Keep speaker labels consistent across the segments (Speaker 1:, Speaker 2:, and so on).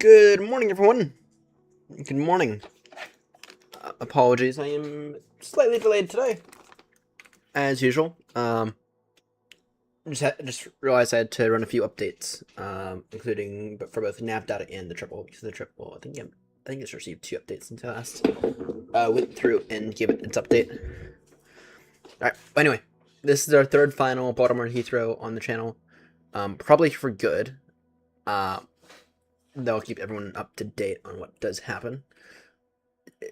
Speaker 1: Good morning, everyone. Good morning. Apologies, I am slightly delayed today, as usual. Just realized I had to run a few updates, including for both nav data and the triple. Because the triple, I think it's received 2 updates since I last went through and gave it its update. All right. But anyway, this is our third final Baltimore Heathrow on the channel. Probably for good. That'll keep everyone up to date on what does happen.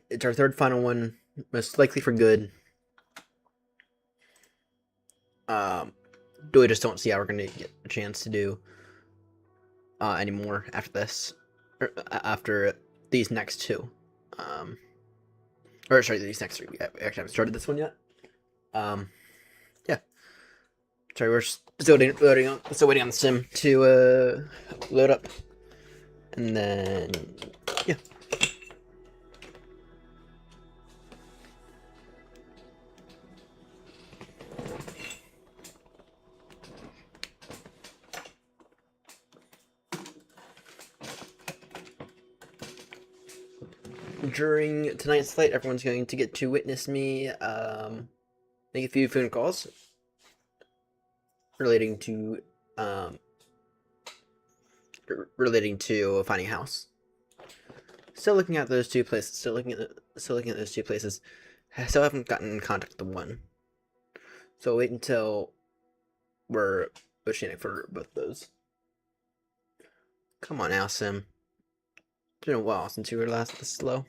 Speaker 1: It's our third final one, most likely for good. Really just don't see how we're going to get a chance to do anymore after this, or after these next 2. Or sorry, these next 3. We actually haven't started this one yet. Yeah. Sorry, we're still waiting on the sim to load up, and then yeah. During tonight's flight, everyone's going to get to witness me make a few phone calls relating to finding a house. Still looking at those 2 places. Still looking at those 2 places. I still haven't gotten in contact with the one. So I'll wait until we're pushing for both those. Come on now, Sim. It's been a while since you were last this slow.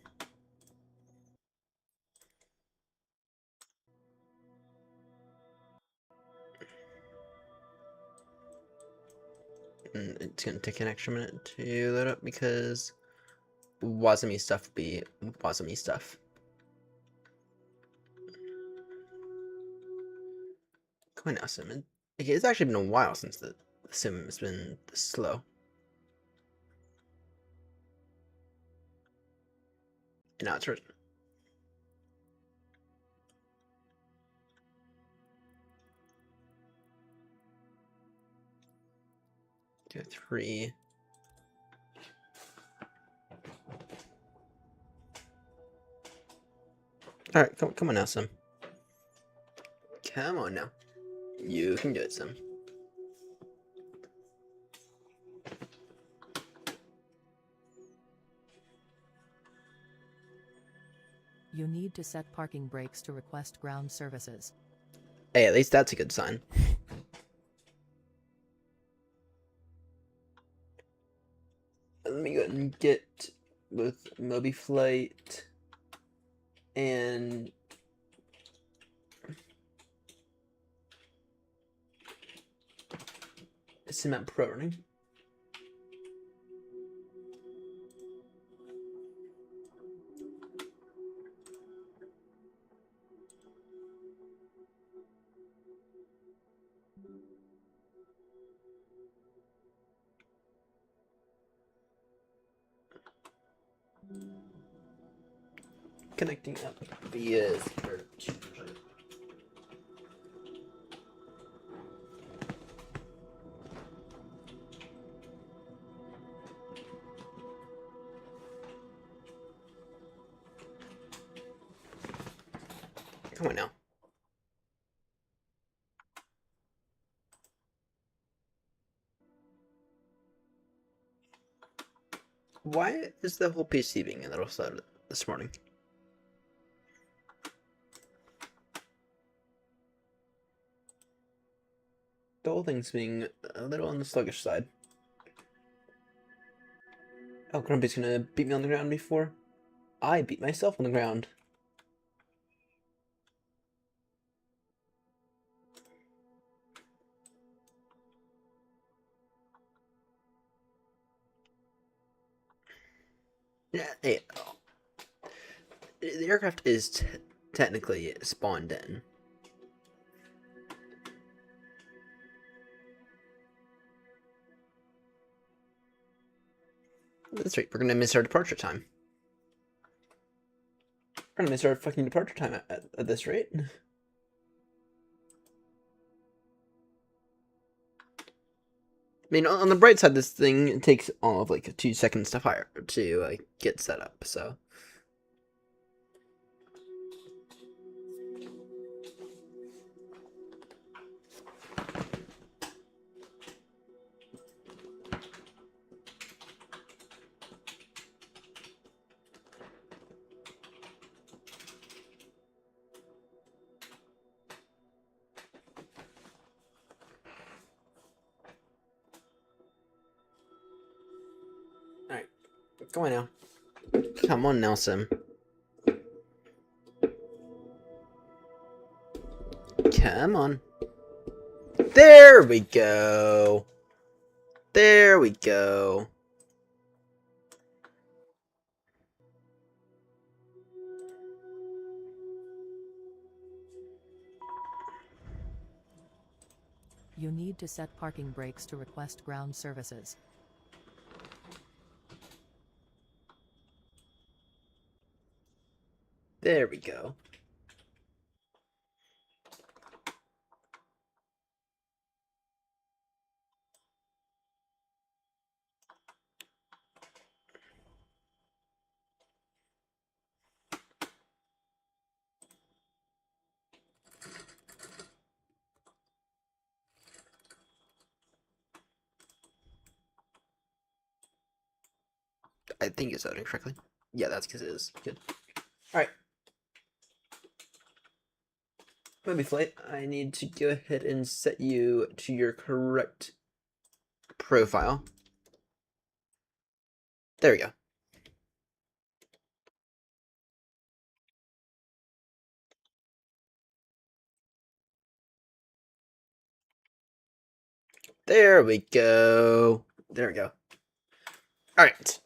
Speaker 1: And it's gonna take an extra minute to load up because Wasami stuff will be Wasami stuff. Come on now, Sim. It's actually been a while since the sim has been this slow. And now it's written. 2, 3. Alright, come on now, Sim. Come on now. You can do it, Sim.
Speaker 2: You need to set parking brakes to request ground services.
Speaker 1: Hey, at least that's a good sign. Let me go ahead and get both Moby Flight and Cement Pro running. Connecting up via Come on now. Why is the whole PC being a little slow this morning? The whole thing's being a little on the sluggish side. Oh, Grumpy's gonna beat me on the ground before I beat myself on the ground. Yeah, hey, the aircraft is technically spawned in. That's right, we're gonna miss our departure time. We're gonna miss our fucking departure time at this rate. mean, on the bright side, this thing it takes all of like 2 seconds to fire to get set up. So. Alright, come on now. Come on now, Sim. Come on. There we go. There we go.
Speaker 2: You need to set parking brakes to request ground services.
Speaker 1: There we go. I think it's loading correctly. Yeah, that's because it is. Good. Alright. Movie Flight, I need to go ahead and set you to your correct profile. There we go. There we go. There we go. Alright.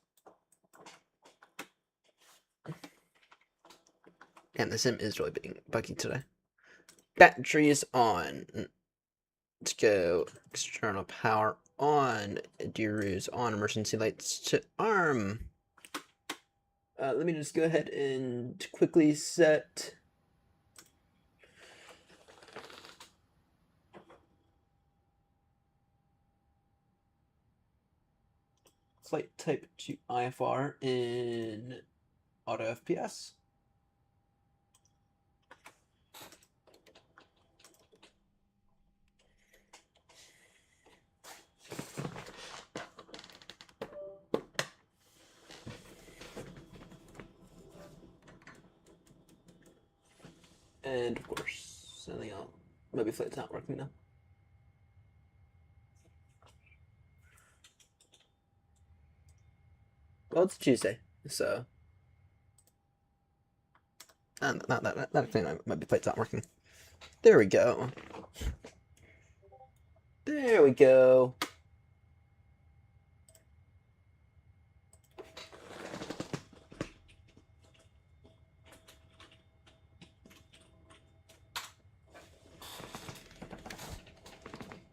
Speaker 1: And the sim is really being buggy today. Batteries on. Let's go. External power on. Deru's on. Emergency lights to arm. Let me just go ahead and quickly set flight type to IFR in auto FPS. And of course, something else. Maybe flight's not working now. Well, it's Tuesday, so not that thing. Maybe flight's not working. There we go. There we go.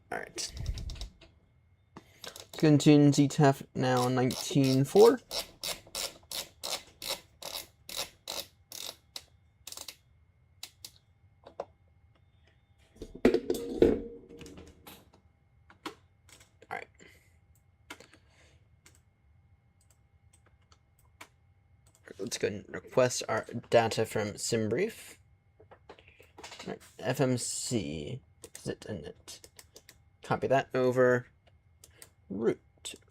Speaker 1: All right. Contingency TAF now 19.4. Alright. Let's go and request our data from SimBrief. Right. FMC. Zit init. Copy that over. Root.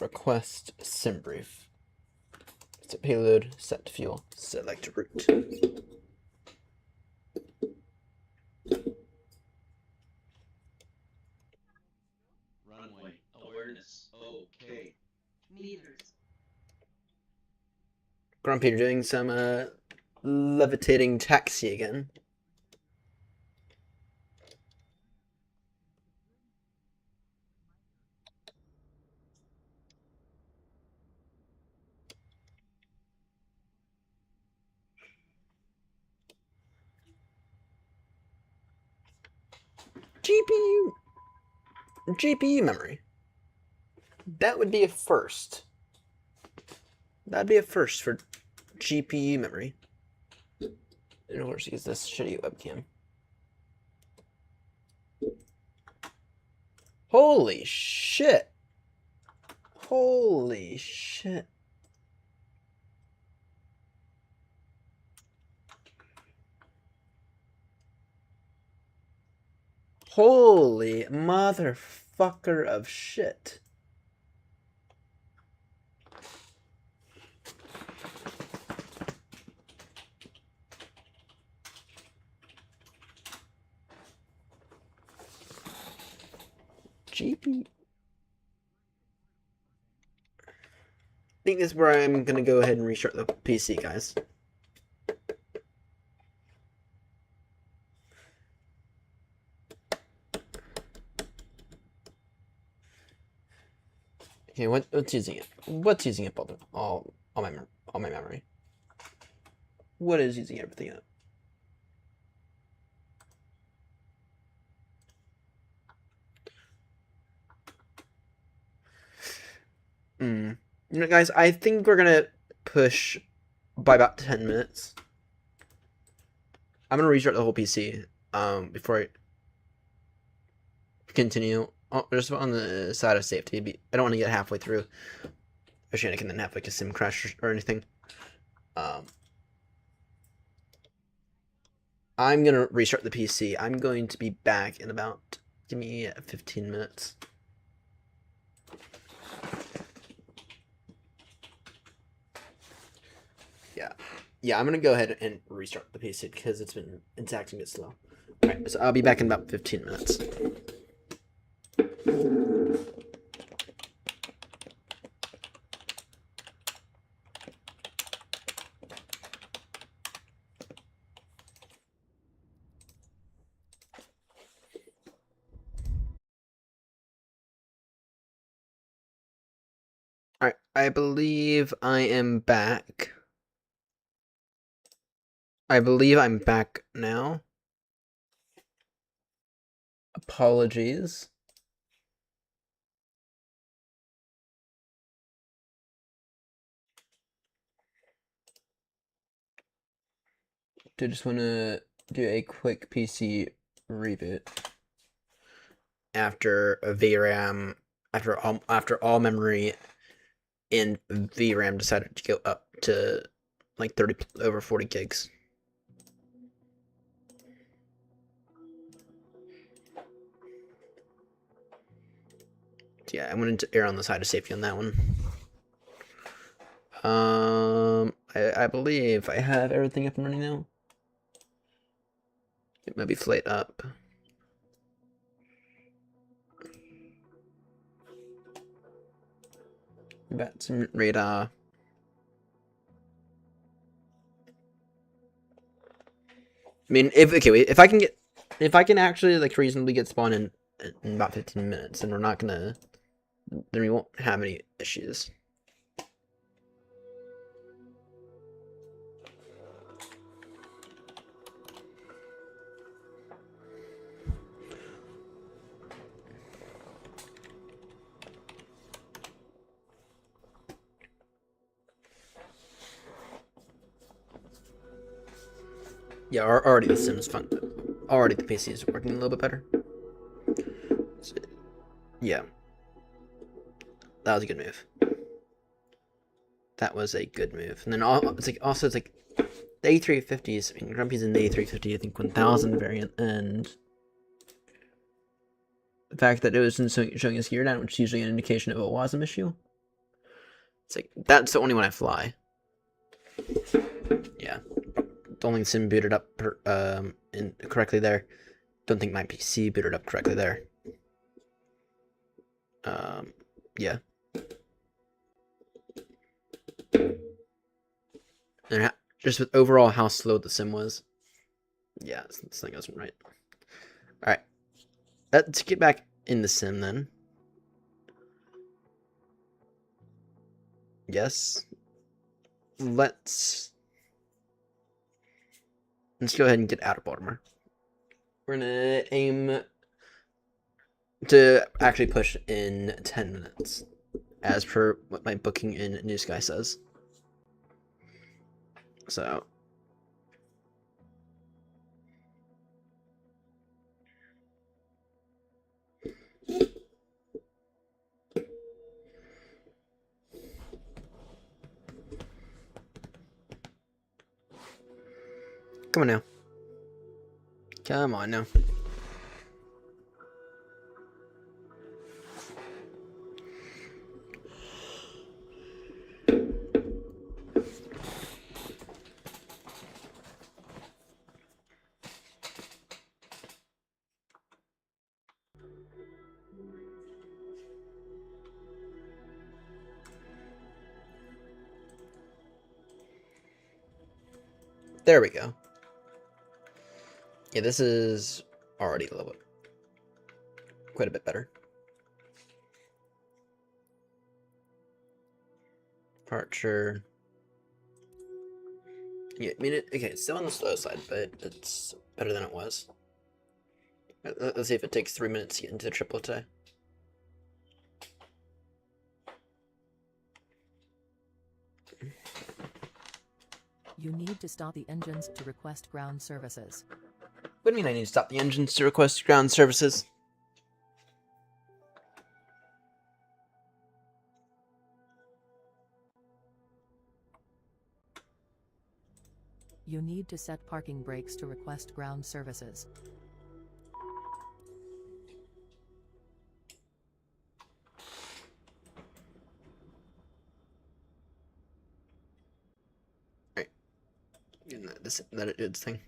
Speaker 1: Request SimBrief. Set payload. Set fuel. Select root.
Speaker 3: Runway awareness. Okay. Meters.
Speaker 1: Grumpy, you're doing some levitating taxi again. GPU memory. That would be a first. That'd be a first for GPU memory. And of course, use this shitty webcam. Holy shit! Holy shit. Holy motherfucker of shit. GP. I think this is where I'm gonna go ahead and restart the PC, guys. Okay, what's using it? What's using up all my memory? What is using everything up? You know, guys, I think we're gonna push by about 10 minutes. I'm gonna restart the whole PC before I continue. Just on the side of safety. I don't want to get halfway through. Especially I can then have like a sim crash or anything. I'm gonna restart the PC. I'm going to be back in about, give me 15 minutes. Yeah, I'm gonna go ahead and restart the PC because it's acting a bit slow. Alright, so I'll be back in about 15 minutes. Alright, I believe I am back. I believe I'm back now. Apologies. I just want to do a quick PC reboot after a VRAM, after all memory in VRAM decided to go up to like 30 over 40 gigs. So yeah, I wanted to err on the side of safety on that one. I believe I have everything up and running now. It might be flight up. Got some radar. I mean, if I can actually like reasonably get spawned in about 15 minutes, then then we won't have any issues. Yeah, already the sim's fun. Already the PC is working a little bit better. So, yeah, that was a good move. That was a good move. And then it's like the A350s. I mean, Grumpy's in the A350, I think 1000 variant, and the fact that it was showing us gear down, which is usually an indication of a WASM issue. It's like that's the only one I fly. Yeah, don't think sim booted up correctly there. Don't think my PC booted up correctly there. Yeah. And just with overall how slow the sim was. Yeah, this thing wasn't right. Alright. Let's get back in the sim then. Yes. Let's go ahead and get out of Baltimore. We're gonna aim to actually push in 10 minutes, as per what my booking in New Sky says. So, Come on now. Come on now. There we go. Yeah, this is already a little bit, quite a bit better. Departure. Yeah, I mean, okay, it's still on the slow side, but it's better than it was. Let's see if it takes 3 minutes to get into the triple today.
Speaker 2: You need to stop the engines to request ground services.
Speaker 1: What do you mean I need to stop the engines to request ground services?
Speaker 2: You need to set parking brakes to request ground services.
Speaker 1: Alright. Let it do its thing.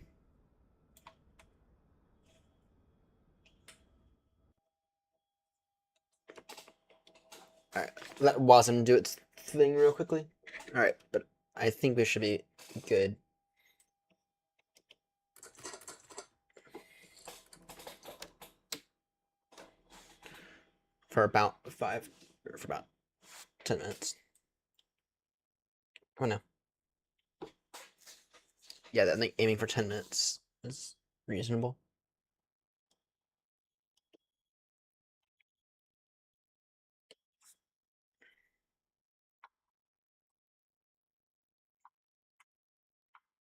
Speaker 1: Alright, let Wasm do its thing real quickly. Alright, but I think we should be good. For about 10 minutes. Oh no. Yeah, I think aiming for 10 minutes is reasonable.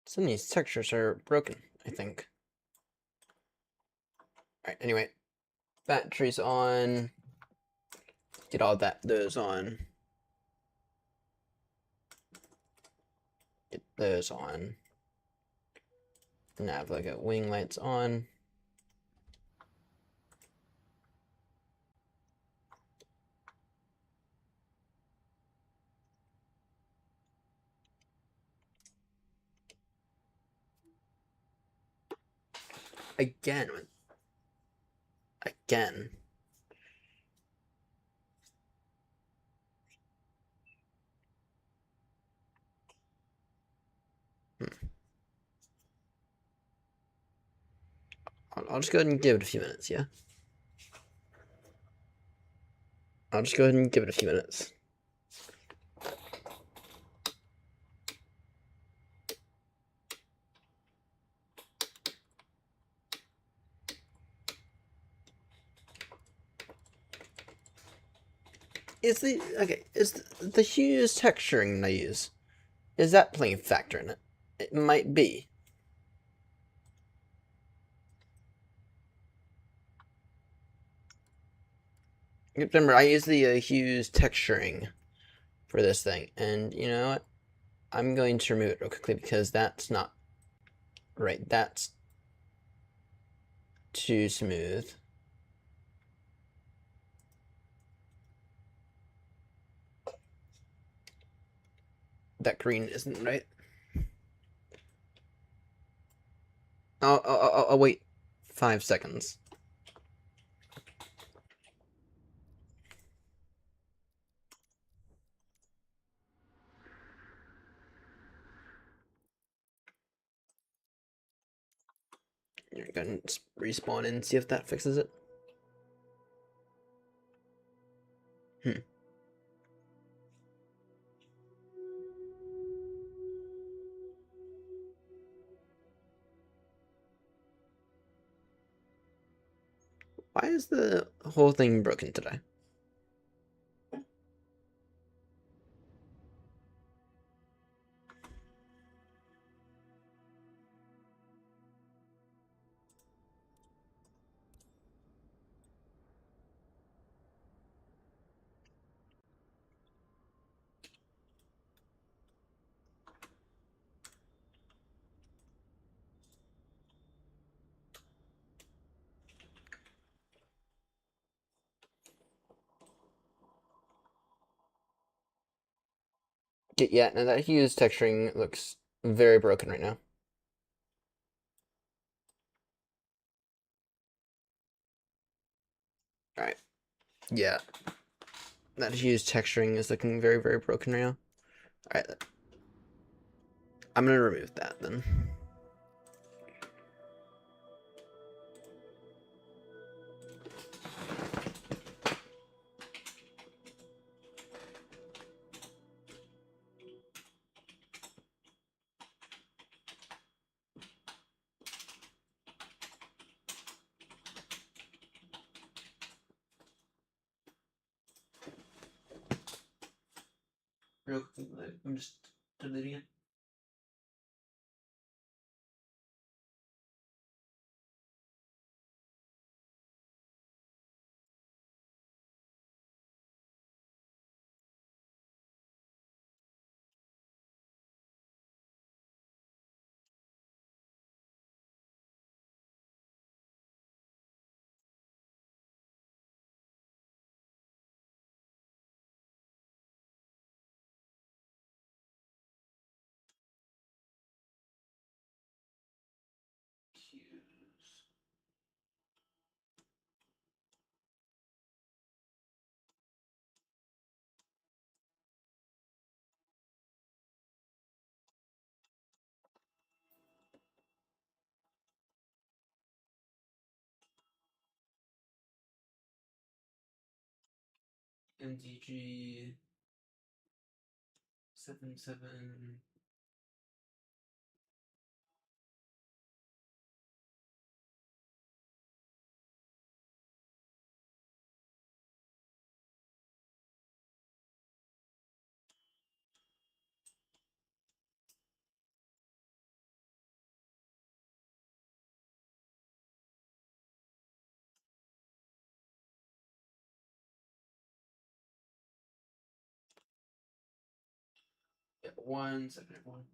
Speaker 1: Some of these textures are broken, I think. Alright, anyway. Batteries on. Get all those on. Get those on. Nav like a wing lights on. Again. Again. I'll just go ahead and give it a few minutes, yeah? I'll just go ahead and give it a few minutes. Is the hues texturing I use, is that playing a factor in it? It might be. Remember, I use the hues texturing for this thing, and you know what? I'm going to remove it real quickly because that's not right. That's too smooth. That green isn't right. I'll wait 5 seconds. You're gonna respawn and see if that fixes it. Why is the whole thing broken today? Yeah, now that hue's texturing looks very broken right now. Alright. Yeah. That hue's texturing is looking very, very broken right now. Alright. I'm gonna remove that then. Real quickly, I'm just deleting it. Hues. MDG 77. Yeah, 1 second, everyone.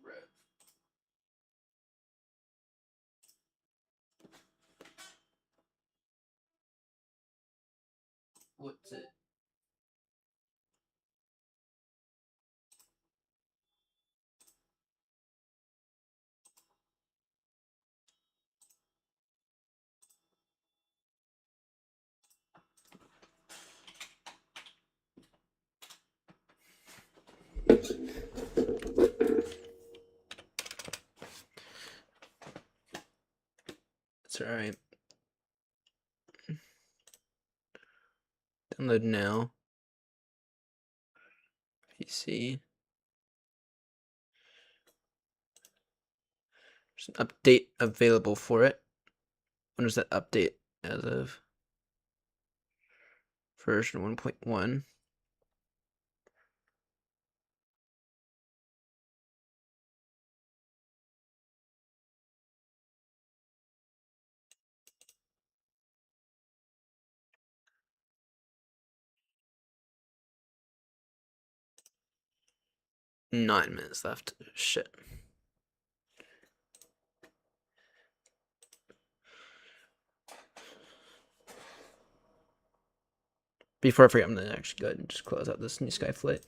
Speaker 1: Red. What's it? It's alright. Download now. PC. There's an update available for it. When is that update? As of version 1.1. Nine minutes left. Shit. before I forget, I'm gonna actually go ahead and just close out this New Sky flight.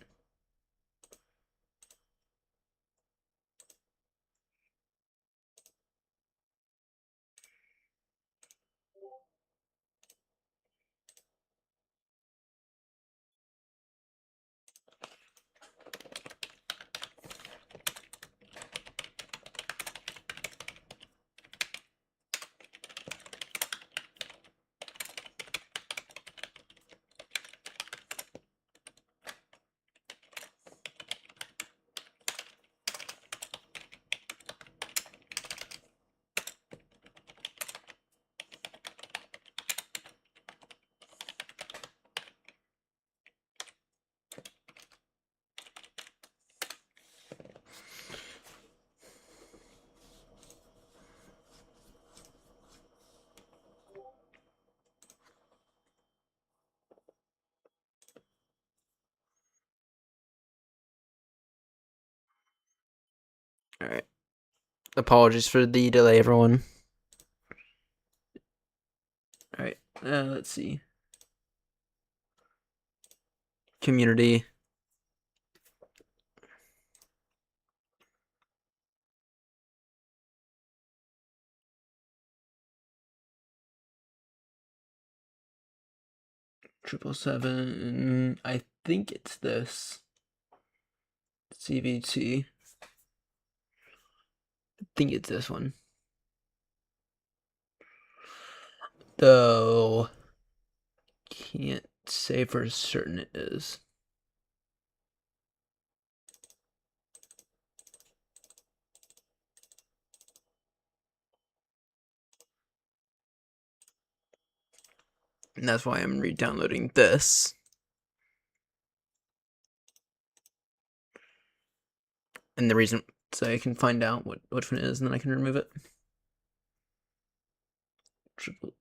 Speaker 1: All right. Apologies for the delay, everyone. All right. Let's see. Community. Triple seven. I think it's this. CVT. I think it's this one. Though can't say for certain it is. And that's why I'm re-downloading this. And the reason, so I can find out which one it is, and then I can remove it. Triple.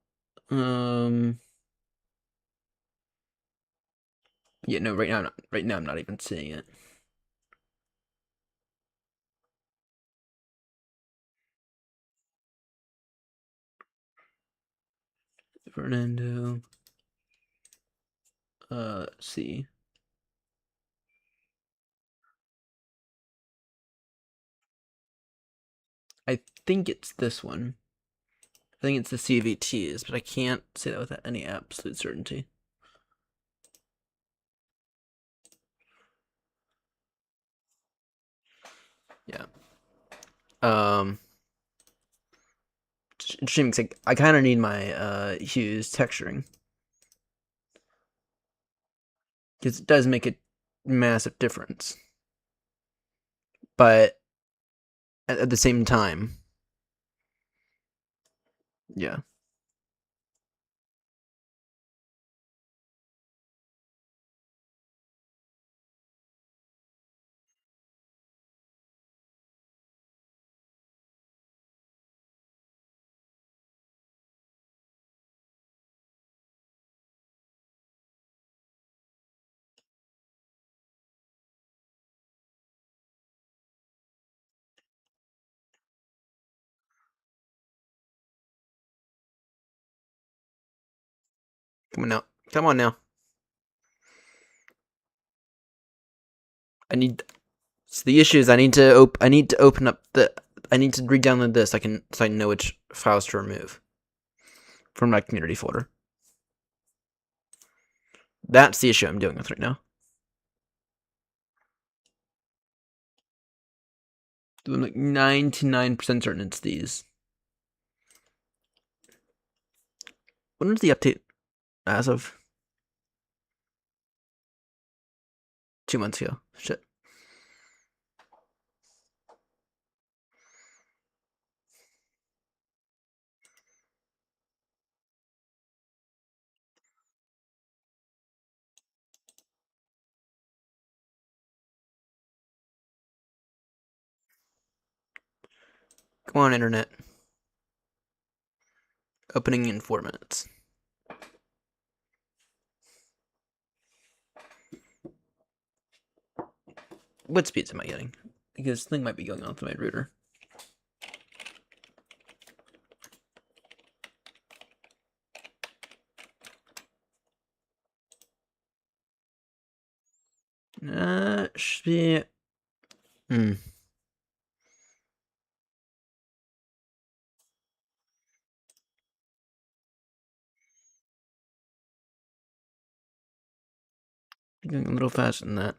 Speaker 1: Yeah, no. Right now, I'm not even seeing it. Fernando. Let's see. I think it's this one. I think it's the CVTs, but I can't say that with any absolute certainty. Yeah. It's interesting because I kind of need my hues texturing, because it does make a massive difference. But at the same time, yeah. Come on now. Come on now. I need. So the issue is I need to open up the. I need to re-download this. So I know which files to remove from my community folder. That's the issue I'm dealing with right now. I'm like 99% certain it's these. When was the update? As of 2 months ago. Shit. Come on, internet. Opening in 4 minutes. What speeds am I getting? Because this thing might be going off my router. Should be. Going a little faster than that.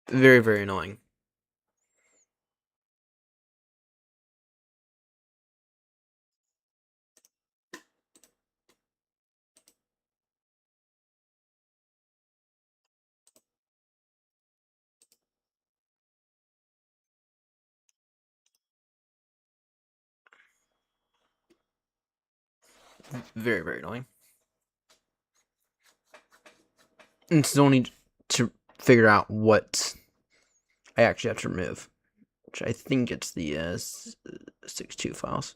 Speaker 1: Very, very annoying. Very, very annoying. And still need to figure out what I actually have to remove, which I think it's the 6.2 files.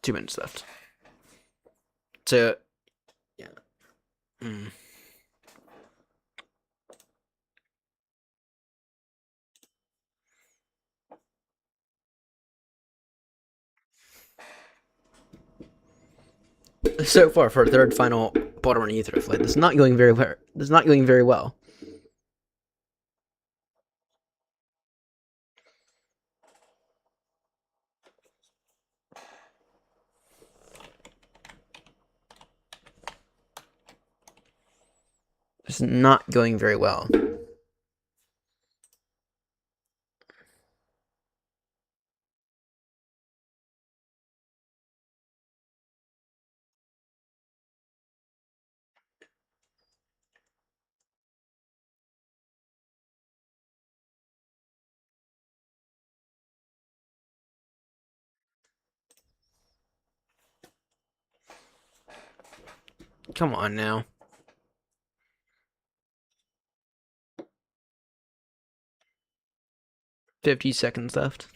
Speaker 1: Two minutes left. So, yeah. So far, for a third final Baltimore and Heathrow flight, this is not going very well. This is not going very well. It's not going very well. Come on now. 50 seconds left.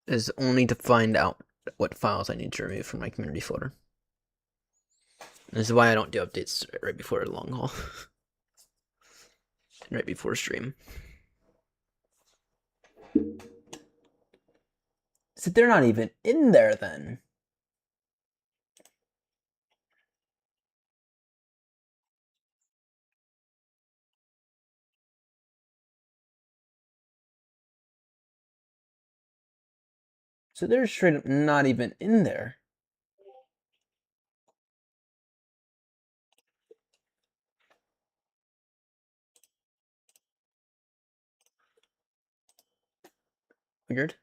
Speaker 1: Is only to find out what files I need to remove from my community folder. This is why I don't do updates right before a long haul. Right before stream. So they're not even in there then. So they're straight up not even in there. Weird.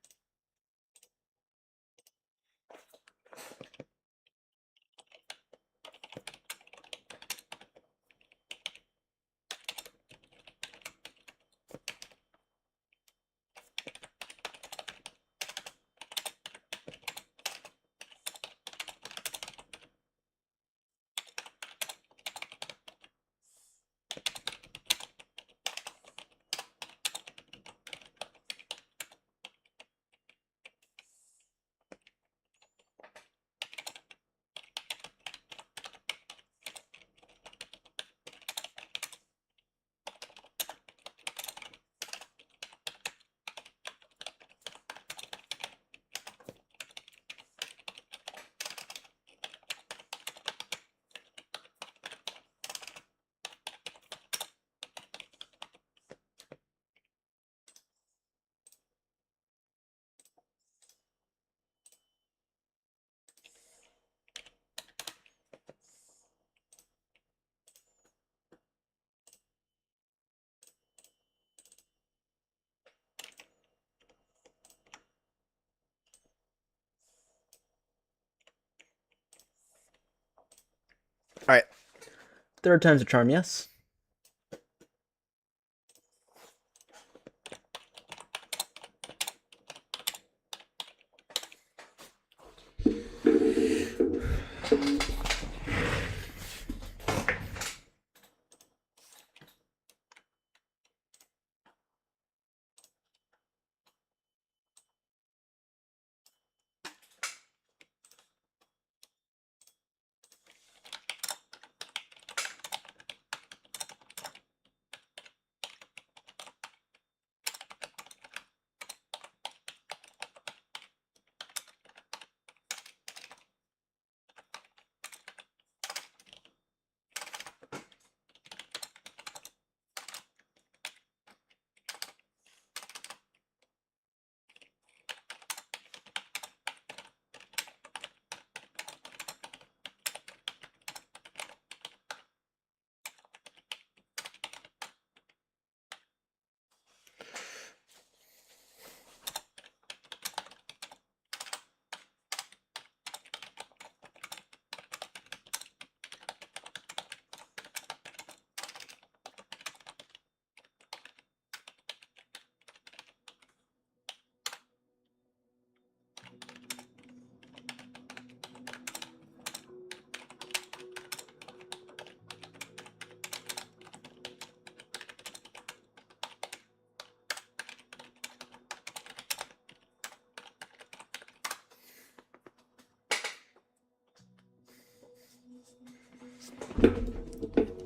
Speaker 1: Third time's a charm, yes.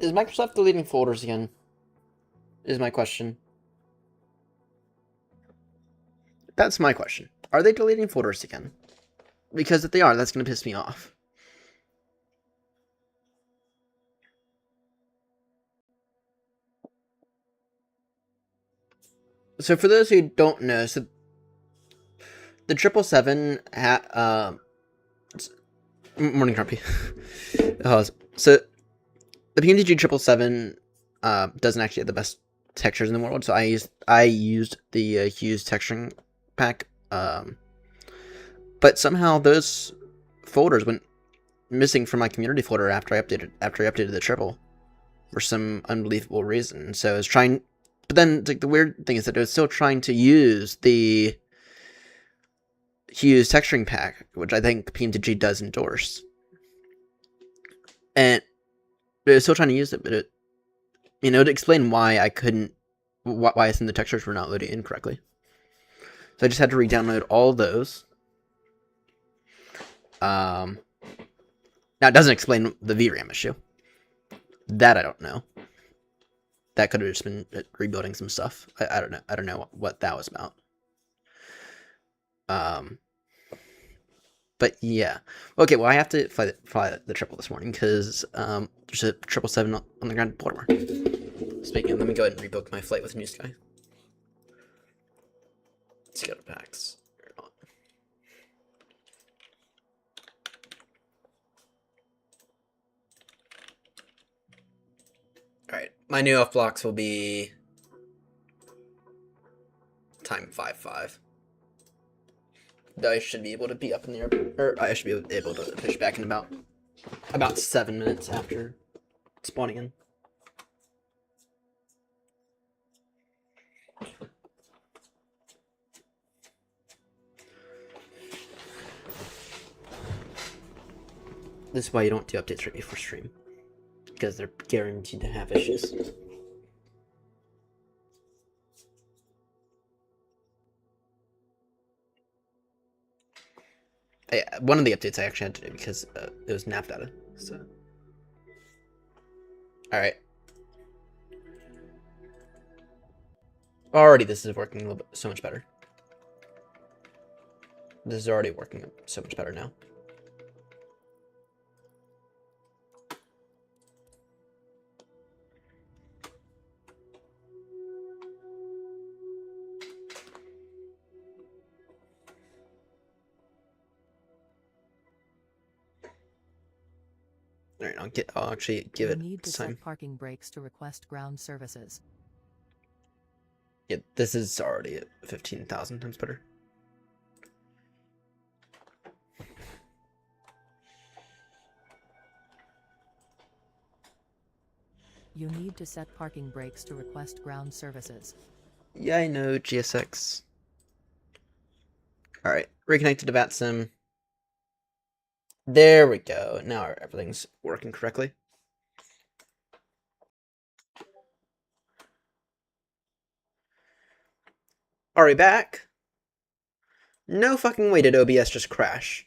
Speaker 1: Is Microsoft deleting folders again? Is my question. That's my question. Are they deleting folders again? Because if they are, that's going to piss me off. So for those who don't know, so the 777 morning grumpy. So the PMDG 777 doesn't actually have the best textures in the world. So I used the Hughes texturing pack, but somehow those folders went missing from my community folder after I updated the triple for some unbelievable reason. So I was trying, but then like, the weird thing is that I was still trying to use the Hughes texturing pack, which I think PMDG does endorse, and I was still trying to use it, but it would explain why I couldn't, why some of the textures were not loading incorrectly. So I just had to re-download all those. Now it doesn't explain the VRAM issue. That I don't know. That could have just been rebuilding some stuff. I don't know. I don't know what that was about. But yeah. Okay, well I have to fly the triple this morning because there's a 777 on the ground in Baltimore. Speaking of, let me go ahead and rebook my flight with New Sky. Let's go to packs. Alright, my new off blocks will be time 5-5. I should be able to be up in the airport, or I should be able to push back in about 7 minutes after spawning in. This is why you don't do updates right before stream, because they're guaranteed to have issues. One of the updates I actually had to do because it was nav data. So, all right. Already, this is working a little bit so much better. This is already working so much better now. All right, I'll actually give it
Speaker 2: need to
Speaker 1: time.
Speaker 2: set parking brakes to request ground services.
Speaker 1: Yeah, this is already at 15,000 times better.
Speaker 2: You need to set parking brakes to request ground services.
Speaker 1: Yeah, I know, GSX. Alright, reconnected to VATSIM. There we go. Now everything's working correctly. Are we back? No fucking way did OBS just crash.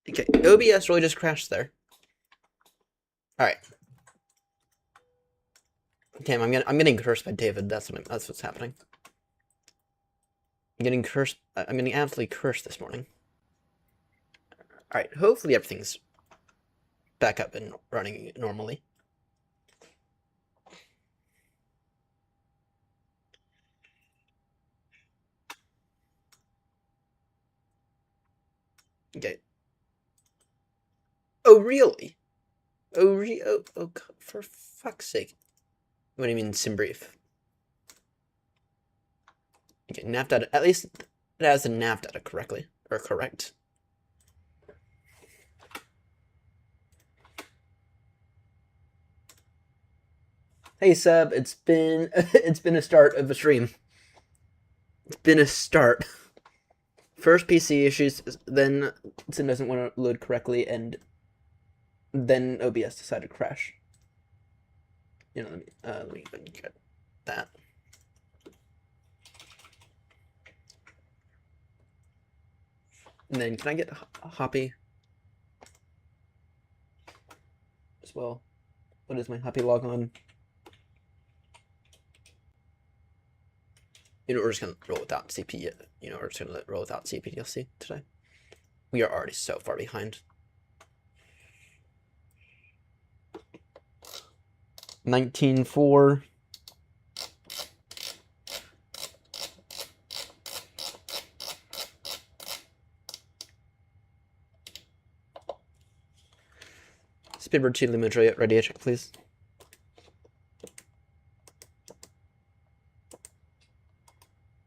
Speaker 1: Okay, OBS really just crashed there. Alright. Okay, I'm getting cursed by David. That's what's happening. I'm getting cursed. I'm getting absolutely cursed this morning. Alright, hopefully everything's back up and running normally. Okay. Oh, really? Oh, for fuck's sake. What do you mean, sim brief? Okay, nav data. At least it has the nav data correctly. Or correct. Hey sub, it's been it's been a start of a stream. It's been a start. First PC issues, then Sim doesn't want to load correctly, and then OBS decided to crash. You know, let me get that. And then can I get Hoppy as well? What is my Hoppy logon? You know, we're just gonna roll without CP. You know, we're just gonna roll without CPDLC today. We are already so far behind. 19.4. Speedbird 2 limit ready check, please.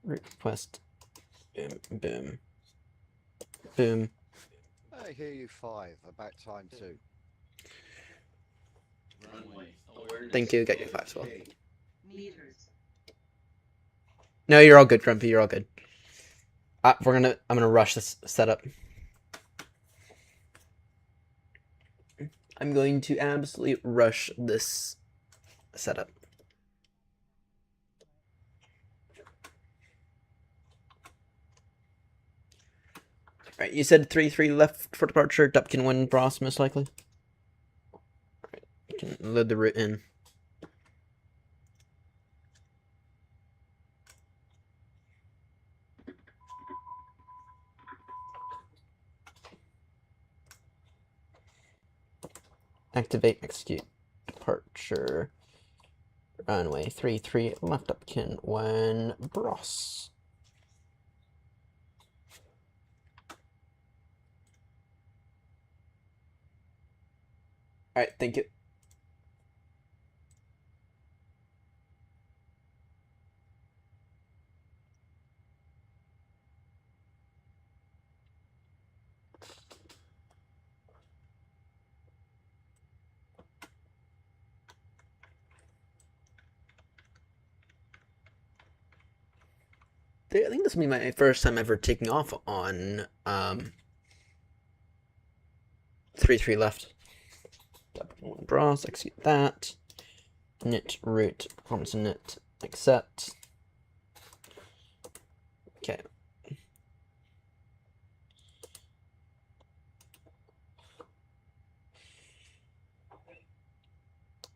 Speaker 1: Request. Boom, boom, boom.
Speaker 4: I hear you 5. About time too.
Speaker 3: Runway awareness.
Speaker 1: Thank you. Got your 5 as well.
Speaker 3: Okay. Meters.
Speaker 1: No, you're all good, Grumpy. You're all good. I'm gonna rush this setup. I'm going to absolutely rush this setup. Alright, you said 3-3 left for departure. Dupkin 1 Bros, most likely. Alright, you can load the route in. Activate, execute, departure. Runway 3-3 left Dupkin 1 Bros. Alright, thank you. I think this will be my first time ever taking off on 3-3 left. Dupkin 1 Bros, execute that. Knit root, performance init, accept. Okay.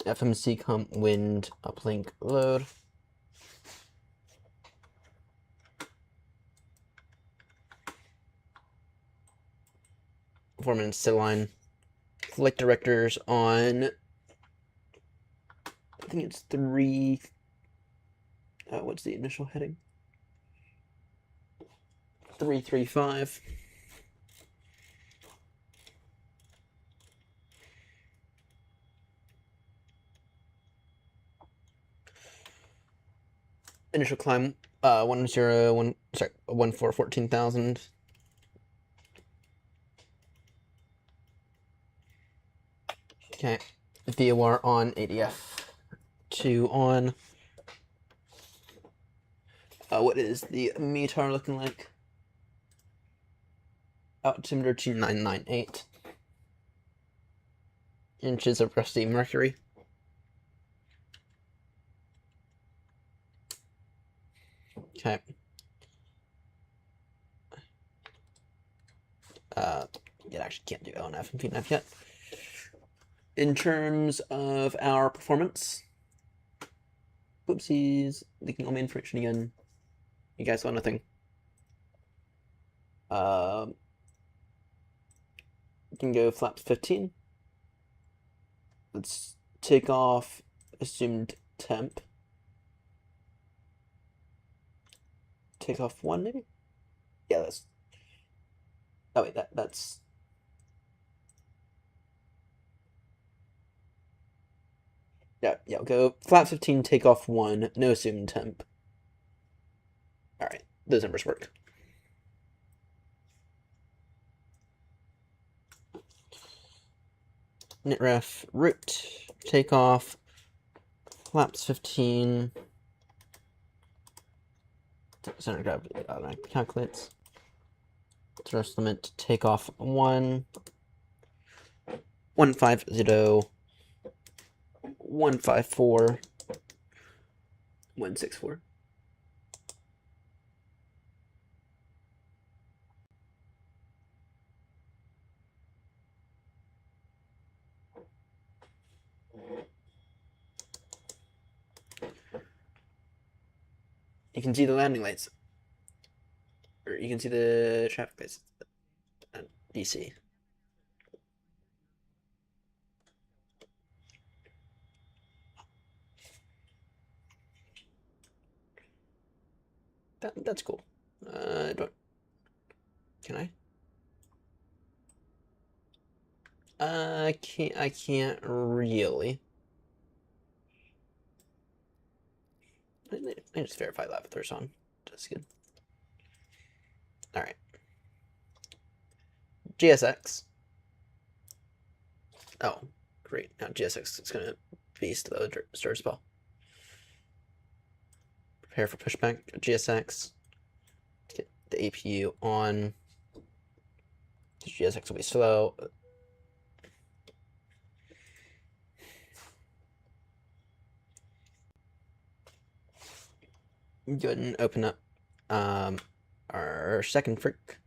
Speaker 1: FMC comp wind uplink load. Performance to line. Flight directors on. I think it's 3. What's the initial heading? 335. Initial climb 101 sorry 14,000. Okay. VOR on, ADF 2 on. What is the METAR looking like? Altimeter 2998. Inches of rusty mercury. Okay. It actually can't do LNF and VNF yet. In terms of our performance, whoopsies, leaking all my information again. You guys saw nothing. You can go flaps 15. Let's take off assumed temp. Take off 1 maybe? Yeah, that's. Oh wait, that's. Yeah, go flaps 15, take off 1, no assumed temp. Alright, those numbers work. Nitref root, take off, flaps 15, center of gravity automatically calculates. Thrust limit, take off 1, 150, 154, 164. You can see the landing lights, or you can see the traffic lights at DC. That's cool. Can I? I can't really. I just verify that if there's on. That's good. All right. GSX. Oh, great. Now GSX is gonna beast the stir spell. Prepare for pushback. GSX. Get the APU on. GSX will be slow. Go ahead and open up our second frick.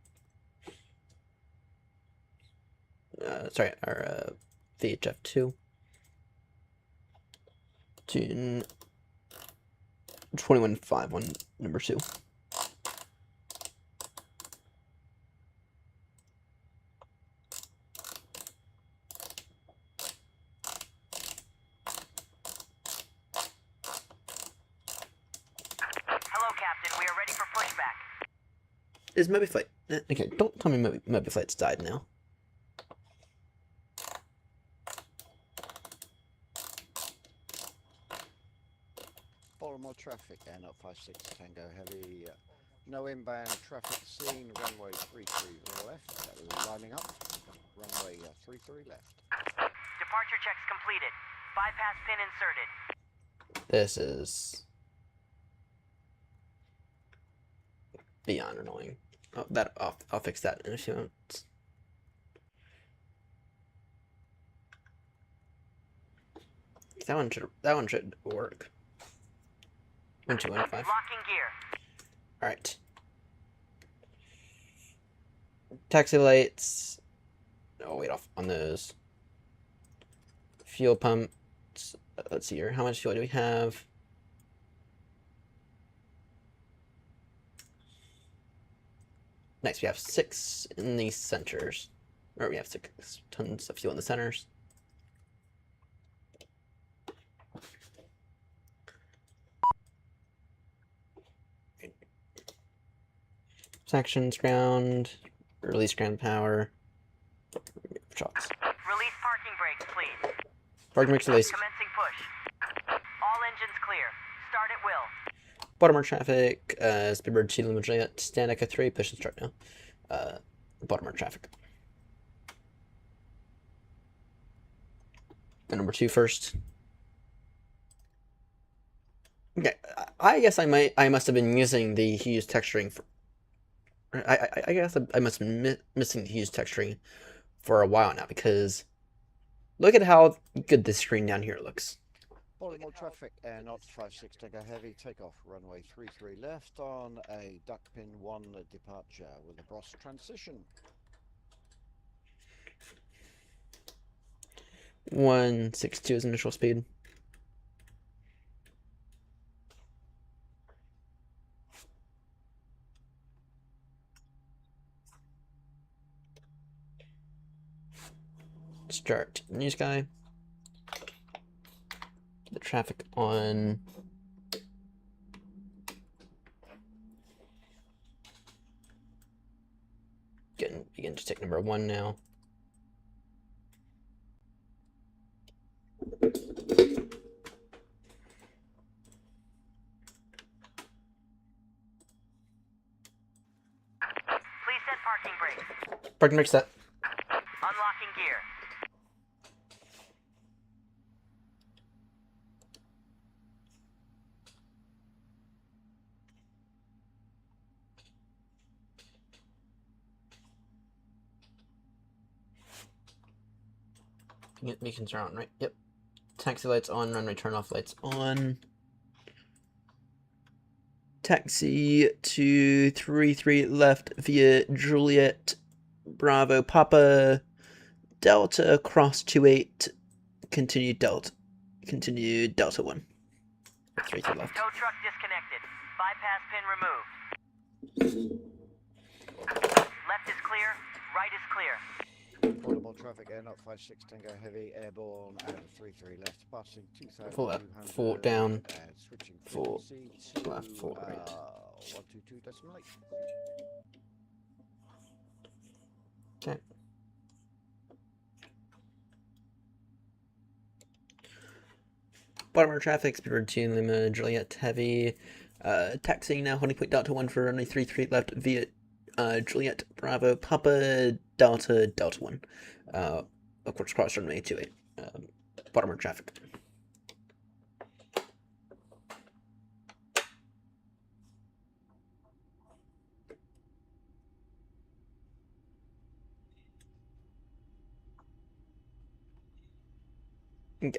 Speaker 1: Sorry, our VHF2. Tune 21.5 on number 2. Is Moby Flight? Okay, don't tell me Moby Flight's died now.
Speaker 4: Baltimore traffic, Air 56 Tango Heavy. No inbound traffic seen. Runway 33 left. Lining up. Runway 33 left.
Speaker 5: Departure checks completed. Bypass pin inserted.
Speaker 1: This is beyond annoying. Oh, I'll fix that in a few minutes. That one should work. 1215.
Speaker 5: Locking gear.
Speaker 1: All right. Taxi lights. Oh, wait off on those. Fuel pumps. Let's see here. How much fuel do we have? Nice. We have 6 in the centers. Or we have 6 tons of fuel in the centers. Sections, ground, release ground power. Shots.
Speaker 5: Release parking brakes, please.
Speaker 1: Parking brakes released.
Speaker 5: Commencing push. All engines clear. Start at will.
Speaker 1: Baltimore traffic, Speedbird 2 Lima Juliet, stand Echo 3, push and start now. Baltimore traffic. The number 2 first. Okay, I guess I must have been using the hues texturing for. I guess I must have been missing the hues texturing for a while now, because look at how good this screen down here looks.
Speaker 4: Baltimore traffic, Air Knots 56 Tango Heavy, takeoff runway 33 left on a duck pin 1 departure with a Bros transition.
Speaker 1: 162 is initial speed. Start new sky. The traffic on. Begin to take number 1 now.
Speaker 5: Please set parking brakes.
Speaker 1: Parking brake set.
Speaker 5: Unlocking gear.
Speaker 1: Beacons are on, right? Yep. Taxi lights on, runway turn off lights on. Taxi 233 left via Juliet Bravo Papa Delta cross 28 continue Delta 1. 3 to left.
Speaker 5: Tow truck disconnected. Bypass pin removed. Left is clear. Right is clear.
Speaker 4: Baltimore traffic, Air Knot 56 Tango Heavy, airborne and 33 left, passing 2,200.
Speaker 1: Full up, full down,
Speaker 4: and switching
Speaker 1: full
Speaker 4: frequency to
Speaker 1: left, full right.
Speaker 4: 122.8.
Speaker 1: Okay. Baltimore traffic, Speedbird 2 Lima Juliet Heavy. Taxiing now, holding point Delta 1 for runway 33 left via Juliet Bravo Papa Delta 1. Of course, cross runway 28. Baltimore traffic. Okay.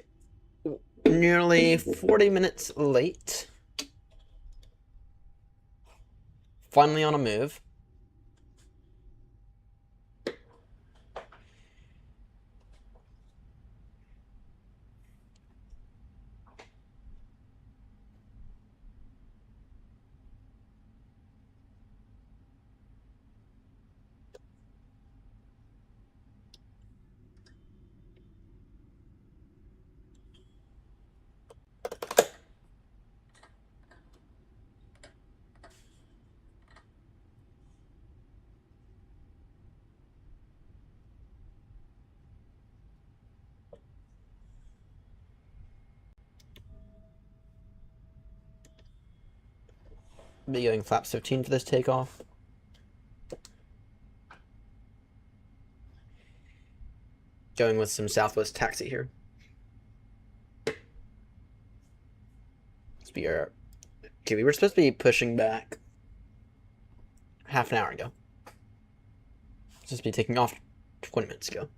Speaker 1: Nearly 40 minutes late. Finally on a move. Be going flaps 15 for this takeoff. Going with some Southwest taxi here. Okay, we were supposed to be pushing back half an hour ago. Supposed to be taking off 20 minutes ago.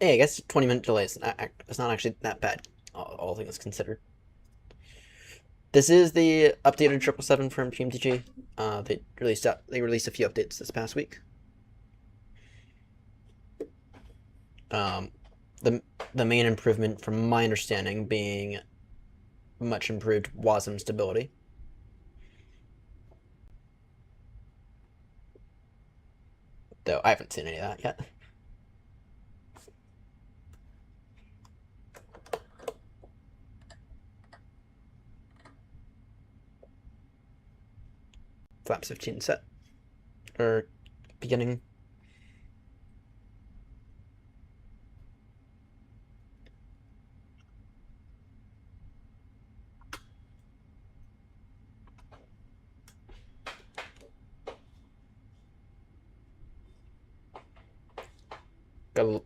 Speaker 1: Hey, I guess 20-minute delay is not actually that bad, all things considered. This is the updated 777 from GMTG. They released a few updates this past week. The main improvement, from my understanding, being much improved WASM stability. Though I haven't seen any of that yet. Flaps 15 set. Or beginning.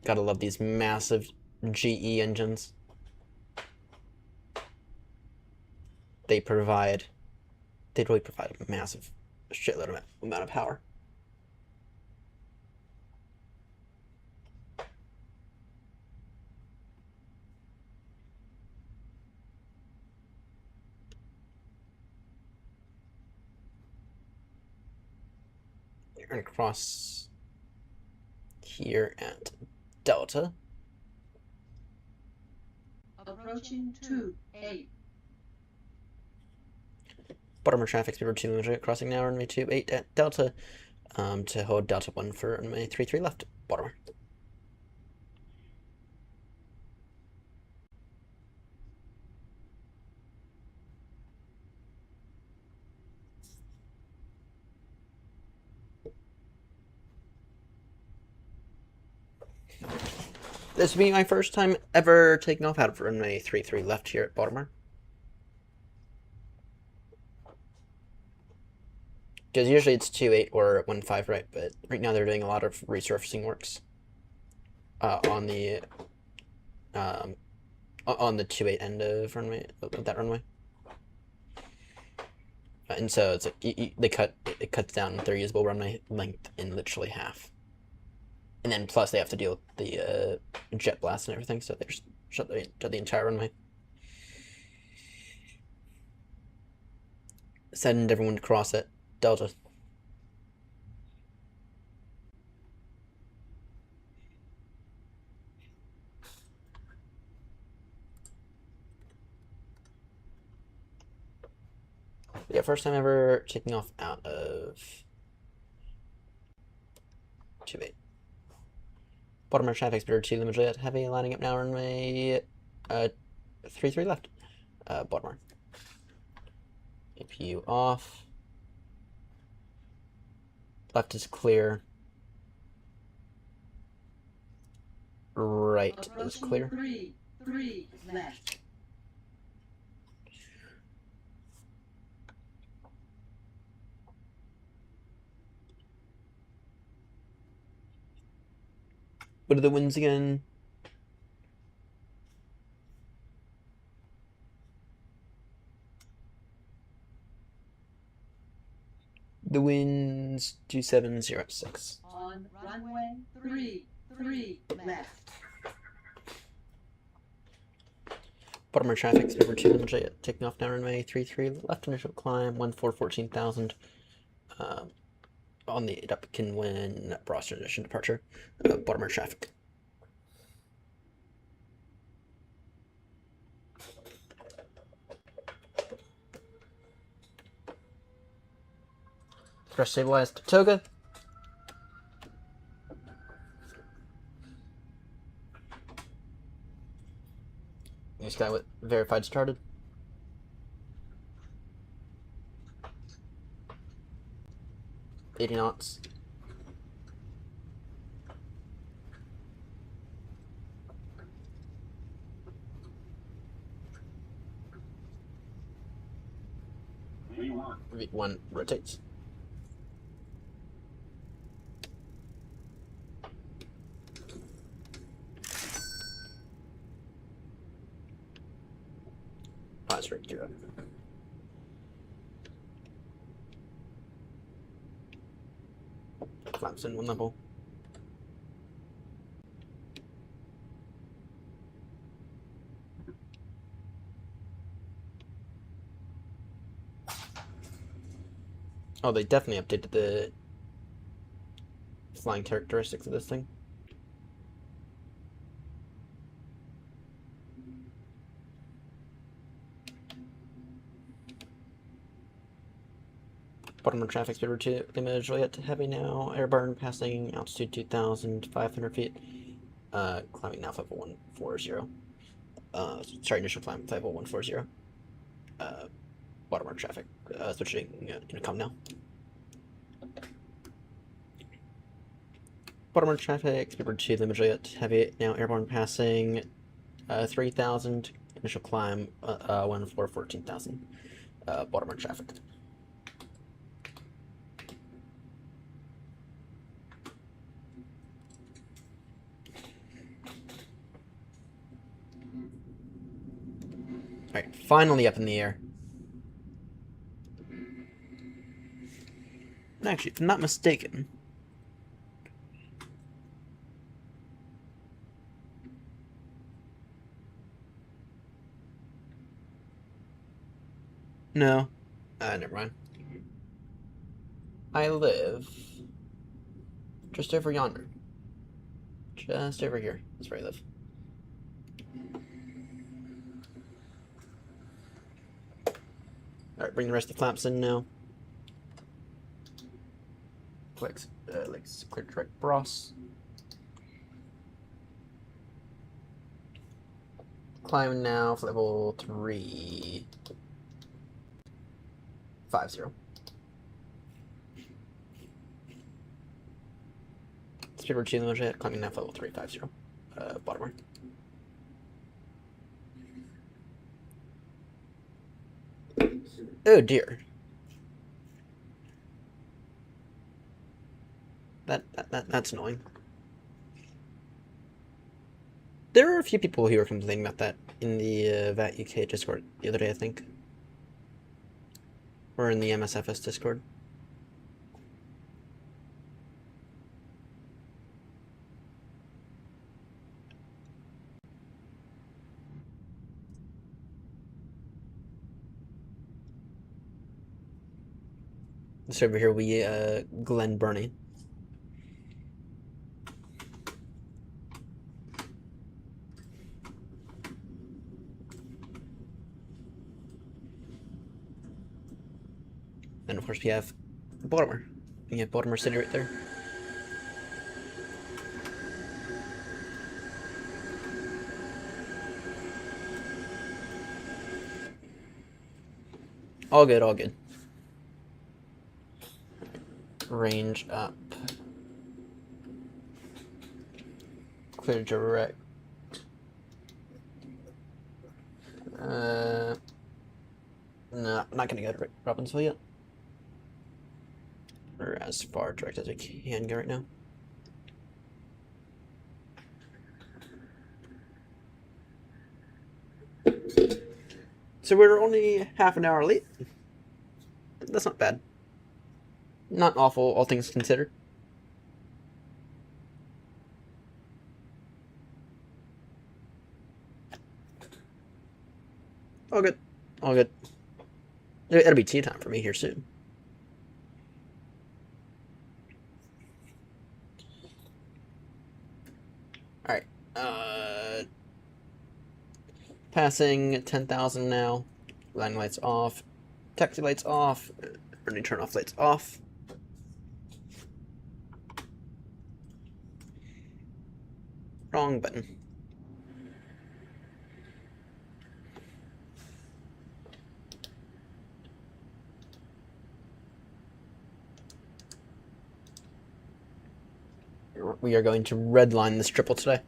Speaker 1: Gotta love these massive GE engines. They really provide a massive shitload amount of power. You're gonna cross here at Delta.
Speaker 3: Approaching 2-8.
Speaker 1: Baltimore traffic speed 2 crossing now runway 28 at Delta. To hold Delta 1 for runway 33 left, Baltimore. This will be my first time ever taking off out of runway 33 left here at Baltimore. Because usually it's 28 or 15 right, but right now they're doing a lot of resurfacing works on the 28 end of that runway. And so it's it cuts down their usable runway length in literally half. And then plus they have to deal with the jet blast and everything, so they just shut the entire runway. Send everyone to cross at Delta. Yeah, first time ever taking off out of 28. Baltimore traffic speed 2 limited jet heavy lining up now runway 33 left. Baltimore. APU off. Left is clear. Right is clear.
Speaker 3: 3 left.
Speaker 1: What are the winds again? The winds 2706.
Speaker 3: On runway 3 left.
Speaker 1: Baltimore traffic speed 2 limited taking off now runway 33 left initial climb 14,000. On the Upkinwin Bross transition departure. Baltimore traffic. Thrust stabilized. Toga. This guy with verified started. $80 knots. V1 rotates. That's right, zero. Flaps in one level. Oh, they definitely updated the flying characteristics of this thing. Baltimore traffic speed to image Juliet heavy now. Airburn passing altitude 2,500 feet. Climbing now 50140. Sorry, initial climb 50140. Baltimore traffic switching intercom now. Baltimore traffic speed to limit Juliet heavy now. Airborne passing 3,000. Initial climb 14,000. Baltimore traffic. finally up in the air. Actually, if I'm not mistaken. No. Never mind. I live just over yonder. Just over here. That's where I live. Alright, bring the rest of the flaps in now. Click, clear direct Bros. Climb now for level 350. Super Chill Jet, climbing now for level 350. Baltimore. Oh dear. That's annoying. There are a few people who were complaining about that in the VAT UK Discord the other day, I think. Or in the MSFS Discord. So over here we Glen Burnie. And of course we have Baltimore. You have Baltimore City right there. All good, all good. Range up. Clear direct. No, I'm not gonna go to Robbinsville yet. Or as far direct as we can go right now. So we're only half an hour late. That's not bad. Not awful, all things considered. All good. All good. It'll be tea time for me here soon. Alright. Passing 10,000 now. Line lights off. Taxi lights off. Early turn off lights off. Wrong button. We are going to redline this triple today.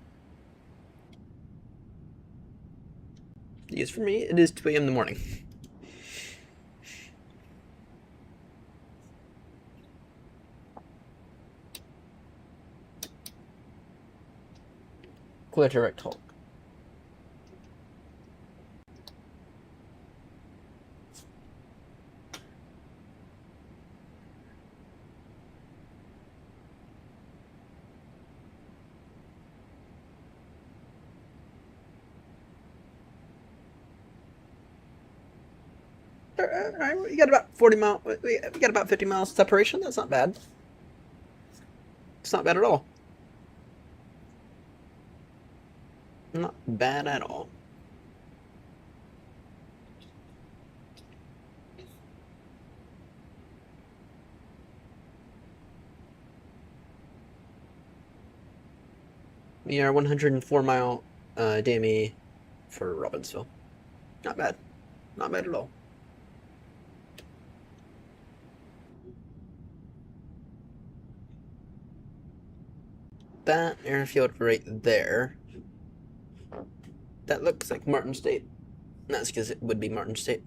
Speaker 1: Yes, for me, it is 2 a.m. in the morning. Clear direct Hulk. Alright, we got about 40 miles. We got about 50 miles separation. That's not bad. It's not bad at all. Not bad at all. We are 104 mile DME for Robbinsville. Not bad. Not bad at all. That airfield right there. That looks like Martin State. That's because it would be Martin State.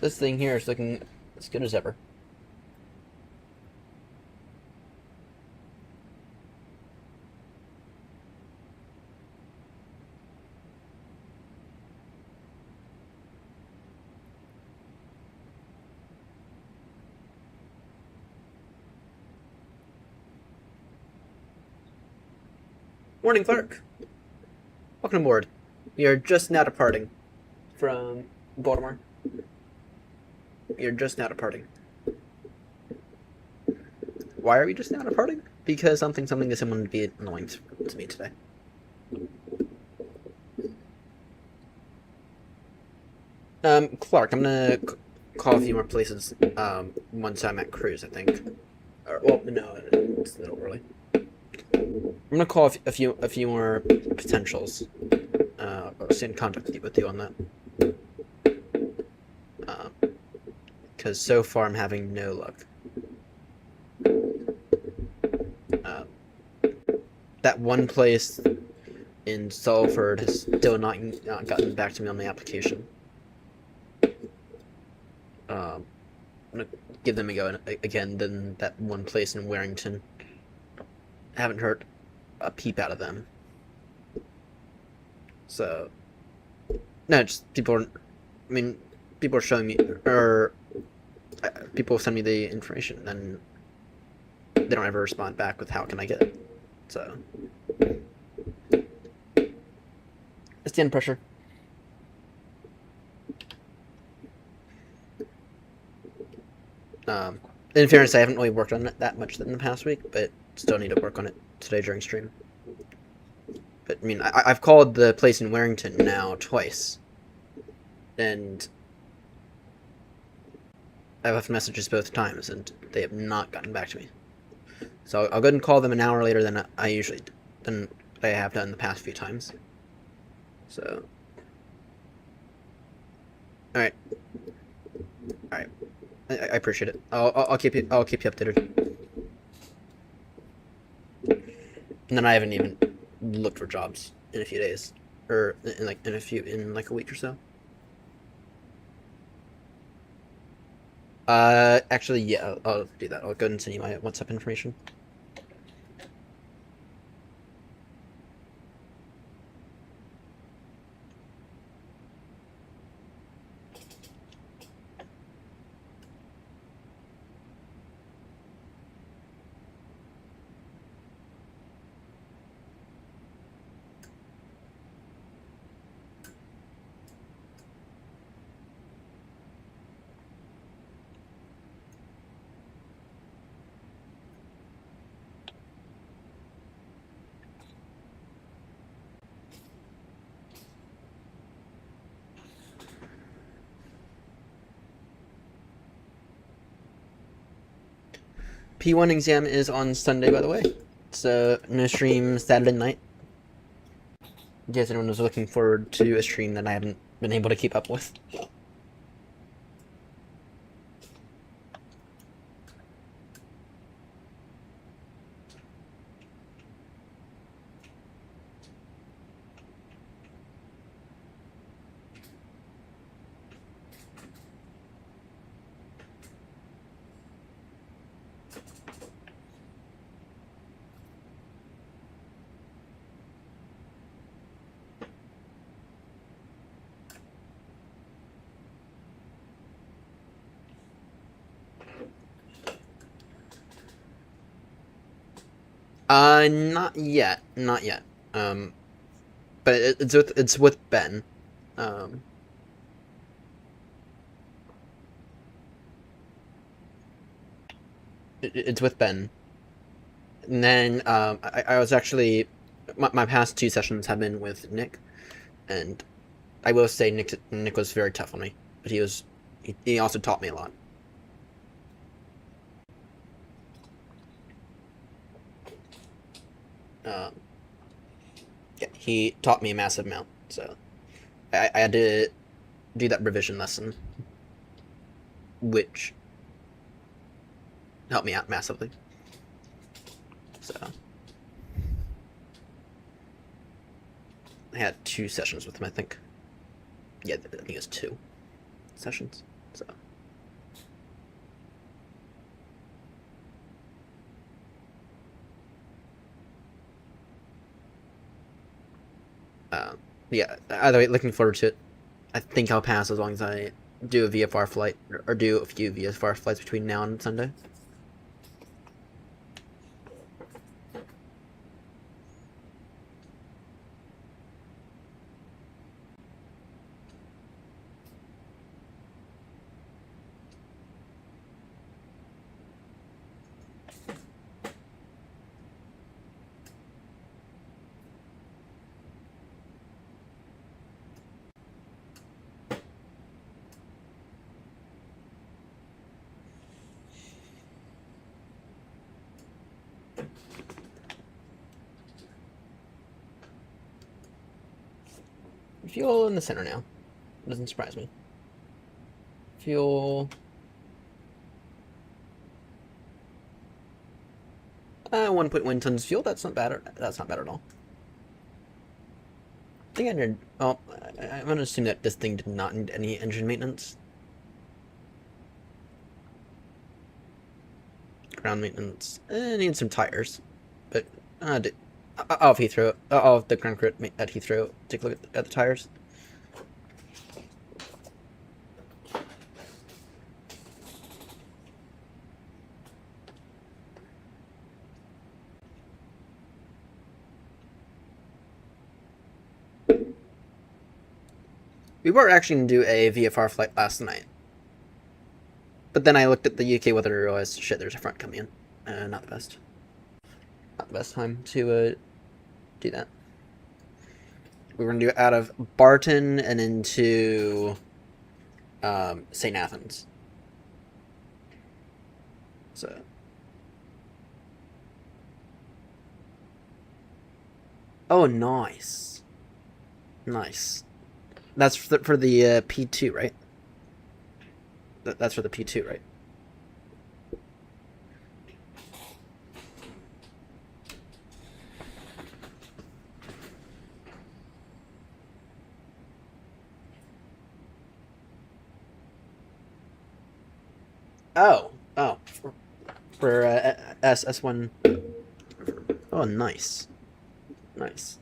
Speaker 1: This thing here is looking as good as ever. Morning, Clark. Welcome aboard. We are just now departing from Baltimore. We are just now departing. Why are we just now departing? Because something is someone to be annoying to me today. Clark, I'm gonna call a few more places once I'm at cruise, I think. Or, well, no, it's a little early. I'm gonna call a few more potentials. I'll stay in contact with you on that. Because so far I'm having no luck. That one place in Salford has still not gotten back to me on the application. I'm gonna give them a go again. Then that one place in Warrington, I haven't heard a peep out of them. So, no, just people are. I mean, people are showing me, or people send me the information, and they don't ever respond back with how can I get it. So, it's the end pressure. In fairness, I haven't really worked on it that much in the past week, but still need to work on it today during stream. But I mean, I've called the place in Warrington now twice, and I've left messages both times, and they have not gotten back to me. So I'll go ahead and call them an hour later than I have done the past few times. So, all right. I appreciate it. I'll keep you updated. And then I haven't even looked for jobs in a few days, or in like a week or so. Actually, yeah, I'll do that. I'll go ahead and send you my WhatsApp information. P1 exam is on Sunday, by the way. So no stream Saturday night. In case anyone was looking forward to a stream that I haven't been able to keep up with. Not yet, not yet. But it's with Ben. It's with Ben. And then I was actually my past 2 sessions have been with Nick, and I will say Nick was very tough on me, but he also taught me a lot. Yeah, he taught me a massive amount, so I had to do that revision lesson, which helped me out massively. So I had 2 sessions with him, I think. Yeah, I think it was 2 sessions. So yeah, either way, looking forward to it. I think I'll pass as long as I do a VFR flight, or do a few VFR flights between now and Sunday. Fuel in the center now. Doesn't surprise me. Fuel. 1.1 tons of fuel. That's not bad. That's not bad at all. I think I did. Oh, I'm gonna assume that this thing did not need any engine maintenance. Ground maintenance. It needs some tires, but I'll have Heathrow. I'll have the ground crew at Heathrow take a look at the tires. We were actually going to do a VFR flight last night. But then I looked at the UK weather and realized, shit, there's a front coming in. Not the best. Not the best time to do that. We were going to do it out of Barton and into St. Athens. So... Oh, nice. Nice. That's for the P2, right? That's for the P2, right? Oh, for S1. Oh, nice, nice.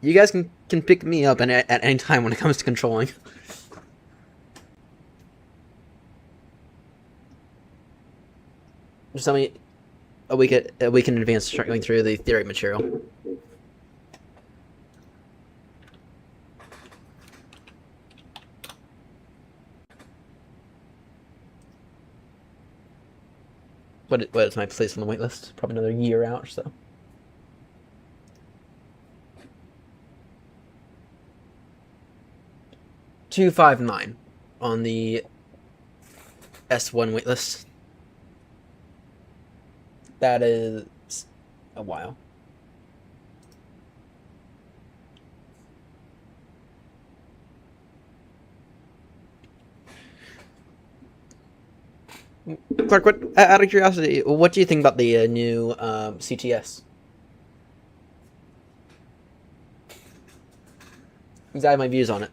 Speaker 1: You guys can pick me up at any time when it comes to controlling. Just tell me a week in advance to start going through the theory material. What is my place on the wait list? Probably another year out or so. $259 on the S1 waitlist. That is a while. Clark, out of curiosity, what do you think about the new CTS? Because I have my views on it.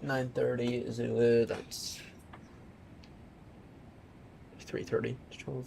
Speaker 1: $930 Zulu. That's 330 to 12.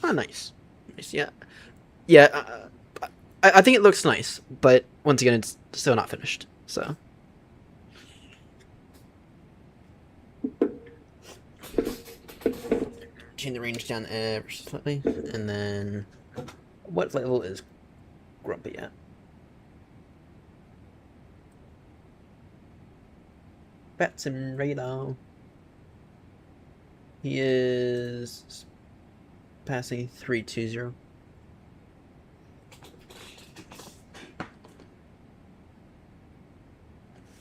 Speaker 1: Oh, nice. Nice, yeah. Yeah, I think it looks nice, but once again, it's still not finished, so. Change the range down ever so slightly, and then what level is Grumpy at? Bats and radar. He is passing 320.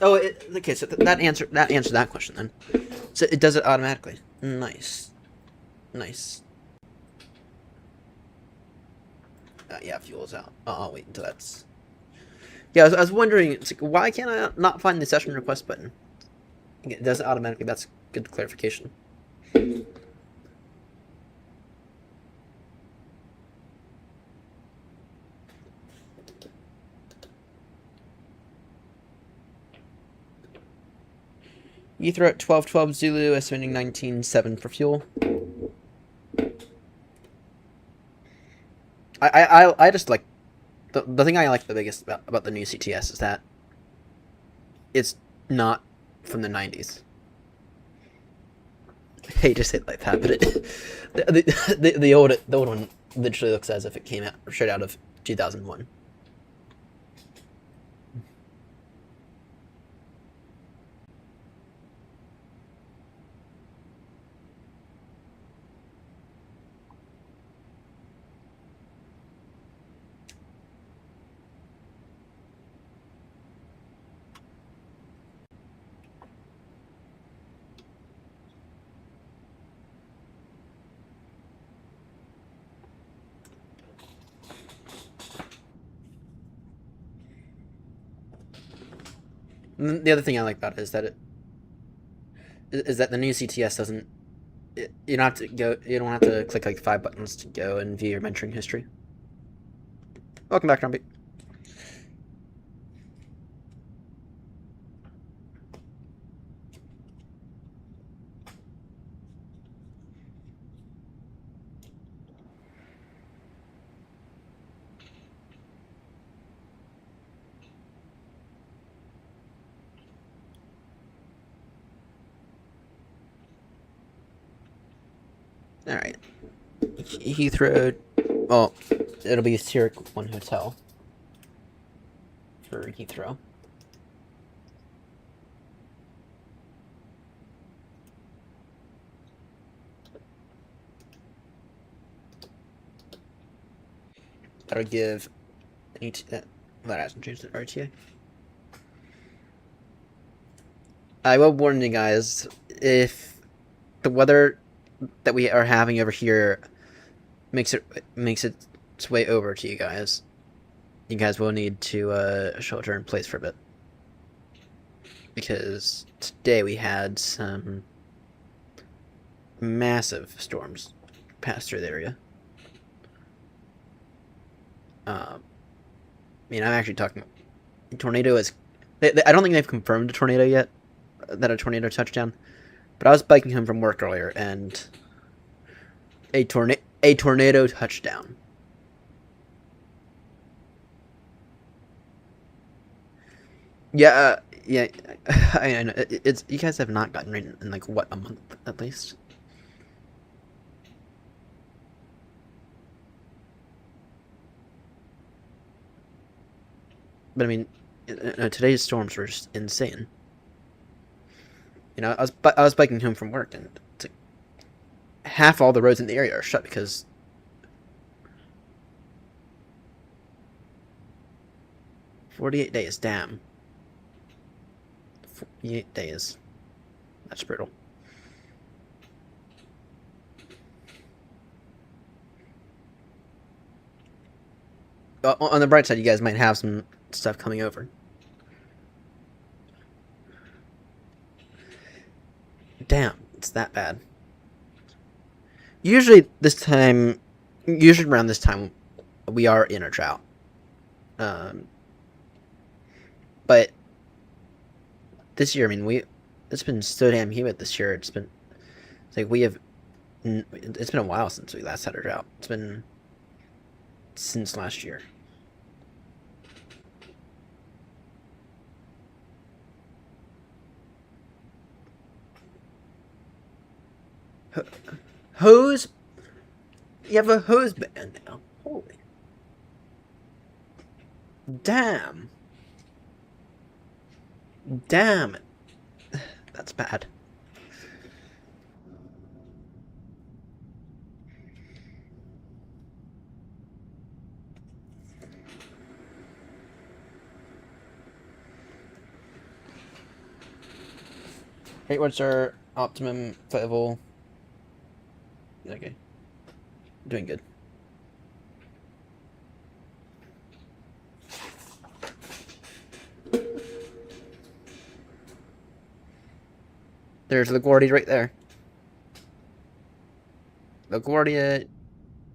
Speaker 1: Oh, okay. So that answered that question then. So it does it automatically. Nice, nice. Yeah, fuel's out. I'll wait until that's. Yeah, I was wondering. It's like, why can't I not find the session request button? It does it automatically. That's good clarification. Heathrow at 1212 Zulu, estimating 19.7 for fuel. I just like the thing I like the biggest about the new CTS is that it's not from the 90s. I hate to say it like that, but the old one literally looks as if it came out straight out of 2001. And the other thing I like about it is that the new CTS doesn't. You don't have to go. You don't have to click like 5 buttons to go and view your mentoring history. Welcome back, Grumpy. All right. Heathrow. Well, it'll be Zurich 1 Hotel for Heathrow. That'll give that hasn't changed the RTA. I will warn you guys, if the weather that we are having over here makes its way over to you guys will need to shelter in place for a bit, because today we had some massive storms pass through the area. I'm actually talking. Tornado is. I don't think they've confirmed a tornado yet. That a tornado touchdown. But I was biking home from work earlier, and a tornado touchdown. Yeah, yeah. I know. It's you guys have not gotten rain in like what, a month at least. But I mean, today's storms were just insane. I was biking home from work, and it's like half all the roads in the area are shut because 48 days. Damn. 48 days. That's brutal. On the bright side, you guys might have some stuff coming over. Damn, it's that bad. Usually around this time, we are in a drought. But this year, I mean, it's been so damn humid this year. It's like it's been a while since we last had a drought. It's been since last year. Hose? You have a hose band now. Holy. Damn. Damn it. That's bad. Hey, what's our optimum level? Okay. Doing good. There's LaGuardia right there. LaGuardia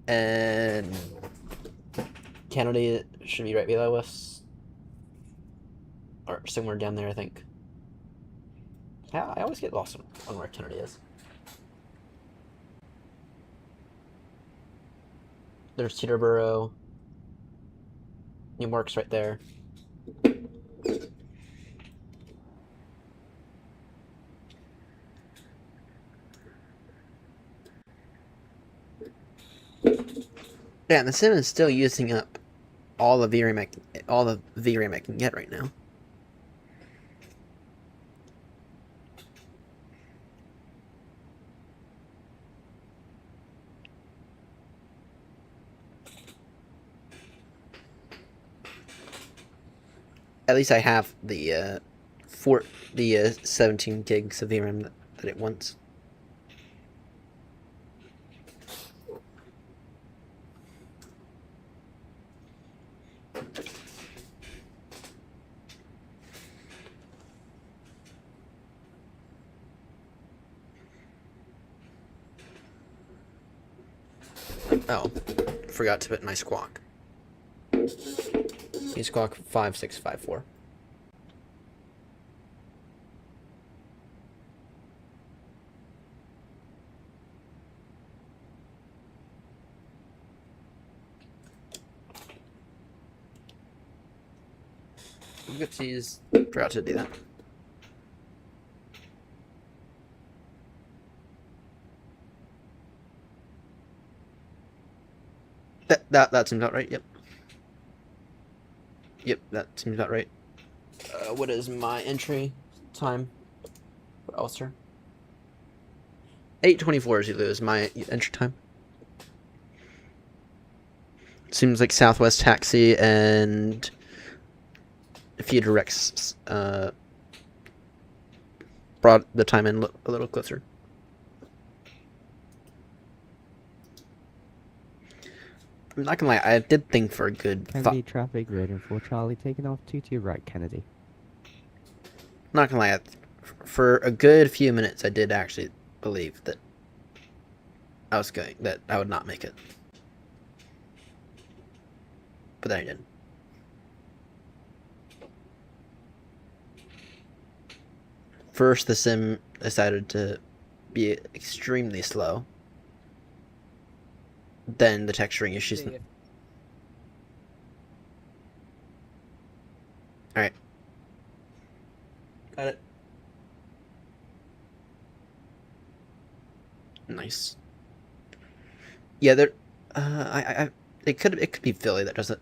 Speaker 1: and Kennedy should be right below us. Or somewhere down there, I think. Yeah, I always get lost on where Kennedy is. There's Teterboro. It works right there. Yeah, and the sim is still using up all the VRAM I can get right now. At least I have the 17 gigs of VRAM that it wants. Oh, forgot to put my squawk. Squawk 5654. Oopsies, forgot to do that. That seems about right. Yep. Yep, that seems about right. What is my entry time for Ulster? 8:24 Zulu is my entry time. Seems like Southwest Taxi and a few directs brought the time in a little closer. I'm not gonna lie, I did think for a good.
Speaker 6: Kennedy traffic rating for Charlie taking off 22 right, Kennedy.
Speaker 1: Not gonna lie, for a good few minutes, I did actually believe that that I would not make it, but then I didn't. First, the sim decided to be extremely slow. Then the texturing issues. Alright. Got it. Nice. Yeah, there. It could be Philly that does it.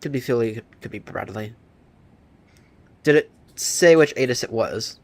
Speaker 1: Could be Philly. Could be Bradley. Did it say which ATIS it was?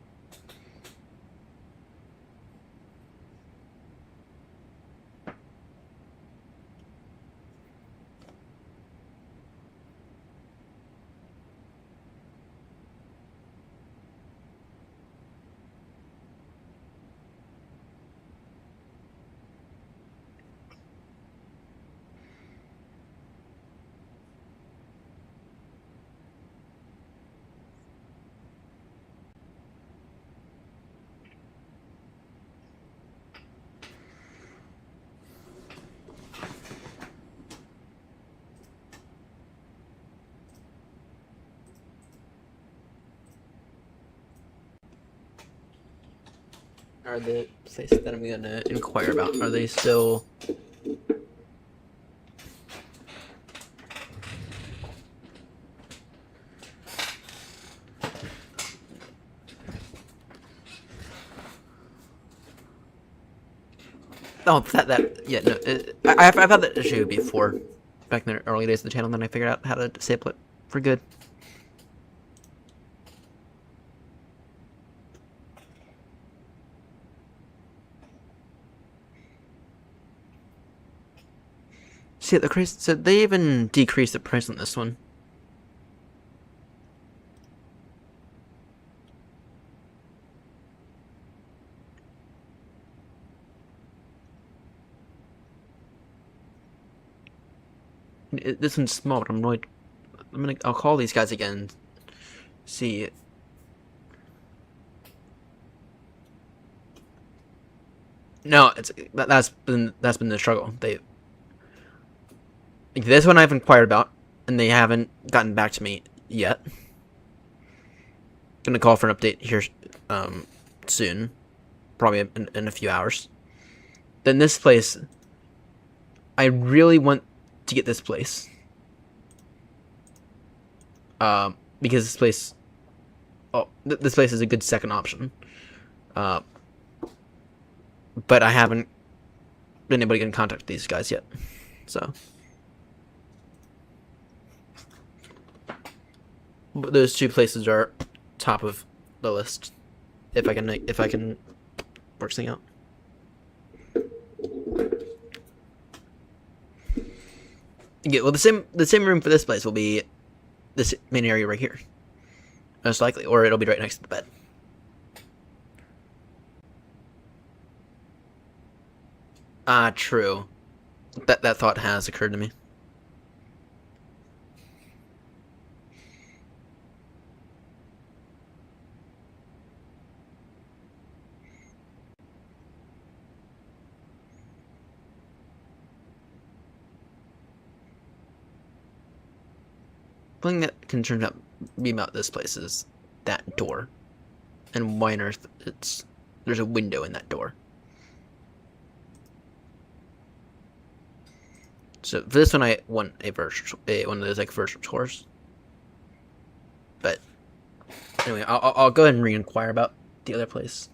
Speaker 1: Are the places that I'm gonna inquire about, are they still yeah, no, I've had that issue before, back in the early days of the channel, and then I figured out how to disable it for good. See, the crazy, so they even decreased the price on this one. This one's small, but I'm annoyed. I'll call these guys again. See. No, that's been the struggle. This one I've inquired about, and they haven't gotten back to me yet. Gonna call for an update here soon, probably in a few hours. Then this place, I really want to get this place. because this place, this place is a good second option. But I haven't been able to get in contact with these guys yet, so. But those two places are top of the list. If I can work something out. Yeah, well, the same room for this place will be this main area right here, most likely, or it'll be right next to the bed. True. That thought has occurred to me. One thing that concerns me about this place is that door, and why on earth there's a window in that door. So for this one, I want one of those like virtual tours. But anyway, I'll go ahead and re-inquire about the other place.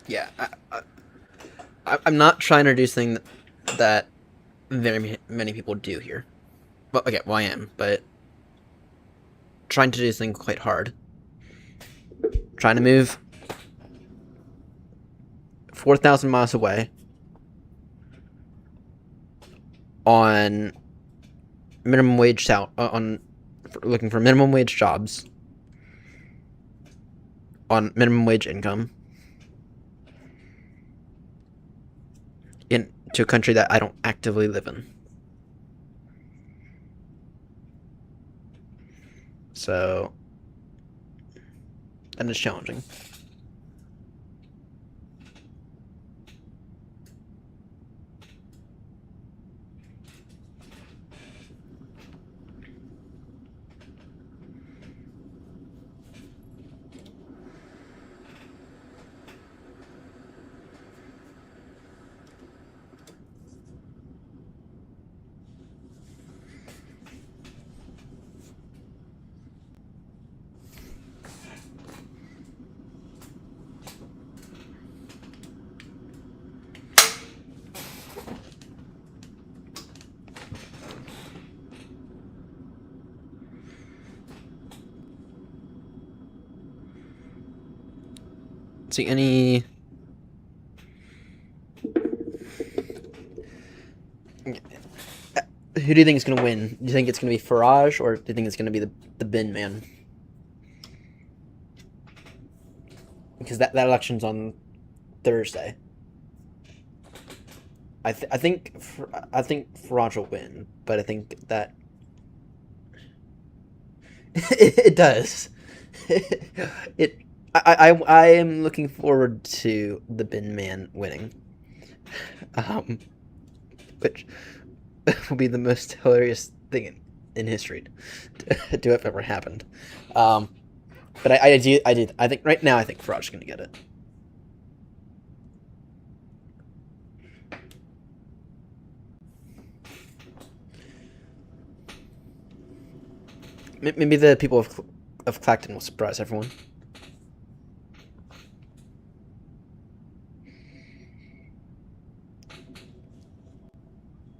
Speaker 1: Yeah, I'm not trying to do something that very many people do here. Well, okay, well I am, but trying to do something quite hard. Trying to move 4,000 miles away on minimum wage looking for minimum wage jobs on minimum wage income into a country that I don't actively live in. So that is challenging. See any who do you think is going to win? Do you think it's going to be Farage, or do you think it's going to be the bin man? Because that election's on Thursday. I think Farage will win, but I think that it does. I am looking forward to the bin man winning, which will be the most hilarious thing in history to have ever happened. But I think right now I think Farage is going to get it. Maybe the people of Clacton will surprise everyone.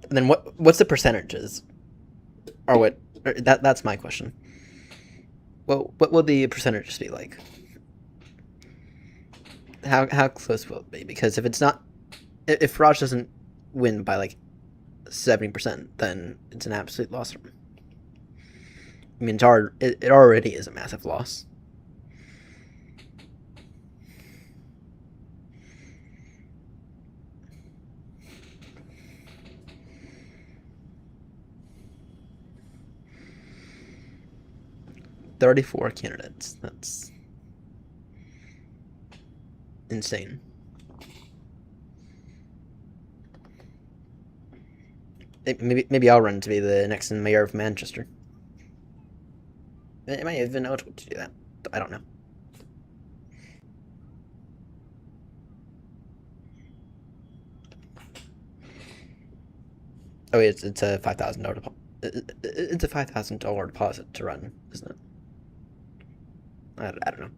Speaker 1: And then what's the percentages? Or that's my question. Well, what will the percentages be like? How close will it be? Because if Farage doesn't win by like 70%, then it's an absolute loss. I mean, it already is a massive loss. $34 candidates. That's insane. Maybe I'll run to be the next mayor of Manchester. Am I even eligible to do that? I don't know. Oh, it's a $5,000 deposit. It's a $5,000 deposit to run, isn't it? I don't know.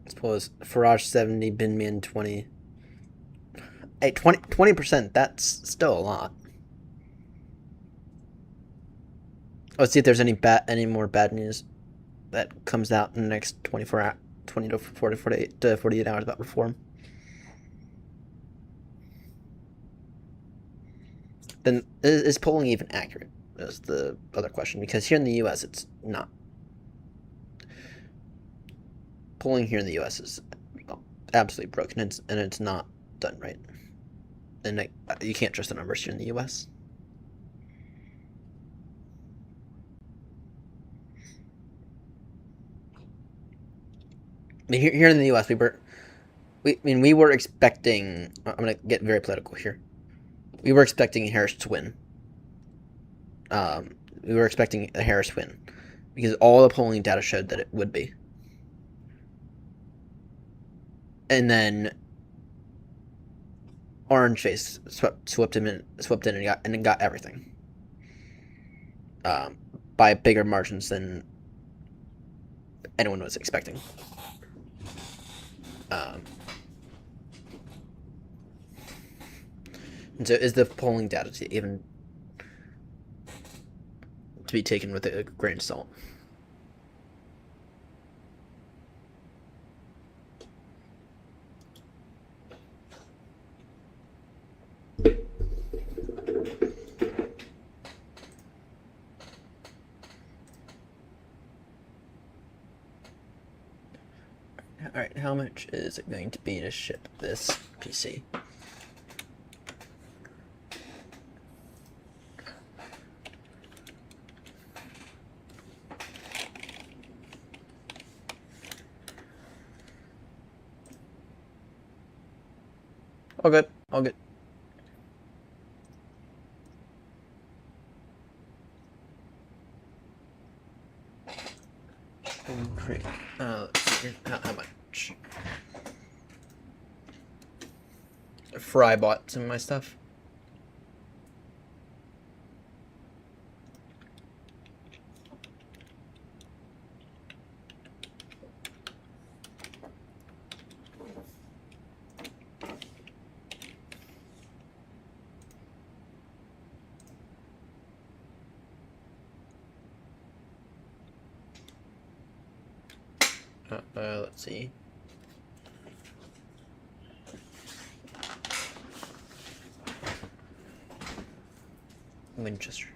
Speaker 1: Suppose Farage 70, Binman 20. Hey, 20%, that's still a lot. Let's see if there's any more bad news that comes out in the next 24 hours, 20 to 40, 48 to 48 hours about reform. Then is polling even accurate? Is the other question, because here in the U.S. it's not. Polling here in the U.S. is absolutely broken, and it's not done right. And you can't trust the numbers here in the U.S. I mean, here in the U.S. we were expecting. I'm gonna get very political here. We were expecting Harris to win. We were expecting a Harris win because all the polling data showed that it would be. And then Orange Face swept in and got everything by bigger margins than anyone was expecting. And so, is the polling data even to be taken with a grain of salt? Alright, how much is it going to be to ship this PC? All good. All good. Great. Let's see. How much? Fry bought some of my stuff. Let's see. Winchester.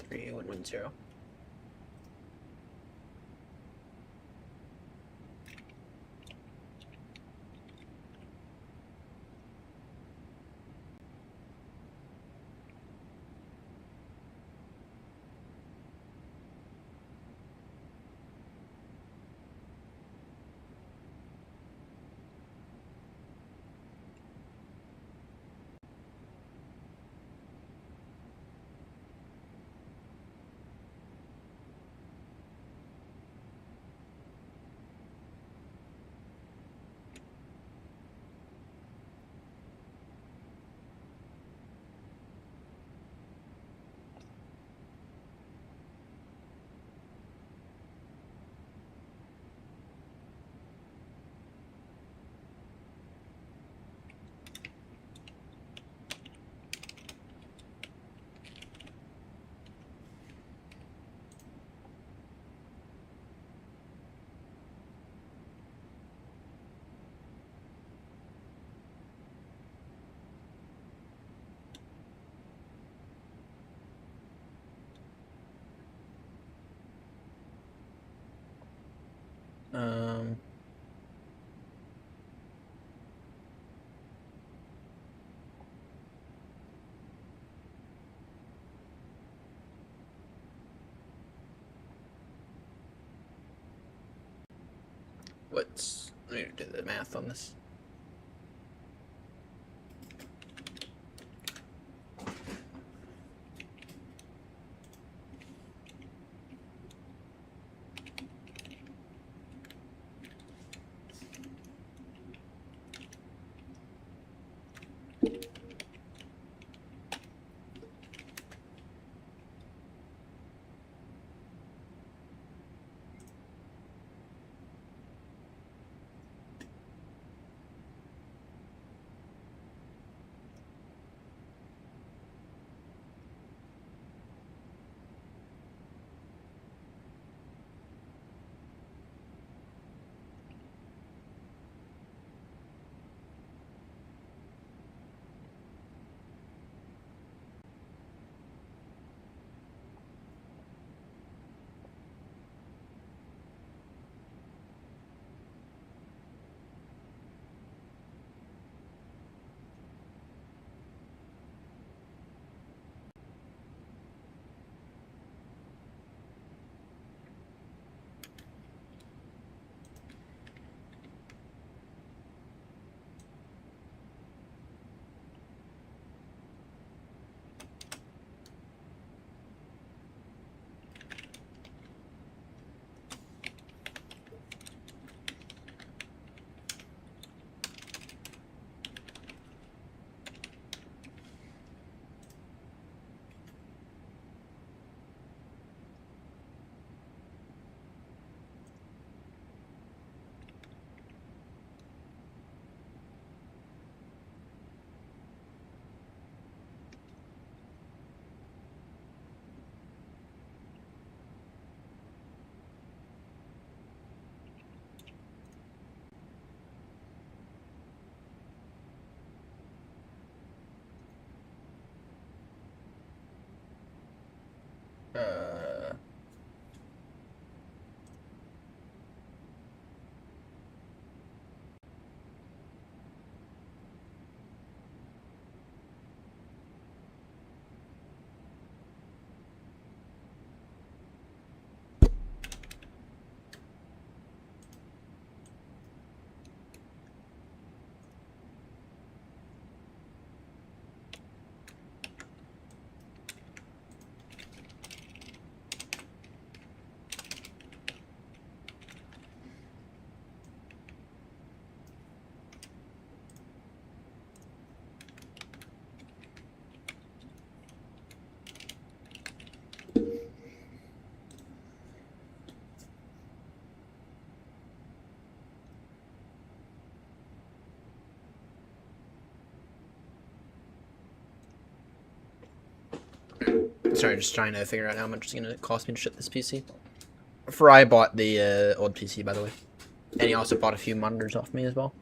Speaker 1: Three 110. Let me do the math on this. Uh, Sorry, just trying to figure out how much it's gonna cost me to ship this PC. Fry bought the old PC, by the way, and he also bought a few monitors off me as well.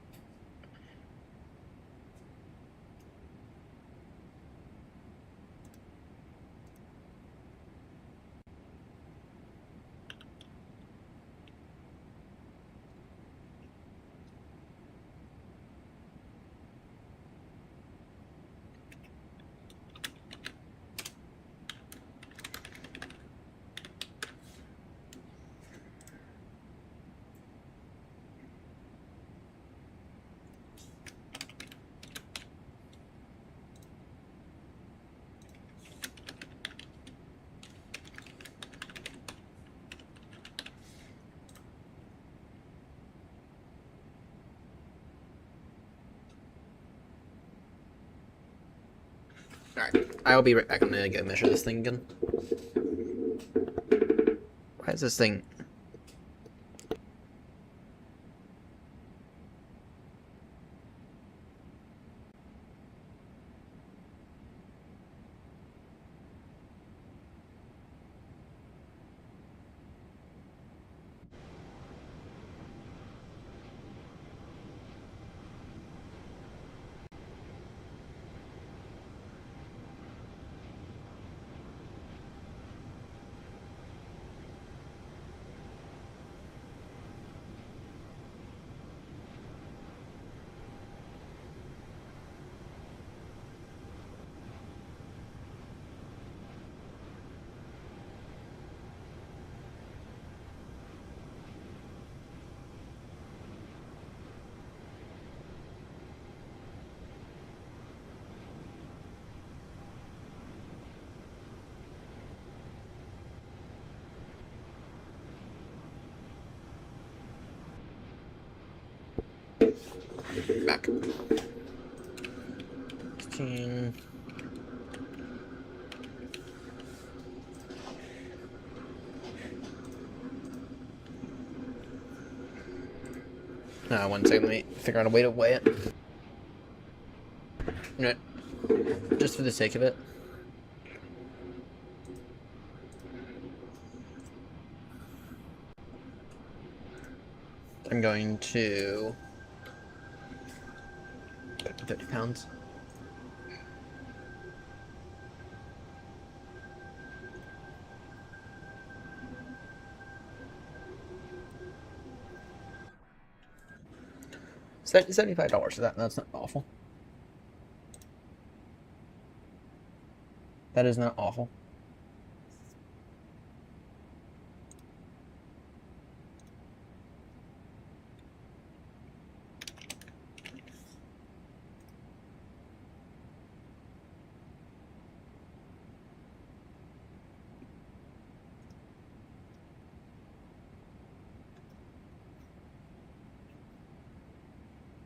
Speaker 1: Alright, I'll be right back. I'm gonna go measure this thing again. Why is this thing... Back. 16. One second, let me figure out a way to weigh it. Right. Just for the sake of it. I'm going to put 50 pounds. $75. That's not awful. That is not awful.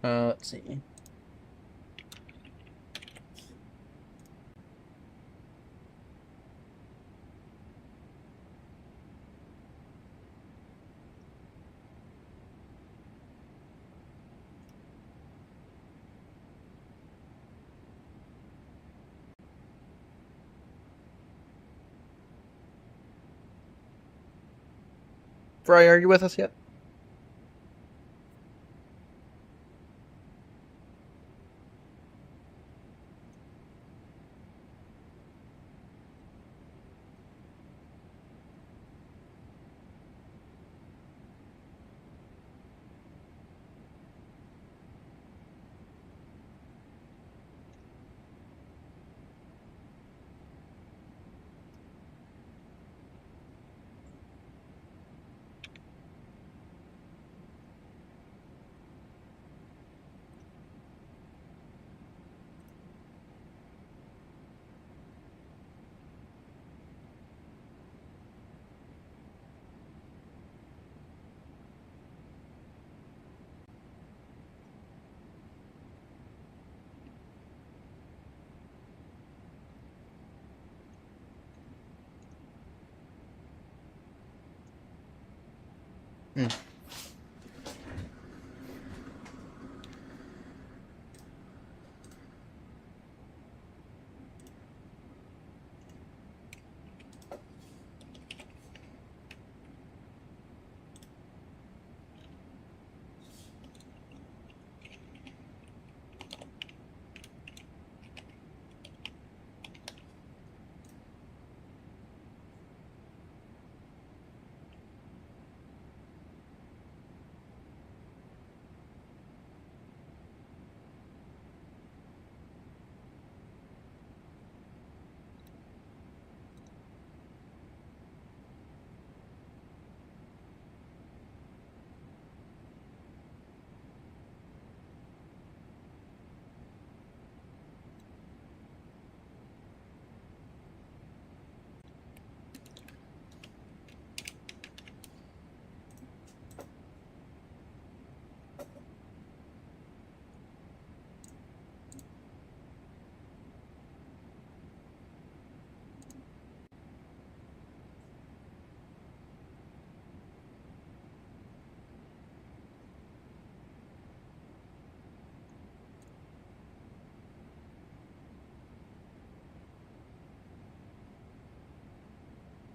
Speaker 1: Let's see. Fry, are you with us yet?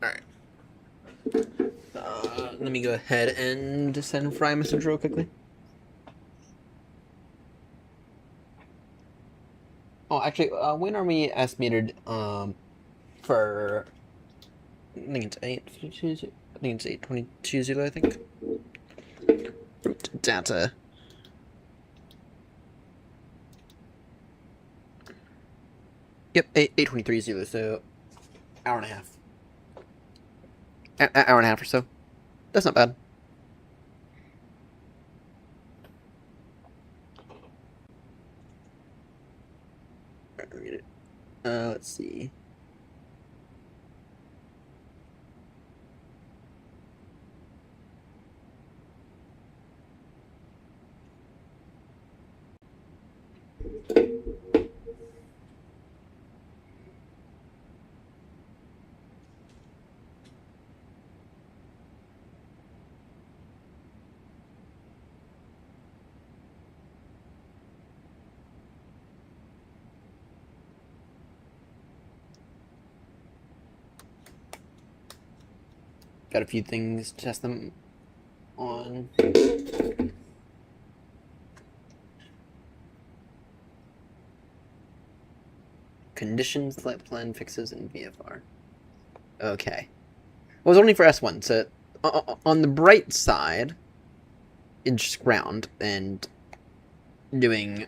Speaker 1: Alright. Let me go ahead and send Fry a message real quickly. Oh, actually, when are we estimated for? I think it's 8:22. I think it's 8:22 Zulu. I think. Route data. Yep, 8:23 Zulu. So, hour and a half. Hour and a half or so. That's not bad. Let's see. got a few things to test them on. Conditions, flight plan fixes, and VFR. Okay. Well, it was only for S1, so on the bright side, it's just ground and doing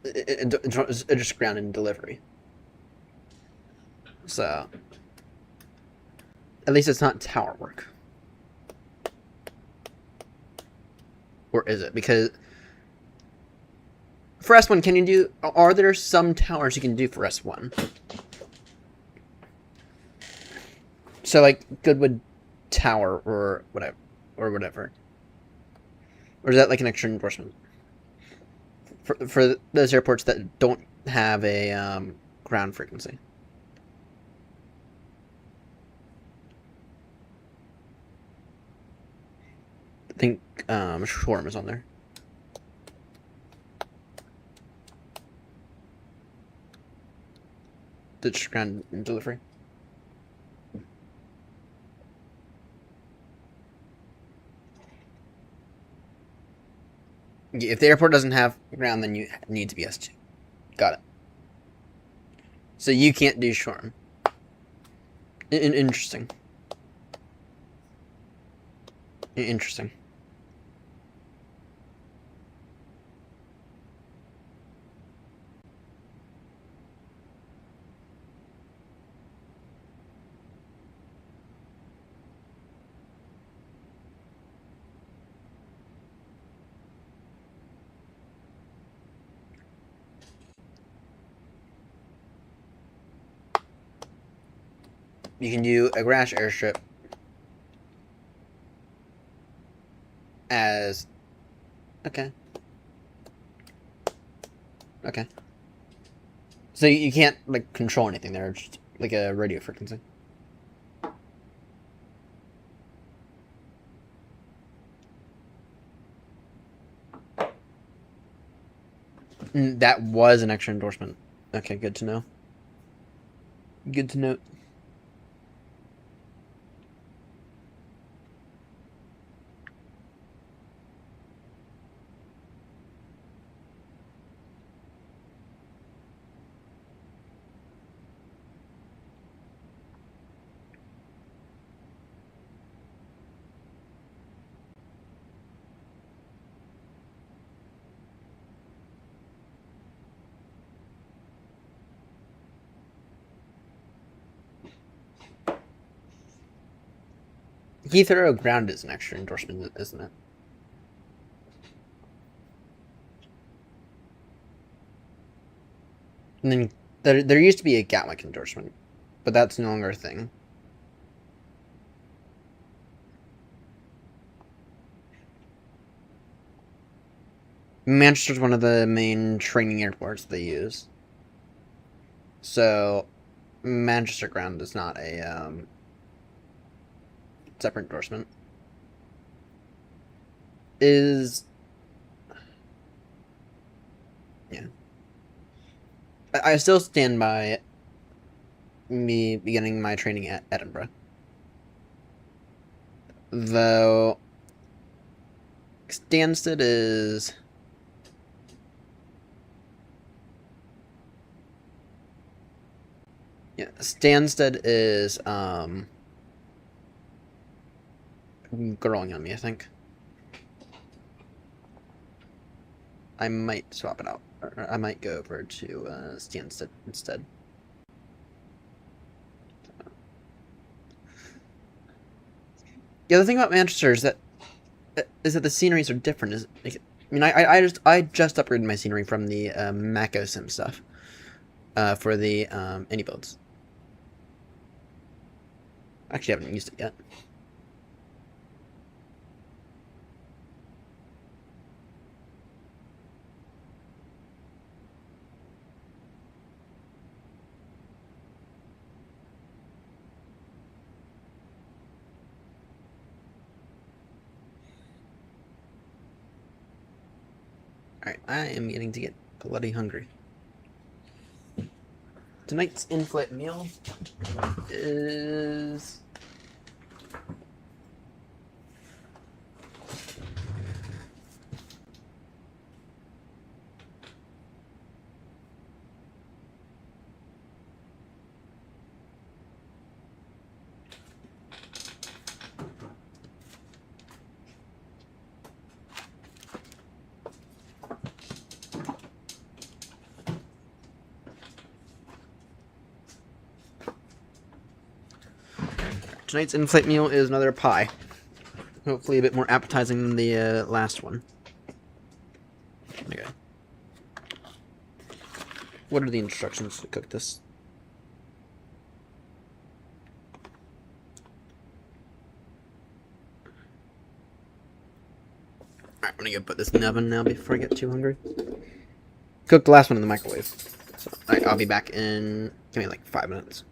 Speaker 1: just ground and delivery. So at least it's not tower work. Or is it? Because for S1, can you do... Are there some towers you can do for S1? So, like, Goodwood Tower or whatever. Or is that, like, an extra endorsement? For those airports that don't have a ground frequency. I think Shoreham is on there. The ground delivery. If the airport doesn't have ground, then you need to be S2. Got it. So you can't do Shoreham. Interesting. Interesting. You can do a Grash airstrip as... Okay. Okay. So you can't, like, control anything there, it's just like a radio frequency. That was an extra endorsement. Okay, good to know. Good to note. Heathrow ground is an extra endorsement, isn't it? And then there used to be a Gatwick endorsement, but that's no longer a thing. Manchester's one of the main training airports they use. So Manchester ground is not a separate endorsement. Yeah. I still stand by me beginning my training at Edinburgh. Though Stansted is... Yeah, Stansted is growing on me, I think. I might swap it out. Or I might go over to Stansted instead. The other thing about Manchester is that the sceneries are different. I mean, I just upgraded my scenery from the Mako Sim stuff for the any builds. Actually, I haven't used it yet. Alright, I am getting to get bloody hungry. Tonight's in-flight meal is tonight's in-flight meal is another pie. Hopefully a bit more appetizing than the last one. Okay. What are the instructions to cook this? Alright, I'm gonna go put this in the oven now before I get too hungry. Cooked the last one in the microwave. So, alright, I'll be back in, give me like 5 minutes.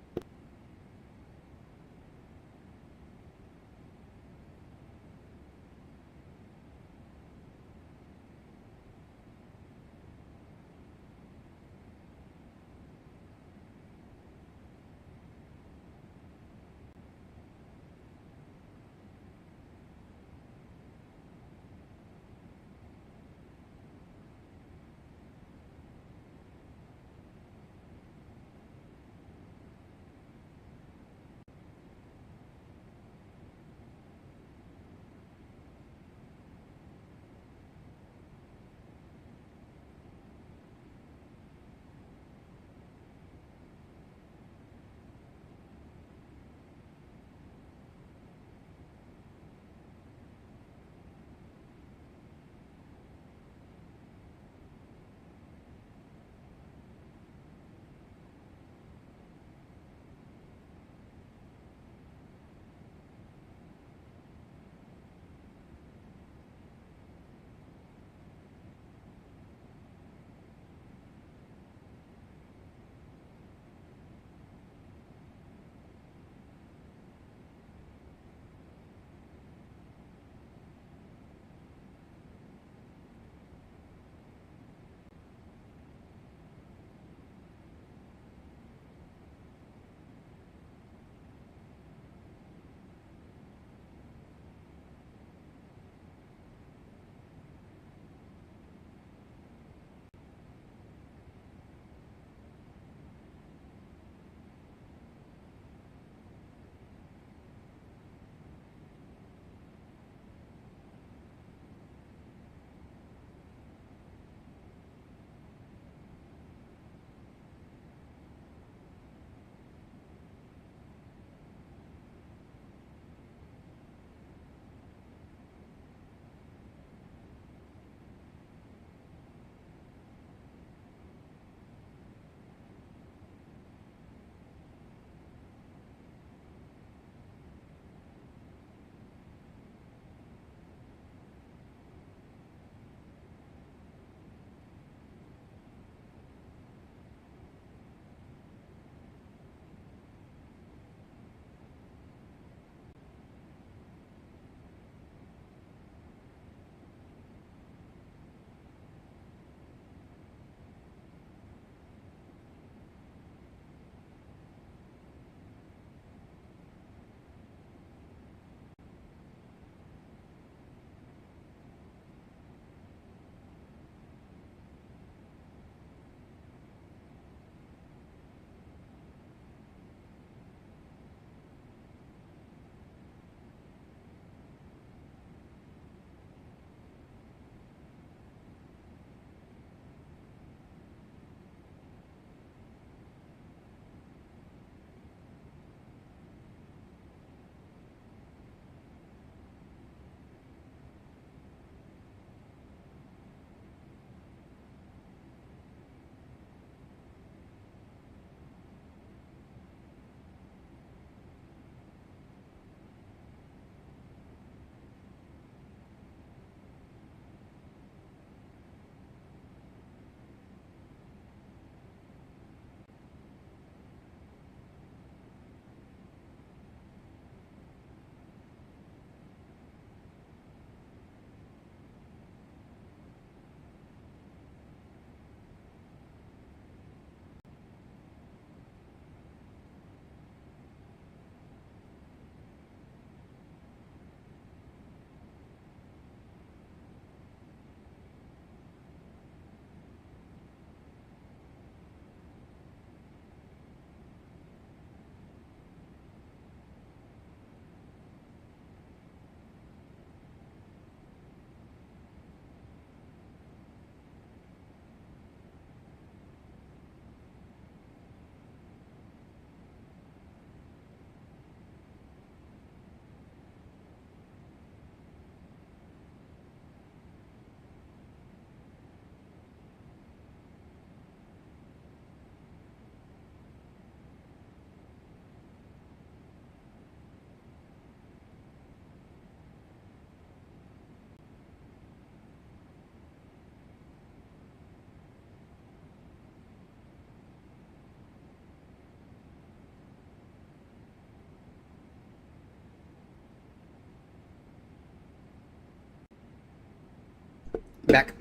Speaker 1: Back.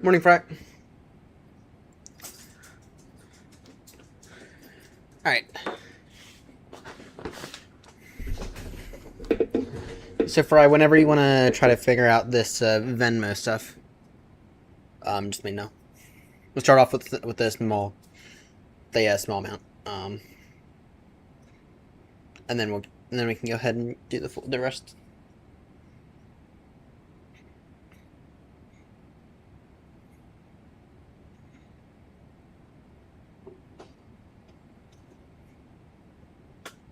Speaker 1: Morning, Frack. Alright. So, Fry, whenever you want to try to figure out this Venmo stuff, just let me know. We'll start off with the small amount, and then we can go ahead and do the rest.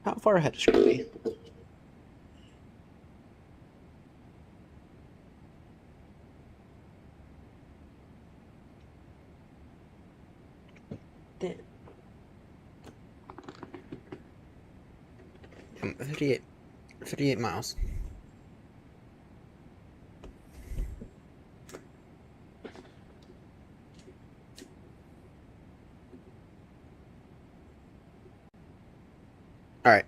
Speaker 1: How far ahead should we be? Damn. 58 miles. All right.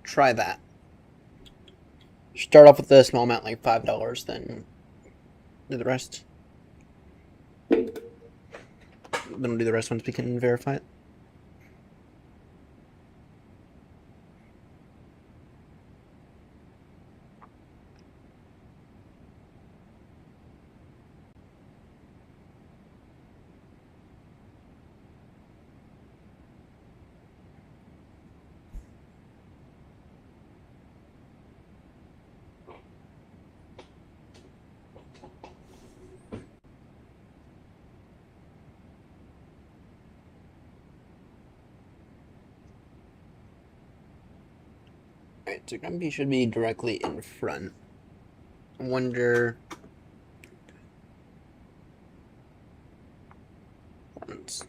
Speaker 1: Try that. Start off with a small amount, like $5, then do the rest. Then we'll do the rest once we can verify it. Alright, so Grumpy should be directly in front. I wonder. Once.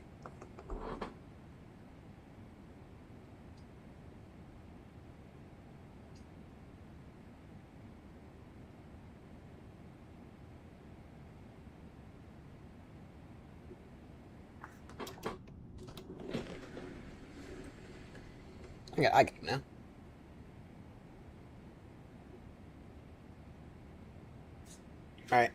Speaker 1: I got it now. Alright.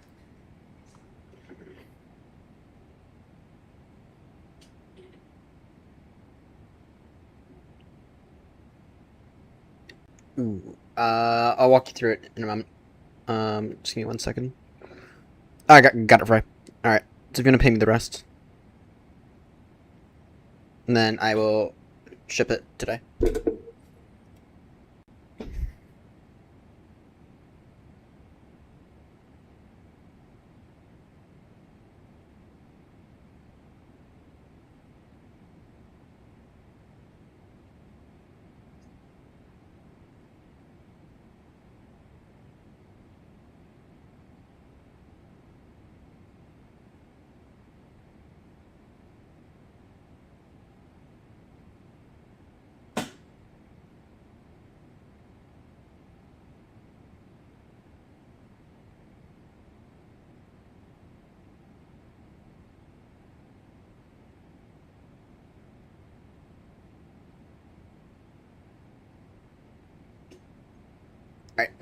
Speaker 1: Ooh. I'll walk you through it in a moment. Just give me 1 second. I got it right. Alright. So you're gonna pay me the rest. And then I will ship it today.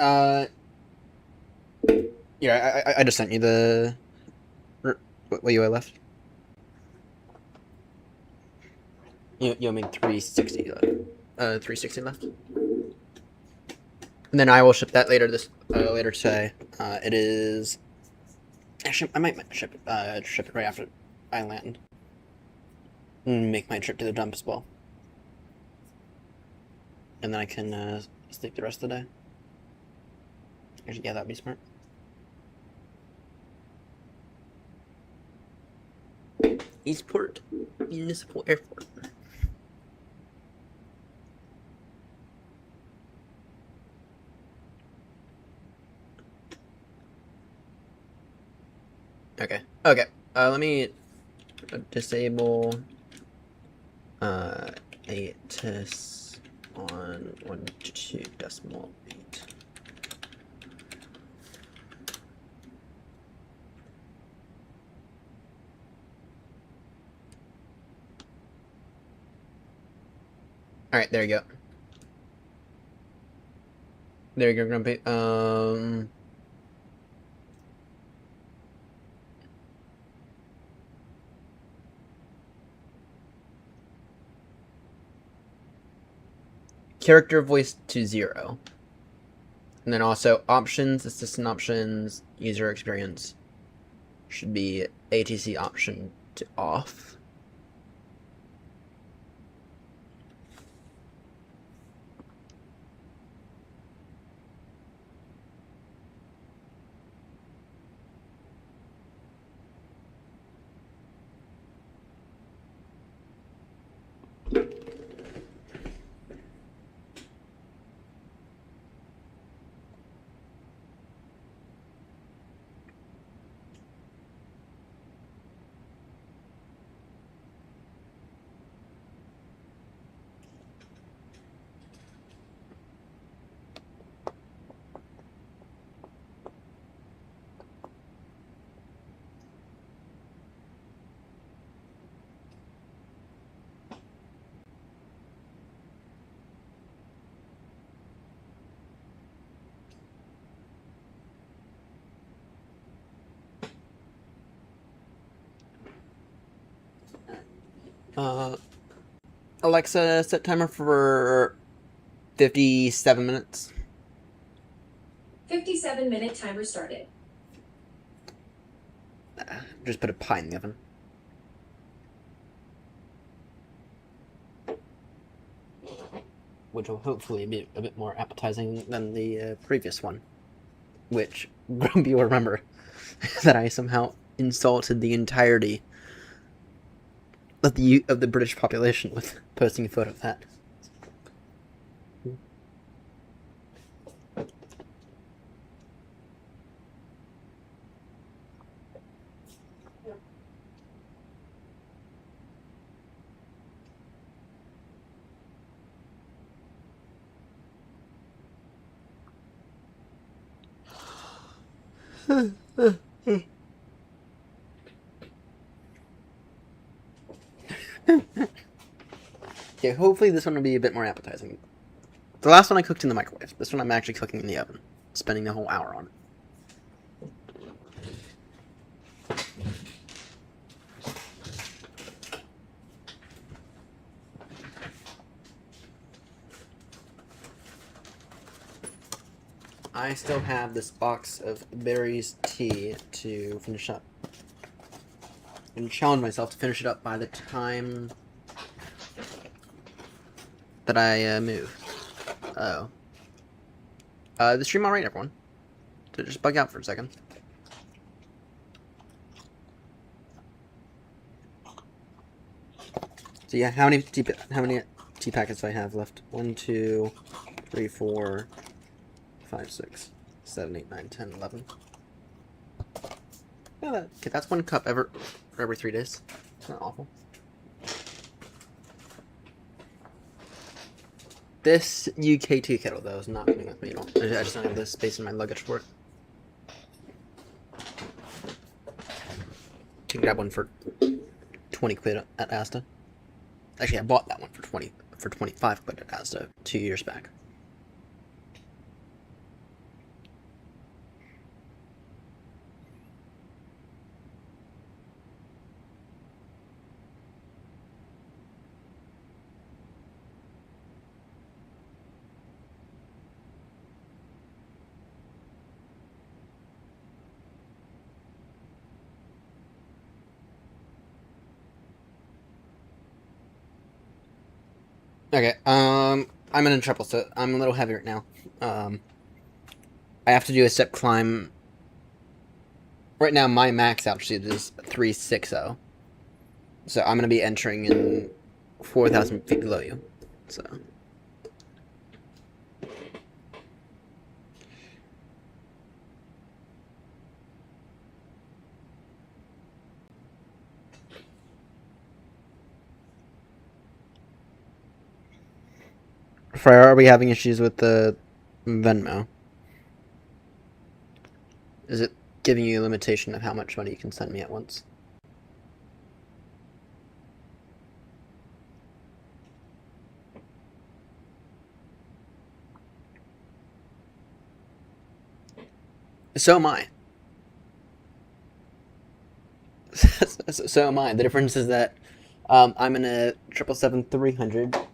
Speaker 1: Alright, yeah, I just sent you the what you left. You owe me 360 left. 360 left. And then I will ship that later today. It is. Actually, I might ship it right after I land. And make my trip to the dump as well. And then I can sleep the rest of the day. Actually, yeah, that'd be smart. Eastport Municipal Airport. Okay, let me disable ATIS on 1.2.8. Alright, there you go. There you go, Grumpy. Character voice to 0. And then also options, assistant options, user experience should be ATC option to off. Alexa, set timer for 57 minutes.
Speaker 7: 57-minute timer started.
Speaker 1: Just put a pie in the oven. Which will hopefully be a bit more appetizing than the previous one. Which, Grumpy will remember that I somehow insulted the entirety of the British population with posting a photo of that. Okay, hopefully this one will be a bit more appetizing. The last one I cooked in the microwave. This one I'm actually cooking in the oven. Spending the whole hour on it. I still have this box of berries tea to finish up. And challenge myself to finish it up by the time that I move. Oh. The stream alright, everyone? Did it just bug out for a second? So yeah, how many tea packets do I have left? 1, 2, 3, 4, 5, 6, 7, 8, 9, 10, 11. Yeah, okay, that's 1 cup for every 3 days. It's not awful. This UK tea kettle, though, is not coming with me at all. I just don't have the space in my luggage for it. Can grab one for 20 quid at Asda. Actually, I bought that one for 25 quid at Asda 2 years back. Okay, I'm in trouble, so I'm a little heavy right now. I have to do a step climb. Right now, my max altitude is 360. So I'm gonna be entering in 4,000 feet below you. So. Fryer, are we having issues with the Venmo? Is it giving you a limitation of how much money you can send me at once? So am I. So am I. The difference is that I'm in a 777-300,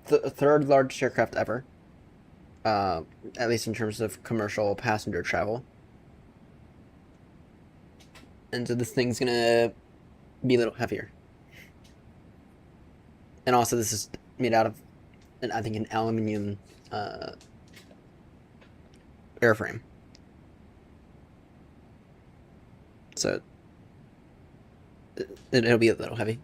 Speaker 1: third largest aircraft ever, at least in terms of commercial passenger travel. And so this thing's gonna be a little heavier. And also, this is made out of, I think, an aluminum airframe. So it'll be a little heavy.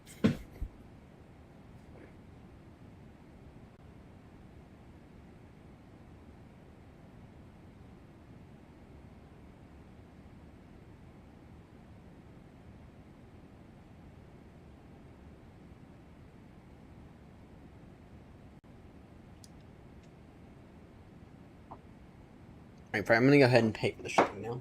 Speaker 1: Alright, I'm gonna go ahead and pay for the shipping now.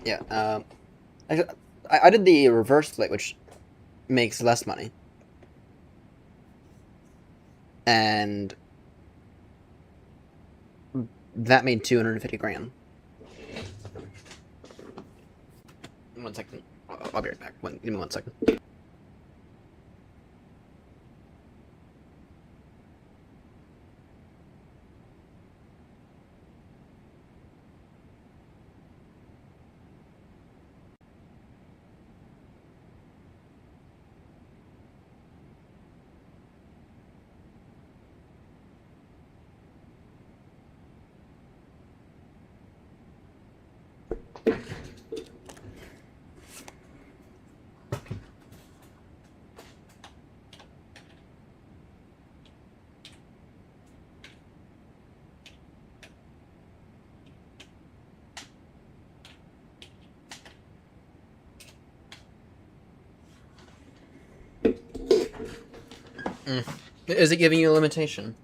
Speaker 1: Yeah, I did the reverse flight, which makes less money. And that made 250 grand. 1 second. I'll be right back. Give me 1 second. Is it giving you a limitation?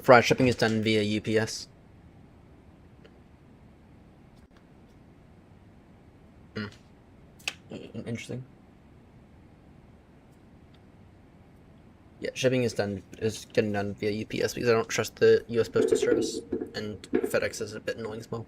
Speaker 1: Fry shipping is done via UPS. Interesting. Yeah, shipping is getting done via UPS because I don't trust the U.S. Postal Service, and FedEx is a bit annoying as well.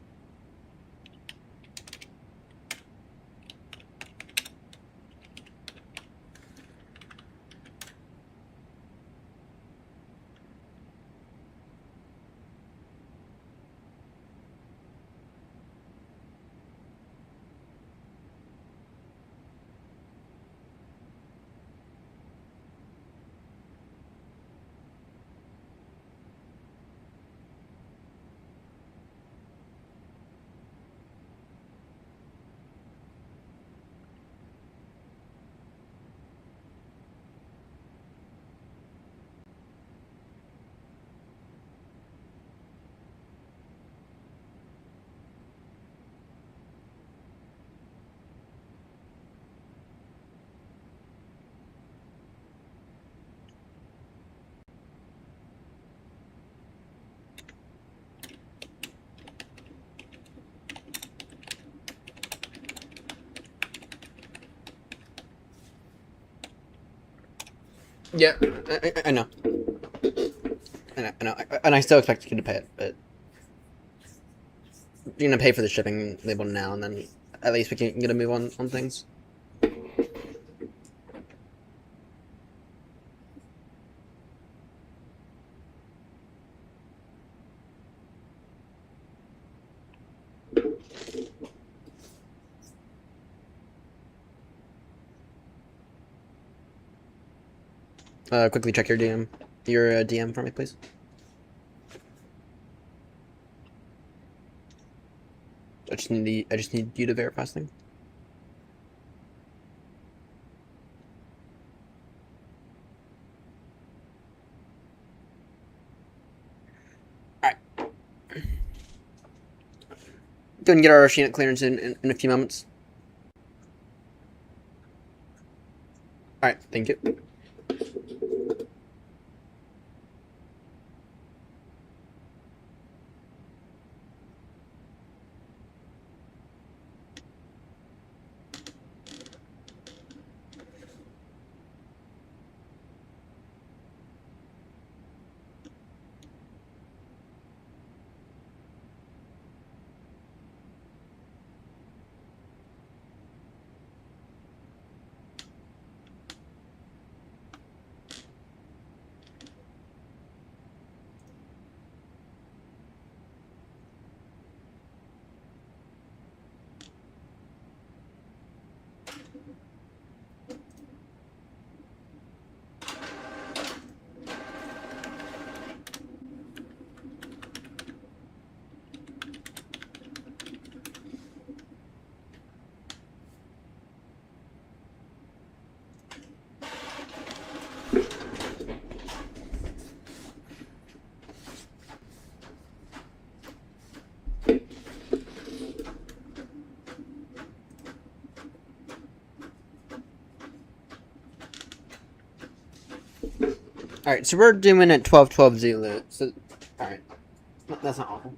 Speaker 1: Yeah, I know. and I still expect you to pay it, but you're gonna pay for the shipping label now, and then at least we can get a move on things. Quickly check your DM for me, please. I just need you to verify something. All right. Go and get our Sheena clearance in a few moments. All right. Thank you. All right, so we're doing at 12:12 Zulu. So, all right, that's not awful.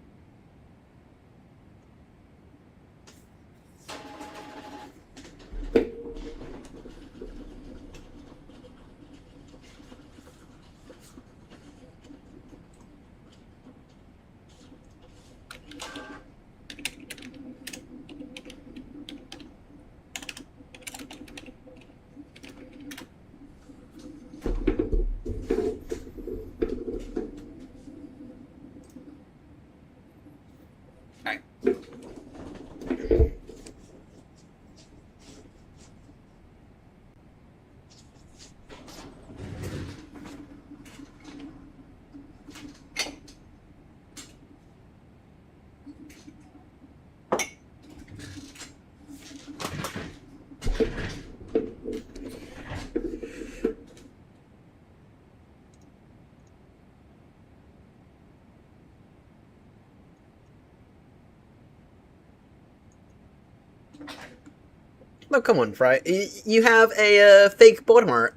Speaker 1: No, come on, Fry. You have a fake Baltimore,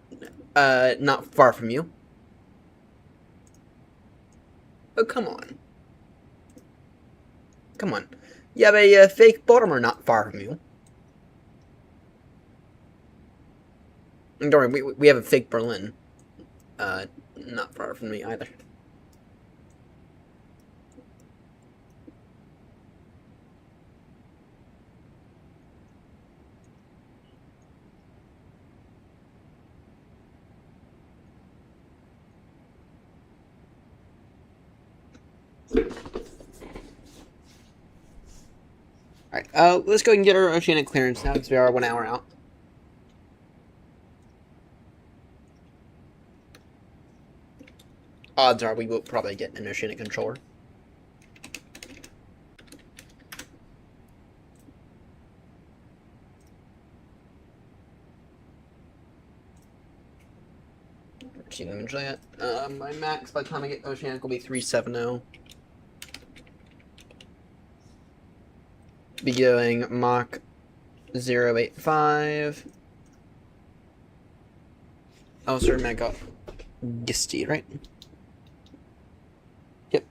Speaker 1: not far from you. Oh, come on. Come on. You have a fake Baltimore not far from you. And don't worry, we have a fake Berlin, not far from me either. Alright, let's go and get our oceanic clearance now because we are 1 hour out. Odds are we will probably get an oceanic controller. My max by the time I get oceanic will be 370. Be going Mach 085. Oh, sorry, man, I got Gisty, right? Yep.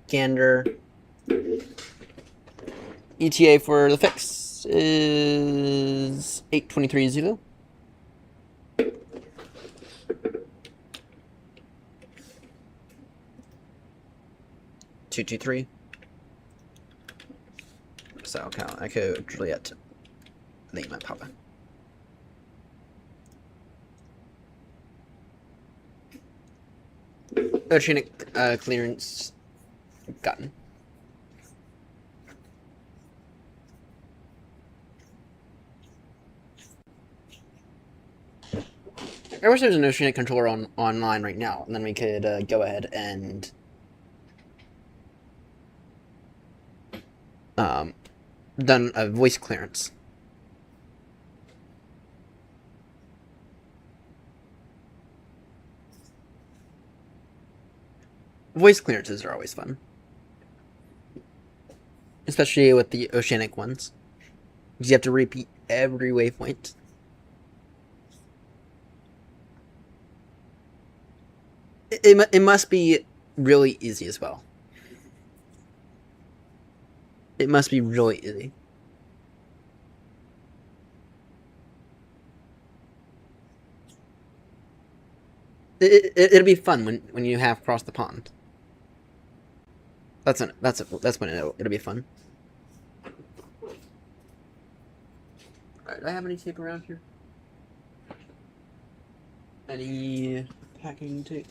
Speaker 1: Gander. ETA for the fix is 823 Zulu. 223. So count Echo Juliet Lima Papa. Oceanic clearance gotten. I wish there was an Oceanic controller online right now, and then we could go ahead and done a voice clearance. Voice clearances are always fun, especially with the Oceanic ones. You have to repeat every waypoint. It must be really easy as well. It must be really easy. It'll be fun when you have crossed the pond. That's when it'll be fun. Alright, do I have any tape around here? Any packing tape?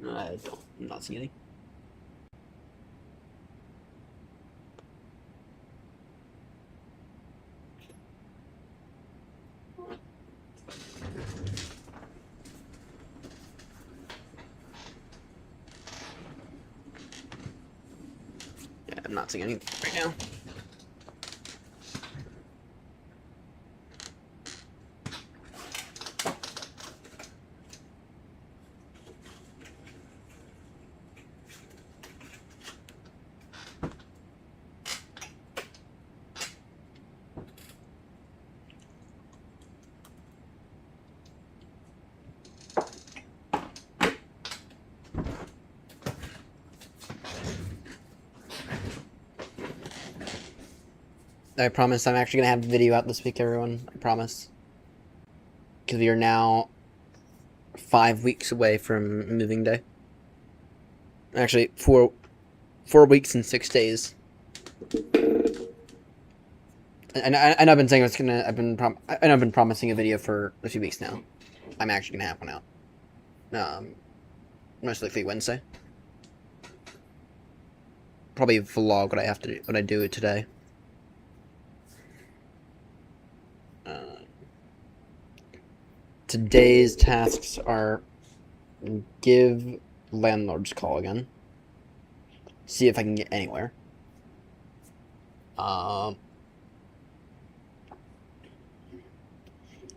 Speaker 1: No, I don't. I'm not seeing any. Yeah, I'm not seeing any right now. I promise I'm actually going to have the video out this week, everyone. I promise. Because we are now 5 weeks away from moving day. Actually, 4 weeks and 6 days. And I've been saying it's gonna. I've been promising a video for a few weeks now. I'm actually gonna have one out. Most likely Wednesday. Probably vlog what I have to do. What I do today. Today's tasks are give landlords a call again. See if I can get anywhere. And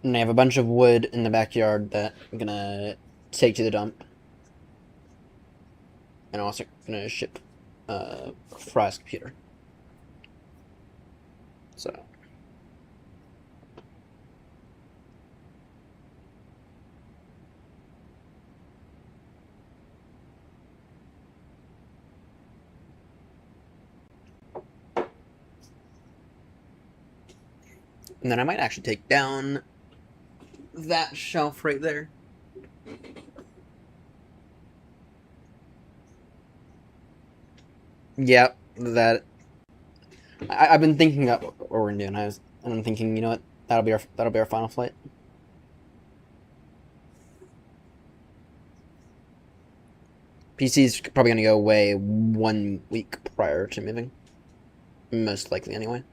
Speaker 1: I have a bunch of wood in the backyard that I'm gonna take to the dump. And I'm also gonna ship Fry's computer. So. And then I might actually take down that shelf right there. Yep, that. I've been thinking about what we're doing. And I'm thinking, you know what? That'll be our final flight. PC's probably gonna go away 1 week prior to moving, most likely anyway.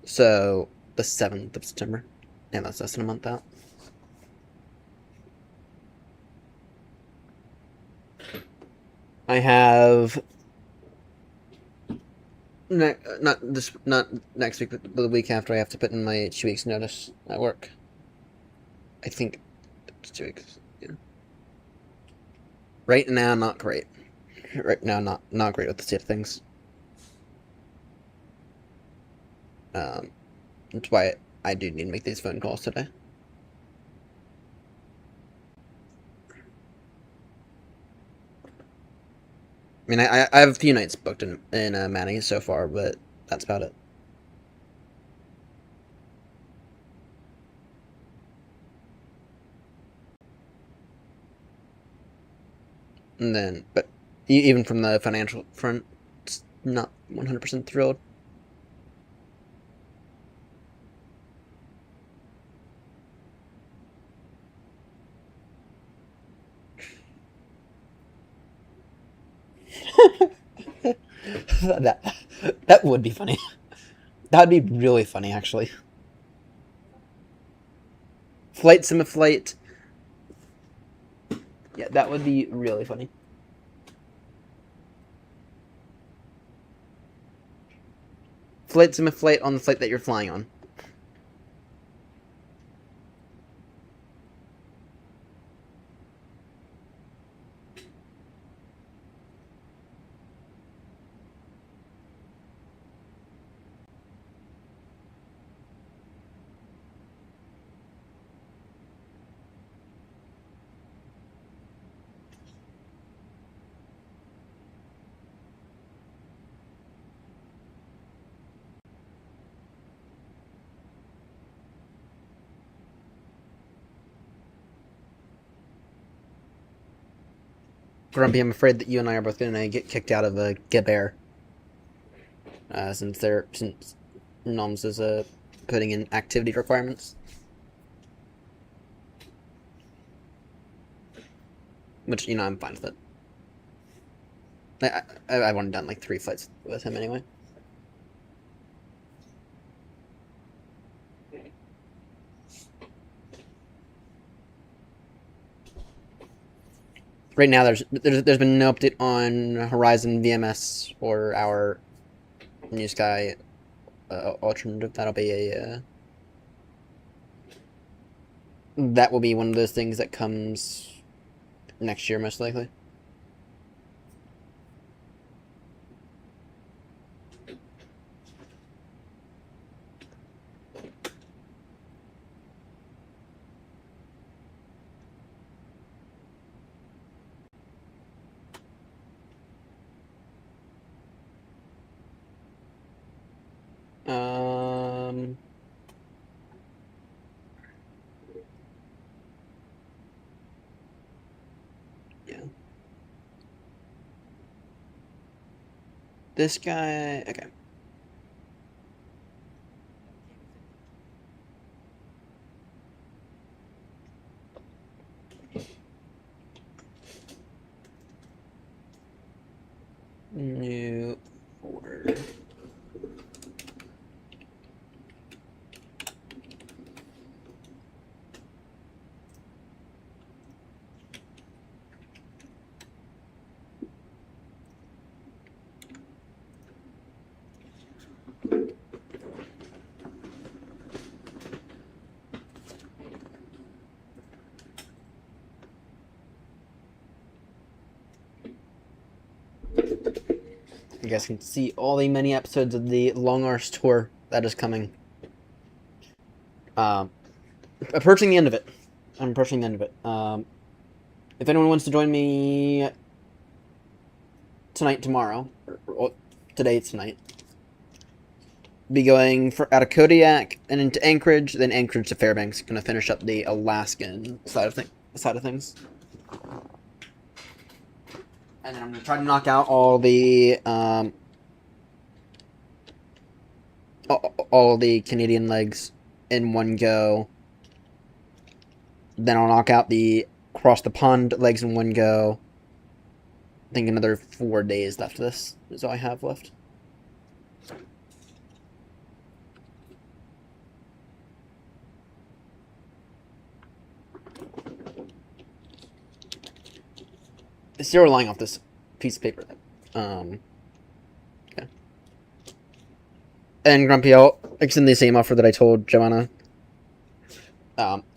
Speaker 1: So the 7th of September, and that's less than a month out. I have not next week, but the week after. I have to put in my 2 weeks notice at work. I think it's 2 weeks. Yeah. Right now, not great. Right now, not great with the state of things. That's why I do need to make these phone calls today. I mean, I have a few nights booked in Manny so far, but that's about it. And then, but even from the financial front, it's not 100% thrilled. that would be funny. That'd be really funny, actually. Flight sim flight. Yeah, that would be really funny. Flight sim flight on the flight that you're flying on. Grumpy, I'm afraid that you and I are both going to get kicked out of Geber. Since Noms is putting in activity requirements. Which, I'm fine with it. I've only done like 3 flights with him anyway. Right now, there's been no update on Horizon VMS or our New Sky alternative. That'll be that will be one of those things that comes next year, most likely. Yeah. This guy, okay. New order. You guys can see all the many episodes of the Long Arse tour that is coming. Approaching the end of it. I'm approaching the end of it. If anyone wants to join me tonight, tomorrow, or today, tonight, be going out of Kodiak and into Anchorage, then Anchorage to Fairbanks. Gonna finish up the Alaskan side of things. And then I'm gonna try to knock out all the Canadian legs in one go. Then I'll knock out the across the pond legs in one go. I think another 4 days left of this is all I have left. It's still relying off this piece of paper. Okay. And Grumpy, I'll extend the same offer that I told Joanna.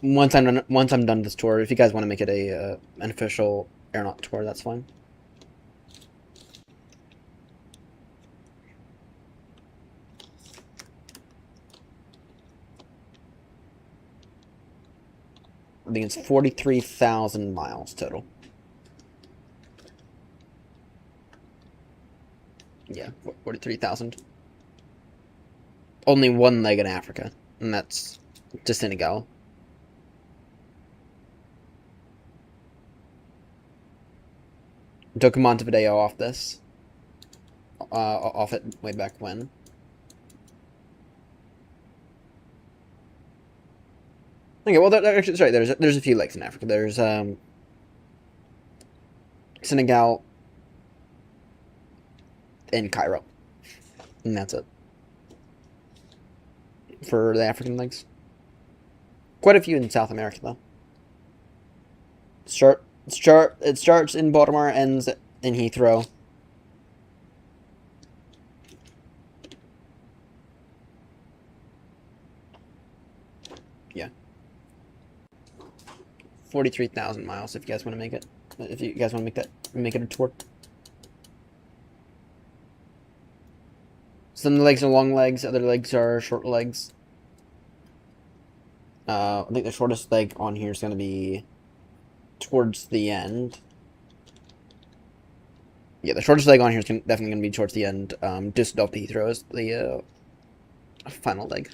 Speaker 1: Once I'm done this tour, if you guys want to make it an official aeronaut tour, that's fine. I think it's 43,000 miles total. Yeah, 43,000. Only one leg in Africa, and that's to Senegal. Took Montevideo off this. Off it way back when. Okay, well, actually, sorry. There's a few lakes in Africa. There's Senegal and Cairo, and that's it for the African lakes. Quite a few in South America though. It starts in Baltimore, ends in Heathrow. Yeah. 43,000 miles if you guys want to make it. If you guys want to make it a tour. Some of the legs are long legs, other legs are short legs. I think the shortest leg on here is going to be towards the end. Yeah, the shortest leg on here is definitely going to be towards the end. Düsseldorf to Heathrow is the final leg.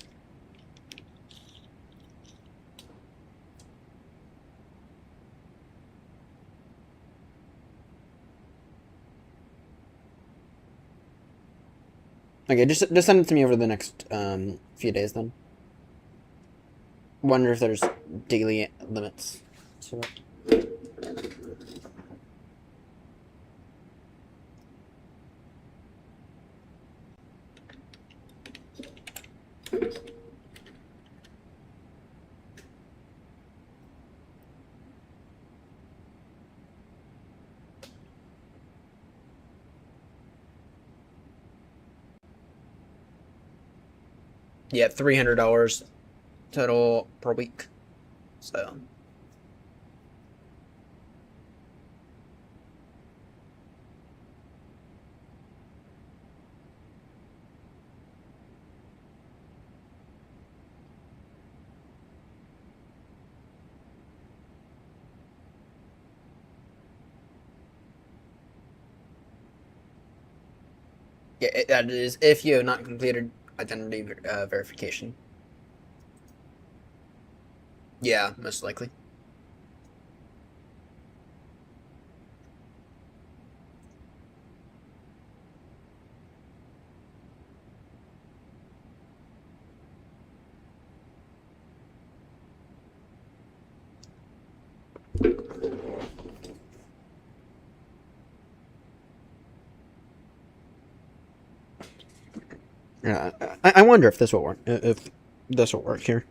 Speaker 1: Okay, just send it to me over the next few days then. Wonder if there's daily limits to it. Yeah, $300 total per week. So. Yeah, that is if you have not completed identity verification. Yeah, most likely. Yeah, I wonder if this will work. If this will work here.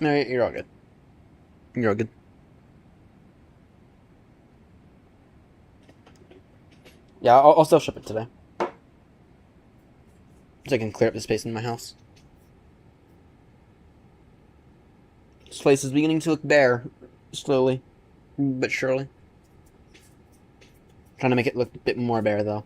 Speaker 1: No, you're all good. You're all good. Yeah, I'll still ship it today. So I can clear up the space in my house. This place is beginning to look bare. Slowly. But surely. Trying to make it look a bit more bare, though.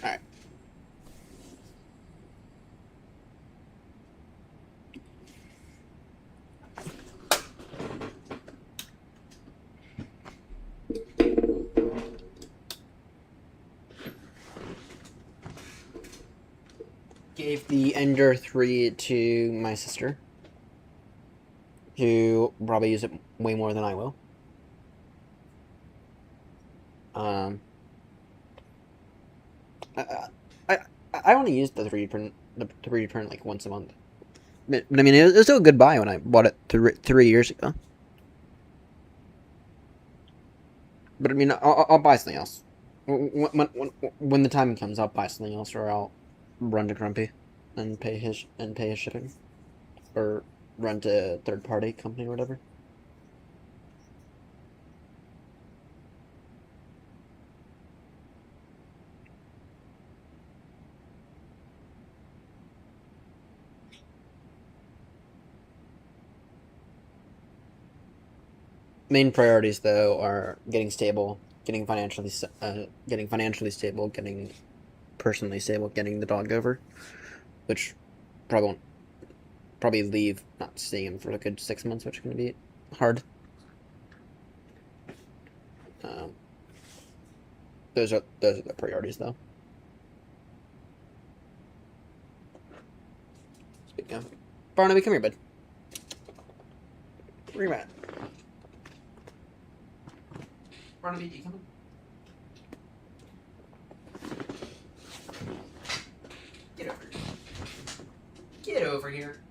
Speaker 1: Alright. Gave the Ender 3 to my sister, who will probably use it way more than I will. I I only use the 3D print like once a month. But I mean, it was still a good buy when I bought it 3 years ago. But I mean, I'll buy something else. When the time comes, I'll buy something else, or I'll run to Grumpy and pay his shipping, or run to third party company or whatever. Main priorities though are getting stable, getting financially stable, getting personally stable, getting the dog over, which probably won't leave not seeing him for a good 6 months, which is going to be hard. Um, those are the priorities though. Speaking of, Barnaby, come here, bud. Where you at? Barnaby, you coming? Get over here. Get over here.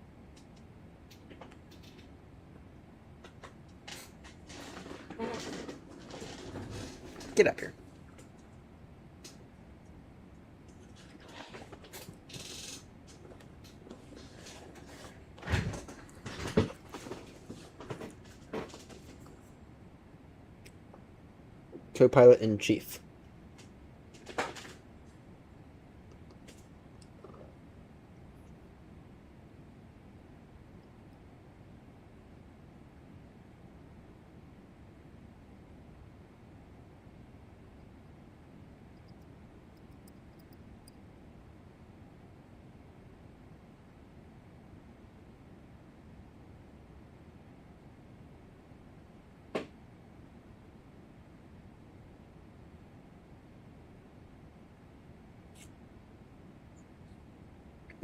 Speaker 1: Get up here. Co-pilot in chief.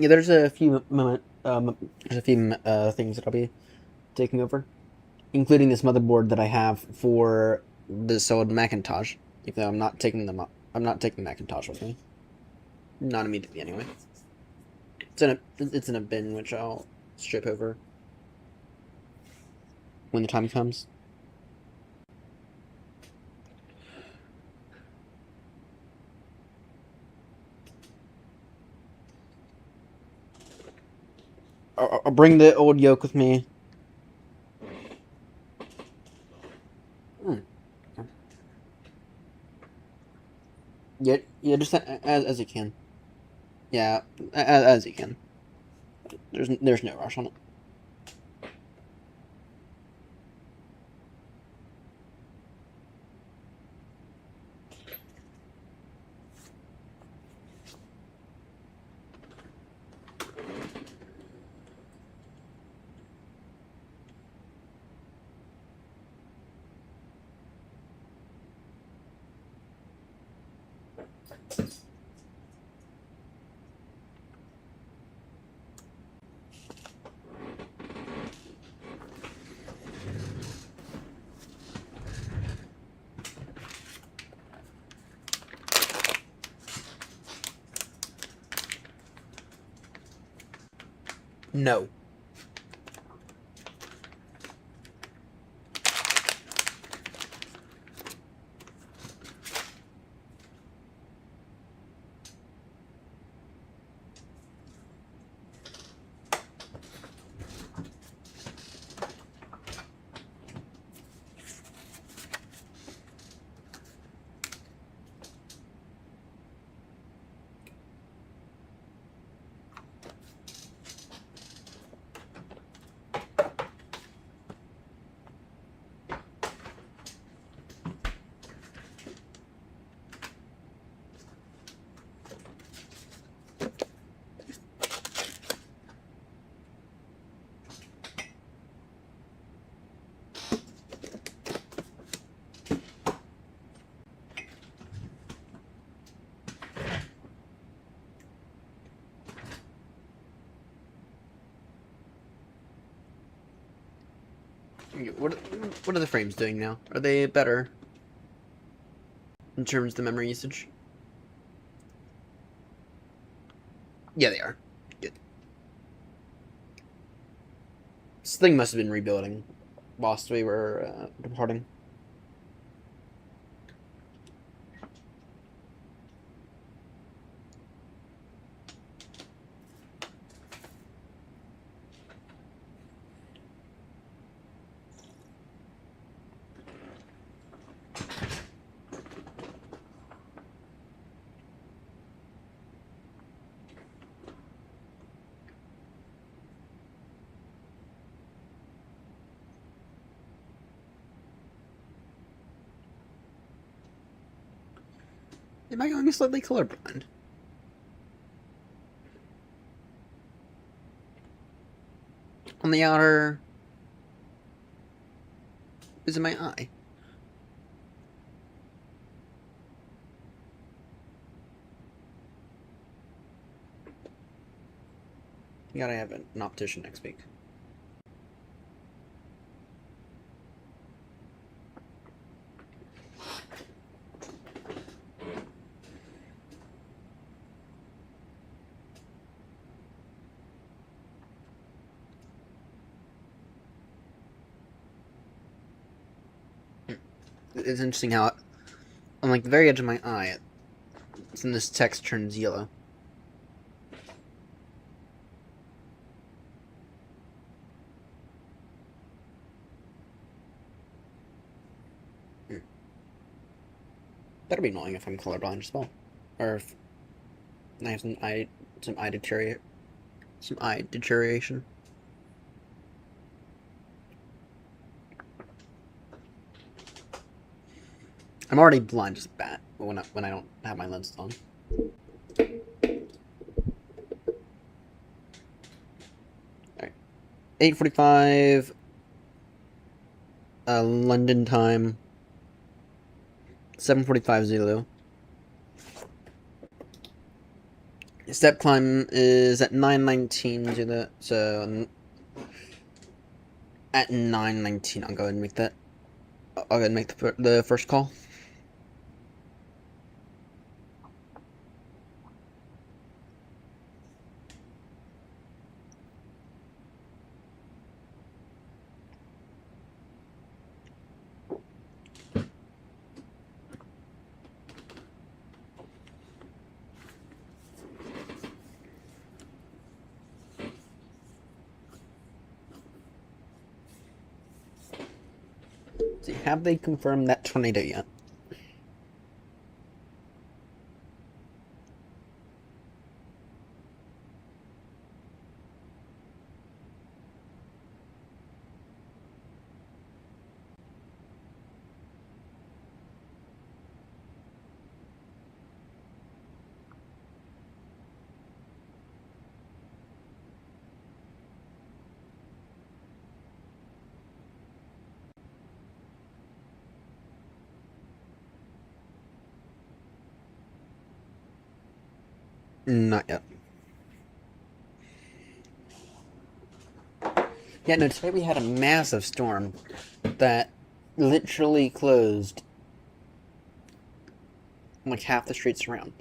Speaker 1: Yeah, there's a few things that I'll be taking over, including this motherboard that I have for this old Macintosh. Even though I'm not taking the Macintosh with me. Not immediately, anyway. It's in a bin which I'll strip over when the time comes. I'll bring the old yoke with me. Yeah, just as you can. Yeah, as you can. There's no rush on it. No. What are the frames doing now? Are they better in terms of the memory usage? Yeah, they are. Good. This thing must have been rebuilding whilst we were departing. Am I going slightly colorblind? On the outer... is it my eye? You gotta have an optician next week. It's interesting how, on like the very edge of my eye, it's in this text turns yellow. That'll be annoying if I'm colorblind as well, or if I have some eye deterioration. I'm already blind as a bat when I don't have my lenses on. Alright. 8:45 London time. 7:45 Zulu. Step climb is at 9:19 Zulu, so at 9:19 I'll go ahead and make that. I'll go ahead and make the first call. See, have they confirmed that tornado yet? Not yet. Yeah, no, today we had a massive storm that literally closed like half the streets around.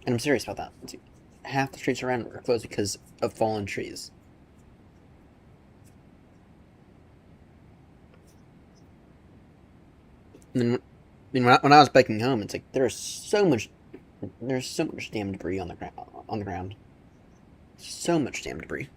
Speaker 1: And I'm serious about that. Half the streets around were closed because of fallen trees. And then, when I was biking home, it's like there's so much damn debris on the ground. So much damn debris.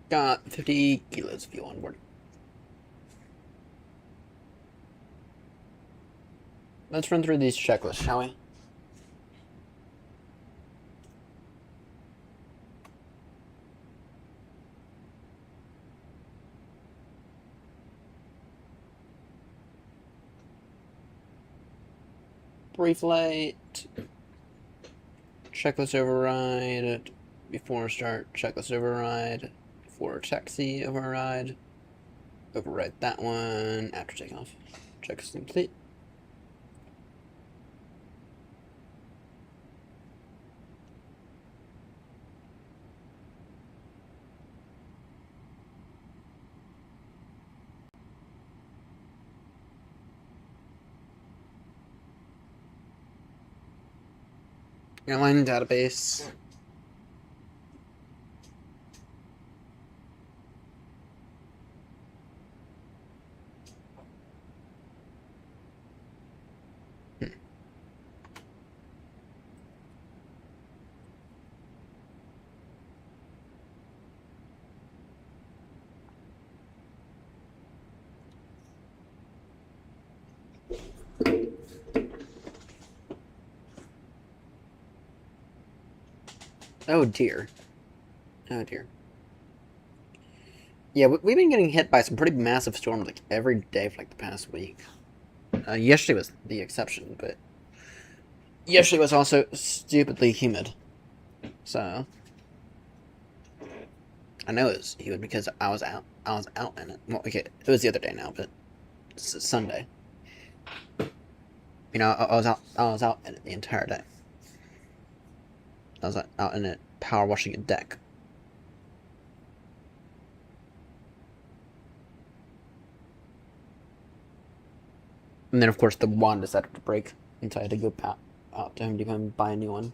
Speaker 1: Got 50 kilos of fuel on board. Let's run through these checklists, shall we? pre-flight, checklist override, before start, checklist override, before taxi override, override that one after takeoff. Checklist complete. Airline database. Oh dear. Oh dear. Yeah, we've been getting hit by some pretty massive storms like every day for like the past week. Yesterday was the exception, but yesterday was also stupidly humid. So I know it was humid because I was out. I was out in it. Well, okay, it was the other day now, but it's Sunday. You know, I was out. I was out in it the entire day. I was out in it, power washing a deck. And then, of course, the wand decided to break, and so I had to go out to Home Depot and buy a new one.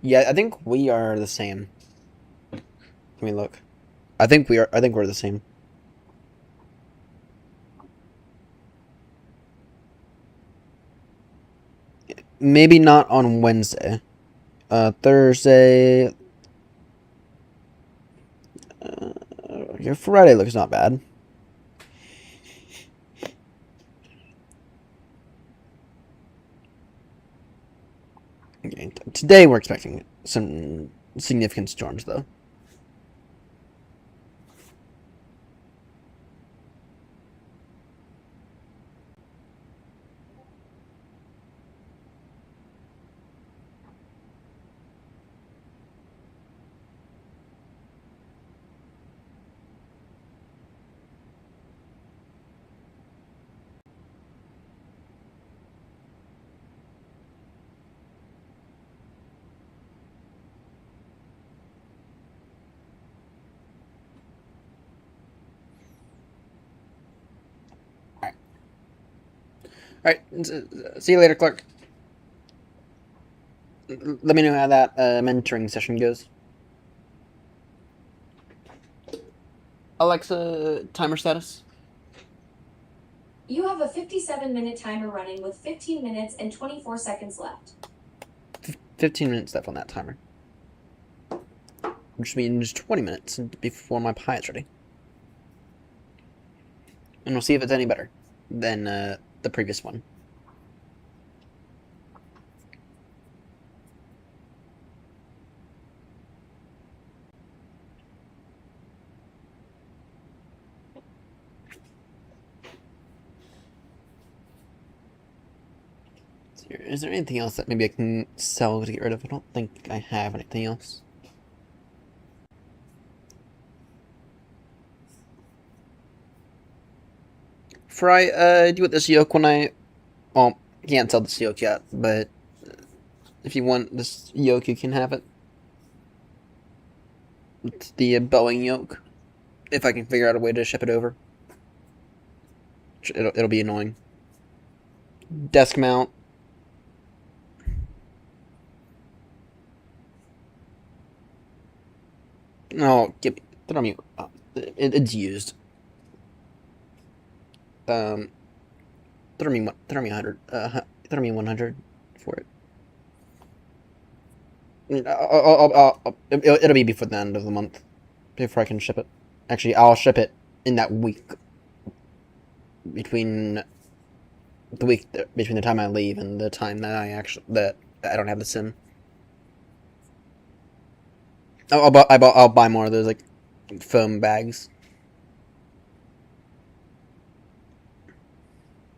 Speaker 1: Yeah, I think we are the same. Let me look. I think we are. I think we're the same. Maybe not on Wednesday. Thursday. Your Friday looks not bad. Okay, today we're expecting some significant storms, though. All right. See you later, Clark. Let me know how that mentoring session goes. Alexa, timer status.
Speaker 7: You have a 57-minute timer running with 15 minutes and 24 seconds left.
Speaker 1: 15 minutes left on that timer. Which means 20 minutes before my pie is ready. And we'll see if it's any better than the previous one. Is there anything else that maybe I can sell to get rid of? I don't think I have anything else. Fry, do you want this yoke when I... Well, I can't sell this yoke yet, but if you want this yoke, you can have it. It's the Boeing yoke. If I can figure out a way to ship it over. It'll be annoying. Desk mount. No, throw me. It's used. Throw me 100. Throw me 100 for it. It'll be before the end of the month, before I can ship it. Actually, I'll ship it in that week between between the time I leave and the time that I don't have the sim. I'll buy more of those like foam bags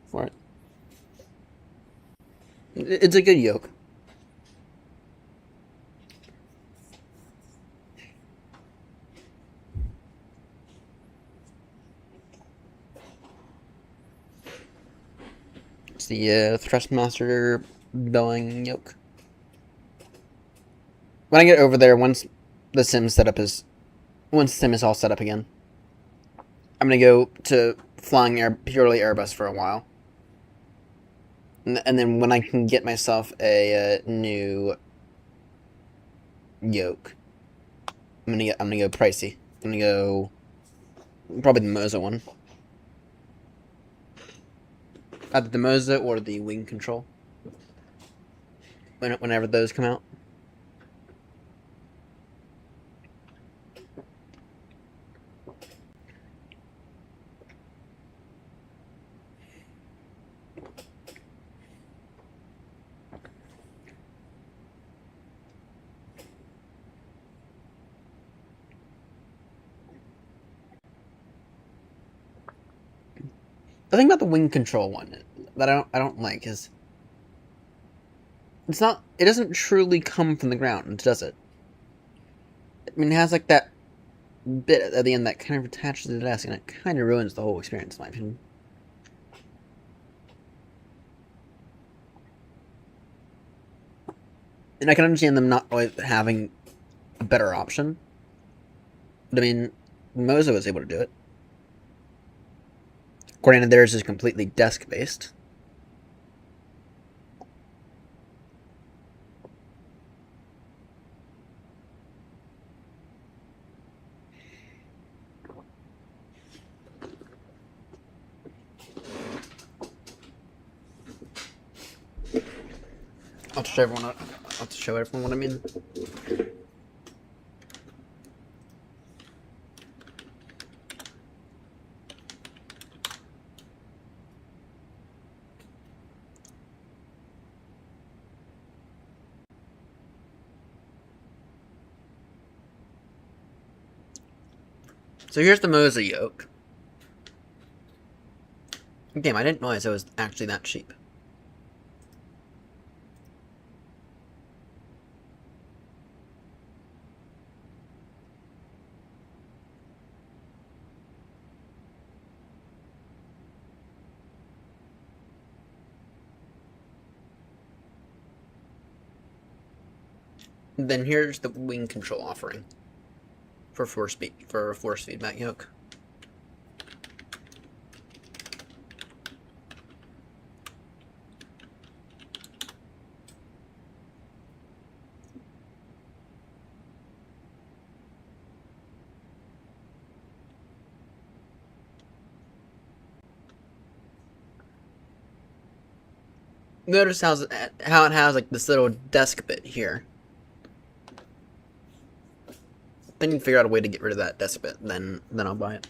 Speaker 1: for it. It's a good yoke. It's the Thrustmaster Bowing yoke. When I get over there, once the sim is all set up again, I'm gonna go to flying purely Airbus for a while, and then when I can get myself a new yoke, I'm gonna go pricey. I'm gonna go probably the Moza one, either the Moza or the Wing Control. Whenever those come out. The thing about the Wing Control one that I don't like is it doesn't truly come from the ground, does it? I mean, it has like that bit at the end that kind of attaches to the desk, and it kind of ruins the whole experience, in my opinion. And I can understand them not always having a better option, but I mean, Moza was able to do it. Granted, theirs is completely desk based. I'll show everyone what I mean. So here's the Moza yoke. Damn, I didn't realize it was actually that cheap. Then here's the Wing Control offering for force feedback yoke. Notice how it has like this little desk bit here. Then you can figure out a way to get rid of that desk bit, then I'll buy it.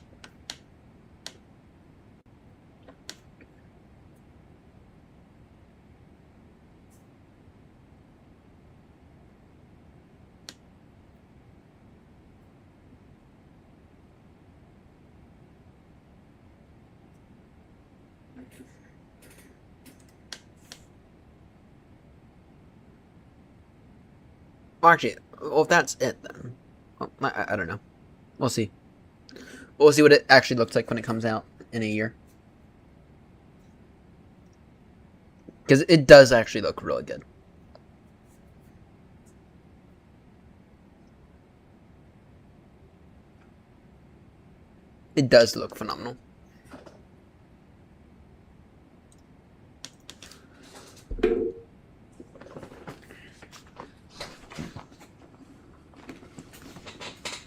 Speaker 1: Well, actually, if that's it, then well, I don't know. We'll see. We'll see what it actually looks like when it comes out in a year. Because it does actually look really good. It does look phenomenal.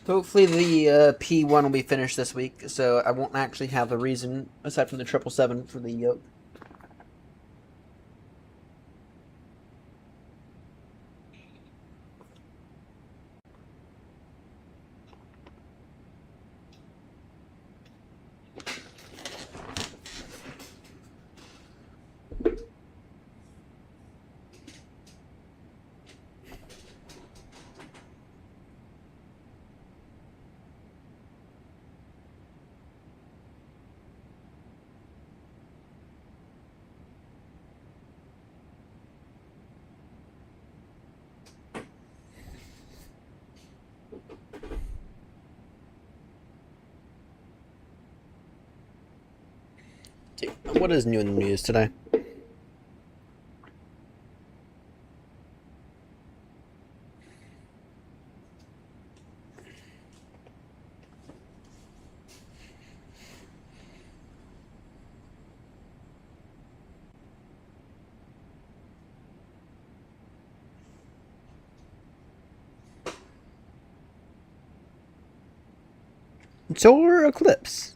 Speaker 1: Hopefully the P1 will be finished this week, so I won't actually have a reason, aside from the 777, for the yoke. See, what is new in the news today? Solar eclipse.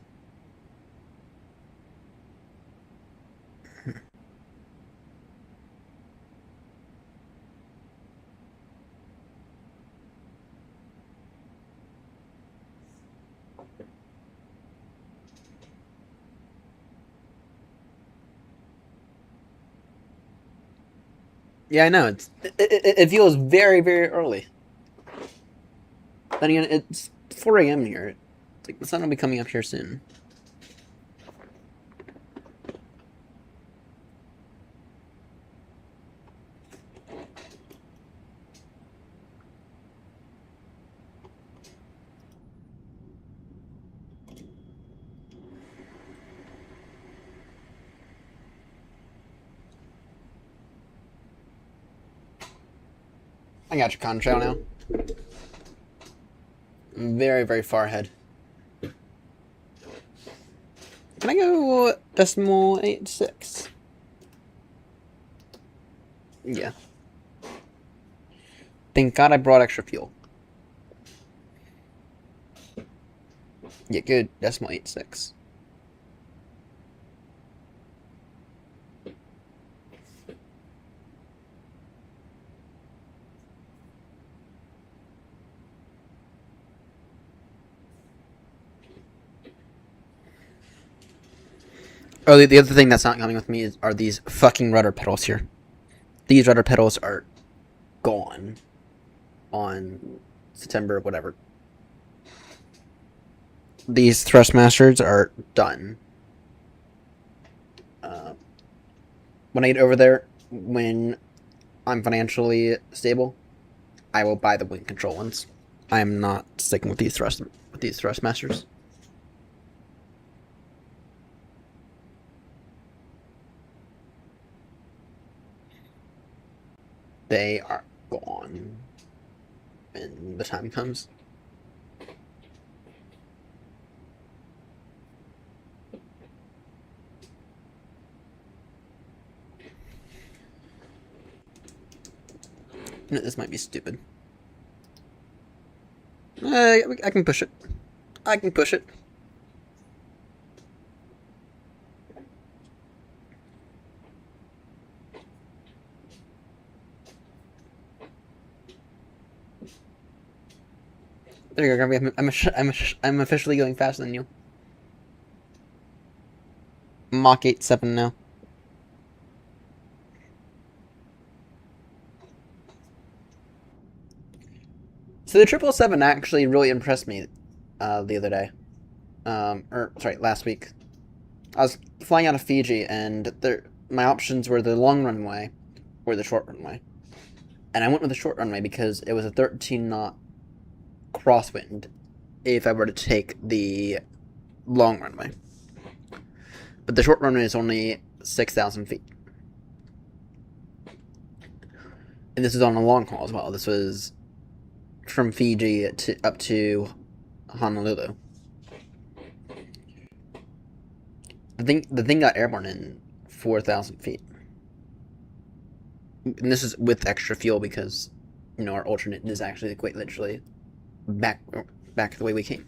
Speaker 1: Yeah, I know. It feels very, very early. Then again, it's 4 a.m. here. It's like the sun will be coming up here soon. I got your contrail now. I'm very, very far ahead. Can I go decimal 86? Yeah. Thank God I brought extra fuel. Yeah, good. Decimal 86. Oh, the other thing that's not coming with me are these fucking rudder pedals here. These rudder pedals are gone on September whatever. These thrustmasters are done. When I get over there, when I'm financially stable, I will buy the wing control ones. I am not sticking with these thrustmasters. They are gone when the time comes. This might be stupid. I can push it. I can push it. There you go, Gravy. I'm officially going faster than you. Mach 8.7 now. So the 777 actually really impressed me the other day. Last week. I was flying out of Fiji, and my options were the long runway or the short runway. And I went with the short runway because it was a 13-knot crosswind if I were to take the long runway. But the short runway is only 6,000 feet. And this is on a long haul as well. This was from Fiji up to Honolulu. The thing got airborne in 4,000 feet. And this is with extra fuel because, our alternate is actually quite literally back the way we came.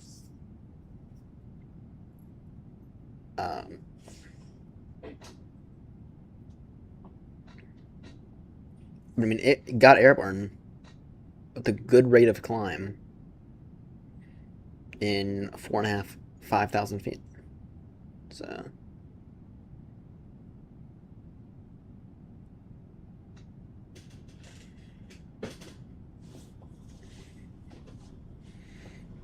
Speaker 1: But I mean, it got airborne with a good rate of climb in 4,500, 5,000 feet. So.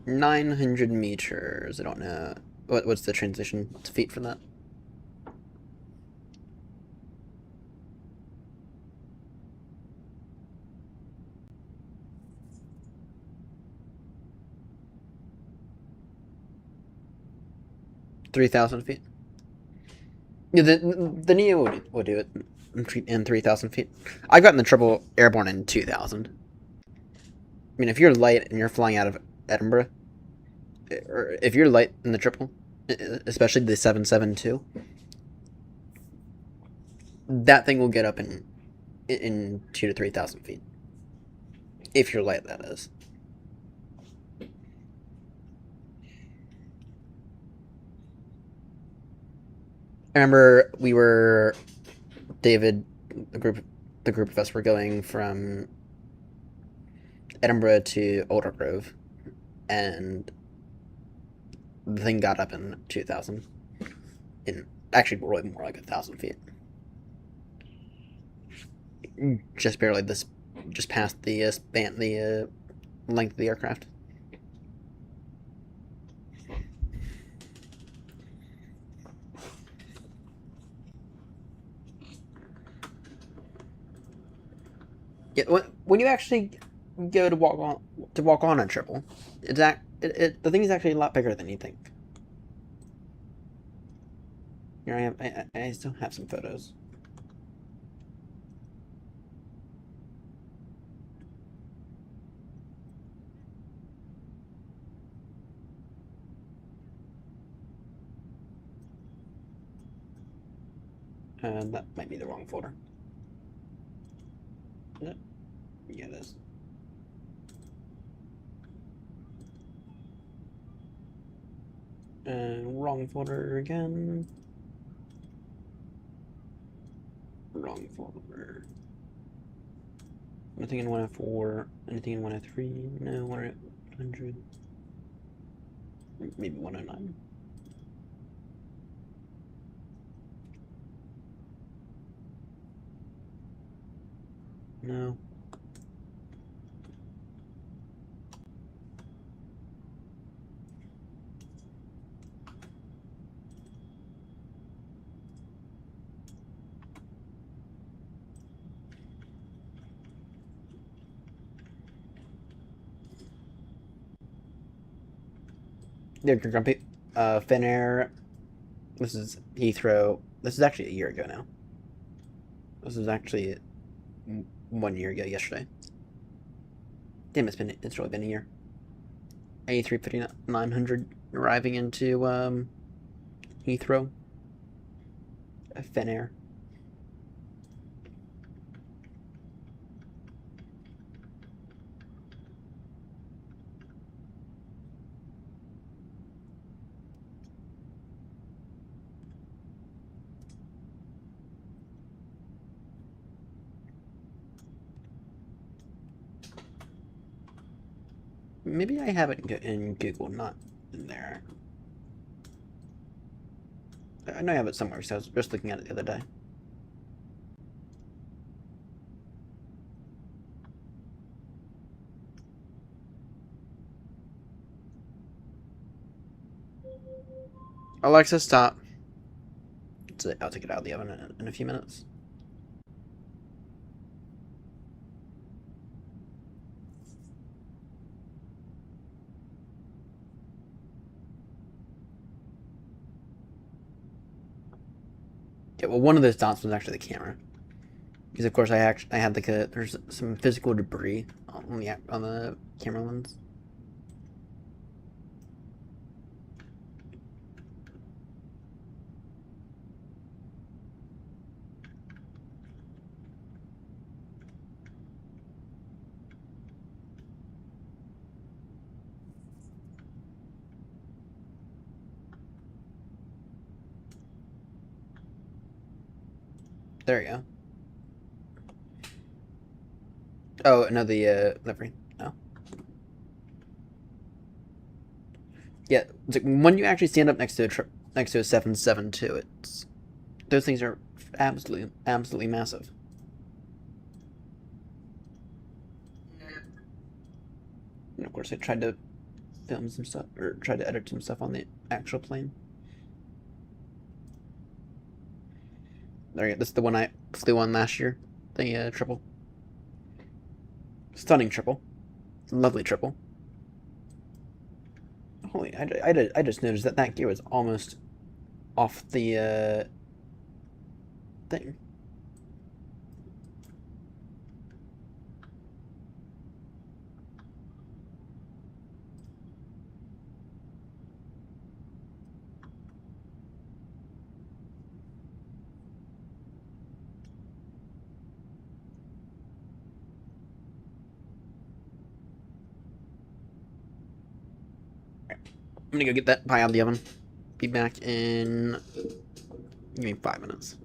Speaker 1: $900 meters. I don't know. What's the transition to feet for that? $3,000 feet. Yeah, the Neo will do it in 3,000 feet. I've gotten the triple airborne in 2,000. I mean, if you're light and you're flying out of Edinburgh, or if you're light in the triple, especially the 772, that thing will get up in 2 to 3,000 feet. If you're light, that is. I remember we were David, the group of us were going from Edinburgh to Alder Grove, and the thing got up in 2,000. In actually, really more like 1,000 feet. Just barely just past the length of the aircraft. Yeah, when you actually go to walk on a triple, the thing is actually a lot bigger than you think. Here I still have some photos. That might be the wrong folder. Is it? Yeah, it is. Wrong folder again. Wrong folder. Nothing in 1F4. Anything in 1F3? No, 100. Maybe 109. No. Yeah, Grumpy. Finnair. This is Heathrow. This is actually a year ago now. This is actually 1 year ago yesterday. Damn, it's really been a year. A350-900 arriving into Heathrow. Finnair. Maybe I have it in Google, not in there. I know I have it somewhere, so I was just looking at it the other day. Alexa, stop. I'll take it out of the oven in a few minutes. Yeah, well, one of those dots was actually the camera, because of course I had like there's some physical debris on the camera lens. There you go. Oh, no, the livery. No. Yeah, it's like when you actually stand up next to a 772, those things are absolutely massive. And of course, I tried to film some stuff or tried to edit some stuff on the actual plane. There you go. This is the one I flew on last year. The triple. Stunning triple. Lovely triple. Holy, I just noticed that gear was almost off the thing. I'm gonna go get that pie out of the oven. Be back in. Give me 5 minutes.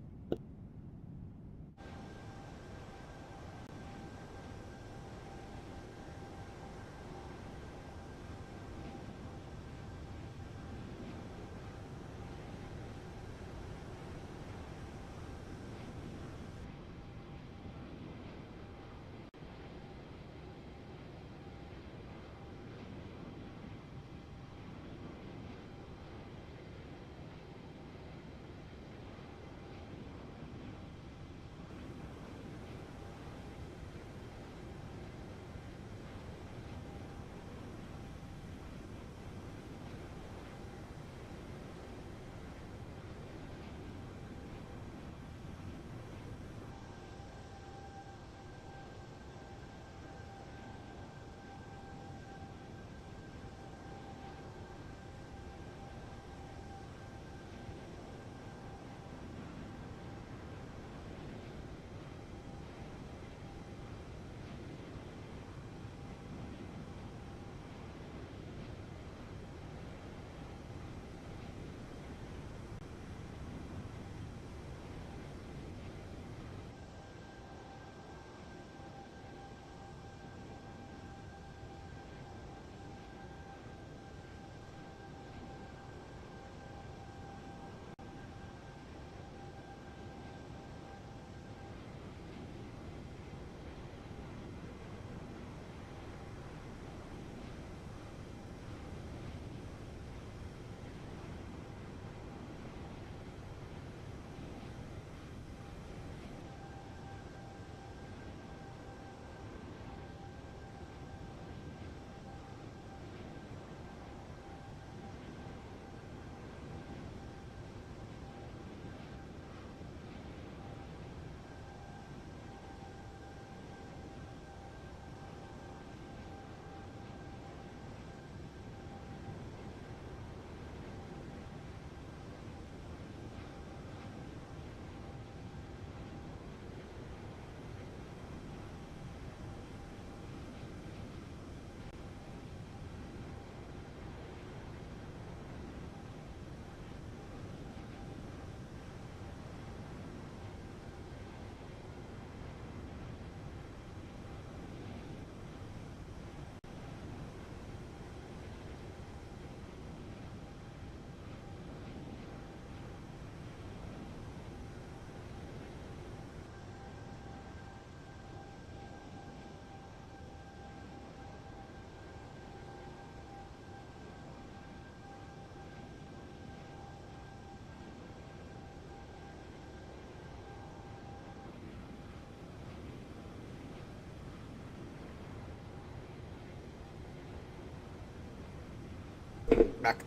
Speaker 1: Back.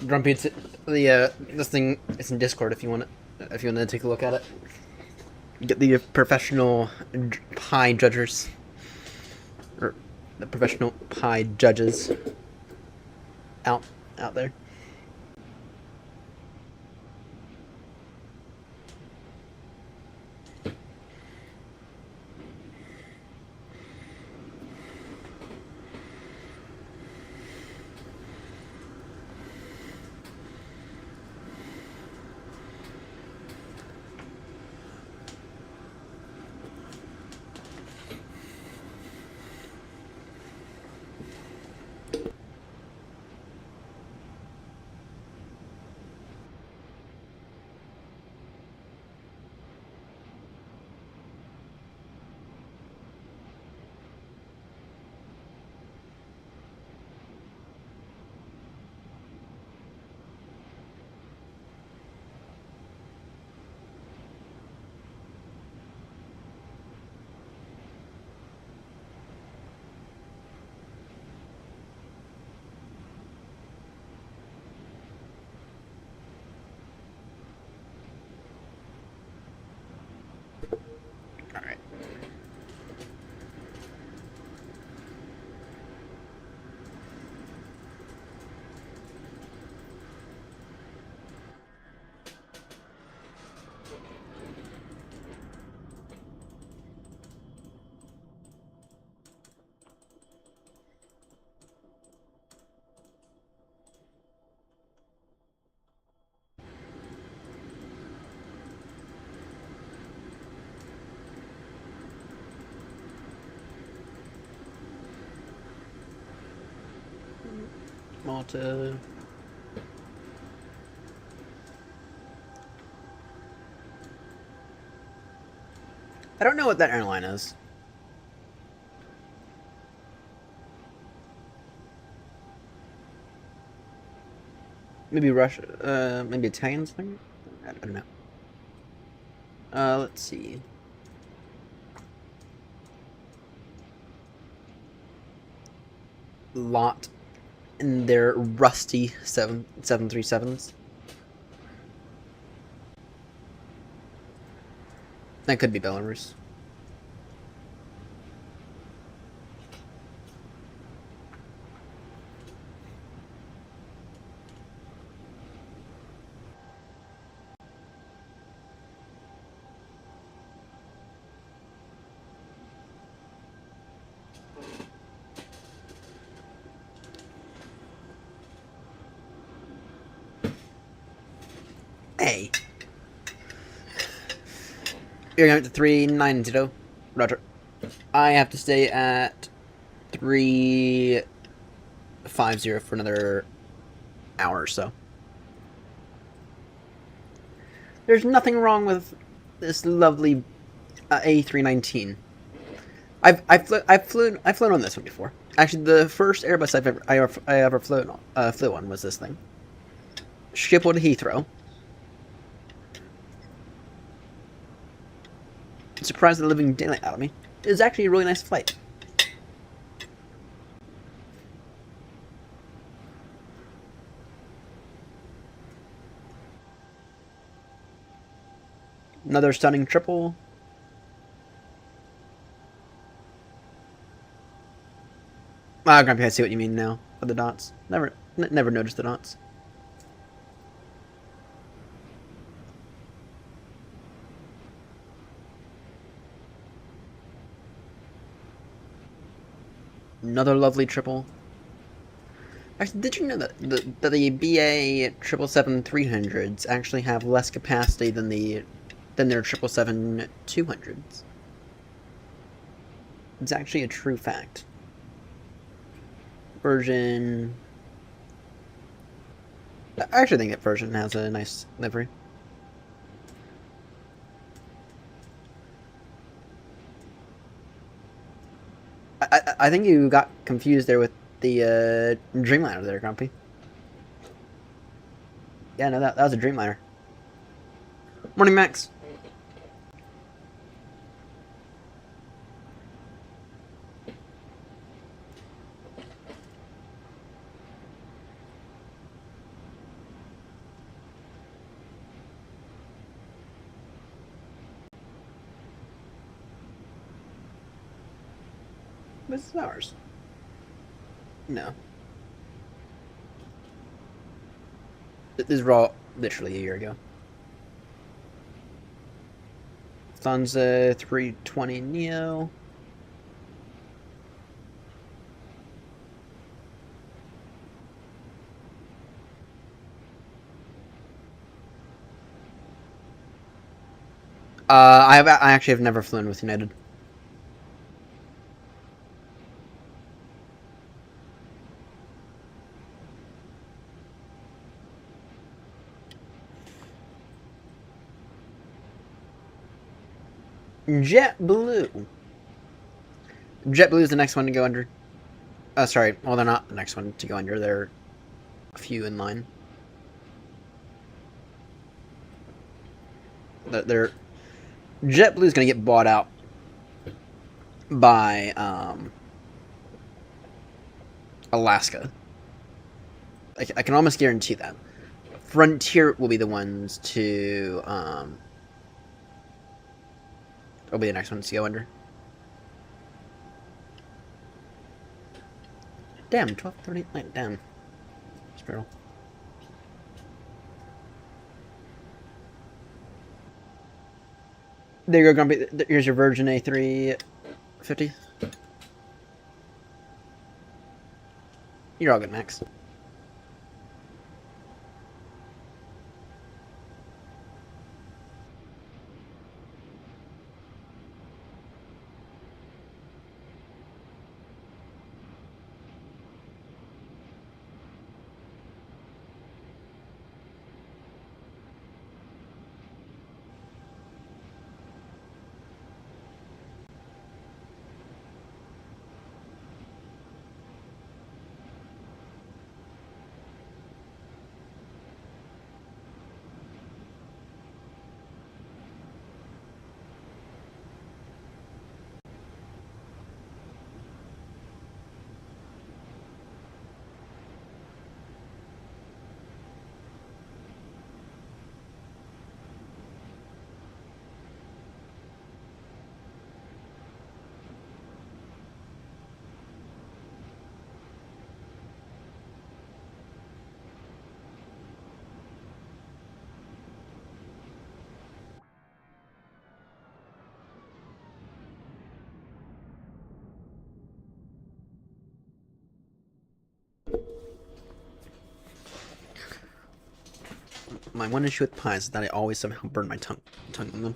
Speaker 1: Grumpy, it's the this thing is in Discord if you want to take a look at it. Get the professional pie judgers, or the professional pie judges out there. Malta. I don't know what that airline is. Maybe Russia, maybe Italian something? I don't know. Let's see. Lot in their rusty 737s. That could be Belarus. Hey. You're going to 390. Roger. I have to stay at 350 for another hour or so. There's nothing wrong with this lovely A319. I've flown on this one before. Actually, the first Airbus I ever flew on was this thing. Schiphol to Heathrow. It surprised the living daylight out of me. It was actually a really nice flight. Another stunning triple. Ah, Grumpy, I see what you mean now. With the dots. Never noticed the dots. Another lovely triple. Actually, did you know that the BA 777-300s actually have less capacity than their 777-200s? It's actually a true fact. Version. I actually think that version has a nice livery. I think you got confused there with the Dreamliner there, Grumpy. Yeah, no, that was a Dreamliner. Morning, Max. This is ours. No. This is raw literally a year ago. Lufthansa 320 Neo. I actually have never flown with United. JetBlue. JetBlue is the next one to go under. Sorry. Well, they're not the next one to go under. They're a few in line. They're JetBlue's gonna get bought out by Alaska. I can almost guarantee that. Frontier will be the ones to will be the next ones to go under. Damn, 12:39. Damn, it's brutal. There you go, Grumpy. Here's your Virgin A350. You're all good, Max. My one issue with pies is that I always somehow burn my tongue on them.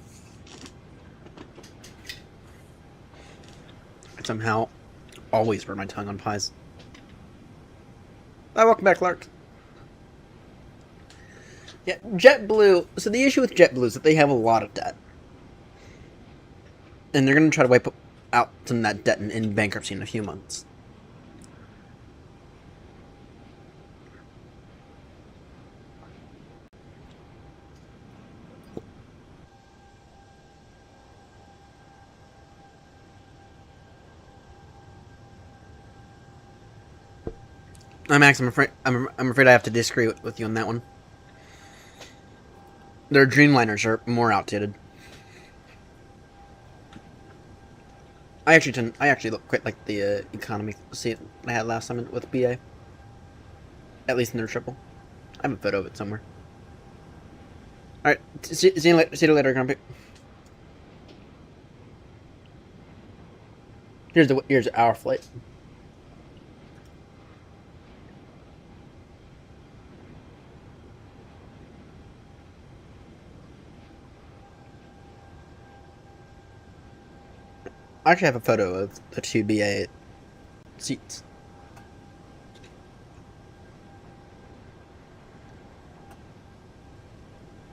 Speaker 1: I somehow always burn my tongue on pies. Hi, welcome back, Lark. Yeah, JetBlue. So the issue with JetBlue is that they have a lot of debt. And they're going to try to wipe out some of that debt in bankruptcy in a few months. Max, I'm afraid I have to disagree with you on that one. Their Dreamliners are more outdated. I actually look quite like the economy seat I had last time with BA. At least in their triple. I have a photo of it somewhere. Alright, see you later, Grumpy. Here's our flight. I actually have a photo of the two BA seats.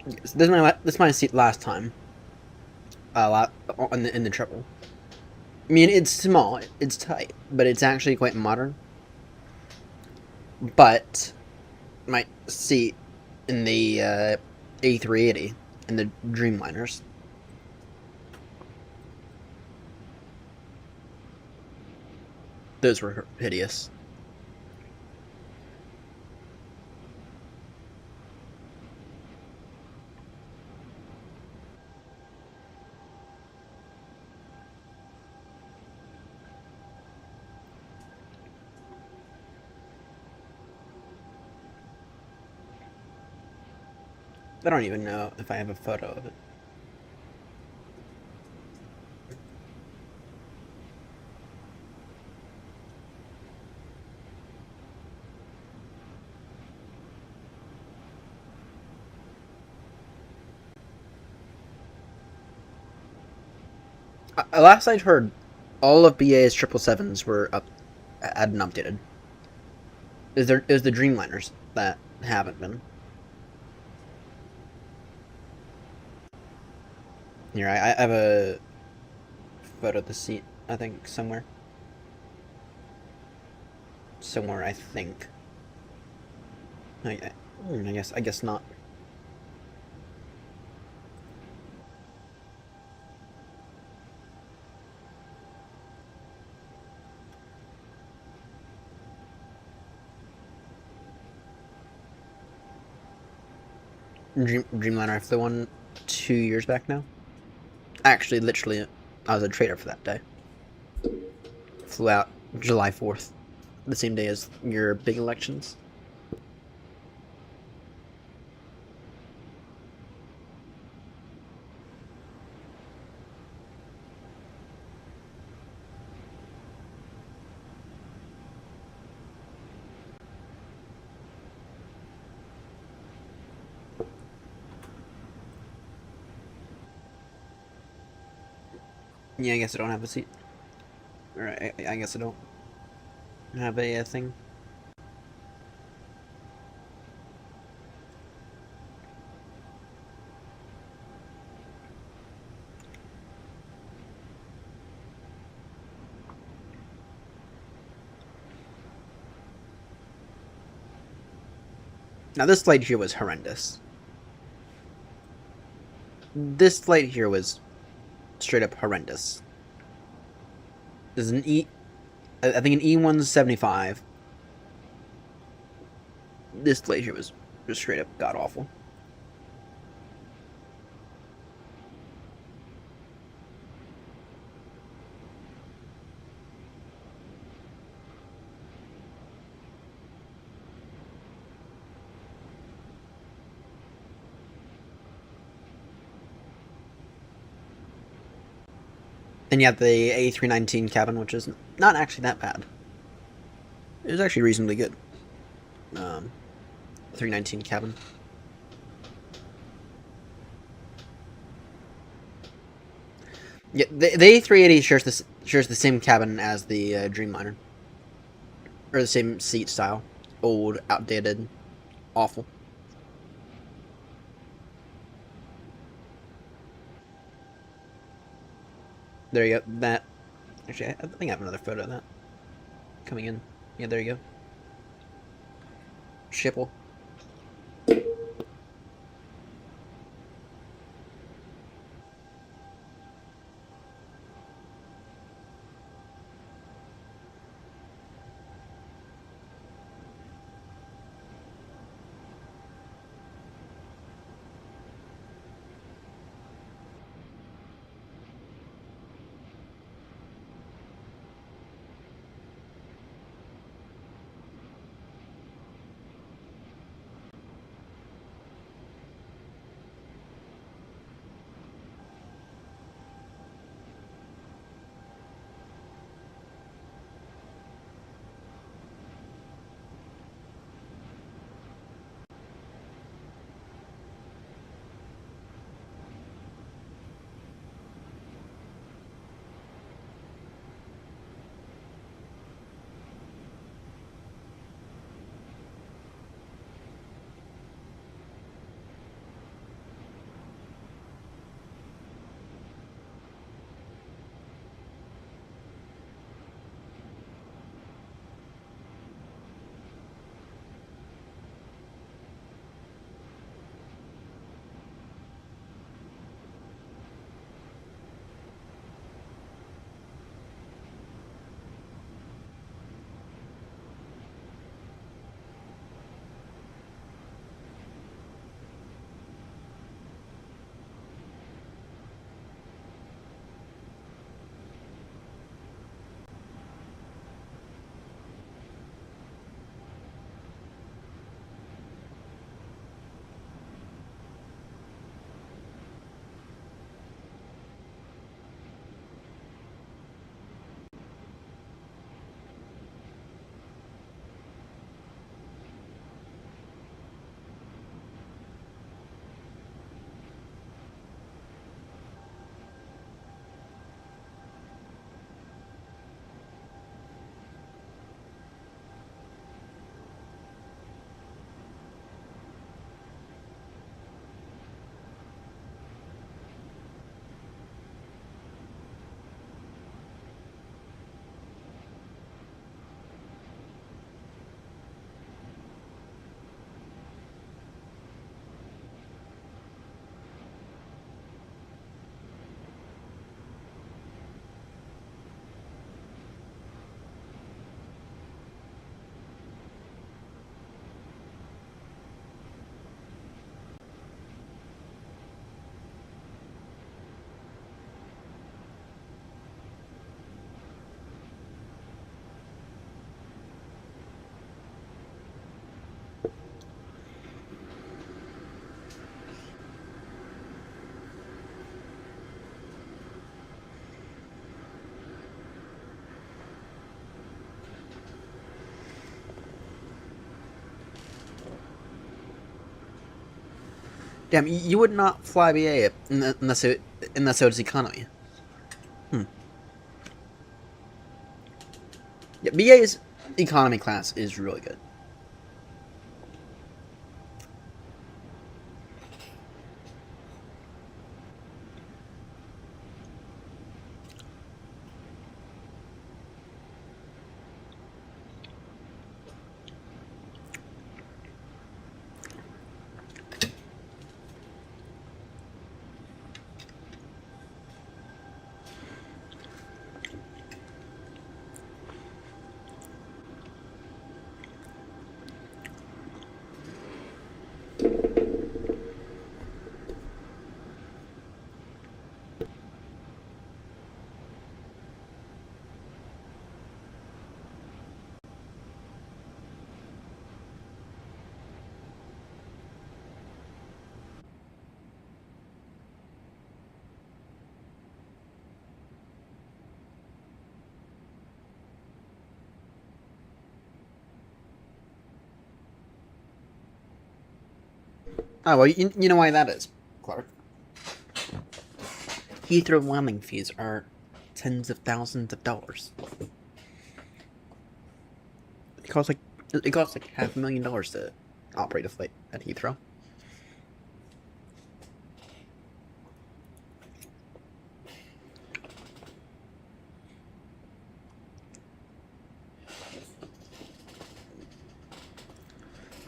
Speaker 1: This is my seat last time. In the triple. I mean, it's small, it's tight, but it's actually quite modern. But my seat in the A380 in the Dreamliners. Those were hideous. I don't even know if I have a photo of it. Last I'd heard, all of BA's 777s were hadn't updated. Is the Dreamliners that haven't been? Here, I have a photo of the seat, I think, somewhere. Somewhere, I think. I guess not. Dreamliner, I flew one 2 years back now. Actually, literally, I was a trader for that day. Flew out July 4th, the same day as your big elections. Yeah, I guess I don't have a seat. Or I guess I don't have a thing. Now this flight here was horrendous. This flight here was straight up horrendous. There's an I think an E175. This flight here was just straight up god awful. And yet the A319 cabin, which is not actually that bad. It was actually reasonably good. 319 cabin. Yeah, the A380 shares the same cabin as the Dreamliner, or the same seat style. Old, outdated, awful. There you go. That actually, I think I have another photo of that coming in. Yeah, there you go. Schipple. Damn, you would not fly BA unless it was economy. Hmm. Yeah, BA's economy class is really good. Oh well, you know why that is, Clark. Heathrow landing fees are tens of thousands of dollars. It costs like $500,000 to operate a flight at Heathrow.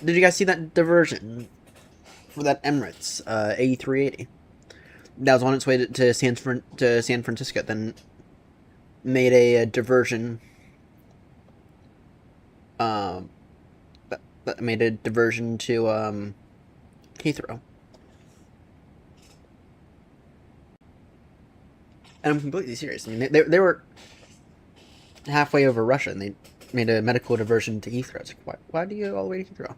Speaker 1: Did you guys see that diversion for that Emirates A380? That was on its way to San Francisco, then made a diversion. That made a diversion to Heathrow. And I'm completely serious. I mean, they were halfway over Russia, and they made a medical diversion to Heathrow. It's like, why do you go all the way to Heathrow?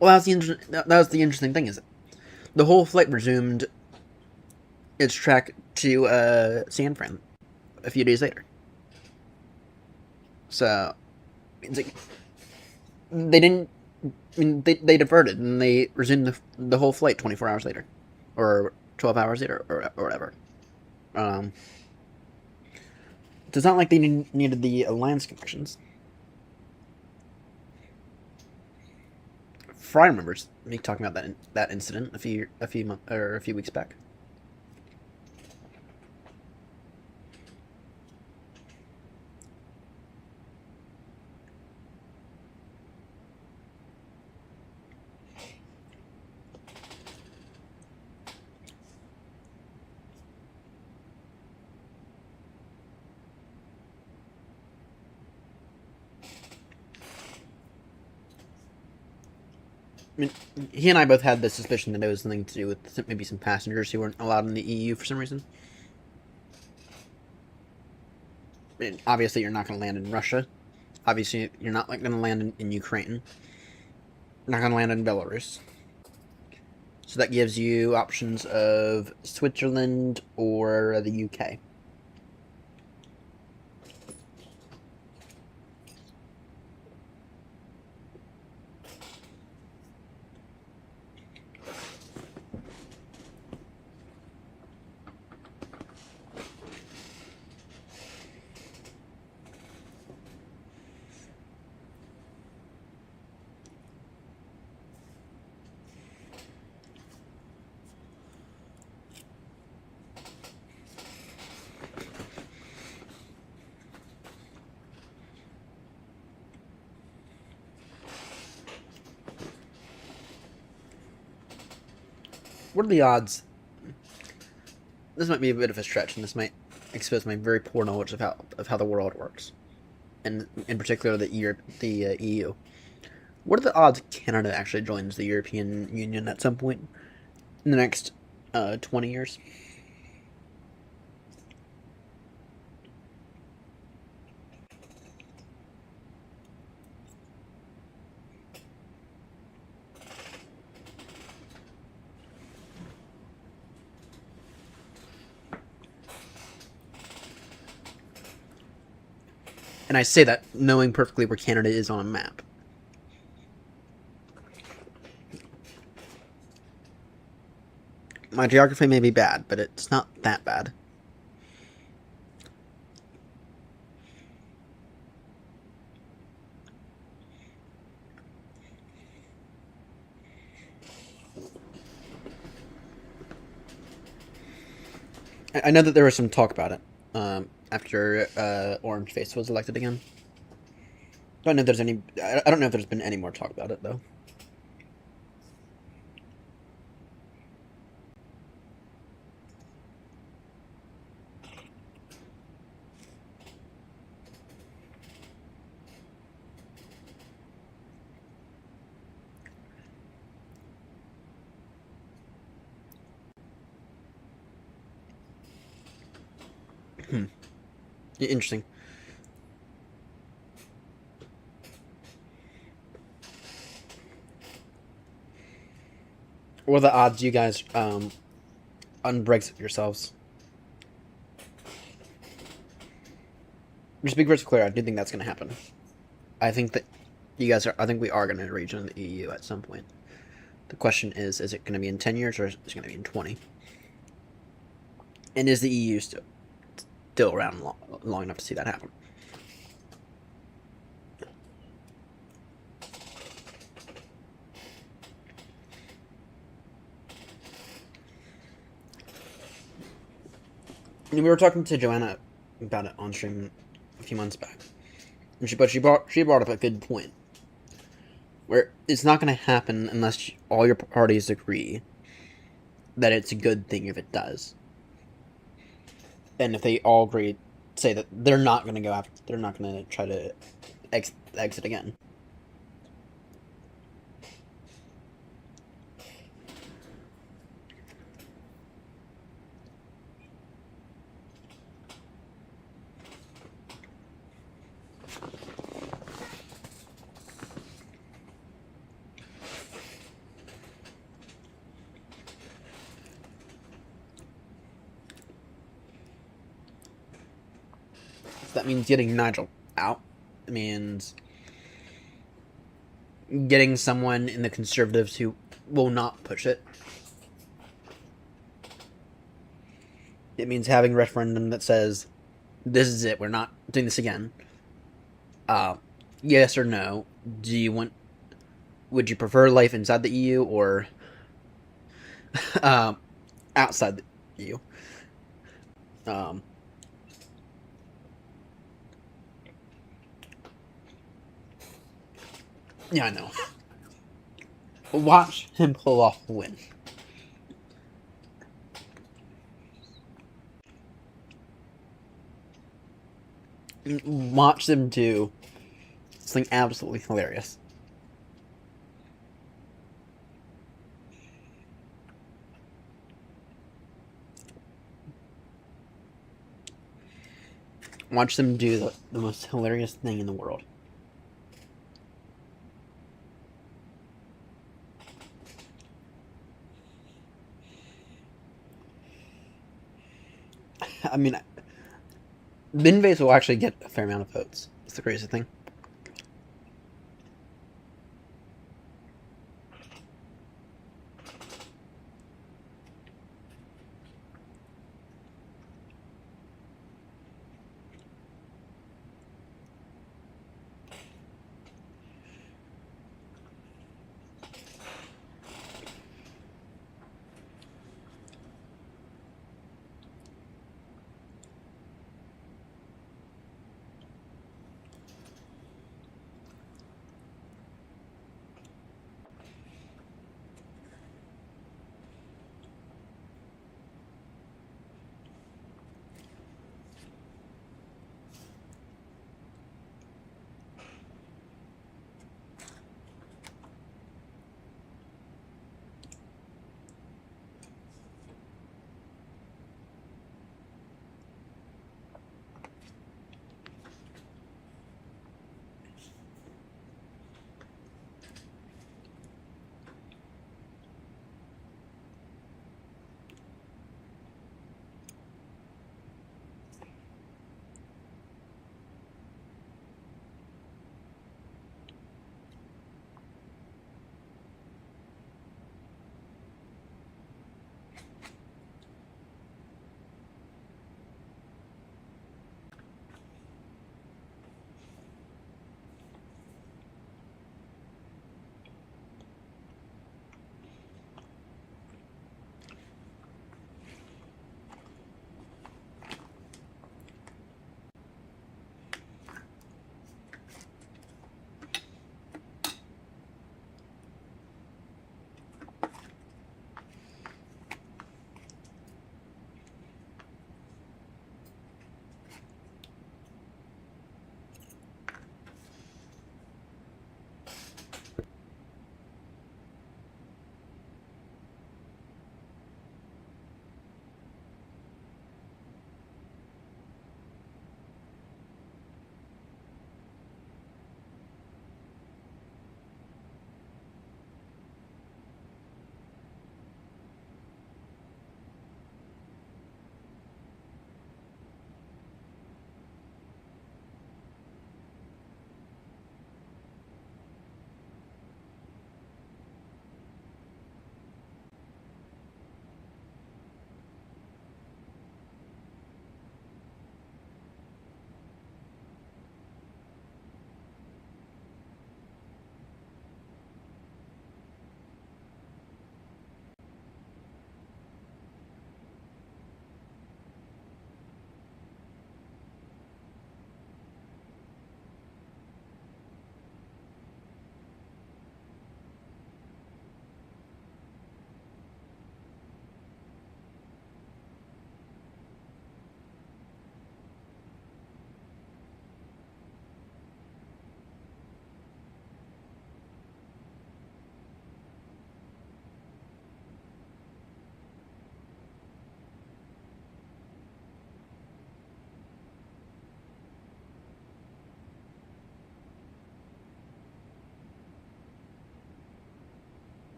Speaker 1: Well, that was the interesting thing, is the whole flight resumed its track to San Fran a few days later. So it's like they didn't. I mean, they diverted and they resumed the whole flight 24 hours later, or 12 hours later, or whatever. It's not like they needed the alliance connections. Fry remembers me talking about that incident a few weeks back. I mean, he and I both had the suspicion that it was something to do with maybe some passengers who weren't allowed in the EU for some reason. I mean, obviously, you're not going to land in Russia. Obviously, you're not going to land in Ukraine. You're not going to land in Belarus. So that gives you options of Switzerland or the UK. What are the odds? This might be a bit of a stretch, and this might expose my very poor knowledge of how the world works, and in particular the EU. What are the odds Canada actually joins the European Union at some point in the next 20 years? And I say that knowing perfectly where Canada is on a map. My geography may be bad, but it's not that bad. I know that there was some talk about it after Orange Face was elected again. I don't know if there's been any more talk about it though. Interesting. What are the odds you guys unbrexit yourselves? Just be crystal clear, I do think that's going to happen. I think that you guys are. I think we are going to rejoin the EU at some point. The question is it going to be in 10 years or is it going to be in 20? And is the EU still around long enough to see that happen? And we were talking to Joanna about it on stream a few months back, and she brought up a good point, where it's not going to happen unless all your parties agree that it's a good thing if it does, and if they all agree, say that they're not going to go after, they're not going to try to exit again. So that means getting Nigel out. It means getting someone in the Conservatives who will not push it. It means having a referendum that says, this is it, we're not doing this again. Yes or no, would you prefer life inside the EU or outside the EU? Yeah, I know. Watch him pull off the win. Watch them do something absolutely hilarious. Watch them do the most hilarious thing in the world. I mean, Binvase will actually get a fair amount of votes. It's the crazy thing.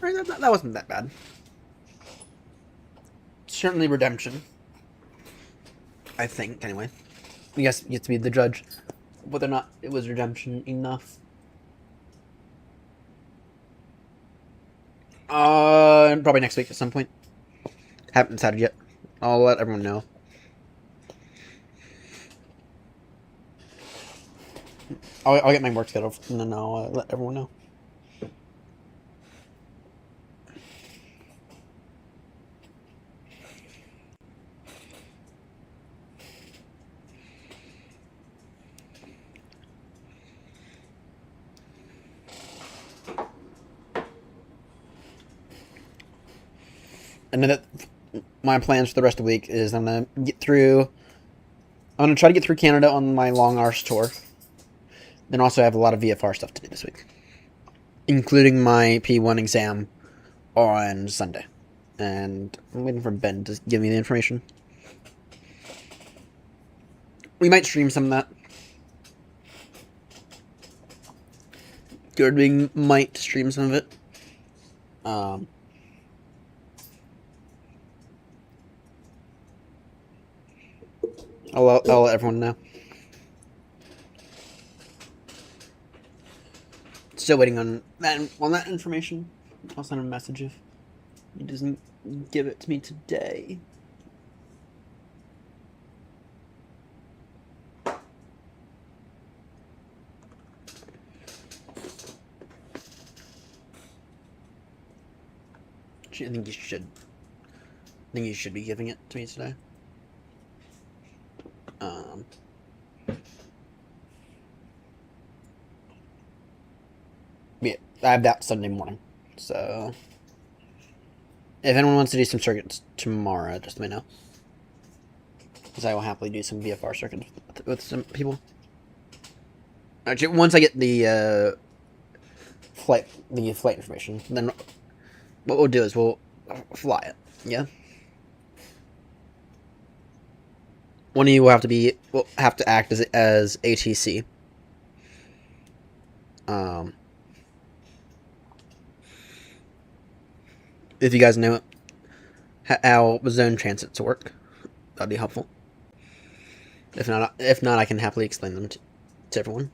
Speaker 1: Alright, that wasn't that bad. Certainly redemption. I think, anyway. I guess you get to be the judge. Whether or not it was redemption enough. Probably next week at some point. Haven't decided yet. I'll let everyone know. I'll get my work scheduled and then I'll let everyone know. And then my plans for the rest of the week is I'm gonna try to get through Canada on my long arse tour. Then also I have a lot of VFR stuff to do this week, including my P1 exam on Sunday. And I'm waiting for Ben to give me the information. We might stream some of that. We might stream some of it. I'll let everyone know. Still waiting on that information. I'll send him a message if he doesn't give it to me today. I think you should. I think you should be giving it to me today. Yeah, I have that Sunday morning. So, if anyone wants to do some circuits tomorrow, just let me know. Because I will happily do some VFR circuits with some people. Actually, once I get the flight information, then what we'll do is we'll fly it. Yeah. One of you will have to act as ATC. If you guys know how zone transits work, that'd be helpful. If not, I can happily explain them to everyone.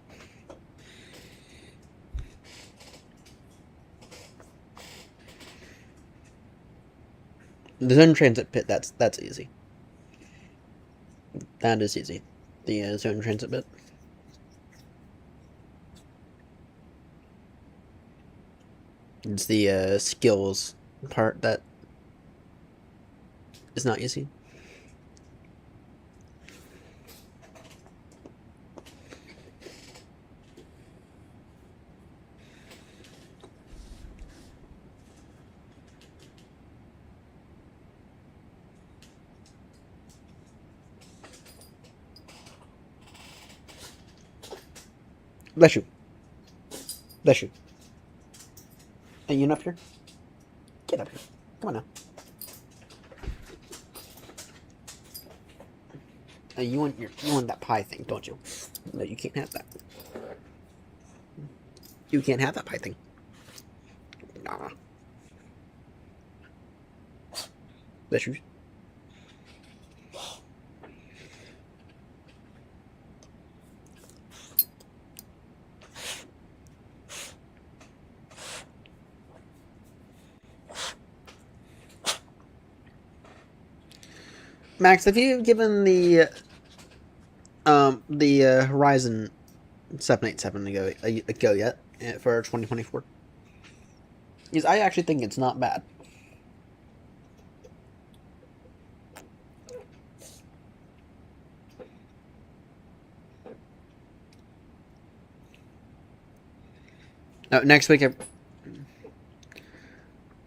Speaker 1: The zone transit bit, that's easy. That is easy. The zone transit bit. It's the skills part that is not easy. Bless you. Bless you. Are you up here? Get up here. Come on now. You want that pie thing, don't you? No, you can't have that. You can't have that pie thing. Nah. Bless you. Max, have you given the Horizon 787 a go yet for 2024? Because I actually think it's not bad. Next week.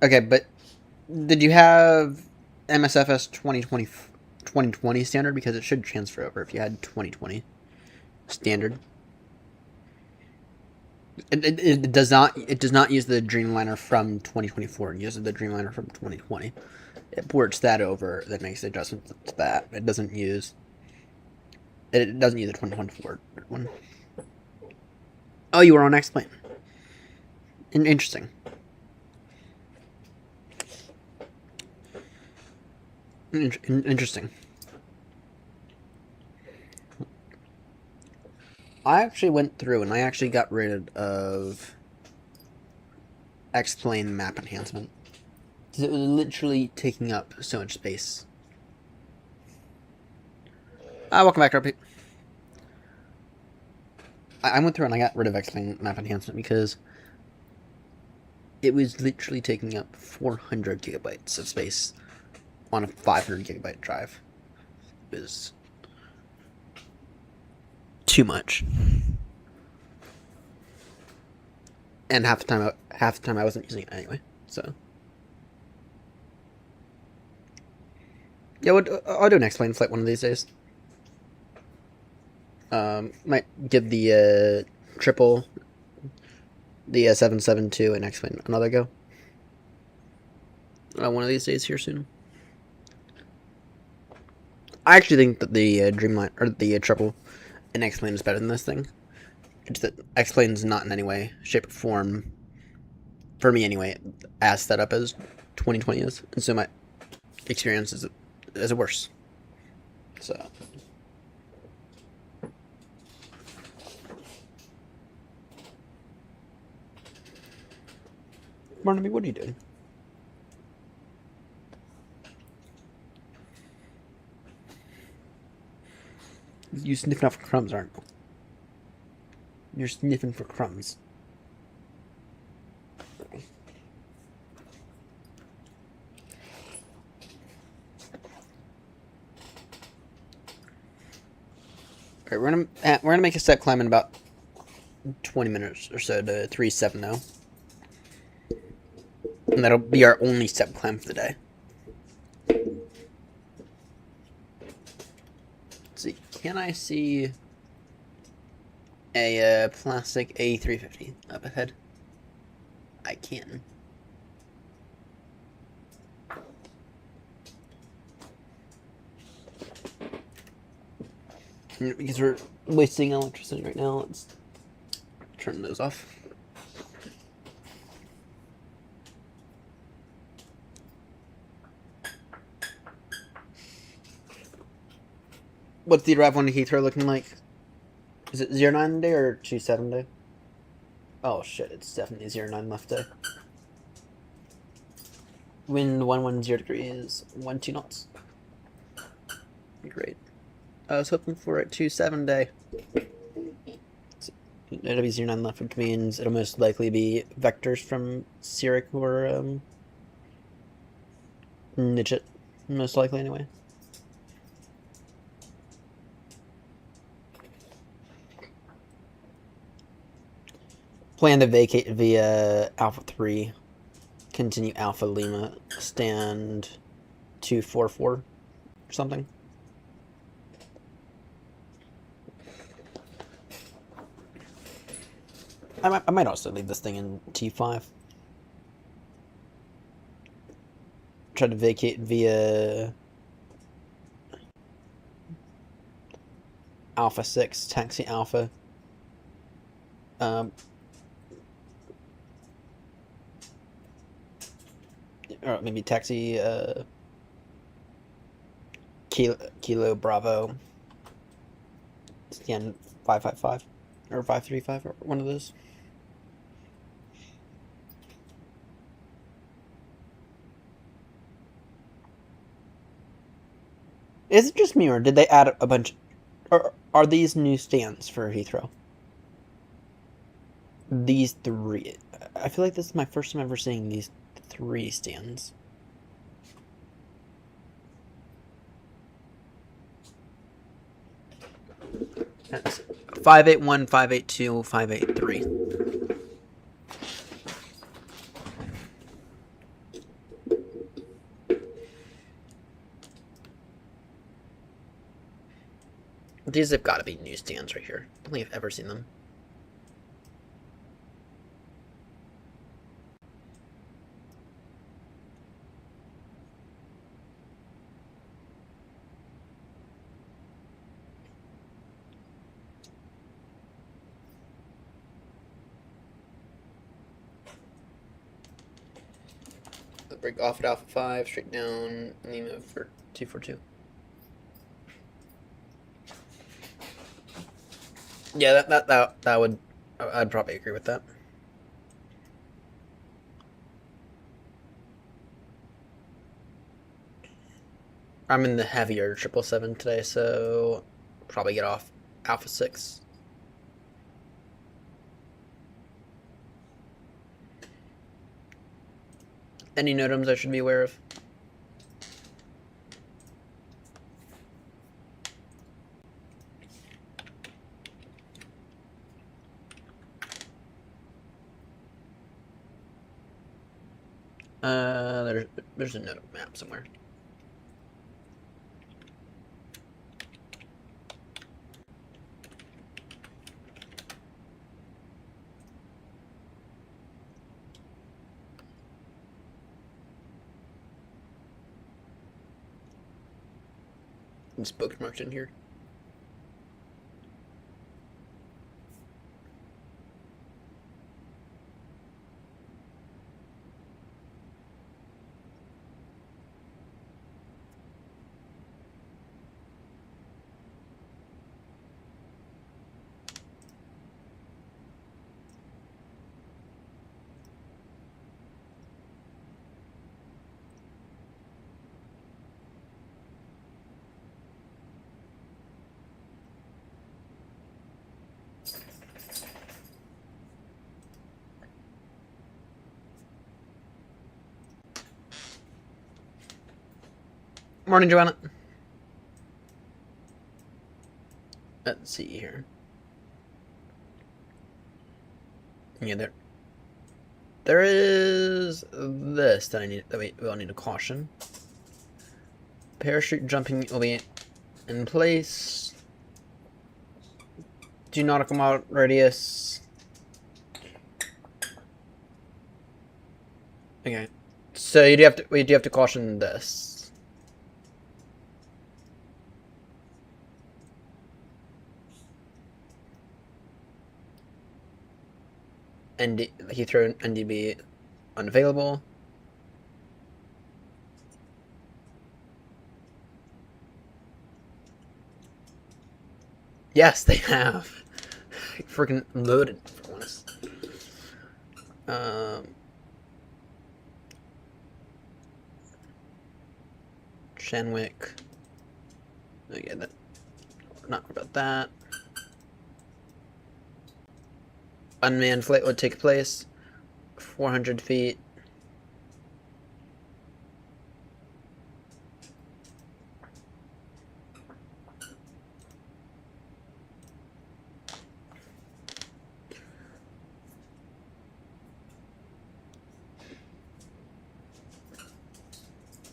Speaker 1: Okay, but did you have MSFS 2020 standard? Because it should transfer over if you had 2020 standard. It does not use the Dreamliner from 2024. It uses the Dreamliner from 2020. It ports that over, that makes the adjustments to that. It doesn't use the 2024 one. Oh, you were on X-Plane. Interesting. Interesting. I actually went through and I actually got rid of X-Plane map enhancement. Because it was literally taking up so much space. Welcome back, RP. I went through and I got rid of X-Plane map enhancement because it was literally taking up 400 gigabytes of space on a 500 gigabyte drive. It was too much. And half the time I wasn't using it anyway. So yeah, I'll do an X-Plane flight one of these days. Might give the triple, the 772 and X-Plane another go. One of these days here soon. I actually think that the Dreamliner or the triple and X-Plane is better than this thing. It's that X-Plane is not in any way, shape, or form, for me anyway, as set up as 2020 is, and so my experience is worse. So. Barnaby, what are you doing? You sniffing out for crumbs, aren't you? You're sniffing for crumbs. Alright, we're gonna make a step climb in about 20 minutes or so to 3-7 now. And that'll be our only step climb for the day. Let's see, can I see a plastic A350 up ahead? I can. Because we're wasting electricity right now, let's turn those off. What's the arrival on Heathrow looking like? Is it 09 day or 27 day? Oh shit, it's definitely 09 left day. Wind 110 degrees, 12 knots. Great. I was hoping for a 27 day. It'll be 09 left, which means it'll most likely be vectors from Cyric or Nidget. Most likely anyway. Plan to vacate via Alpha 3, continue Alpha Lima, stand 244 or something. I might also leave this thing in T5. Try to vacate via Alpha 6, taxi Alpha. Or maybe taxi Kilo Bravo stand 555 or 535 or one of those. Is it just me, or did they add a bunch? Or are these new stands for Heathrow? These three. I feel like this is my first time ever seeing these 3 stands. That's 581, 582, 583. These have got to be new stands right here. I don't think I've ever seen them. Break off at Alpha 5, straight down, Lima for 242. Yeah, that would, I'd probably agree with that. I'm in the heavier 777 today, so probably get off Alpha 6. Any NOTAMs I should be aware of? There's a NOTAM map somewhere. It's bookmarked in here. Morning, Joanna. Let's see here. Yeah, there is this that we'll need to caution. Parachute jumping will be in place. Do nautical mile radius. Okay, so we do have to caution this. Heathrow NDB unavailable. Yes, they have. Freaking loaded for once. Shanwick. Okay, not about that. Unmanned flight would take place. 400 feet.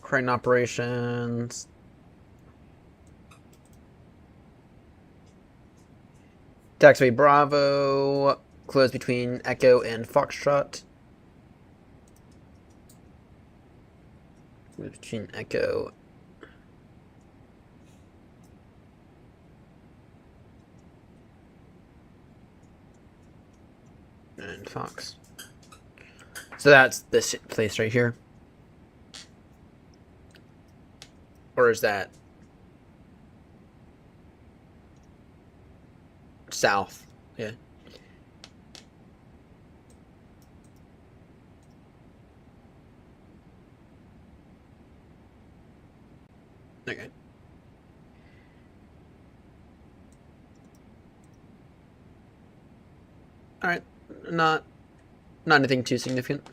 Speaker 1: Crane operations. Taxiway Bravo. Close between Echo and Foxtrot. Between Echo and Fox. So that's this place right here. Or is that south? Yeah. Okay. All right. Not anything too significant.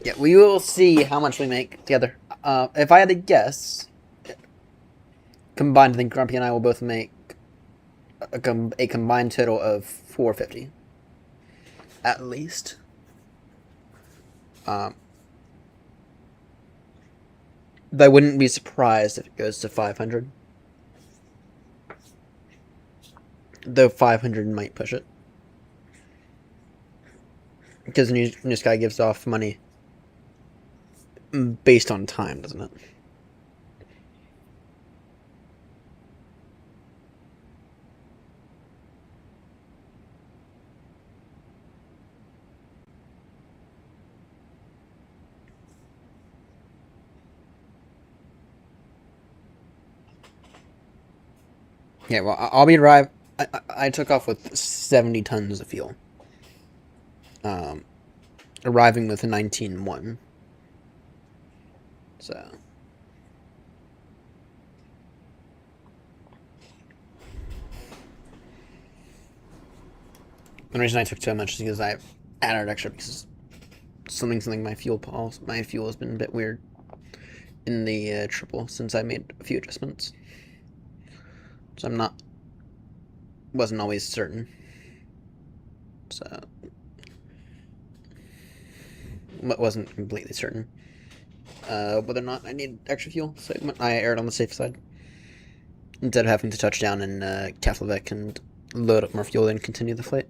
Speaker 1: Yeah, we will see how much we make together. If I had to guess, combined, I think Grumpy and I will both make a combined total of 450, at least. I wouldn't be surprised if it goes to 500. Though 500 might push it. Because New Sky gives off money based on time, doesn't it? Yeah, well, I'll be arrived. I took off with 70 tons of fuel. Arriving with a 19.1. So. The reason I took so much is because I added extra because something my fuel has been a bit weird in the triple since I made a few adjustments. So wasn't always certain. So wasn't completely certain whether or not I need extra fuel. So I erred on the safe side instead of having to touch down in Keflavik and load up more fuel and continue the flight.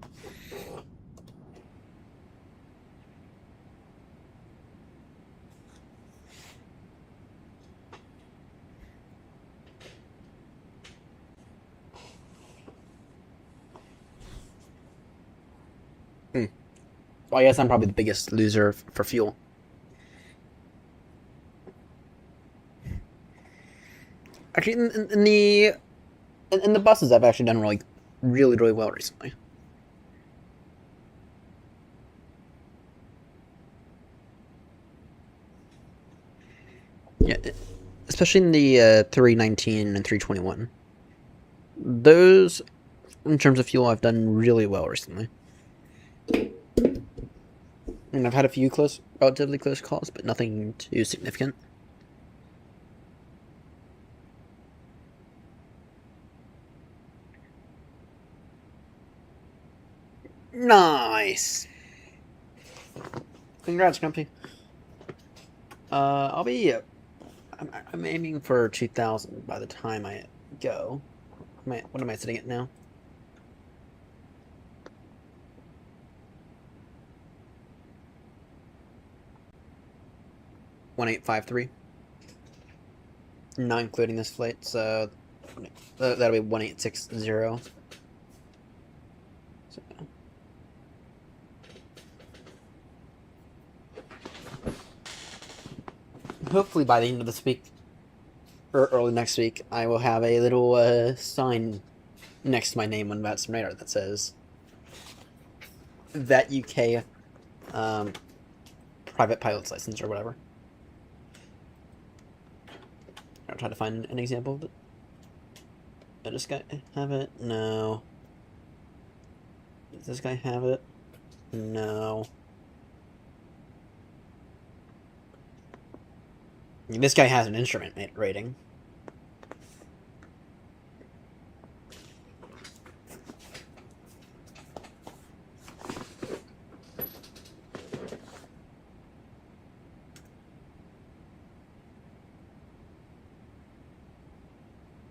Speaker 1: Well, I guess I'm probably the biggest loser for fuel. Actually, in the buses, I've actually done really well recently. Yeah, especially in the 319 and 321. Those, in terms of fuel, I've done really well recently. And I've had a few relatively close calls, but nothing too significant. Nice. Congrats, Grumpy. I'll be. I'm aiming for 2,000 by the time I go. What am I sitting at now? $1,853. Not including this flight, so that'll be 1,860. So. Hopefully by the end of this week, or early next week, I will have a little sign next to my name on Batson Radar that says that UK private pilot's license or whatever. I'll try to find an example of it. Does this guy have it? No. Does this guy have it? No. This guy has an instrument rating.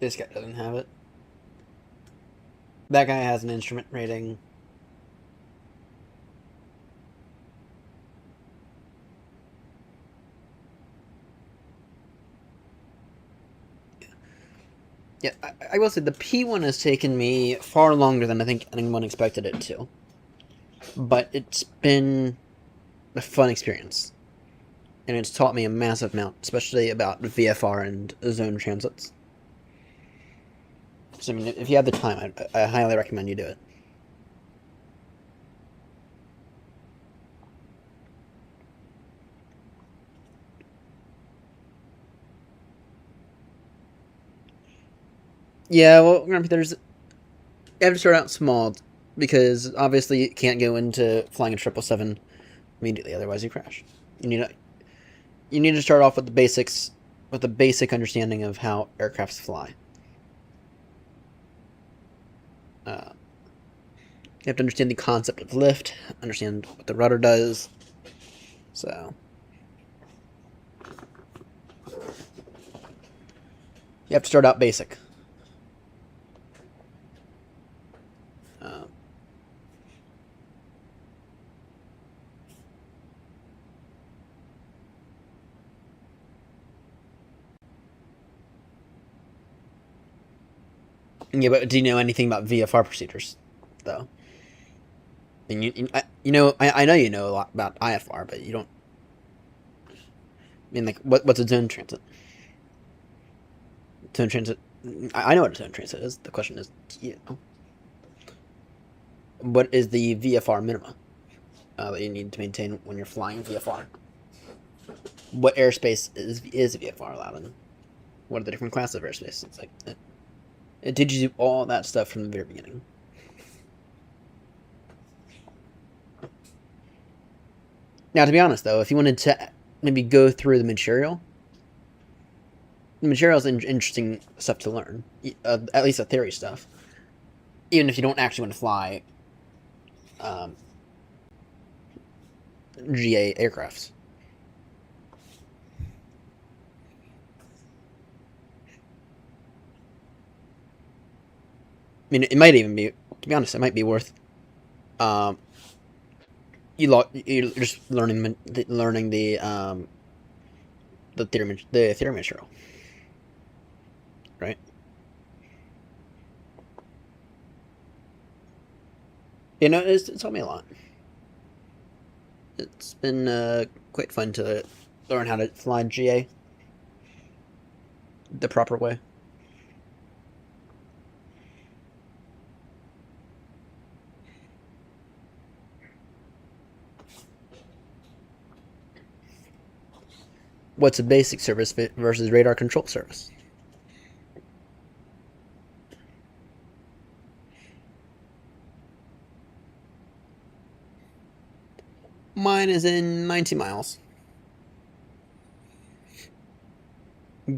Speaker 1: This guy doesn't have it. That guy has an instrument rating. Yeah, I will say the P1 has taken me far longer than I think anyone expected it to. But it's been a fun experience. And it's taught me a massive amount, especially about VFR and zone transits. So, I mean, if you have the time, I highly recommend you do it. Yeah, well, you have to start out small, because obviously you can't go into flying a 777 immediately, otherwise you crash. You need to start off with the basics, with a basic understanding of how aircrafts fly. You have to understand the concept of lift, understand what the rudder does. So you have to start out basic. Yeah, but do you know anything about VFR procedures, though? And I know you know a lot about IFR, but you don't. I mean, like, what's a zone transit? Zone transit I know what a tone transit is. The question is, what is the VFR minima that you need to maintain when you're flying VFR? What airspace is VFR allowed in? What are the different classes of airspace? It's like it teaches you all that stuff from the very beginning. Now, to be honest, though, if you wanted to maybe go through the material is interesting stuff to learn. At least the theory stuff. Even if you don't actually want to fly GA aircrafts. I mean, it might even be, to be honest, it might be worth you're just learning the theory material, right? You know, it's taught me a lot. It's been quite fun to learn how to fly GA the proper way. What's a basic service versus radar control service? Mine is in 90 miles.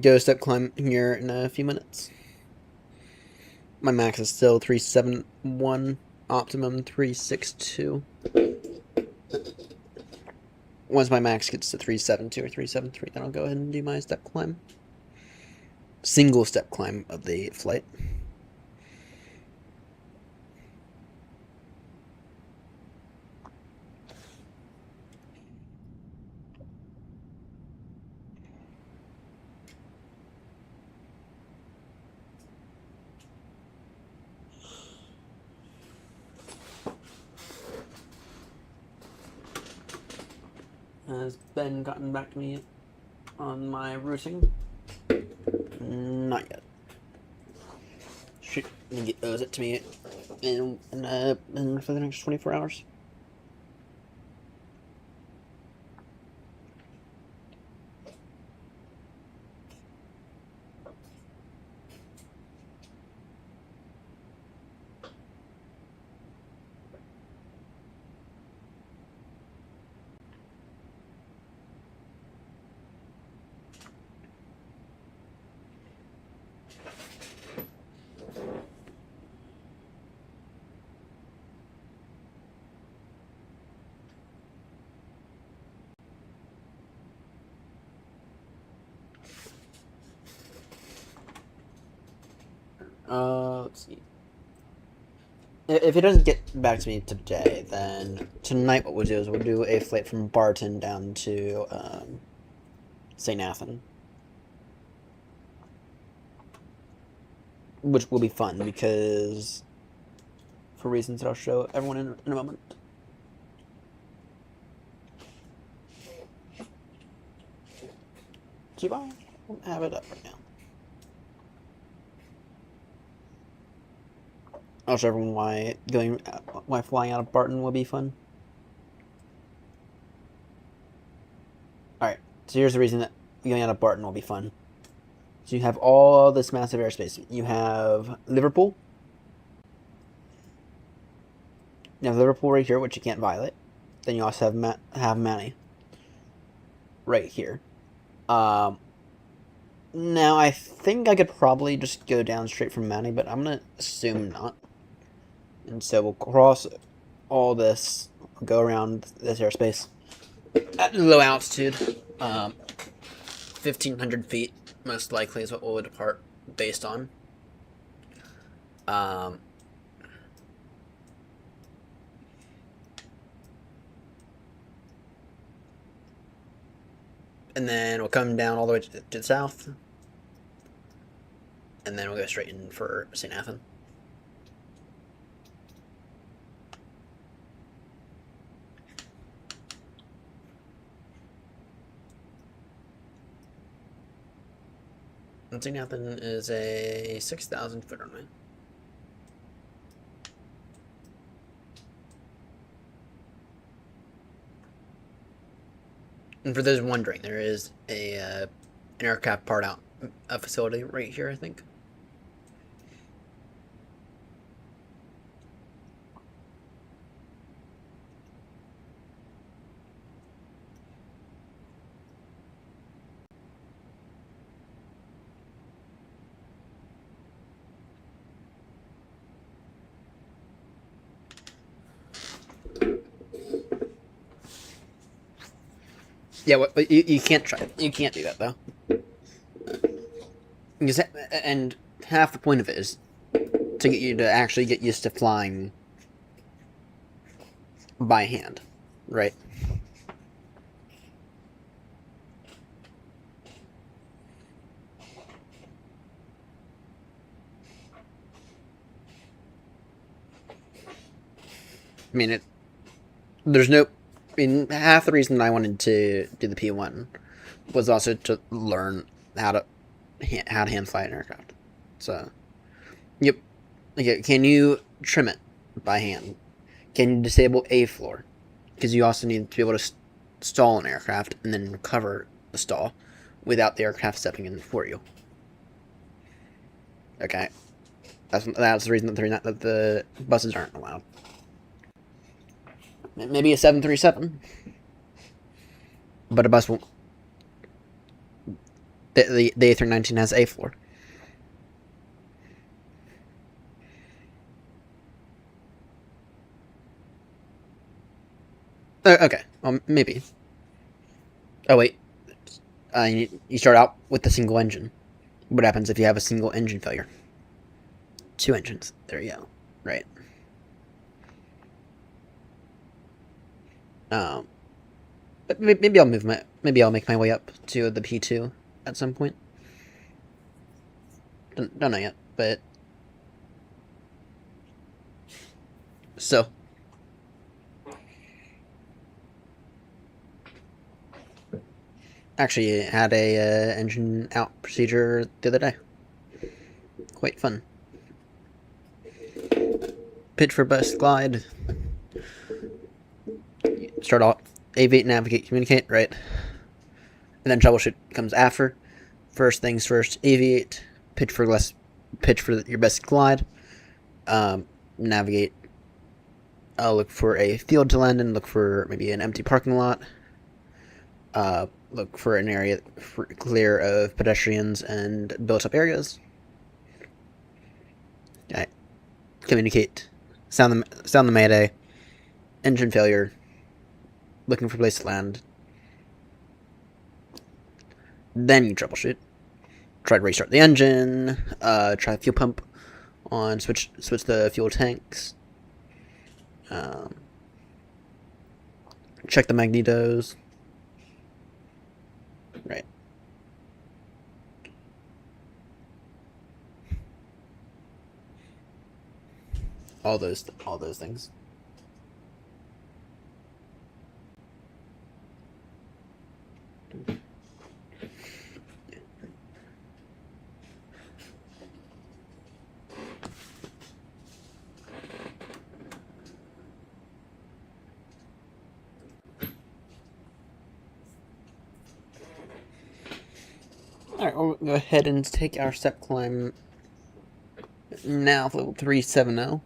Speaker 1: Go step climb here in a few minutes. My max is still 371, optimum 362. Once my max gets to 372 or 373, then I'll go ahead and do my step climb. Single step climb of the flight. Has Ben gotten back to me on my routing? Not yet. He owes it to me in for the next 24 hours. Let's see. If he doesn't get back to me today, then tonight what we'll do is we'll do a flight from Barton down to St. Athan. Which will be fun because, for reasons that I'll show everyone in a moment. I don't have it up right now. I'll show everyone why flying out of Barton will be fun. Alright, so here's the reason that going out of Barton will be fun. So you have all this massive airspace. You have Liverpool. You have Liverpool right here, which you can't violate. Then you also have Manny right here. Now I think I could probably just go down straight from Manny, but I'm gonna assume not. And so we'll cross all this, go around this airspace at low altitude. 1,500 feet, most likely, is what we'll depart based on. And then we'll come down all the way to the south. And then we'll go straight in for St. Athan. Let's see, nothing is a 6,000 foot runway. And for those wondering, there is an aircraft part out facility right here, I think. Yeah, but you can't try it. You can't do that though. Because, and half the point of it is to get you to actually get used to flying by hand, right? I mean, there's no. I mean, half the reason I wanted to do the P1 was also to learn how to hand fly an aircraft. So, yep. Okay, can you trim it by hand? Can you disable a floor? Because you also need to be able to stall an aircraft and then recover the stall without the aircraft stepping in for you. Okay, that's the reason that the buses aren't allowed. Maybe a 737, but a bus won't. The A319 has a floor. Okay, well, maybe. Oh wait, you start out with a single engine. What happens if you have a single engine failure? 2 engines. There you go. Right. But maybe I'll maybe I'll make my way up to the P2 at some point. Don't know yet, but so. Actually, had a engine out procedure the other day. Quite fun. Pitch for bus glide. Start off aviate, navigate, communicate, right? And then troubleshoot comes after. First things first, aviate, pitch for your best glide. Navigate. Look for a field to land in. Look for maybe an empty parking lot. Look for an area clear of pedestrians and built-up areas. Okay. Communicate. Sound the mayday. Engine failure. Looking for a place to land. Then you troubleshoot. Try to restart the engine. Try the fuel pump on. Switch the fuel tanks. Check the magnetos. Right. All those things. Alright, we'll go ahead and take our step climb now for level 370.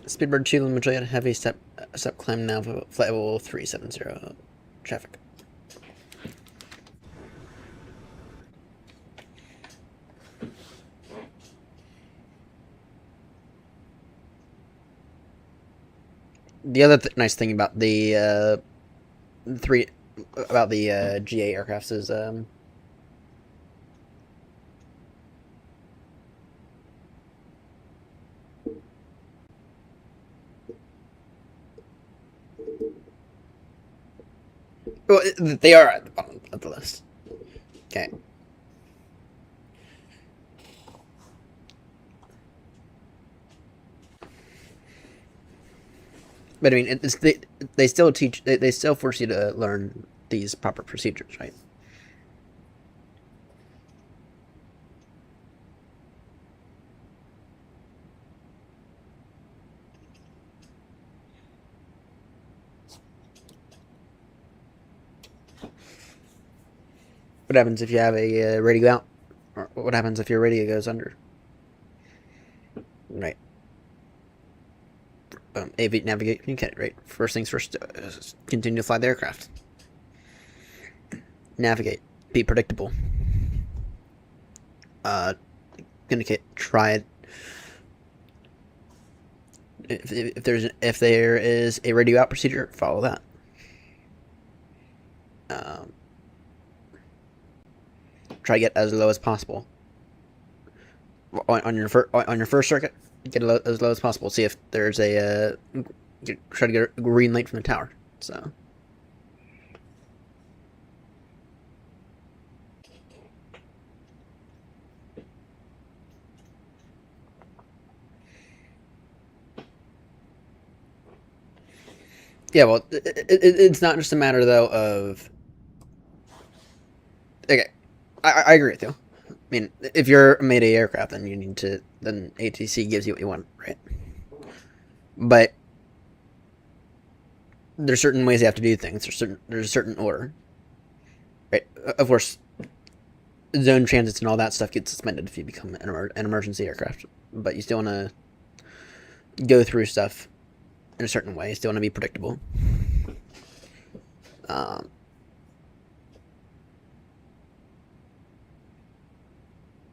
Speaker 1: Speedbird 2 Limited heavy step climb now for flight level 370 traffic. The other nice thing about the GA aircrafts is well, they are at the bottom of the list. Okay. But I mean, they still teach, they still force you to learn these proper procedures, right? What happens if you have a radio out? Or what happens if your radio goes under? Right. Aviate, navigate, communicate, right? First things first, continue to fly the aircraft. Navigate. Be predictable. Communicate. Try it. If there is a radio out procedure, follow that. Try to get as low as possible on your first circuit. Get as low as possible. See if there's a try to get a green light from the tower. So. Yeah, well, it's not just a matter though of. Okay, I agree with you. I mean, if you're a Mayday aircraft, then you need to. Then ATC gives you what you want, right? But there's certain ways you have to do things. There's a certain order, right? Of course, zone transits and all that stuff gets suspended if you become an emergency aircraft. But you still want to go through stuff in a certain way. You still want to be predictable.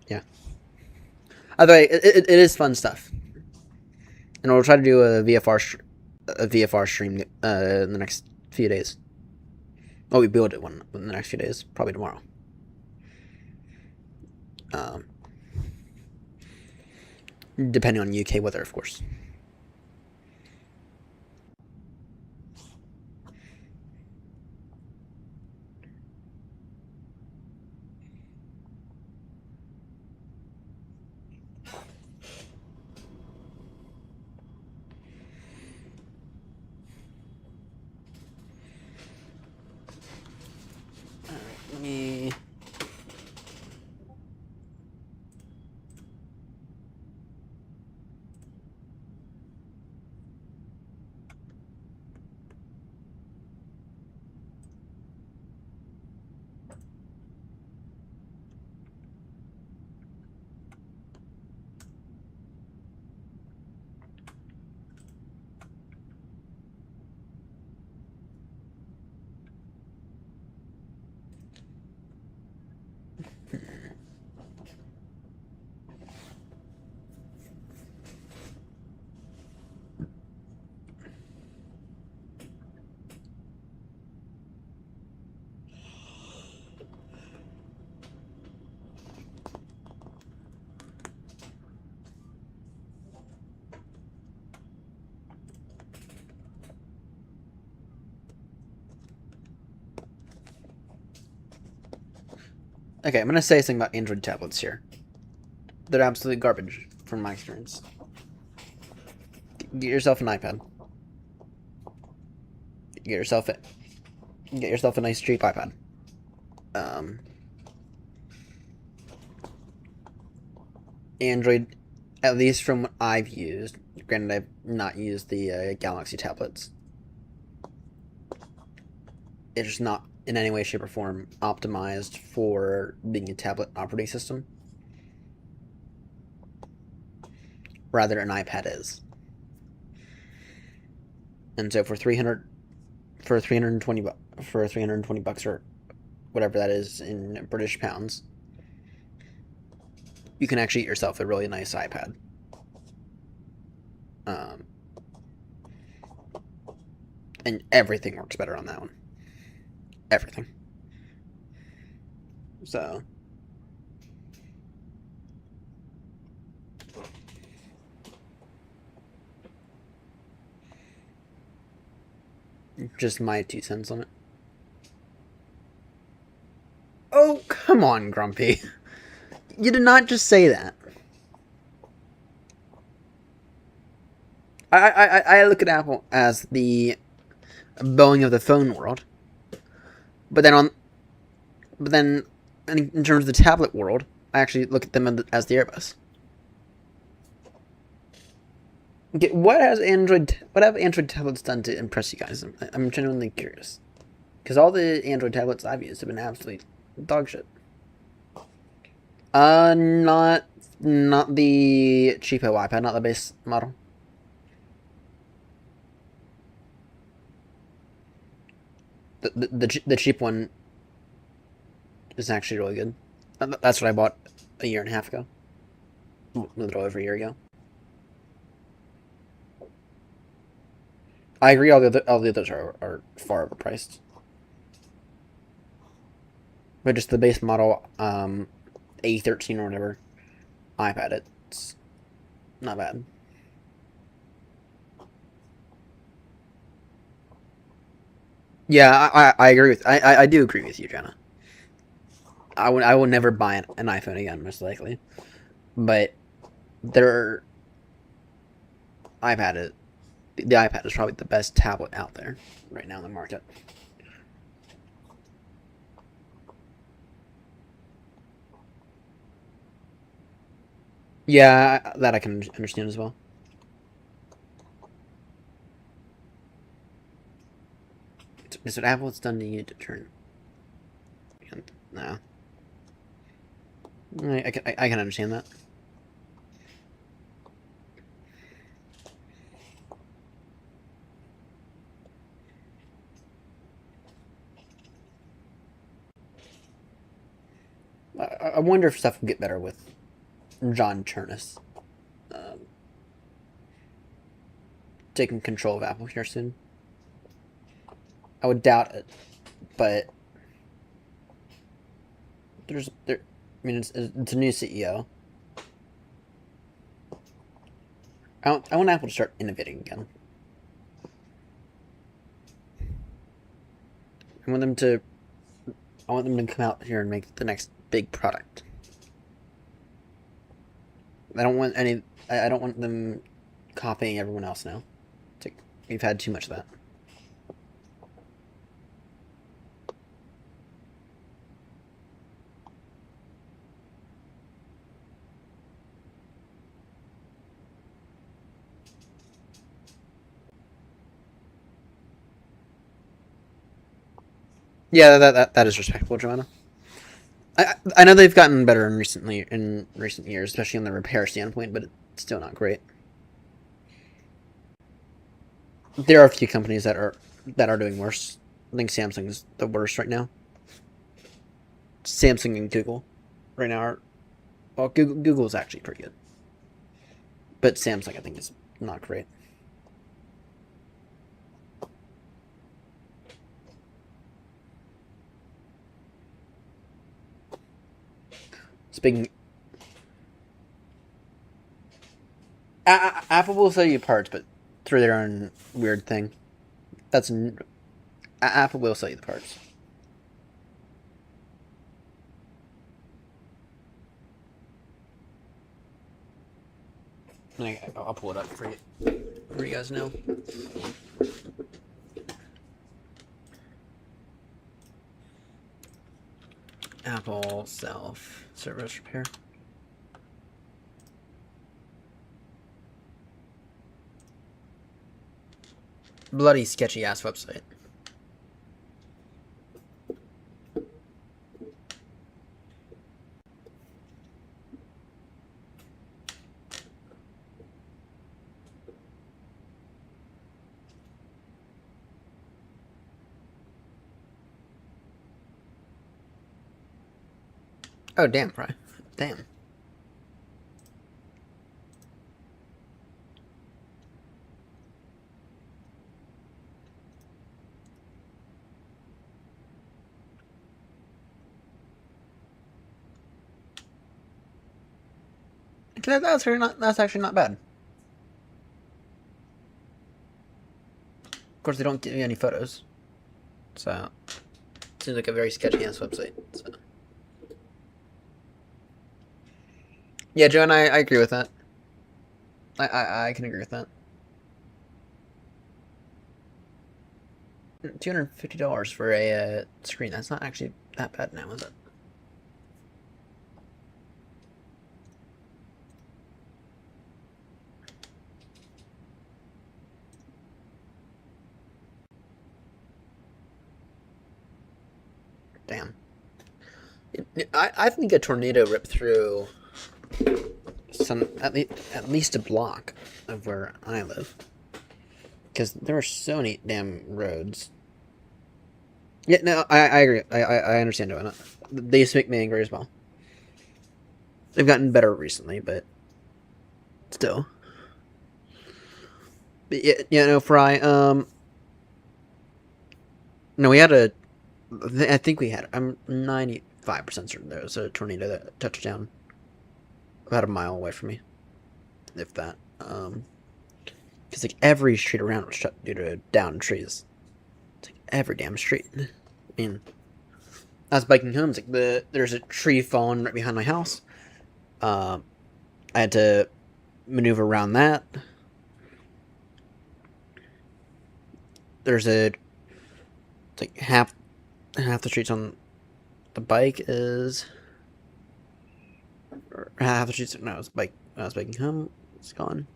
Speaker 1: Yeah. Either way, it is fun stuff, and we'll try to do a VFR stream in the next few days. Oh, we build it one in the next few days, probably tomorrow. Depending on UK weather, of course. Let me. Okay, I'm gonna say something about Android tablets here. They're absolutely garbage, from my experience. Get yourself an iPad. Get yourself a nice cheap iPad. Android, at least from what I've used. Granted, I've not used the Galaxy tablets. It's just not in any way, shape, or form optimized for being a tablet operating system. Rather, an iPad is. And so for 320 bucks or whatever that is in British pounds, you can actually get yourself a really nice iPad. And everything works better on that one. Everything. So. Just my 2 cents on it. Oh, come on, Grumpy. You did not just say that. I look at Apple as the Boeing of the phone world, but then in terms of the tablet world, I actually look at them as the Airbus. What have Android tablets done to impress you guys? I'm genuinely curious, because all the Android tablets I've used have been absolutely dog shit. Not the cheapo iPad, not the base model. The cheap one is actually really good. That's what I bought a year and a half ago, a little over a year ago. I agree. All the others are far overpriced, but just the base model, A13 or whatever iPad, it's not bad. Yeah, I agree with I do agree with you, Jenna. I will never buy an iPhone again, most likely. But their iPad is the iPad is probably the best tablet out there right now in the market. Yeah, that I can understand as well. Is what Apple has done to you to turn? No, I can understand that. I wonder if stuff will get better with John Chernus taking control of Apple here soon. I would doubt it, but I mean, it's a new CEO. I want Apple to start innovating again. I want them to come out here and make the next big product. I don't want I don't want them copying everyone else now. We've had too much of that. Yeah, that is respectable, Joanna. I know they've gotten better in recent years, especially on the repair standpoint, but it's still not great. There are a few companies that are doing worse. I think Samsung is the worst right now. Samsung and Google right now are well. Google is actually pretty good, but Samsung I think is not great. Speaking, Apple will sell you parts, but through their own weird thing. Apple will sell you the parts. I'll pull it up for you guys know. Apple self service repair. Bloody sketchy ass website. Oh damn, Fry. Damn. That's actually not bad. Of course, they don't give you any photos, so it seems like a very sketchy ass website. So. Yeah, Joe, and I agree with that. I can agree with that. $250 for a screen. That's not actually that bad now, is it? Damn. I think a tornado ripped through at least a block of where I live, because there are so many damn roads. Yeah, no, I agree. I understand doing it. They used to make me angry as well. They've gotten better recently, but still. But yeah, no, Fry. No, we had a. I think we had. I'm 95% certain there was a tornado that touched down about a mile away from me, if that. Because like every street around was shut due to downed trees. It's like every damn street. I mean, I was biking home. It's like there's a tree falling right behind my house. I had to maneuver around that. There's it's like half the streets on the bike is, or half the streets. No, I was biking home. It's gone.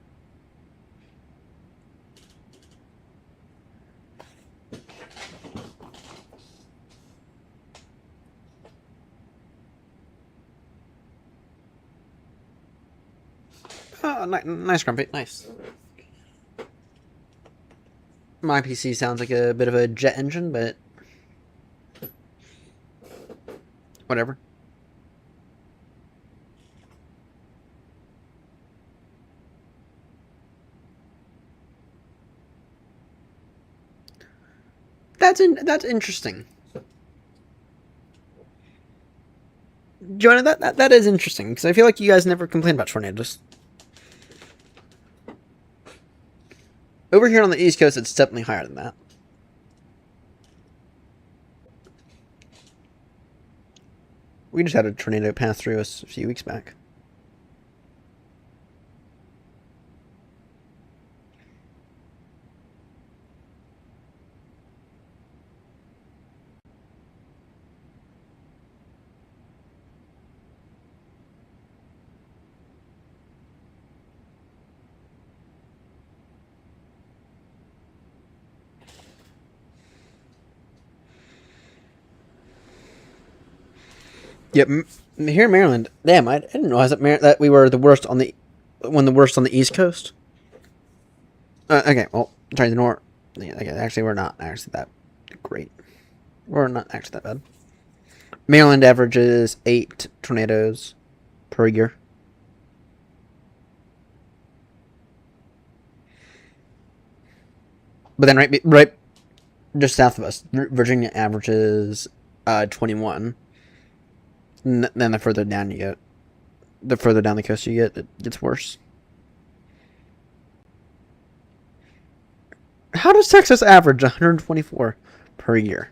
Speaker 1: Oh, nice, Grumpy. Nice. My PC sounds like a bit of a jet engine, but whatever. That's interesting. Joanna, that is interesting, because I feel like you guys never complain about tornadoes. Over here on the East Coast, it's definitely higher than that. We just had a tornado pass through us a few weeks back. Yep, here in Maryland. Damn, I didn't realize that we were the worst on the East Coast. Okay, well, trying to ignore. Yeah, okay, actually, we're not actually that great. We're not actually that bad. Maryland averages 8 tornadoes per year. But then right just south of us, Virginia averages 21. And then the further down the coast you get, it gets worse. How does Texas average 124 per year?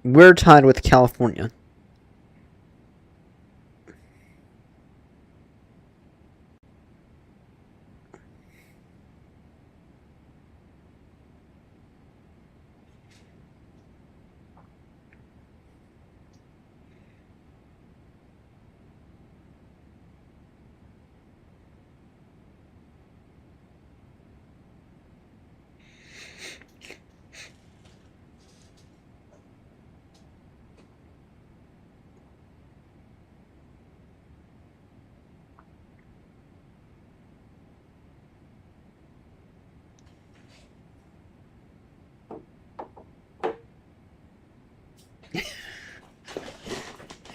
Speaker 1: We're tied with California.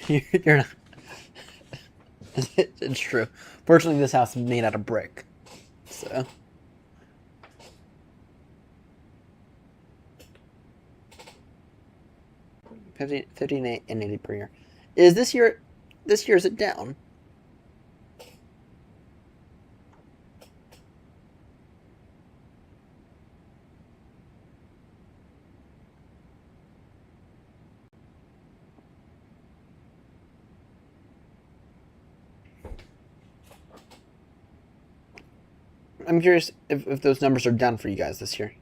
Speaker 1: You're not. It's true. Fortunately, this house is made out of brick, so. 50 and 80 per year. Is this year? This year is it down? I'm curious if those numbers are down for you guys this year.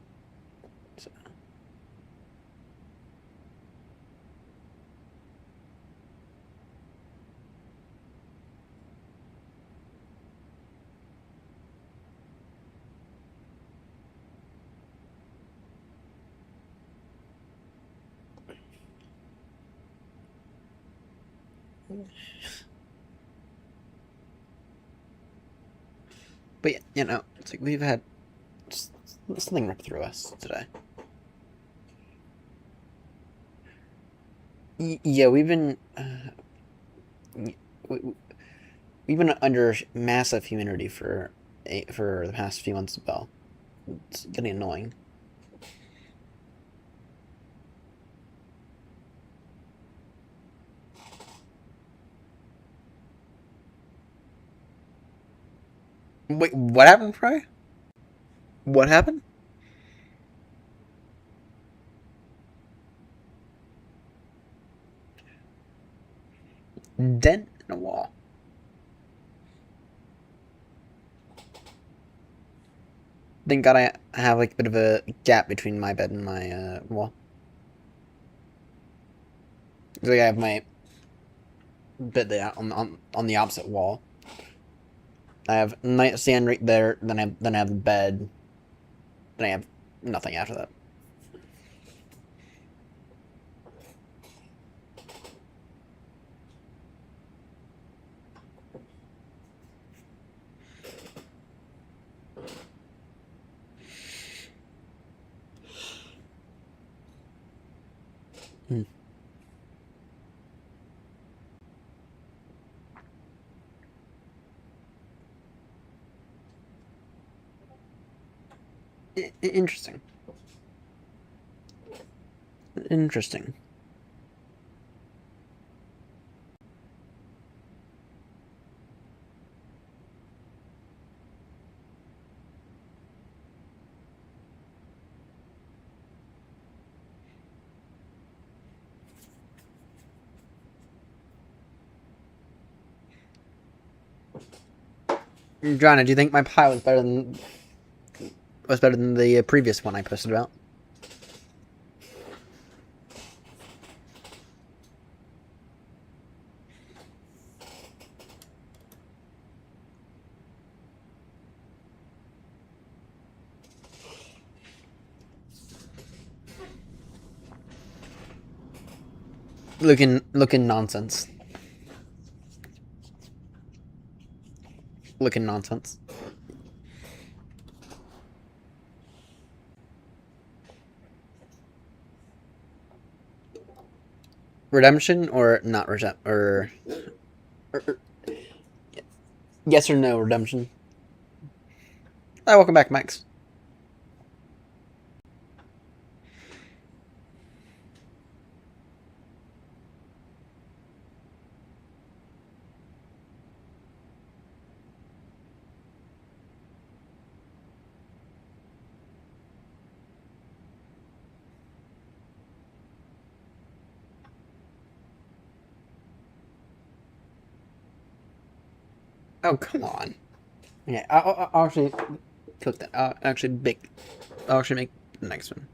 Speaker 1: But you know, it's like we've had something rip through us today. Yeah, we've been we've been under massive humidity for the past few months as well. It's getting annoying. Wait, what happened, Fry? What happened? Dent in a wall. Thank God I have like a bit of a gap between my bed and my wall. Like I have my bed there on the opposite wall. I have nightstand right there. Then I have the bed. Then I have nothing after that. Hmm. Interesting. Interesting. Joanna, do you think my pie was better than the previous one I posted about? Looking nonsense. Looking nonsense. Redemption or not redemption or yes or no redemption? Hi, welcome back, Max. Oh, come on. Yeah, I'll actually cook that. I'll actually bake. I'll actually make the next one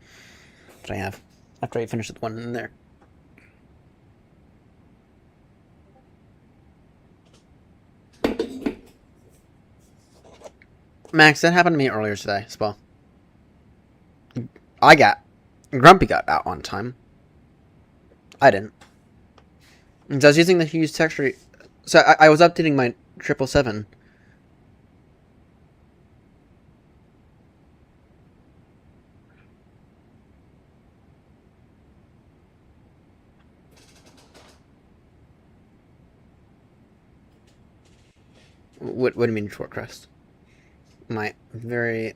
Speaker 1: that I have after I finish with one in there. Max, that happened to me earlier today as well. Grumpy got out on time. I didn't. And so I was using the huge texture. So I was updating my 777. What do you mean short crust? My very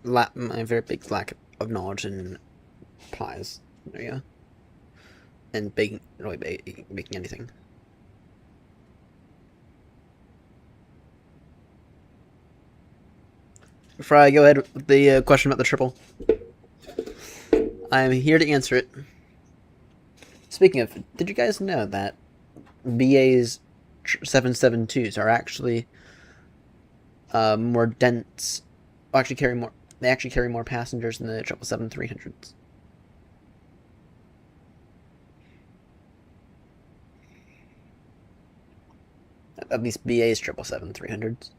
Speaker 1: big lack of knowledge in pies. There you go. And baking, really baking anything. Fry, go ahead with the question about the triple. I'm here to answer it. Speaking of, did you guys know that BA's 772s are actually more dense? Actually carry more. They actually carry more passengers than the 777-300s. At least BA's 777-300s.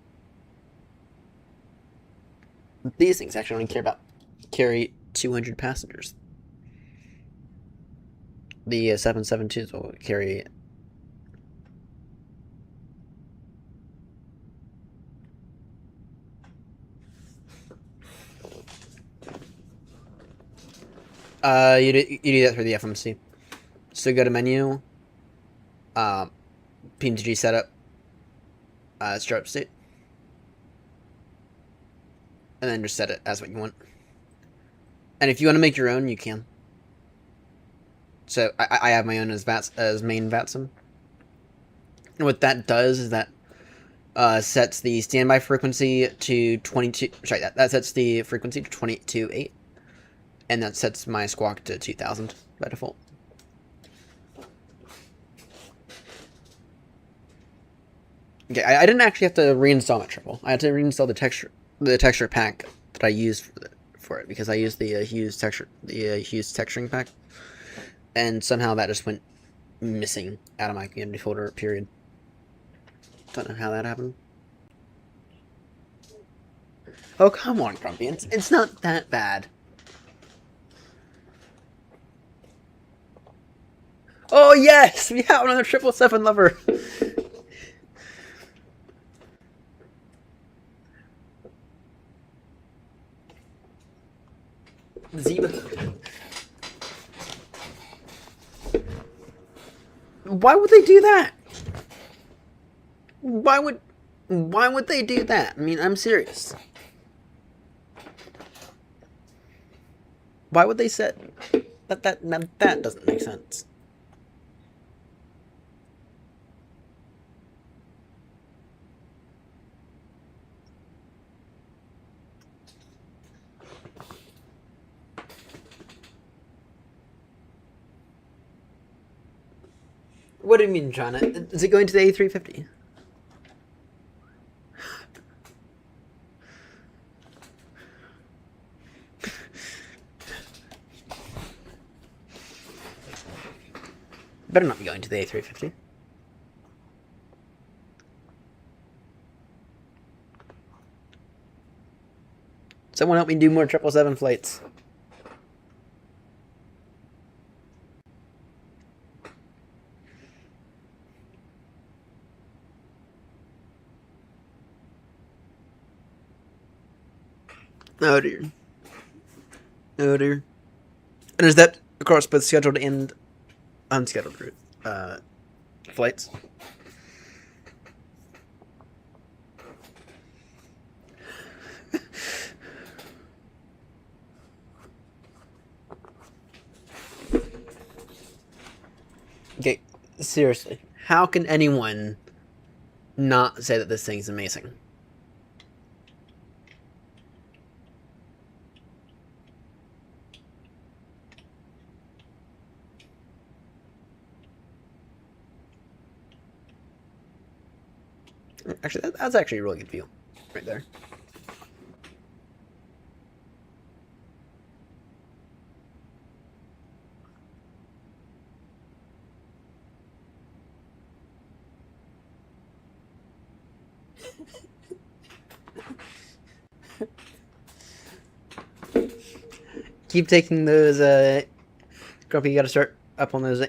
Speaker 1: These things actually only carry 200 passengers. The 772s will carry. You do that through the FMC. So go to menu, PNG setup, startup state, and then just set it as what you want. And if you want to make your own, you can. So I have my own as main VATSIM. And what that does is that sets the standby frequency to 22. Sorry, that sets the frequency to 22.8, and that sets my squawk to 2000 by default. Okay, I didn't actually have to reinstall my triple. I had to reinstall the texture pack that I used for it because I used the Hughes texturing pack, and somehow that just went missing out of my community folder. Period. Don't know how that happened. Oh, come on, Grumpy. It's not that bad. Oh, yes! We have another 777 lover! Zeba. Why would they do that? Why would they do that? I mean, I'm serious. Why would they set that doesn't make sense. What do you mean, John? Is it going to the A350? Better not be going to the A350. Someone help me do more 777 flights. Oh dear. Oh dear. And is that across both scheduled and unscheduled flights? Okay, seriously. How can anyone not say that this thing's amazing? Actually, that's actually a really good view right there. Keep taking those. Grumpy, you got to start up on those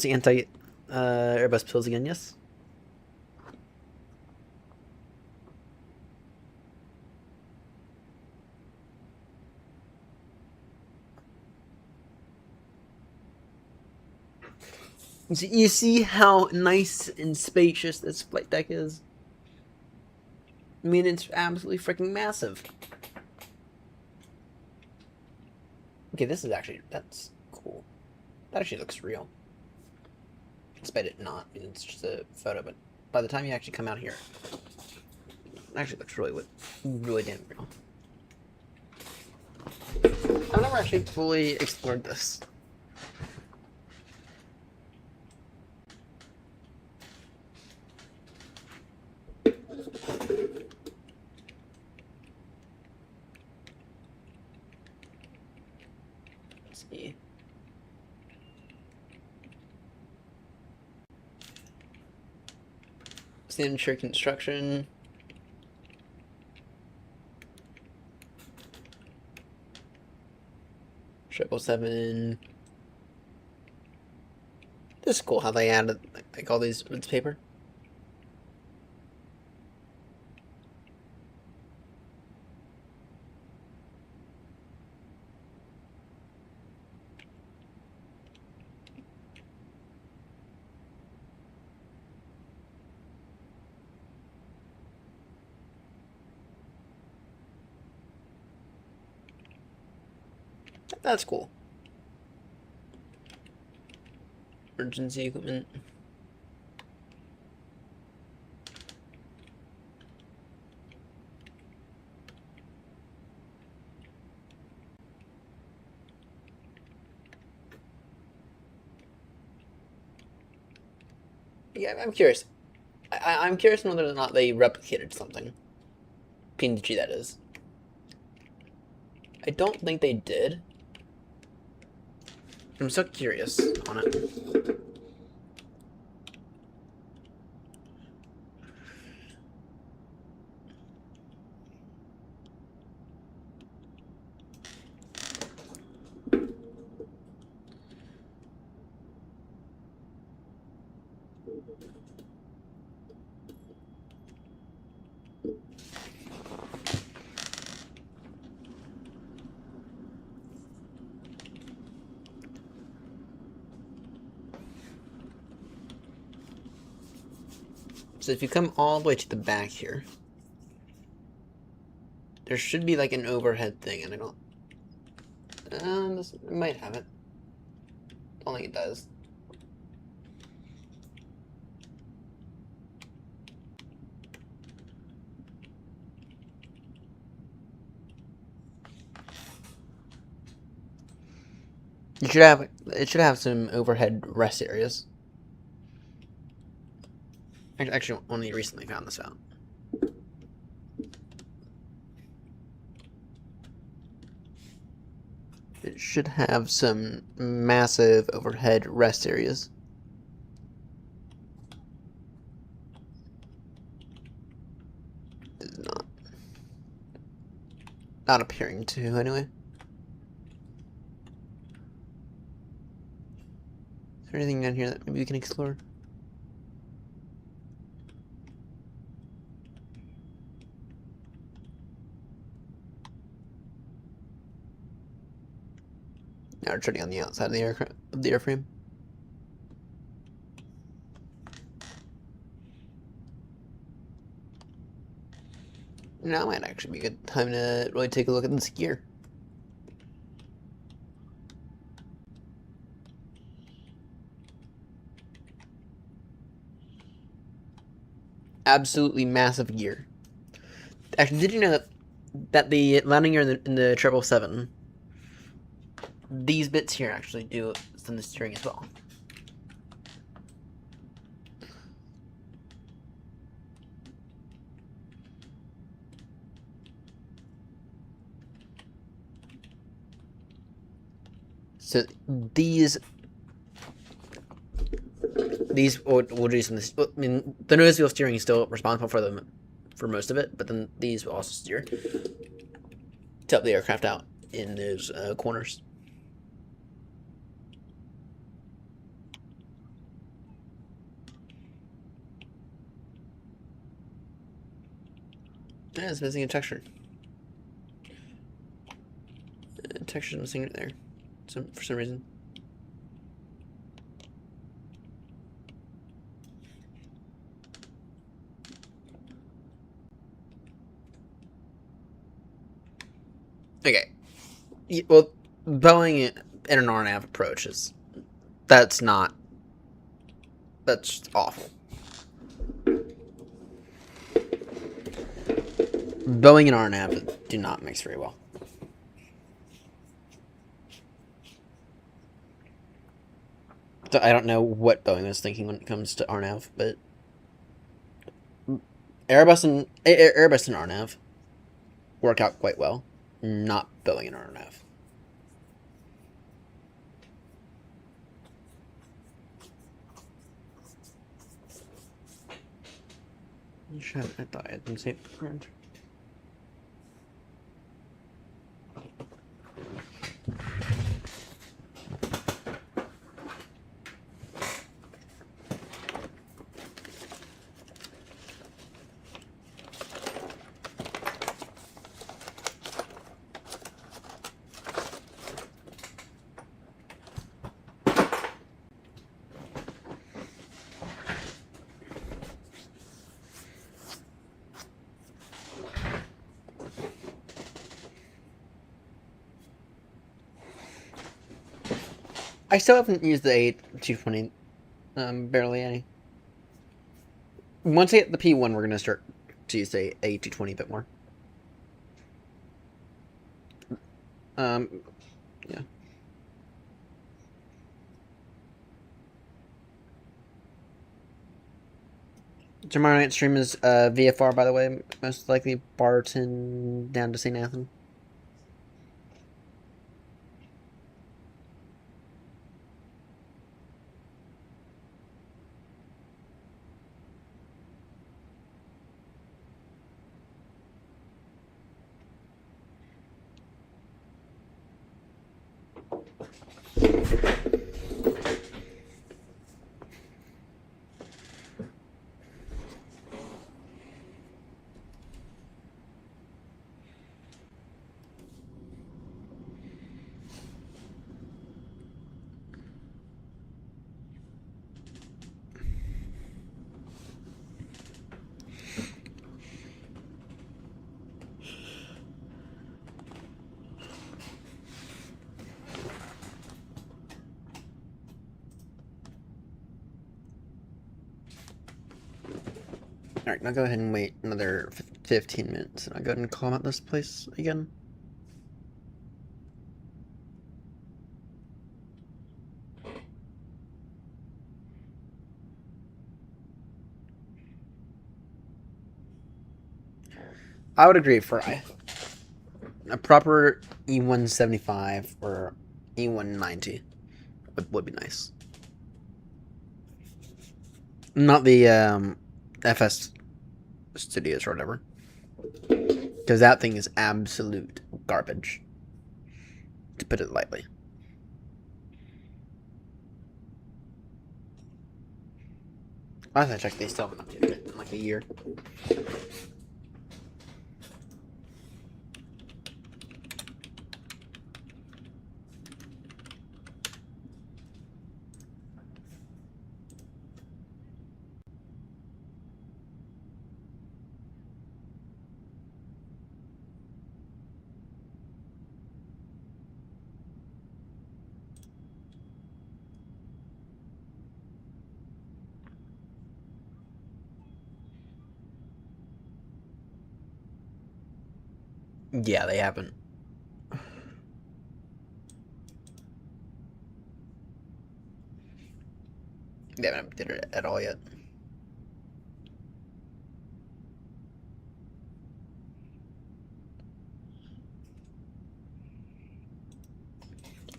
Speaker 1: anti Airbus pills again. Yes. You see how nice and spacious this flight deck is? I mean, it's absolutely freaking massive. Okay, this is actually, that's cool. That actually looks real. Despite it not, it's just a photo, but by the time you actually come out here, it actually looks really damn real. I've never actually fully explored this. Let's see. Signature construction. Triple 7. This is cool how they added like all these with paper. That's cool. Emergency equipment. Yeah, I'm curious. I'm curious whether or not they replicated something. PNG, that is. I don't think they did. I'm so curious on it. So if you come all the way to the back here, there should be like an overhead thing, and I don't. This it might have it. Don't think it does. You should have. It should have some overhead rest areas. I actually only recently found this out. It should have some massive overhead rest areas. It's not appearing to anyway. Is there anything down here that maybe we can explore? Now we're turning on the outside of the aircraft of the airframe. Now might actually be a good time to really take a look at this gear. Absolutely massive gear. Actually, did you know that the landing gear in the 777, these bits here actually do some of the steering as well. So these will do some. I mean, the nose wheel steering is still responsible for most of it, but then these will also steer to help the aircraft out in those corners. Yeah, it's missing a texture. Texture's missing right there. For some reason. Okay. Well, Boeing in an RNAV approach that's awful. Boeing and RNAV do not mix very well. So I don't know what Boeing was thinking when it comes to RNAV, but Airbus and RNAV work out quite well. Not Boeing and RNAV. I thought I had them saved. I still haven't used the A220, barely any. Once I get the P1, we're gonna start to use the A220 a bit more. Yeah. Tomorrow night stream is VFR, by the way, most likely Barton down to St. Nathan. Alright, now go ahead and wait another 15 minutes, and I'll go ahead and call out this place again. I would agree for a proper E175 or E190 would be nice. Not the FS Studios or whatever, because that thing is absolute garbage, to put it lightly. Last I checked, they still haven't updated it in like a year. Yeah, they haven't. They haven't updated it at all yet.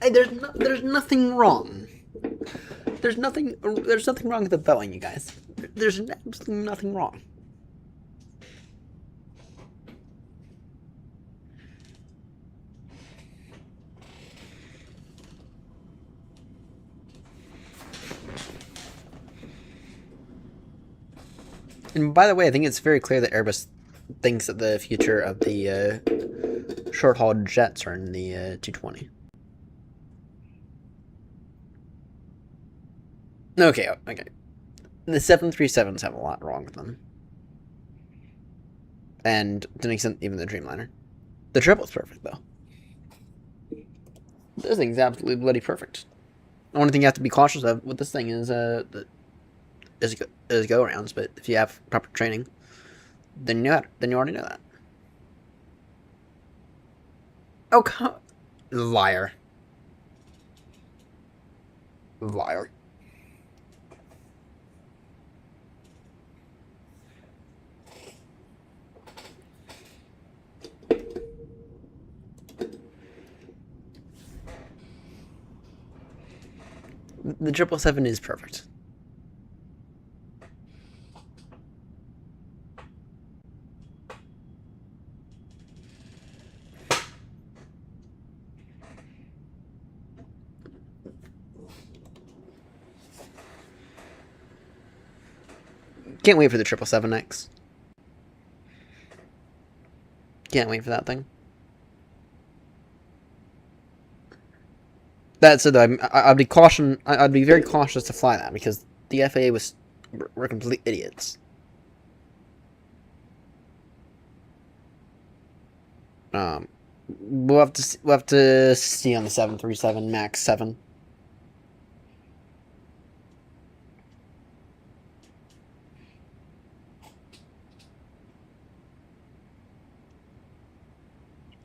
Speaker 1: Hey, there's nothing wrong. There's nothing wrong with the Boeing, you guys. There's absolutely nothing wrong. And by the way, I think it's very clear that Airbus thinks that the future of the short-haul jets are in the 220. Okay. The 737s have a lot wrong with them. And to an extent, even the Dreamliner. The triple's perfect, though. This thing's absolutely bloody perfect. The only thing you have to be cautious of with this thing is go-arounds, but if you have proper training, then you already know that. Oh, come... Liar. Liar. The 777 is perfect. Can't wait for the 777X. Can't wait for that thing. That said, though, I'd be very cautious to fly that because the FAA were complete idiots. We'll have to see on the 737 MAX 7.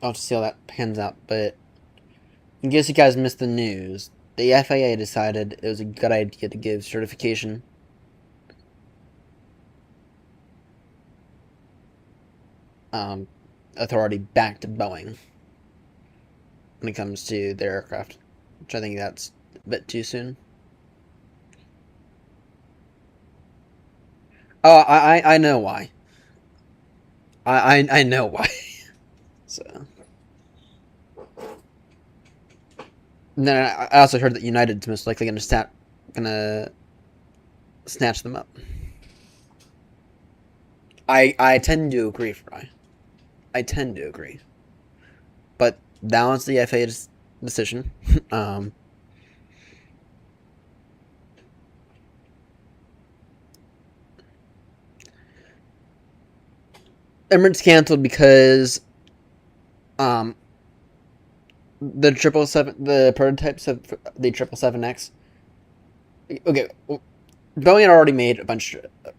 Speaker 1: I'll have to see how that pans out. But in case you guys missed the news, the FAA decided it was a good idea to give certification authority back to Boeing when it comes to their aircraft, which I think that's a bit too soon. Oh, I know why. I know why. So. And then I also heard that United's most likely gonna snatch them up. I tend to agree, Fry. I tend to agree. But that was the FAA's decision. Emirates canceled because the 777, the prototypes of the 777X. Okay, Boeing had already made a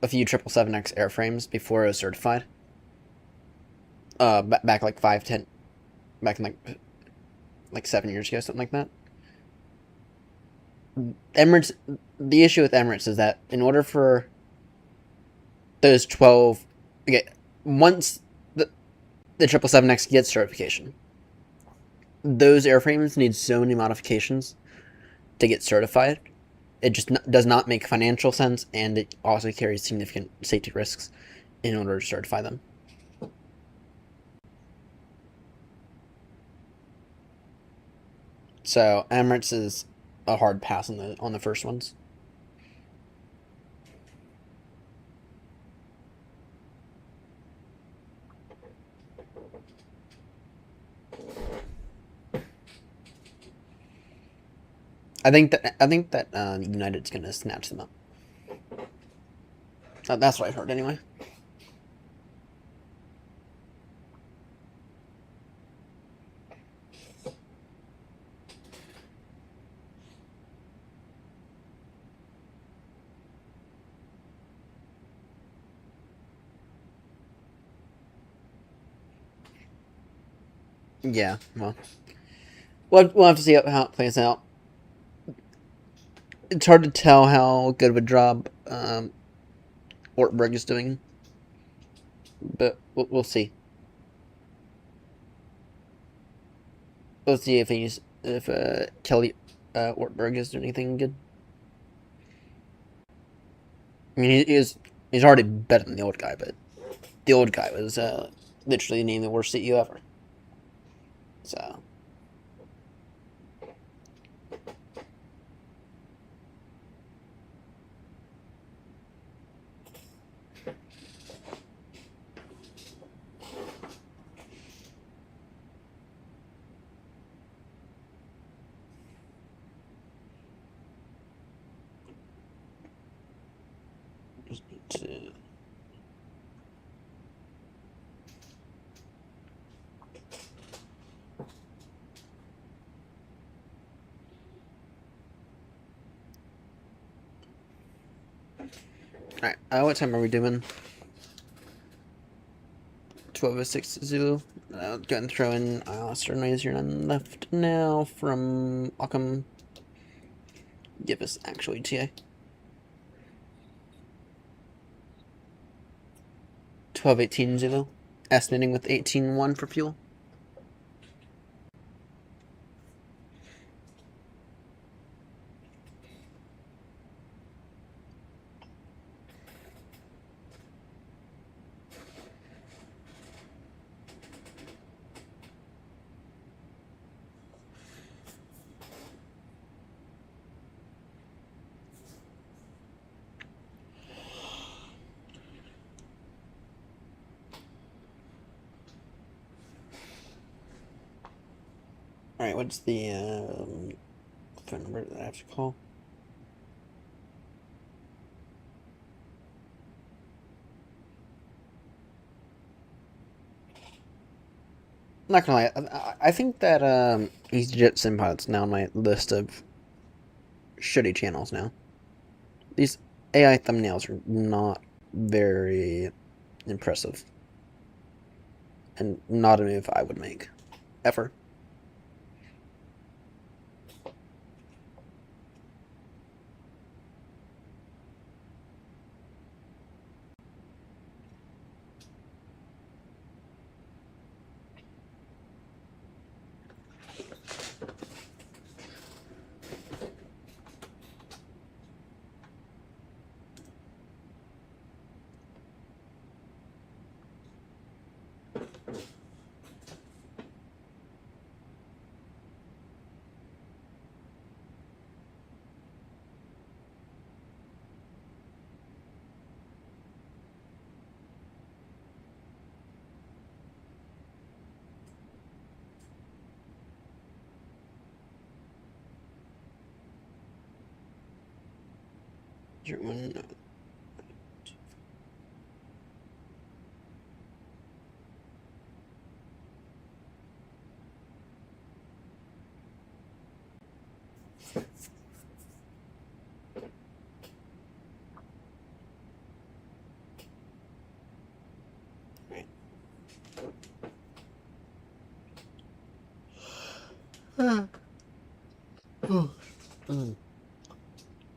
Speaker 1: few 777X airframes before it was certified. Back like 5, 10, back in like 7 years ago, something like that. Emirates. The issue with Emirates is that in order for those 12, okay, once the 777X gets certification, those airframes need so many modifications to get certified. It just does not make financial sense, and it also carries significant safety risks in order to certify them. So Emirates is a hard pass on the first ones. I think that United's gonna snatch them up. That's what I heard anyway. Yeah, well, we'll have to see how it plays out. It's hard to tell how good of a job Ortberg is doing, but we'll see. We'll see if Kelly Ortberg is doing anything good. I mean, he's already better than the old guy, but the old guy was literally named the worst CEO ever. So. Just need to. Alright, what time are we doing? 12:06 Zulu. Go ahead and throw in Star Noise, you're none left now from Occam. Give us actual ETA. 12:18 Zulu. Estimating with 18.1 for fuel. Alright, what's the phone number that I have to call? I'm not gonna lie, I think that EasyJet SimPod's now on my list of shitty channels now. These AI thumbnails are not very impressive. And not a move I would make. ever. One,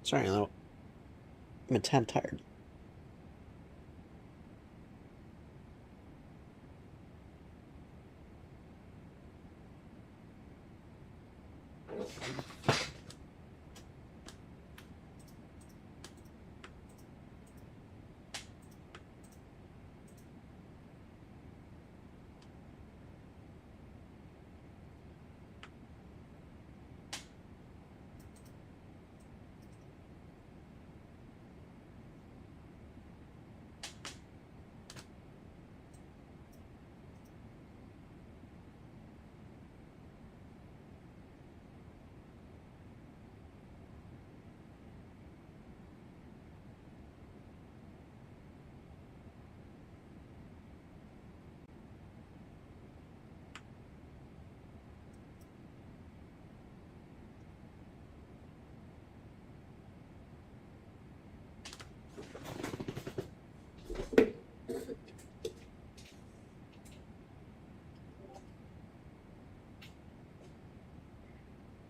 Speaker 1: Sorry, I'm a tad tired.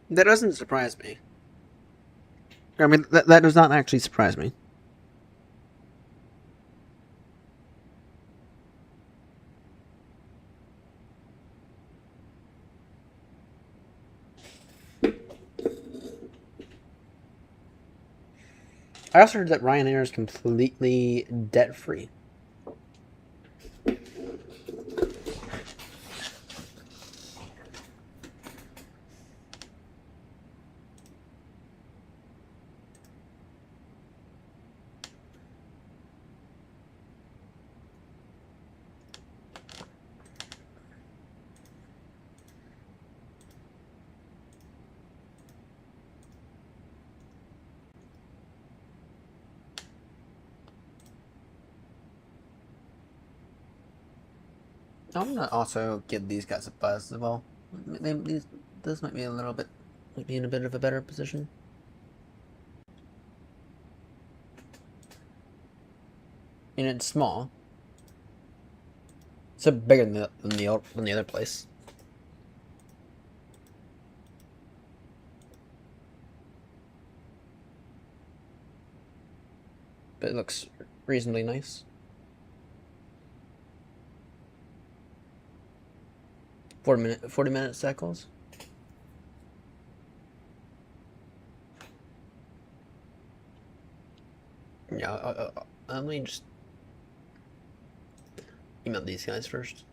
Speaker 1: That doesn't surprise me. I mean, that does not actually surprise me. I also heard that Ryanair is completely debt-free. I'm gonna also give these guys a buzz as well. This might be a little bit, might be in a bit of a better position. And it's small. It's a bigger than the other place. But it looks reasonably nice. 40 minute cycles. Yeah, let me just email these guys first.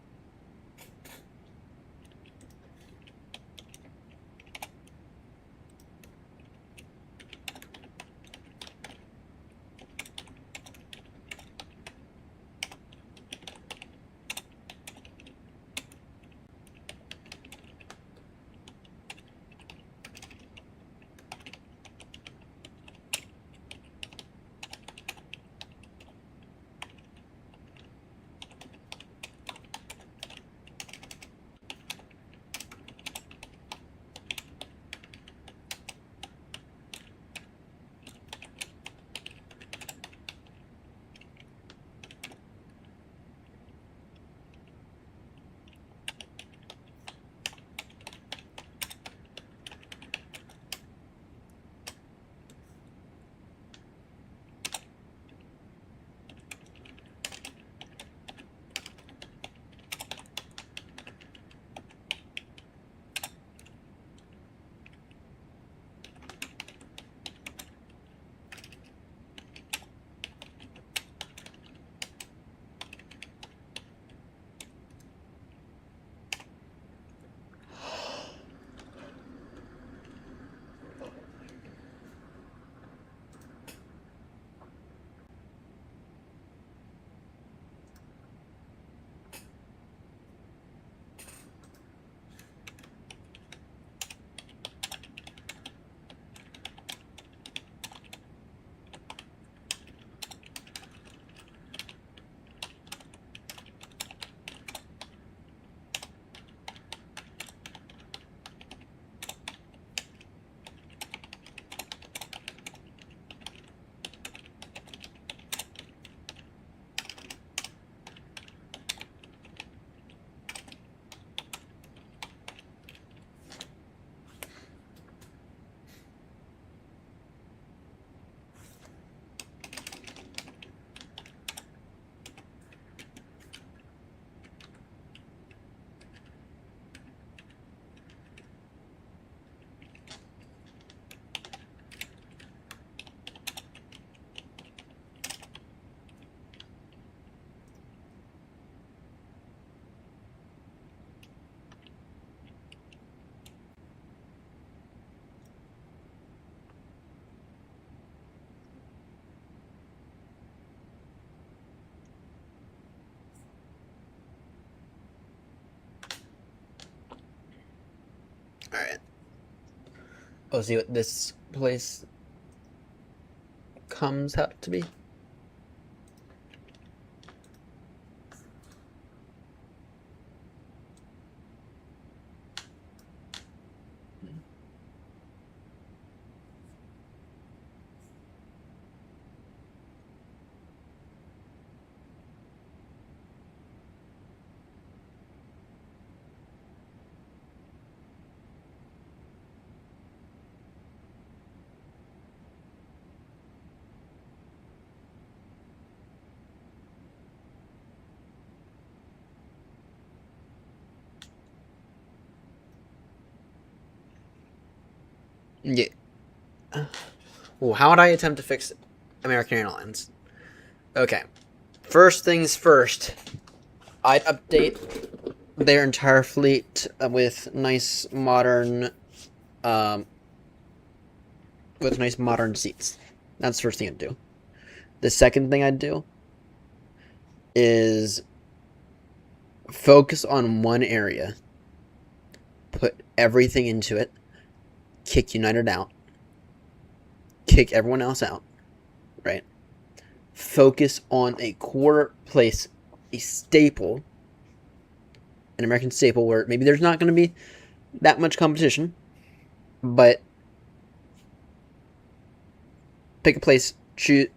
Speaker 1: Alright. We'll see what this place comes out to be. Yeah. Well, how would I attempt to fix American Airlines? Okay. First things first, I'd update their entire fleet with nice modern seats. That's the first thing I'd do. The second thing I'd do is focus on one area, put everything into it, kick United out, kick everyone else out, right? Focus on a core place, a staple, an American staple where maybe there's not going to be that much competition, but pick a place, pick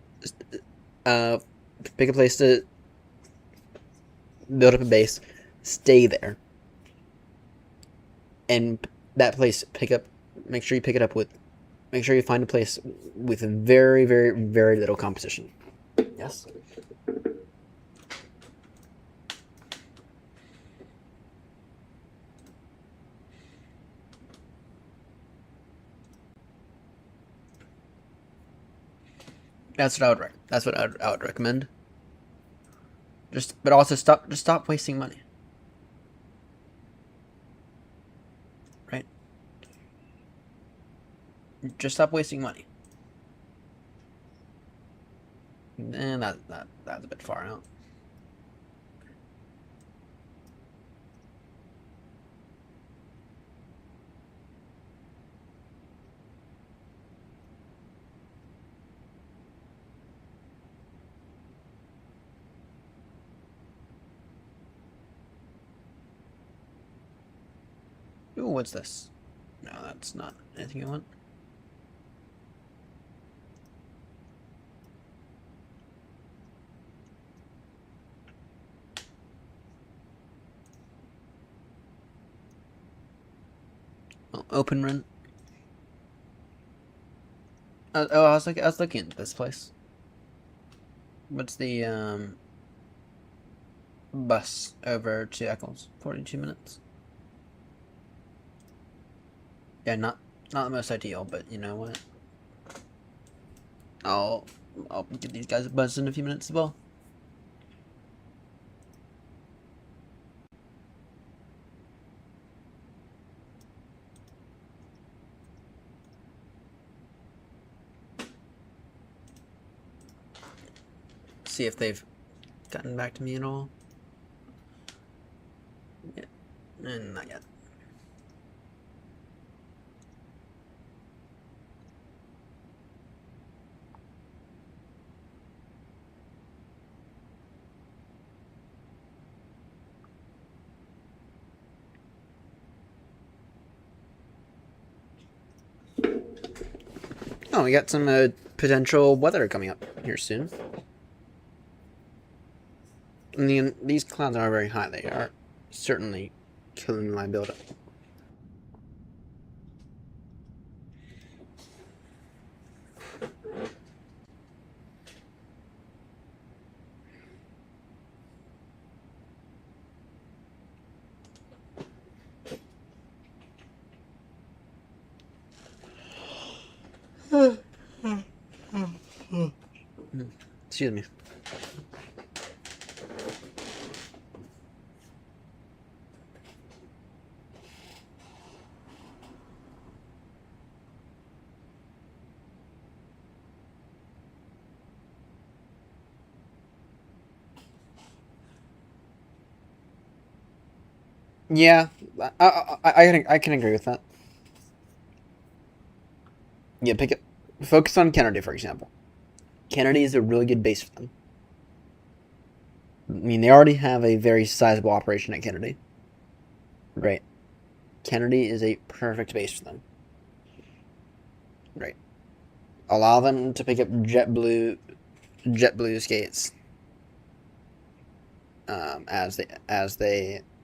Speaker 1: a place to build up a base, stay there, and that place make sure you find a place with very, very, very little competition. Yes? That's what I would recommend. But also stop wasting money. Right? Just stop wasting money. And that's a bit far out. Ooh, what's this? No, that's not anything I want. Oh, open rent. I was looking at this place. What's the bus over to Eccles? 42 minutes. Yeah, not the most ideal, but you know what? I'll give these guys a buzz in a few minutes as well. See if they've gotten back to me at all. Yeah, not yet. Oh, we got some potential weather coming up here soon. I mean, these clouds are very high. They are certainly killing my build-up. Excuse me. Yeah, I can agree with that. Yeah, focus on Kennedy, for example. Kennedy is a really good base for them. I mean, they already have a very sizable operation at Kennedy. Right. Kennedy is a perfect base for them. Right. Allow them to pick up JetBlue skates. As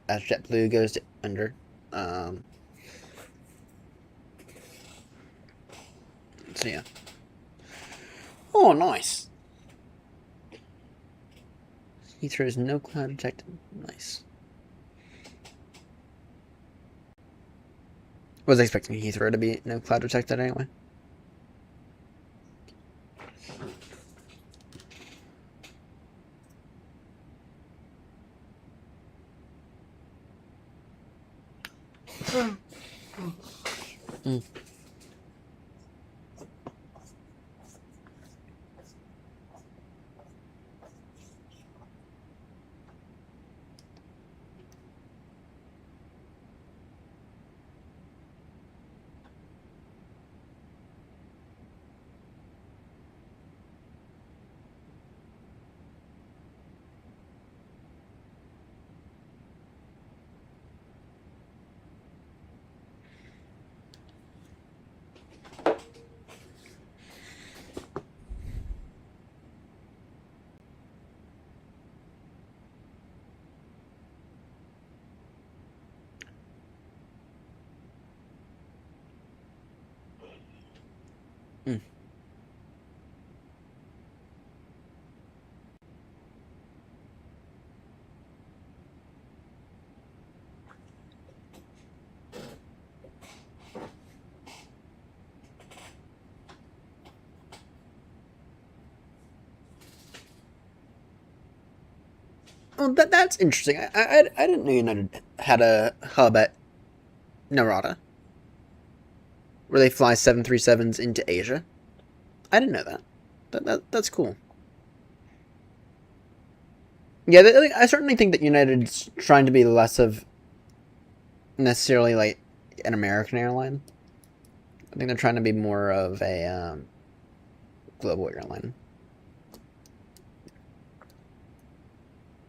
Speaker 1: JetBlue goes under. So yeah. Oh, nice. Heathrow's no cloud detected. Nice. Was expecting Heathrow to be no cloud detected anyway. Mm. Mm. Oh, that's interesting. I didn't know United had a hub at Narada, where they fly 737s into Asia. I didn't know that. That's cool. Yeah, I certainly think that United's trying to be less of necessarily like an American airline. I think they're trying to be more of a global airline,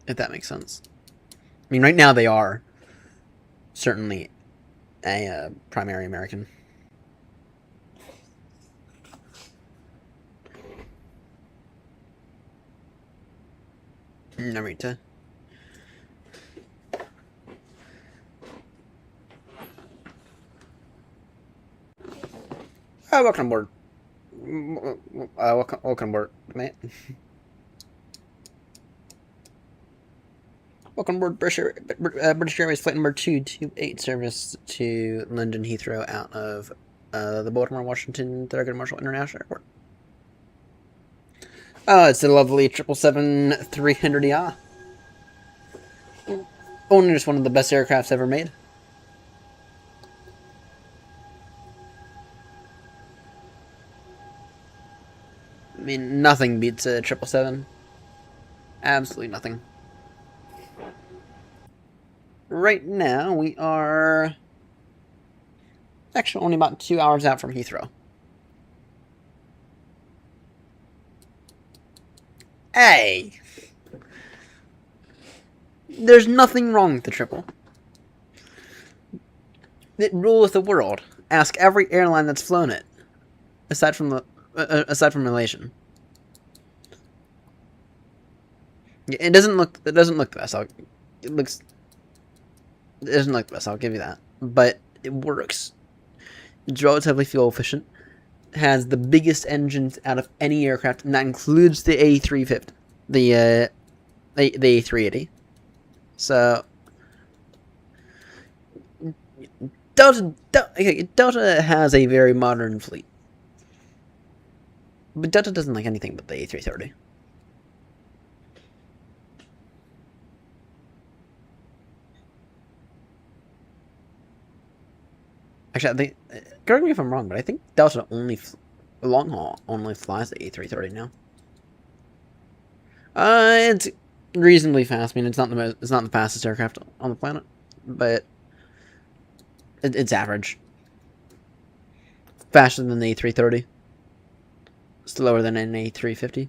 Speaker 1: if that makes sense. I mean, right now they are certainly a primary American. Narita. Welcome aboard. Welcome aboard, mate. Welcome aboard British Airways flight number 228 service to London Heathrow out of the Baltimore, Washington Thurgood Marshall International Airport. Oh, it's a lovely 777-300ER. Only just one of the best aircrafts ever made. I mean, nothing beats a 777. Absolutely nothing. Right now, we are actually only about 2 hours out from Heathrow. Hey! There's nothing wrong with the triple. It ruleth the world. Ask every airline that's flown it, aside from Malaysian. It doesn't look the best. It doesn't look the best. I'll give you that, but it works. It's relatively fuel efficient. Has the biggest engines out of any aircraft, and that includes the A350, the A380. So Delta has a very modern fleet, but Delta doesn't like anything but the A330. Actually, I think, correct me if I'm wrong, but I think Delta long haul only flies the A330 now. It's reasonably fast. I mean, it's not the fastest aircraft on the planet, but it's average. faster than the A330. Slower than an A350.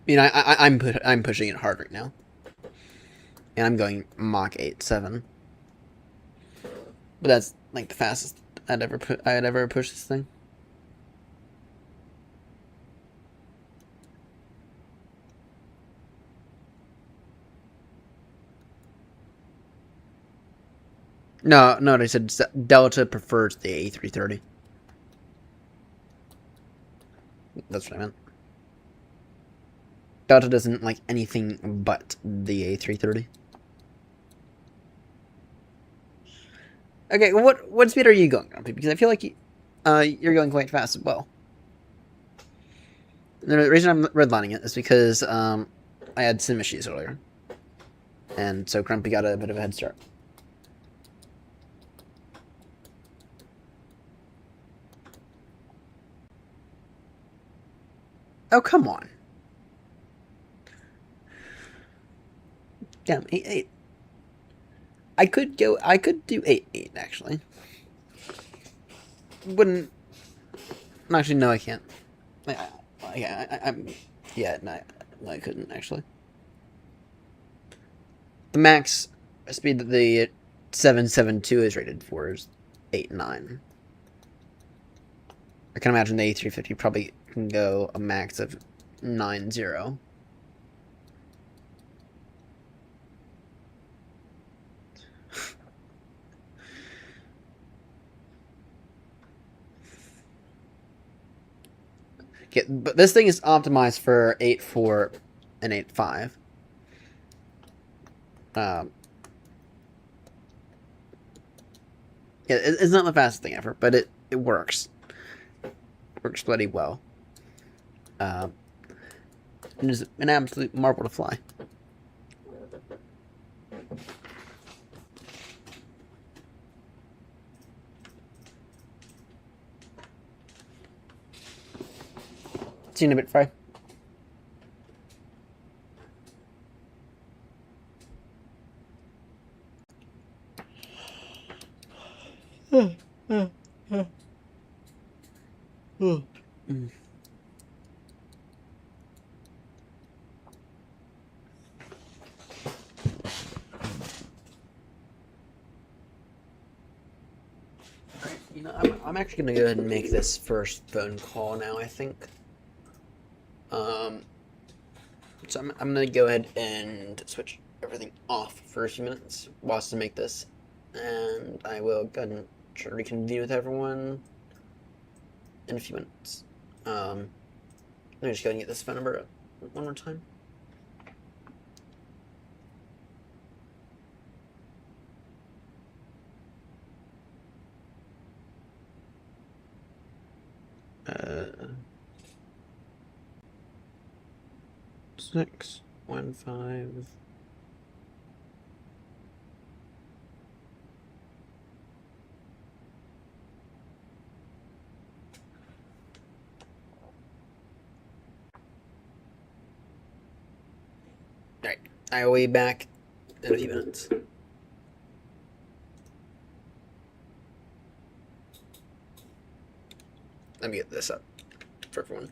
Speaker 1: You know, I'm pushing it hard right now, and I'm going Mach 8.7. But that's like the fastest I'd ever push this thing. No, they said Delta prefers the A330. That's what I meant. Delta doesn't like anything but the A330. Okay, what speed are you going, Grumpy? Because I feel like you're going quite fast as well. The reason I'm redlining it is because I had sim issues earlier, and so Grumpy got a bit of a head start. Oh, come on. Damn, 8.8. I could do 8.8 actually. Wouldn't. Actually, no, I can't. Yeah, no, I couldn't actually. The max speed that the 772 is rated for is 8.9. I can imagine the A350 probably can go a max of 9.0. Yeah, but this thing is optimized for 8.4 and 8.5. Yeah, it's not the fastest thing ever, but it works. Works bloody well. It is an absolute marvel to fly. See you in a bit, Fry. You know, I'm actually gonna go ahead and make this first phone call now. I think. So I'm gonna go ahead and switch everything off for a few minutes whilst I make this, and I will go ahead and try to reconvene with everyone in a few minutes. Let me just go ahead and get this phone number one more time. Uh, 615. Alright, I will be back in a few minutes. Let me get this up for everyone.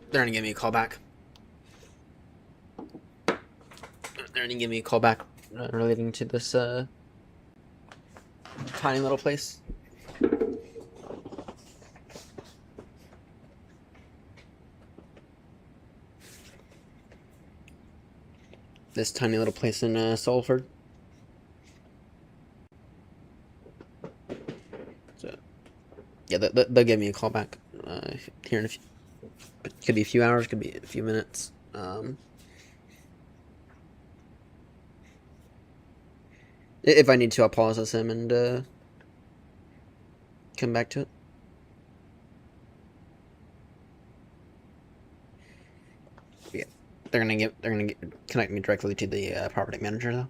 Speaker 1: They're gonna give me a call back. They're gonna give me a call back relating to this tiny little place. This tiny little place in Salford. So, yeah, they'll give me a call back here in a few. It could be a few hours, could be a few minutes. If I need to, I'll pause him and come back to it. Yeah, they're gonna connect me directly to the property manager though.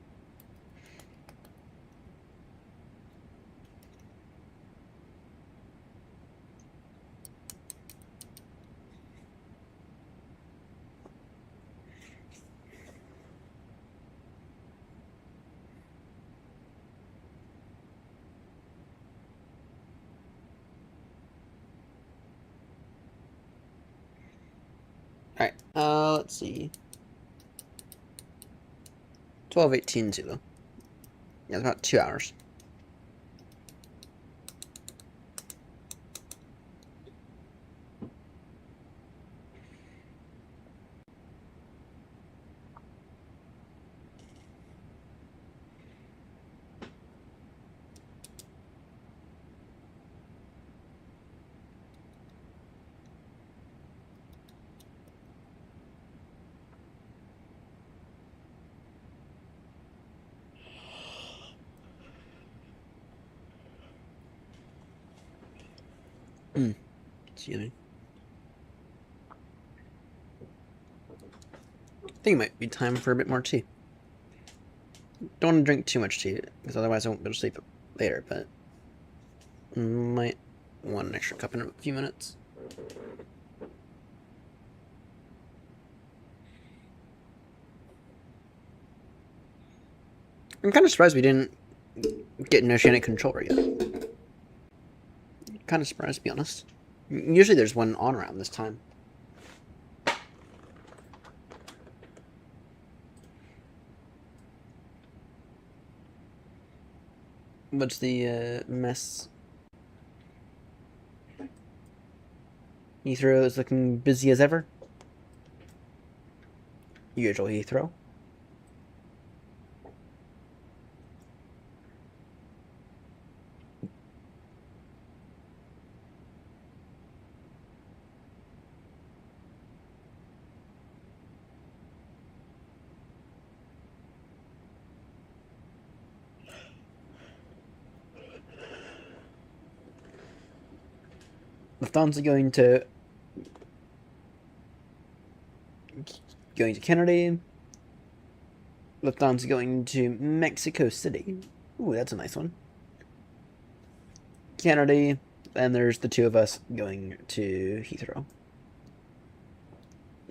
Speaker 1: Alright, let's see. 12:18 Zulu. Yeah, it's about 2 hours. Excuse me. I think it might be time for a bit more tea. Don't want to drink too much tea, because otherwise I won't be able to sleep later, but might want an extra cup in a few minutes. I'm kind of surprised we didn't get an oceanic controller yet. Kind of surprised, to be honest. Usually there's one on around this time. What's the mess? Heathrow is looking busy as ever. Usual Heathrow. Lufthansa going to Kennedy. Lufthansa going to Mexico City. Ooh, that's a nice one. Kennedy, and there's the two of us going to Heathrow.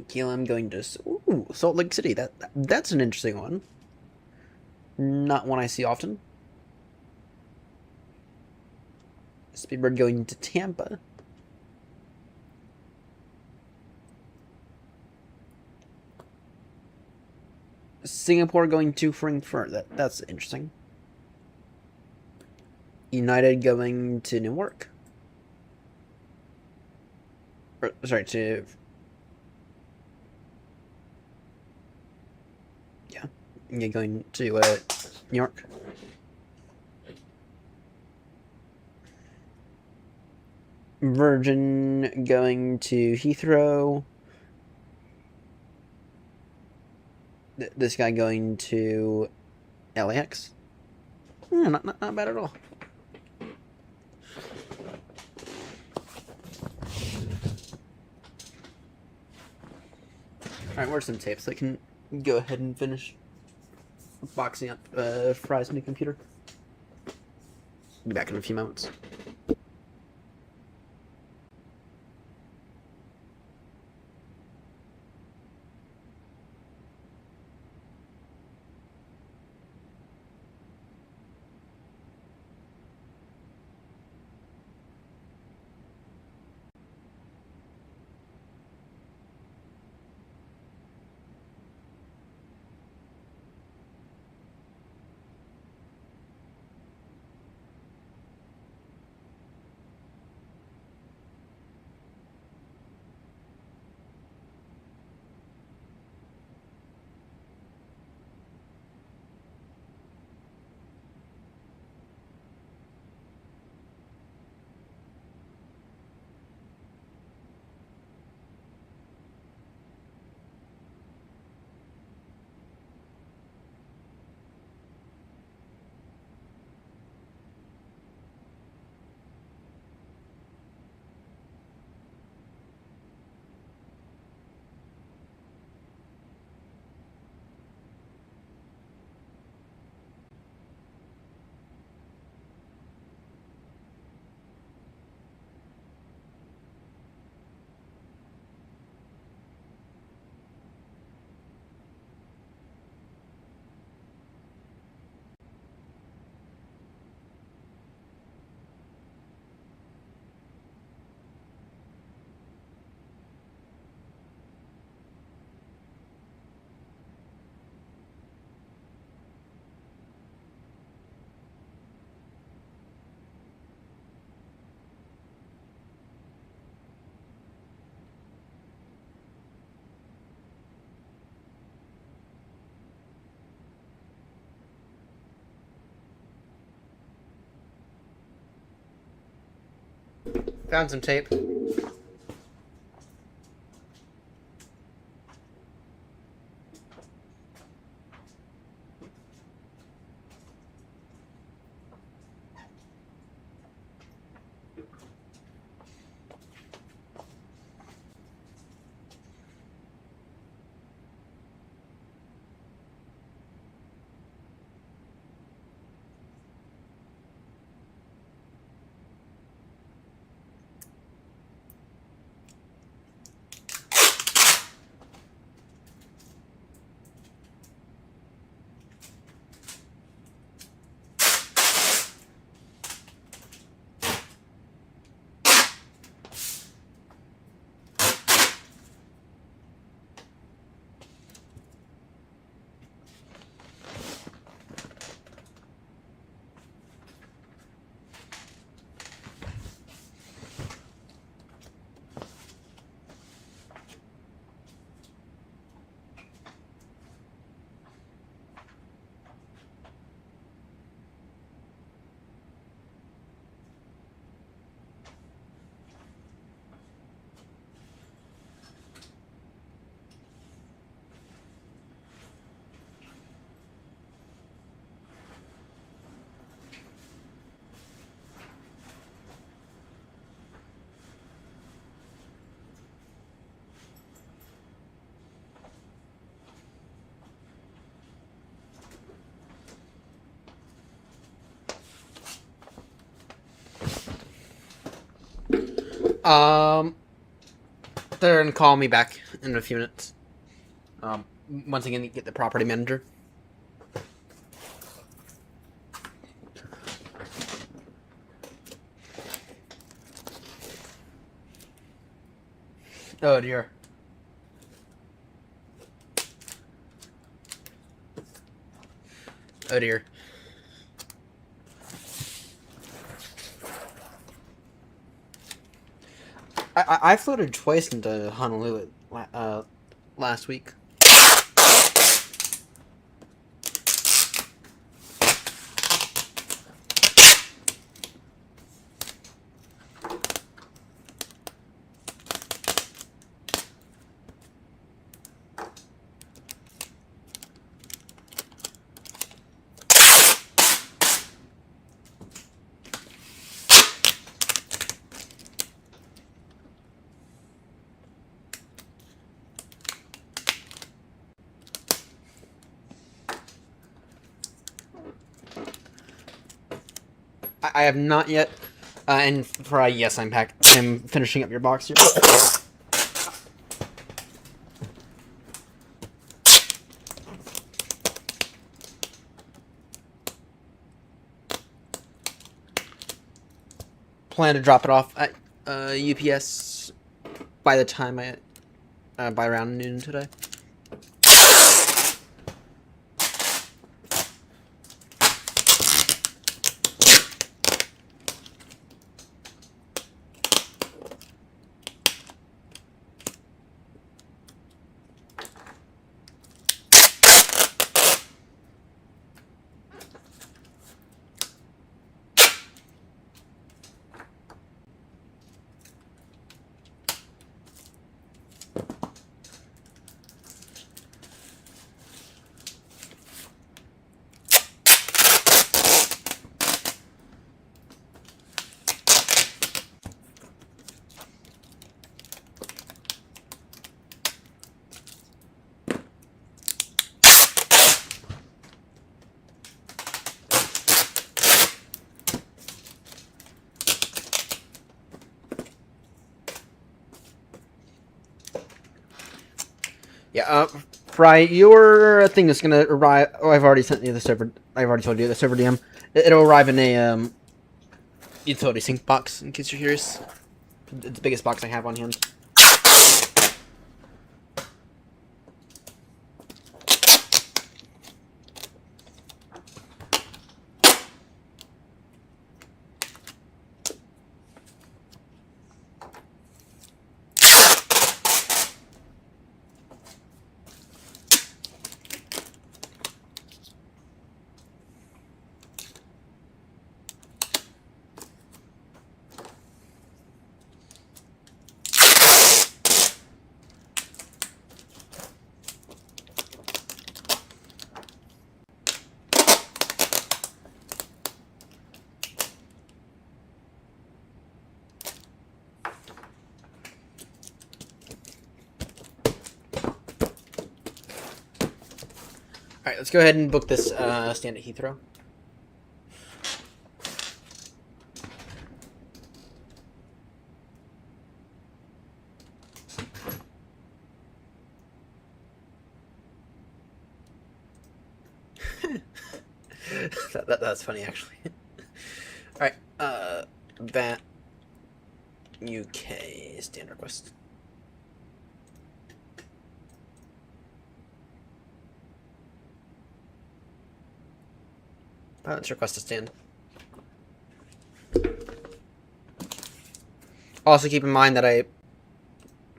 Speaker 1: KLM going to Salt Lake City. That's an interesting one. Not one I see often. Speedbird going to Tampa. Singapore going to Frankfurt. That's interesting. United going to Newark. Sorry, to... Yeah, going to New York. Virgin going to Heathrow. This guy going to LAX. Yeah, not bad at all. Alright, where's some tapes? I can go ahead and finish boxing up Fry's new computer. Be back in a few moments. Found some tape. They're gonna call me back in a few minutes. Once again, get the property manager. Oh dear. Oh dear. I floated twice into Honolulu last week. I have not yet. And for yes, I'm finishing up your box here. Plan to drop it off at UPS by the time by around noon today. Yeah, Fry, your thing is gonna arrive. Oh, I've already sent you the server. I've already told you the server DM. It'll arrive in a utility sink box. In case you're curious, it's the biggest box I have on hand. Alright, let's go ahead and book this stand at Heathrow. That's funny, actually. Alright, that UK stand request. Let's request a stand. Also, keep in mind that I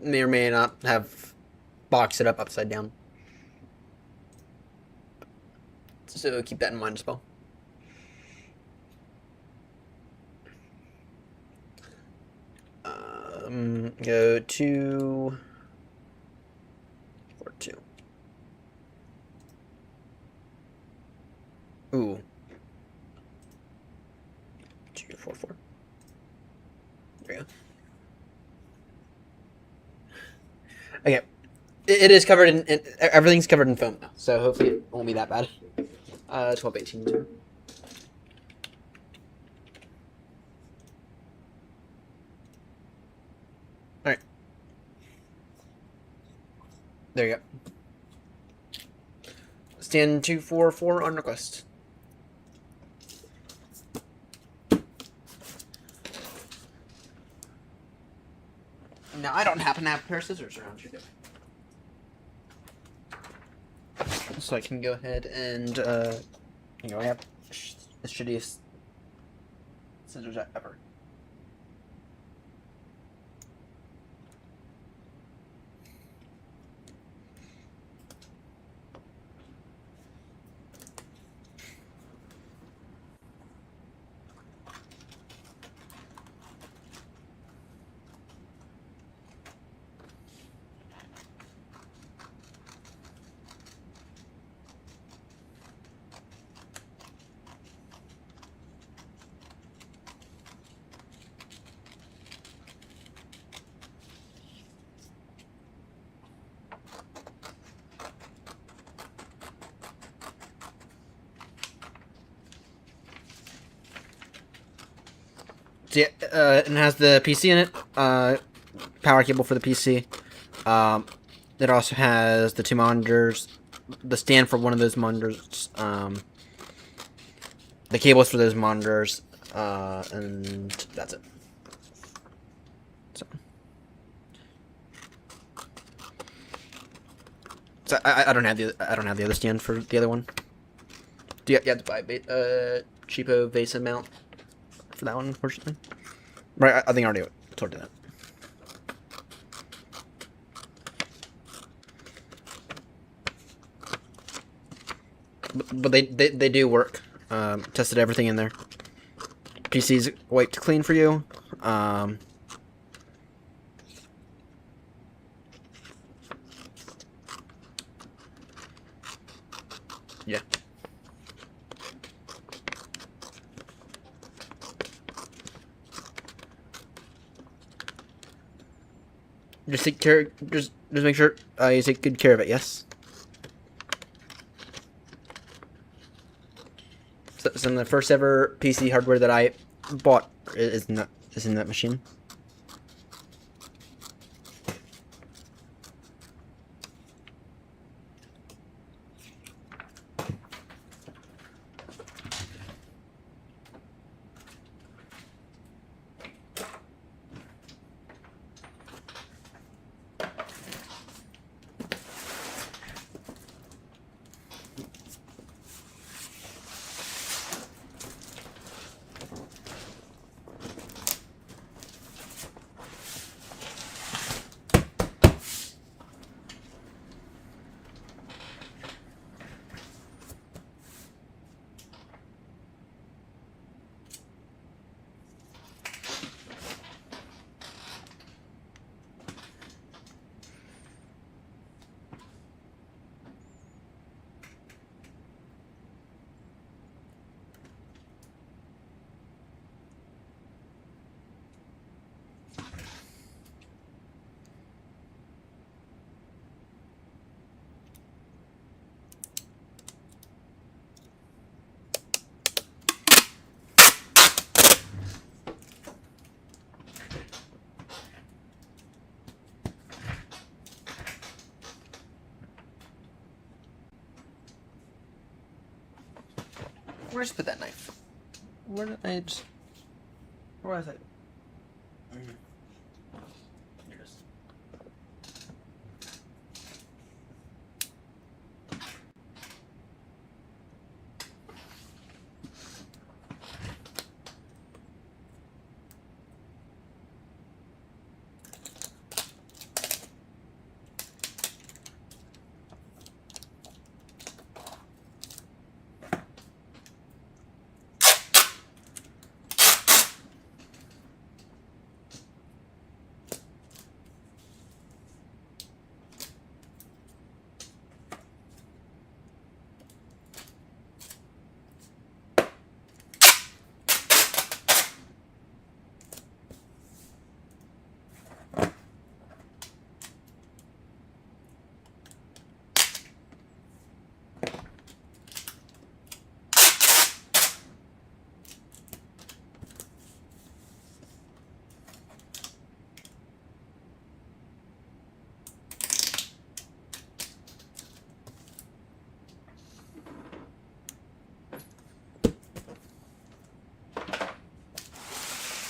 Speaker 1: may or may not have boxed it up upside down. So keep that in mind as well. Go to 4-2. Ooh. 2-4-4. There we go. Okay. It is covered in everything's covered in foam now, so hopefully it won't be that bad. 12-18. Alright. There you go. Stand 2-4-4 on request. Now, I don't happen to have a pair of scissors around here, do I? So I can go ahead and, I have the shittiest scissors ever. So yeah, it has the PC in it, power cable for the PC. It also has the two monitors, the stand for one of those monitors, the cables for those monitors, and that's it. So I don't have the other stand for the other one. Do you have to buy cheapo Vesa mount for that one, unfortunately? Right, I think I already told you that. But they do work. Tested everything in there. PC's wiped clean for you. Yeah. Just take care. Just make sure you take good care of it. Yes. So the first ever PC hardware that I bought is in that machine. Where's put that knife? Where did I just... Where was it? Here it is.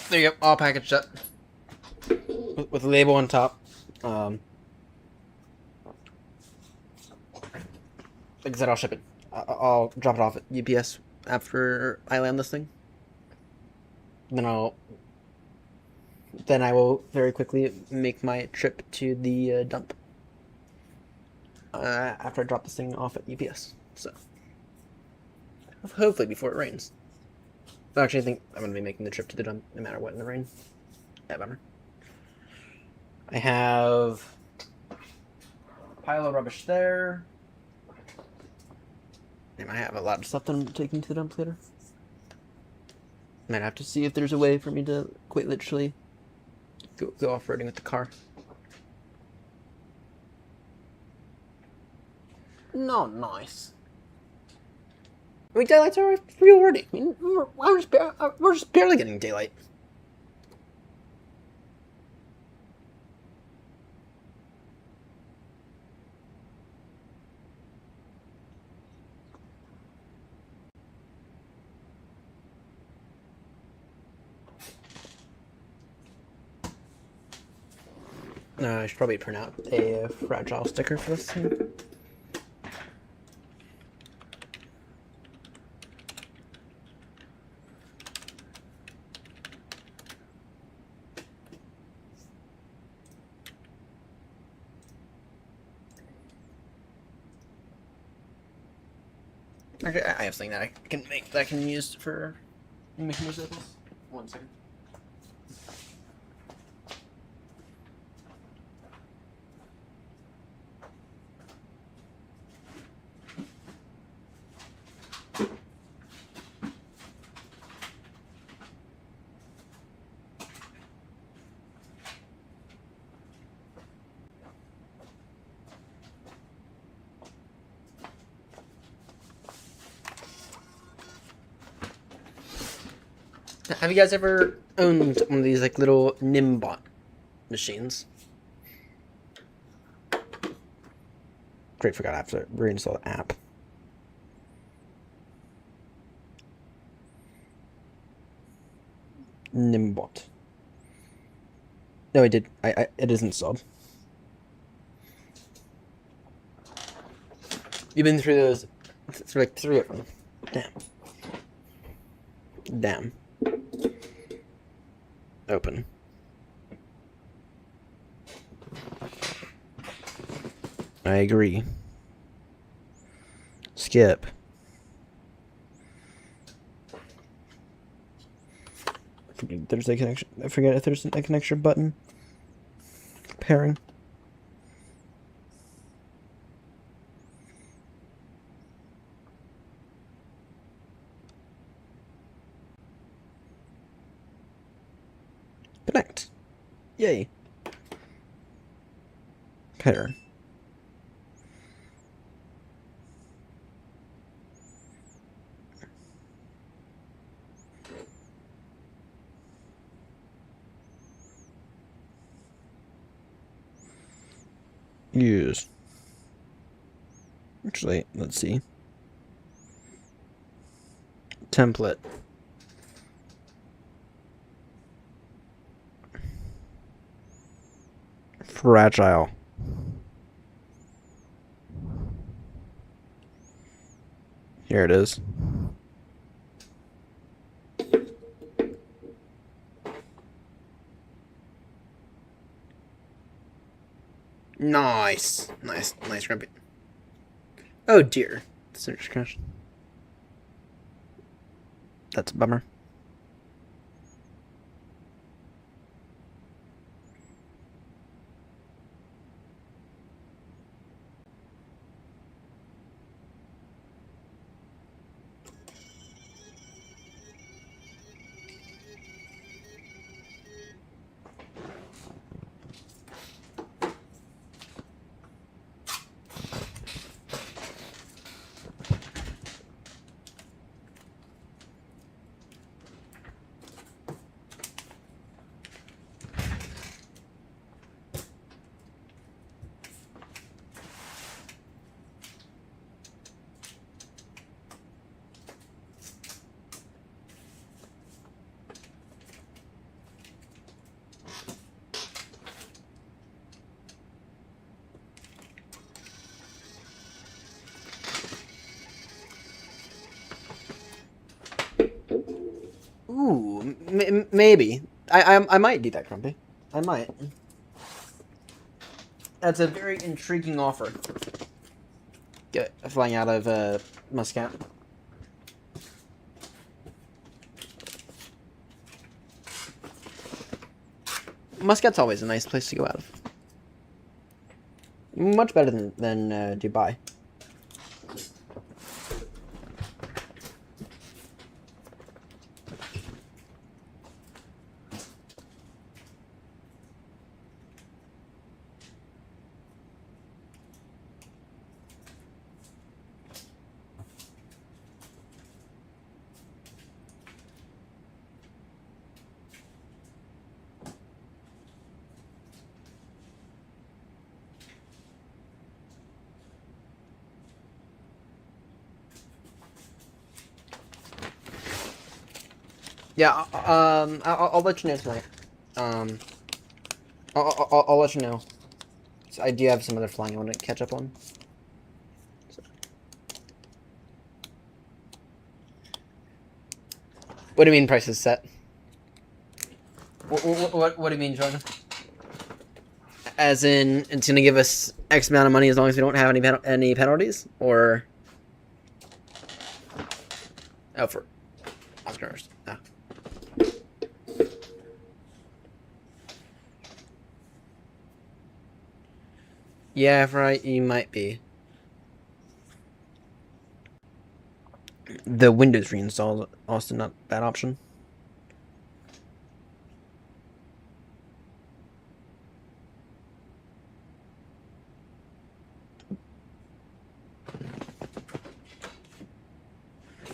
Speaker 1: There you go, all packaged up with a label on top. Like I said, I'll ship it. I'll drop it off at UPS after I land this thing. Then I will very quickly make my trip to the dump after I drop this thing off at UPS. So hopefully before it rains. Actually, I think I'm going to be making the trip to the dump no matter what in the rain. Yeah, bummer. I have a pile of rubbish there. And I have a lot of stuff that I'm taking to the dump later. Might have to see if there's a way for me to quite literally go off-roading with the car. Not nice. I mean, daylights are real already. I mean, we're just barely getting daylight. I should probably print out a fragile sticker for this thing. Actually, I have something that I can make that I can use for making those labels. 1 second. Have you guys ever owned one of these like little Nimbot machines? Great, forgot I have to reinstall the app. Nimbot. No, I did. It is installed. You've been through those, through like 3 of them. Damn. Open. I agree. Skip. There's a connection. I forget if there's a connection button. Pairing. Connect. Yay. Pair. Use. Actually, let's see. template. Fragile. Here it is. Nice. Nice, Grumpy. Oh dear. That's a bummer. Ooh, maybe. I might do that, Grumpy. I might. That's a very intriguing offer. Get flying out of Muscat. Muscat's always a nice place to go out of. Much better than Dubai. Yeah, I'll let you know tonight. I'll let you know. So I do have some other flying I want to catch up on. So. What do you mean price is set? What do you mean, Jordan? As in, it's gonna give us X amount of money as long as we don't have any penalties, or oh, for entrepreneurs. No. Yeah, right. You might be. The Windows reinstall is also not a bad option.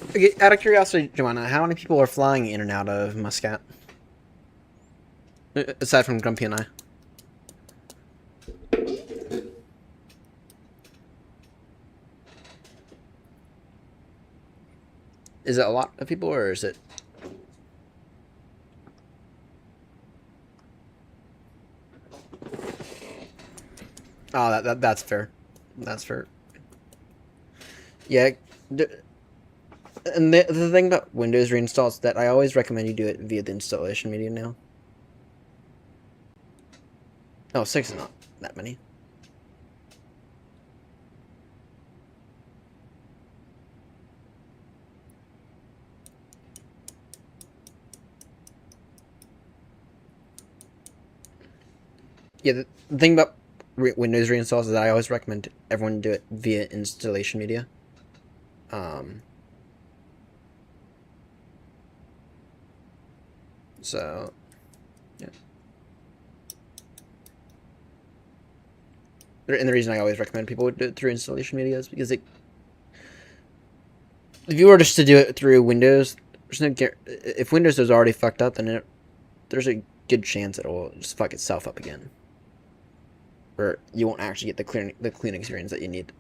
Speaker 1: Okay, out of curiosity, Joanna, how many people are flying in and out of Muscat? Aside from Grumpy and I. Is it a lot of people, or is it? Oh, that's fair. That's fair. Yeah. And the thing about Windows reinstall is that I always recommend you do it via the installation media now. Oh, 6 is not that many. Yeah, the thing about Windows reinstalls is that I always recommend everyone do it via installation media. So, yeah. And the reason I always recommend people do it through installation media is because if you were just to do it through Windows, there's no if Windows is already fucked up, then there's a good chance it'll just fuck itself up again, or you won't actually get the clean experience that you need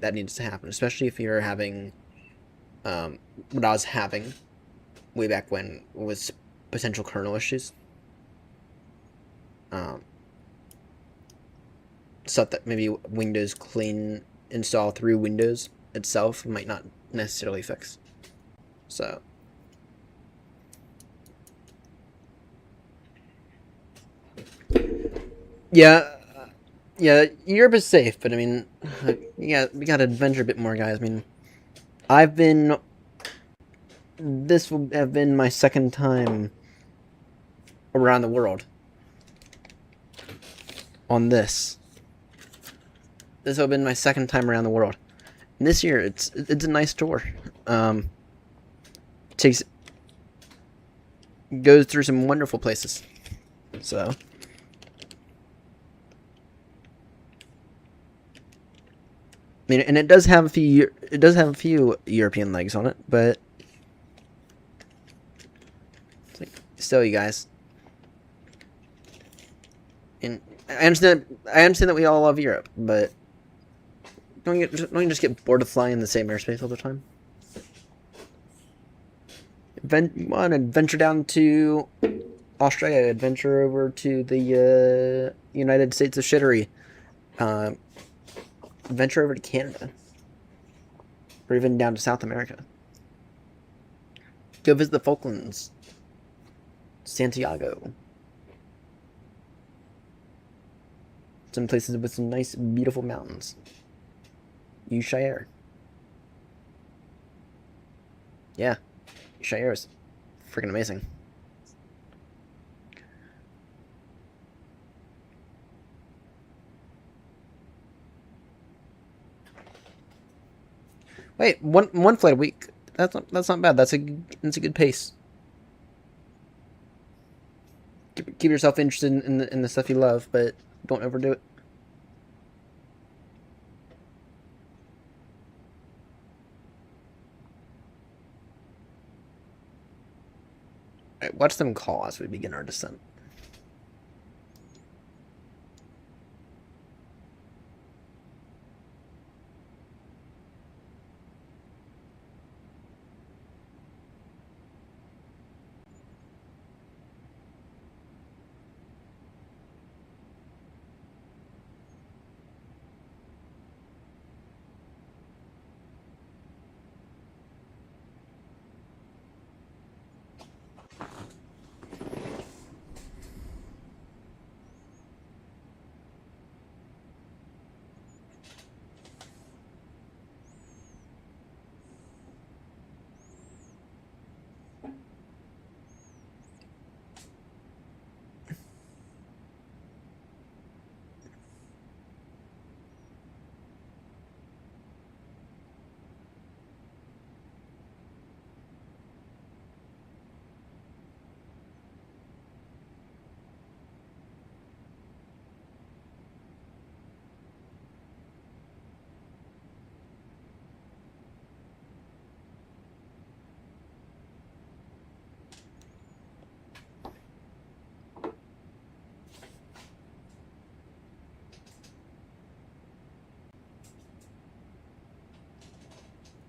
Speaker 1: that needs to happen, especially if you're having what I was having way back when was potential kernel issues. Stuff that maybe Windows clean install through Windows itself might not necessarily fix. So yeah, Europe is safe, but I mean, yeah, we gotta adventure a bit more, guys. I mean, this will have been my second time around the world on this. This will have been my second time around the world. And this year, it's a nice tour. Goes through some wonderful places. So. I mean, and it does have a few European legs on it, but it's like, still, you guys. And I understand that we all love Europe, but don't you just get bored of flying in the same airspace all the time? Want to venture down to Australia, adventure over to the United States of Shittery, venture over to Canada, or even down to South America. Go visit the Falklands, Santiago. Some places with some nice, beautiful mountains. Shire. Yeah, Shire is freaking amazing. Wait, one flight a week. That's not bad. That's a good pace. Keep yourself interested in the stuff you love, but don't overdo it. Alright, watch them call as we begin our descent.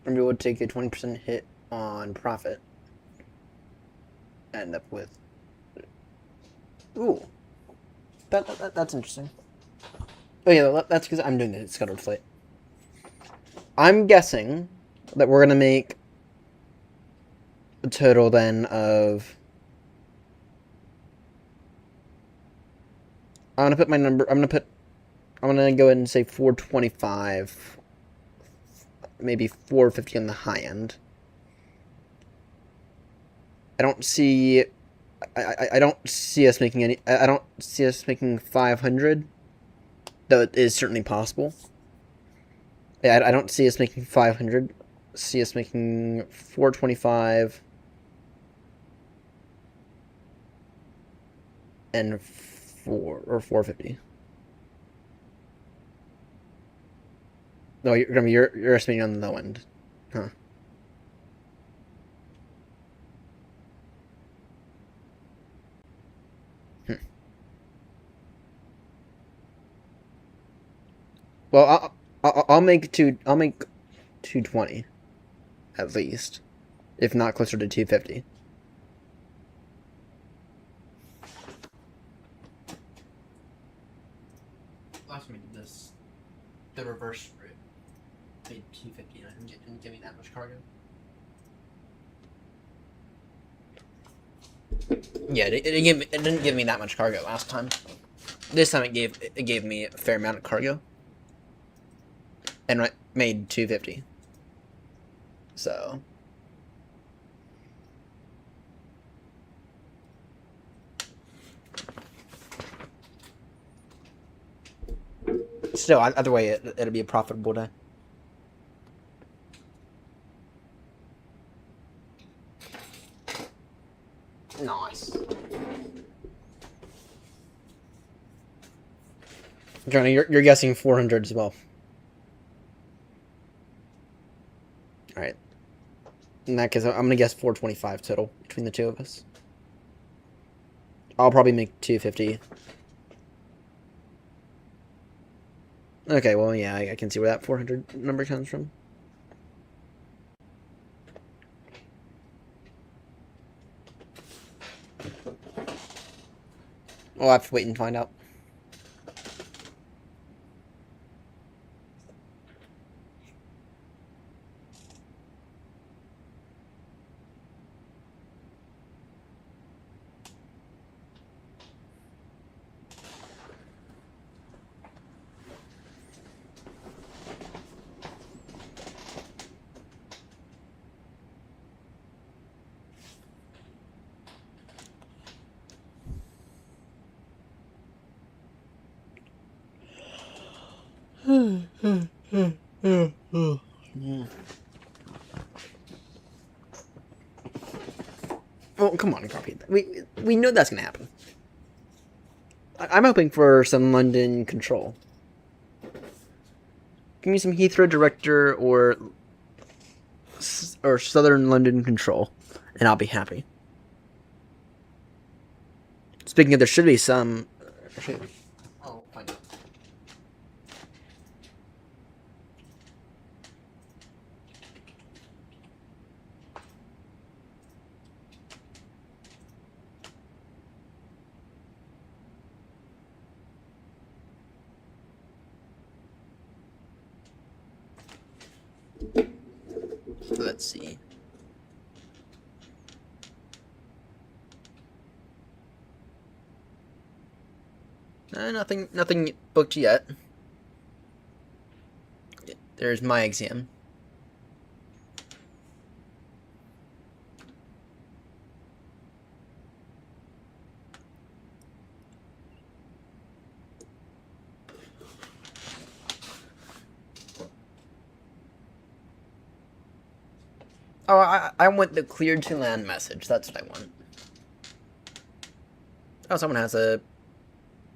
Speaker 1: And we would take a 20% hit on profit. End up with. Ooh. That's interesting. Oh yeah, that's because I'm doing the scuttled flight. I'm guessing that we're gonna make a total then of. I'm gonna put my number. I'm gonna go ahead and say 425. Maybe 450 on the high end. I don't see us making any. I don't see us making 500. Though it is certainly possible. Yeah, I don't see us making 500. See us making 425 and 450. No, you're estimating on the low end, huh? Well, I'll make 220. at least, if not closer to 250. Last time we did this, the reverse route paid 250 and didn't give me that much cargo. Yeah, it didn't give me that much cargo last time. This time it gave me a fair amount of cargo, and made 250. So still, either way, it'll be a profitable day. Nice. Johnny, you're guessing 400 as well. All right. In that case, I'm gonna guess 425 total between the two of us. I'll probably make 250. Okay, well, yeah, I can see where that 400 number comes from. We'll have to wait and find out. Oh, come on, copy. We know that's gonna happen. I'm hoping for some London control. Give me some Heathrow director or Southern London control, and I'll be happy. Speaking of, there should be some. I'll find out. Let's see. Nothing booked yet. There's my exam. Oh, I want the cleared to land message. That's what I want. Oh, someone has a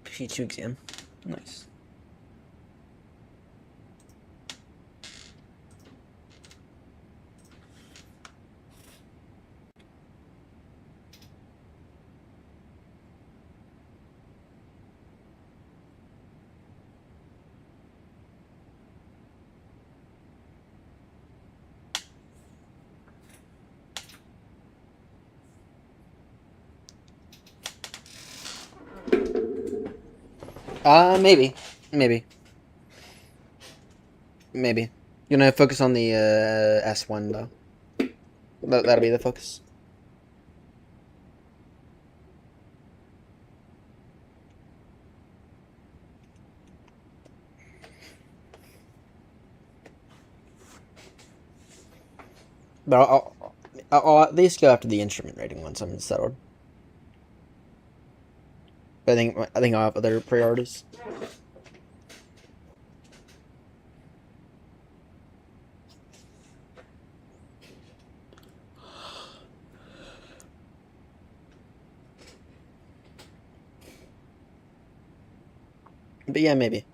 Speaker 1: P2 exam. Nice. Maybe. Maybe. You're gonna focus on the S1 though. That'll be the focus. But I'll at least go after the instrument rating once I'm settled. But I think I'll have other priorities. But yeah, maybe.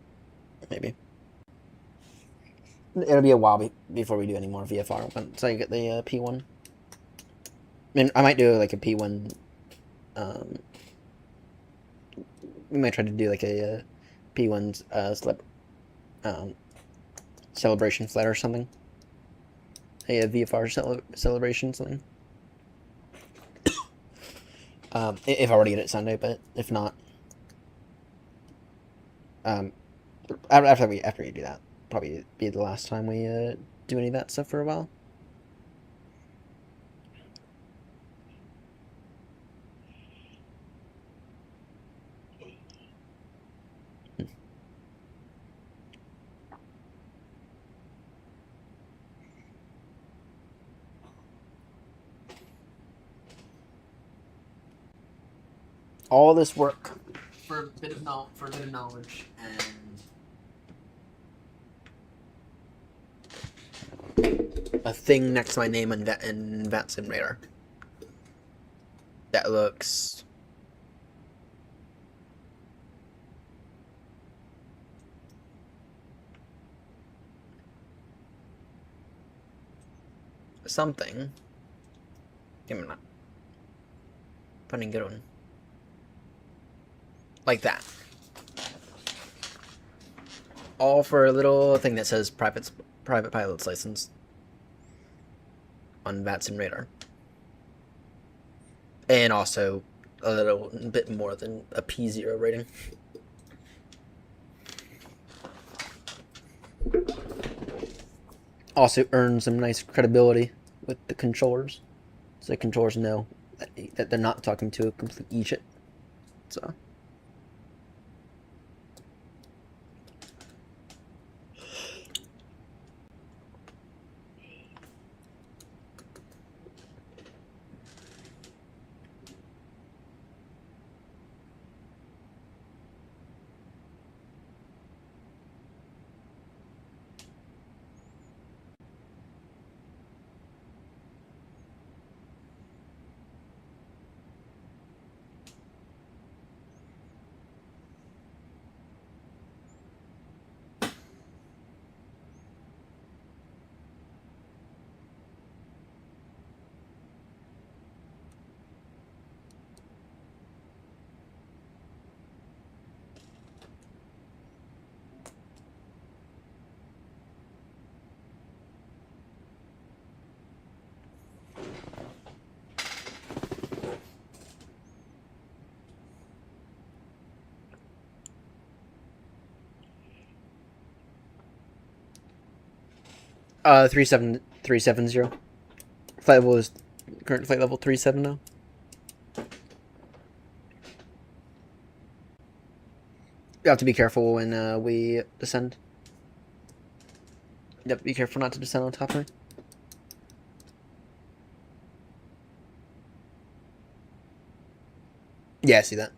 Speaker 1: It'll be a while before we do any more VFR once I get the P1. I mean, I might do like a P1. We might try to do like a P1 celebration flight or something. a VFR celebration something. If I were to get it Sunday, but if not, after we do that, probably be the last time we do any of that stuff for a while. All this work for a bit of knowledge and a thing next to my name in VAT Simulator that looks something. Give me a minute. Finding a good one. Like that. All for a little thing that says private pilot's license on VAT Simulator. And also a little bit more than a P0 rating. Also earn some nice credibility with the controllers. So the controllers know that they're not talking to a complete idiot. So. Uh, 37370. Flight level is current flight level 370. You have to be careful when we descend. You have to be careful not to descend on top of her. Yeah, I see that.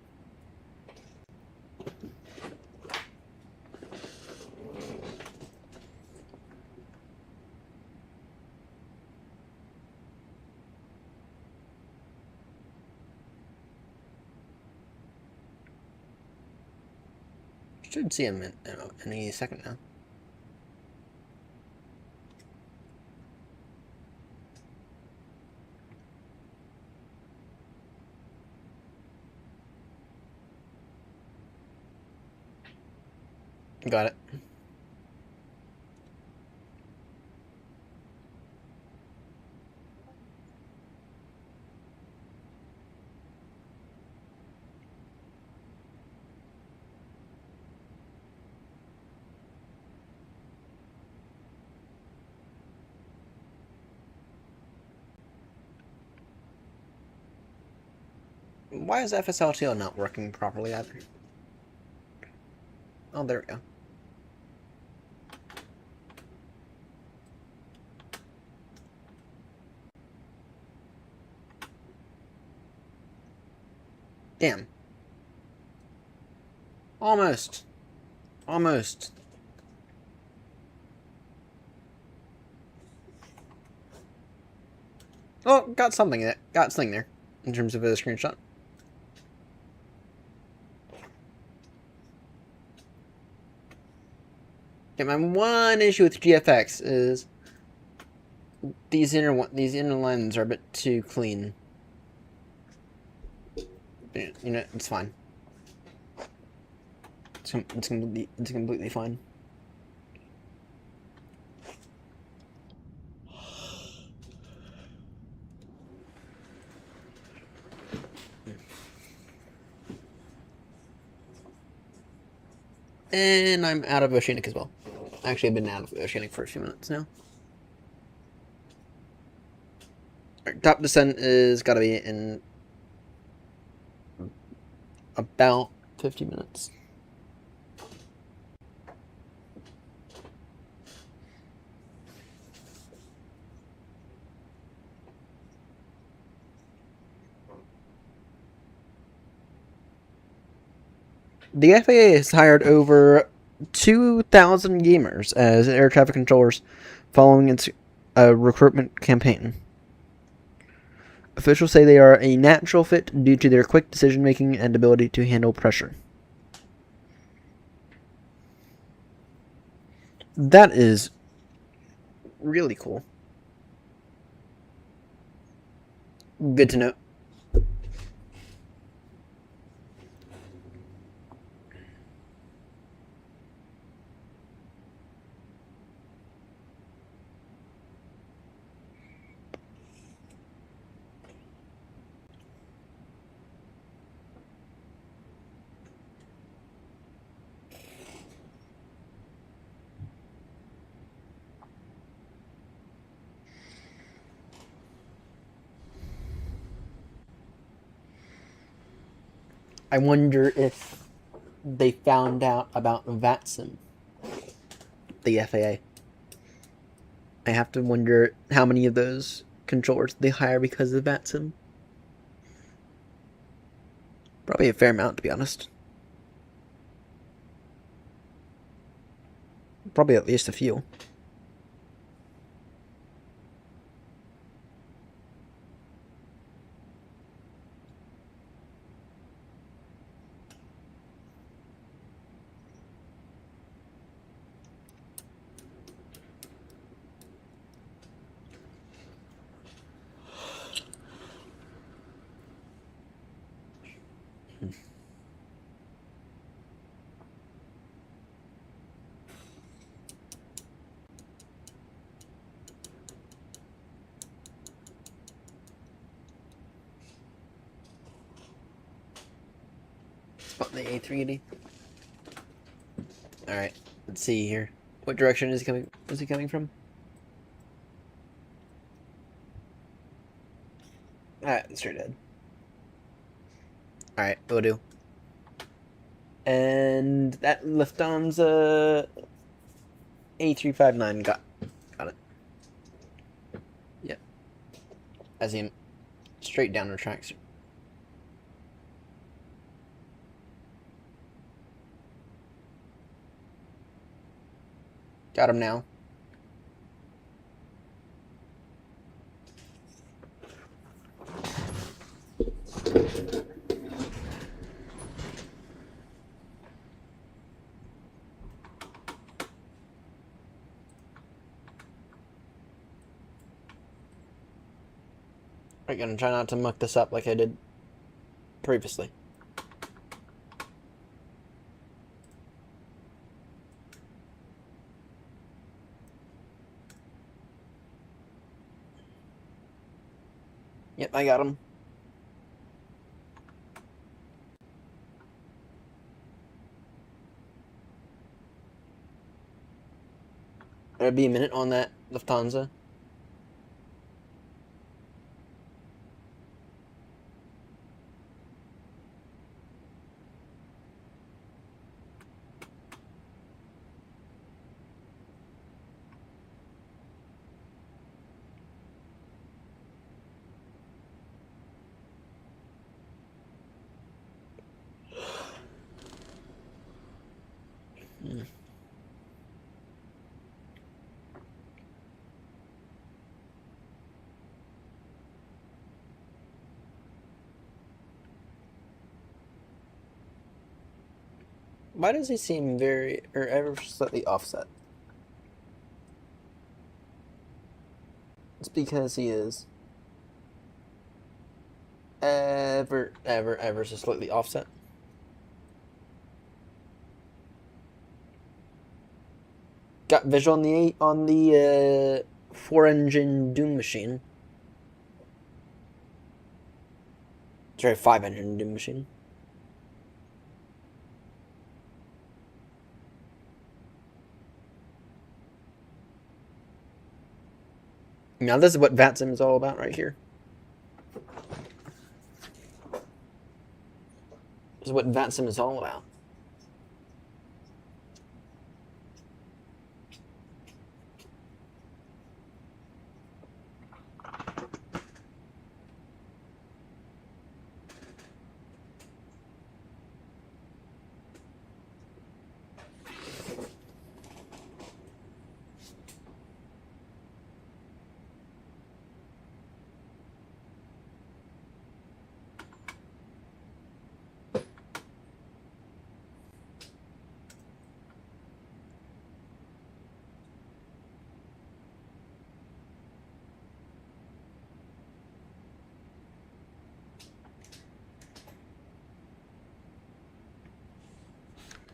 Speaker 1: Should see him in any second now. Got it. Why is FSLTO not working properly either? Oh, there we go. Damn. Almost. Almost. Oh, got something there. Got something there in terms of a screenshot. Okay, my one issue with GFX is these inner lines are a bit too clean. You know, it's fine. It's completely fine. And I'm out of Oceanic as well. Actually, I've been out of Oceanic for a few minutes now. Alright, top descent is gotta be in about 50 minutes. The FAA has hired over 2,000 gamers as air traffic controllers following its recruitment campaign. Officials say they are a natural fit due to their quick decision making and ability to handle pressure. That is really cool. Good to know. I wonder if they found out about VATSIM, the FAA. I have to wonder how many of those controllers they hire because of VATSIM. Probably a fair amount, to be honest. Probably at least a few. Spot the A380. Alright, let's see here. What direction is he coming? Was he coming from? Alright, straight ahead. Alright, will do. And that Lufthansa A359 got it. Yep. As in straight down the tracks. Got him now. I'm gonna try not to muck this up like I did previously. Yep, I got him. There'll be a minute on that Lufthansa. Why does he seem very, or ever slightly offset? It's because he is ever so slightly offset. Got visual on the 4-engine Doom machine. Sorry, 5-engine Doom machine. Now this is what VATSIM is all about right here. This is what VATSIM is all about.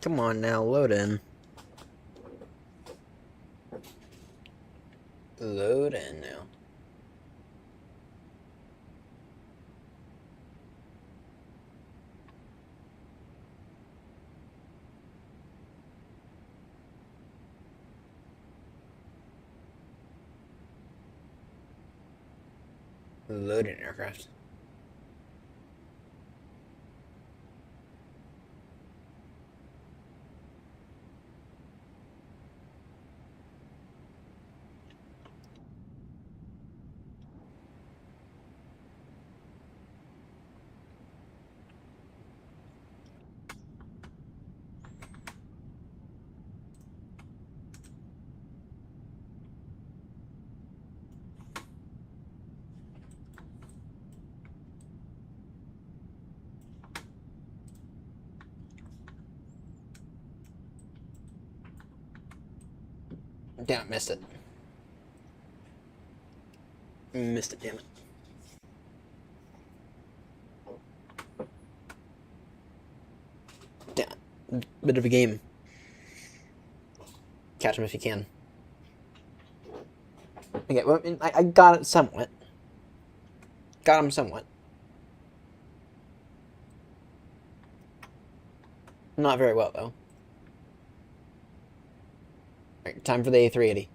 Speaker 1: Come on now, load in. Load in now. Load in aircraft. Damn it, missed it. Missed it, damn it. Damn. Bit of a game. Catch him if you can. Okay, well, I got it somewhat. Got him somewhat. Not very well, though. Alright, time for the A380.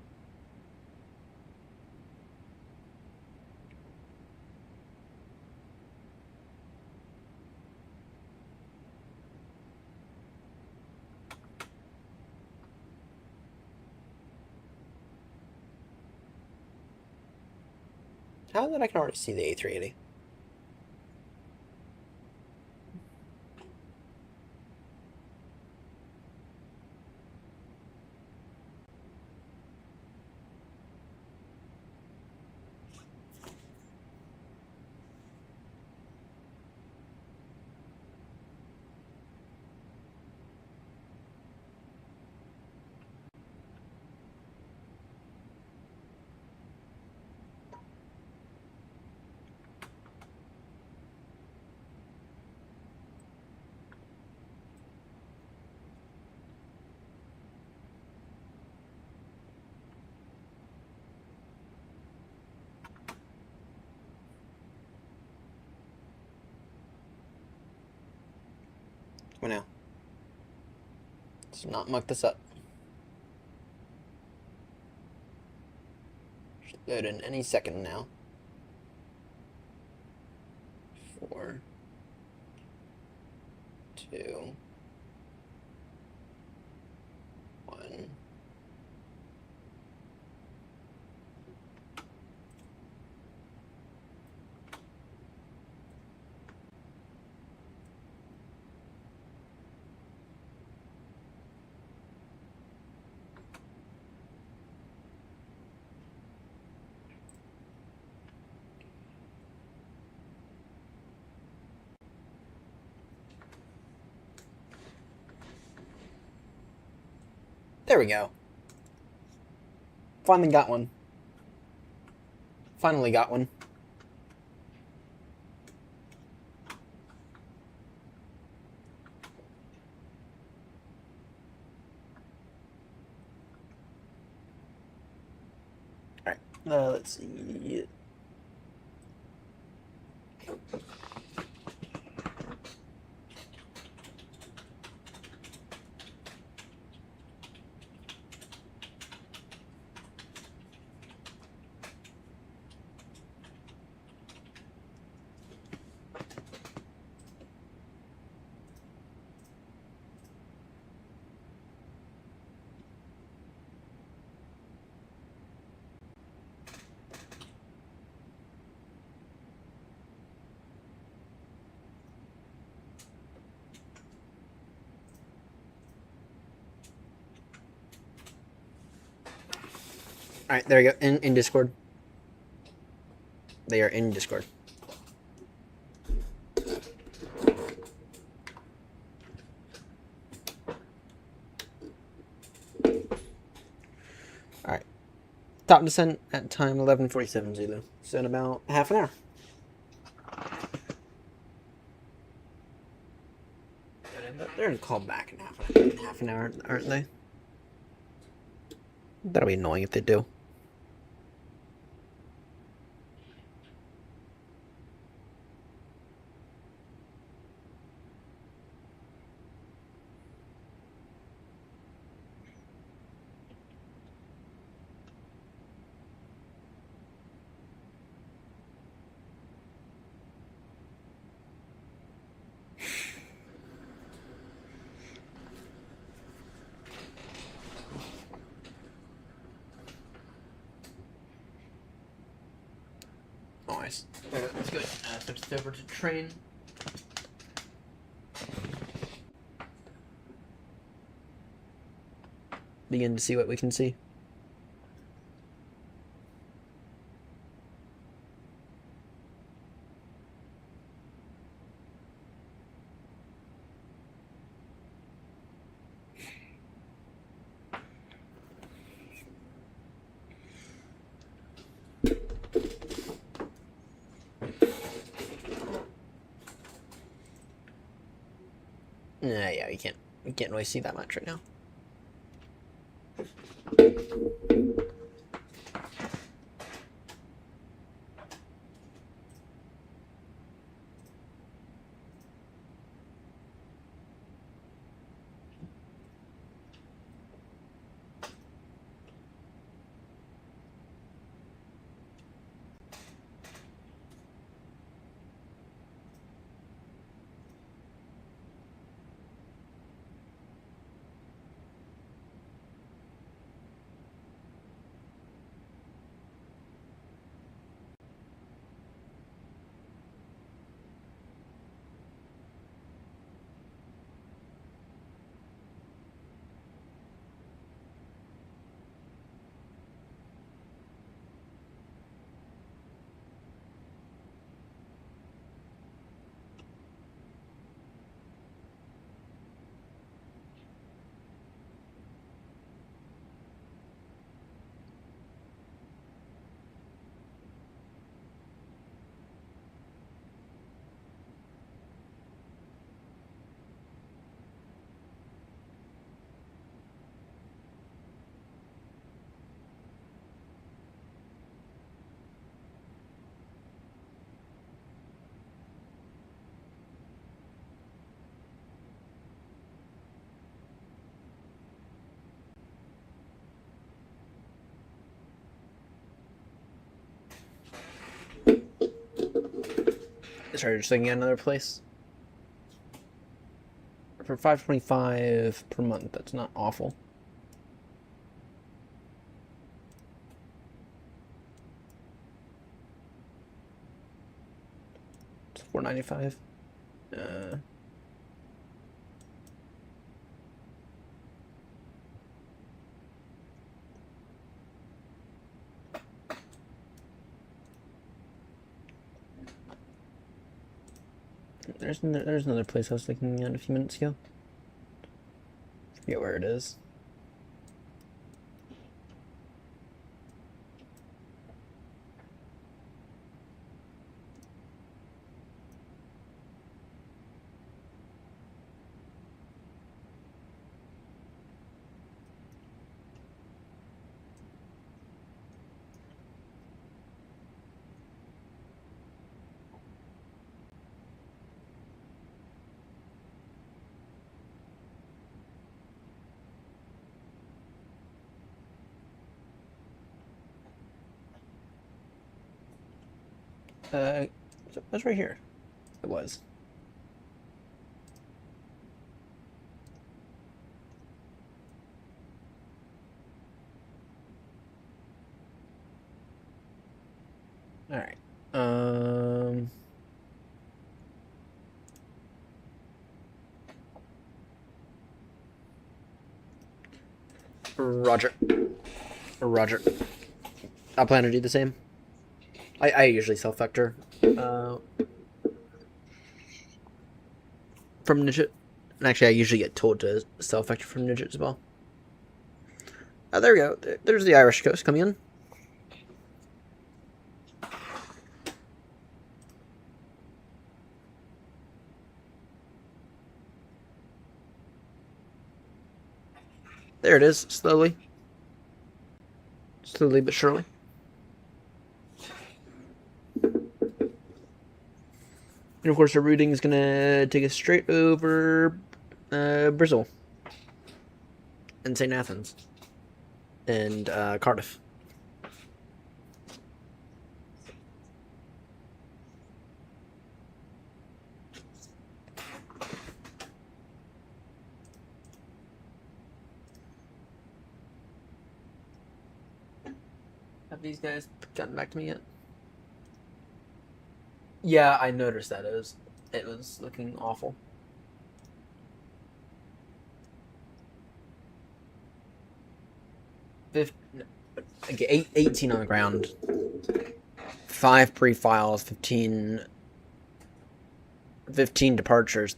Speaker 1: How that I can already see the A380? Come on now. Let's not muck this up. Should load in any second now. 4, 2, 1. There we go. Finally got one. Finally got one. Alright, let's see. Alright, there you go. In Discord. They are in Discord. Alright. Top descent at time 11:47 Zulu. So in about half an hour. They're gonna call back in half an hour, aren't they? That'll be annoying if they do. Nice. Let's go. Switch this over to train. Begin to see what we can see. Yeah, we can't really see that much right now. Sorry, just looking at another place. For $5.25 per month, that's not awful. It's $4.95. There's another place I was looking at a few minutes ago. Forget where it is. That's right here. It was. All right. Roger. Roger. I plan to do the same. I usually self-vector from Nidget. And actually, I usually get told to self-vector from Nidget as well. There we go. There's the Irish coast coming in. There it is, slowly. Slowly but surely. And of course, our routing is going to take us straight over Bristol and St. Athens and Cardiff. Have these guys gotten back to me yet? Yeah, I noticed that. It was looking awful. Okay, 18 on the ground. 5 pre-files, 15 departures,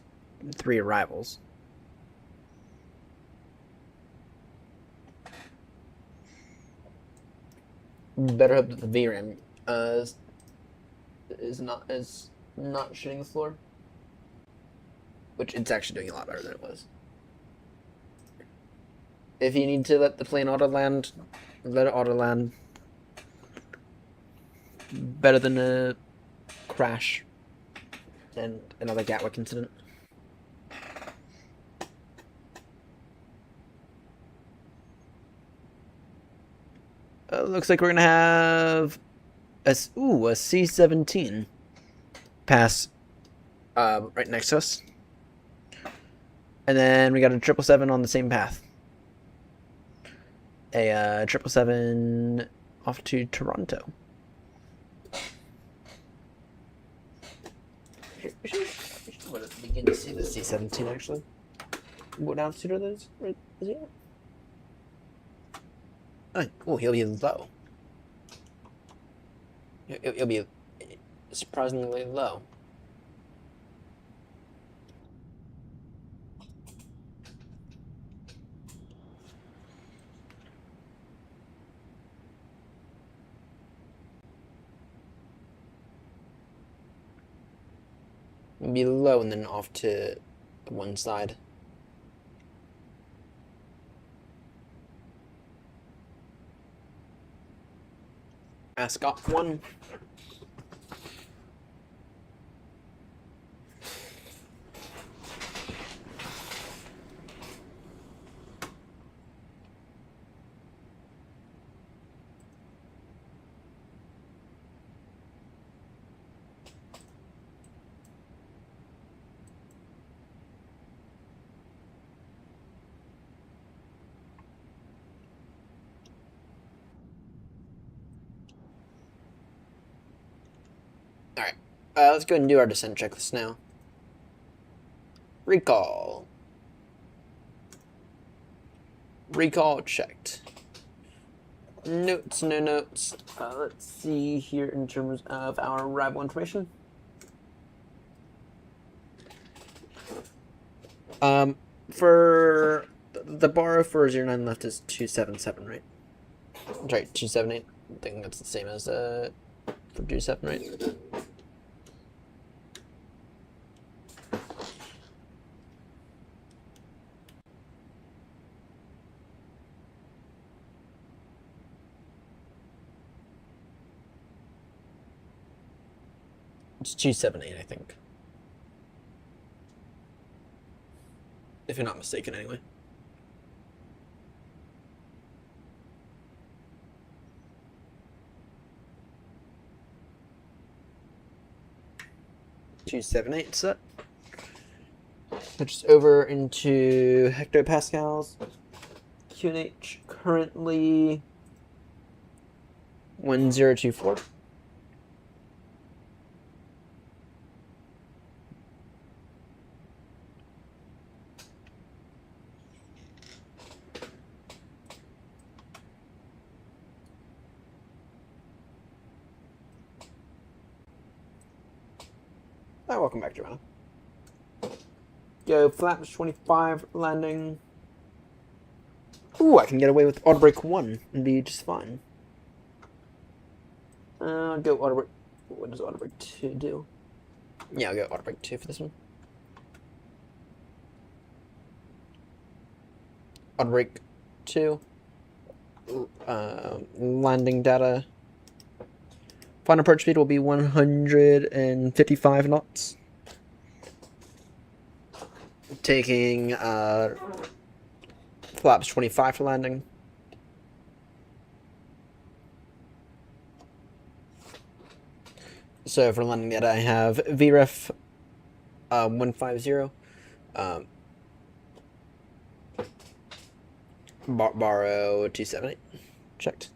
Speaker 1: 3 arrivals. Better hope that the VRAM is not shitting the floor, which it's actually doing a lot better than it was. If you need to let the plane auto land, let it auto land. Better than a crash and another Gatwick incident. Looks like we're gonna have a C-17 pass right next to us, and then we got a 777 on the same path. A 777 off to Toronto. We should begin to see the C-17 actually. What altitude are those? Is he at? Oh, he'll be low. He'll be surprisingly low. Be low and then off to one side. Ascot 1. Alright, let's go ahead and do our descent checklist now. Recall. Recall checked. Notes, no notes. Let's see here in terms of our arrival information. For the bar for 09 left is 277, right? Sorry, 278. I think that's the same as for 27, right? It's 278, I think. If you're not mistaken, anyway. .278 set. Switch over into hectopascals. QNH currently 1024. Hi, welcome back, Joanna. Go flaps 25 landing. Ooh, I can get away with auto brake 1 and be just fine. Go auto brake. What does auto brake 2 do? Yeah, I'll go auto brake 2 for this one. Auto brake 2. Landing data. Final approach speed will be 155 knots. Taking flaps 25 for landing. So for landing data, I have VREF 150. Borrow 278. Checked.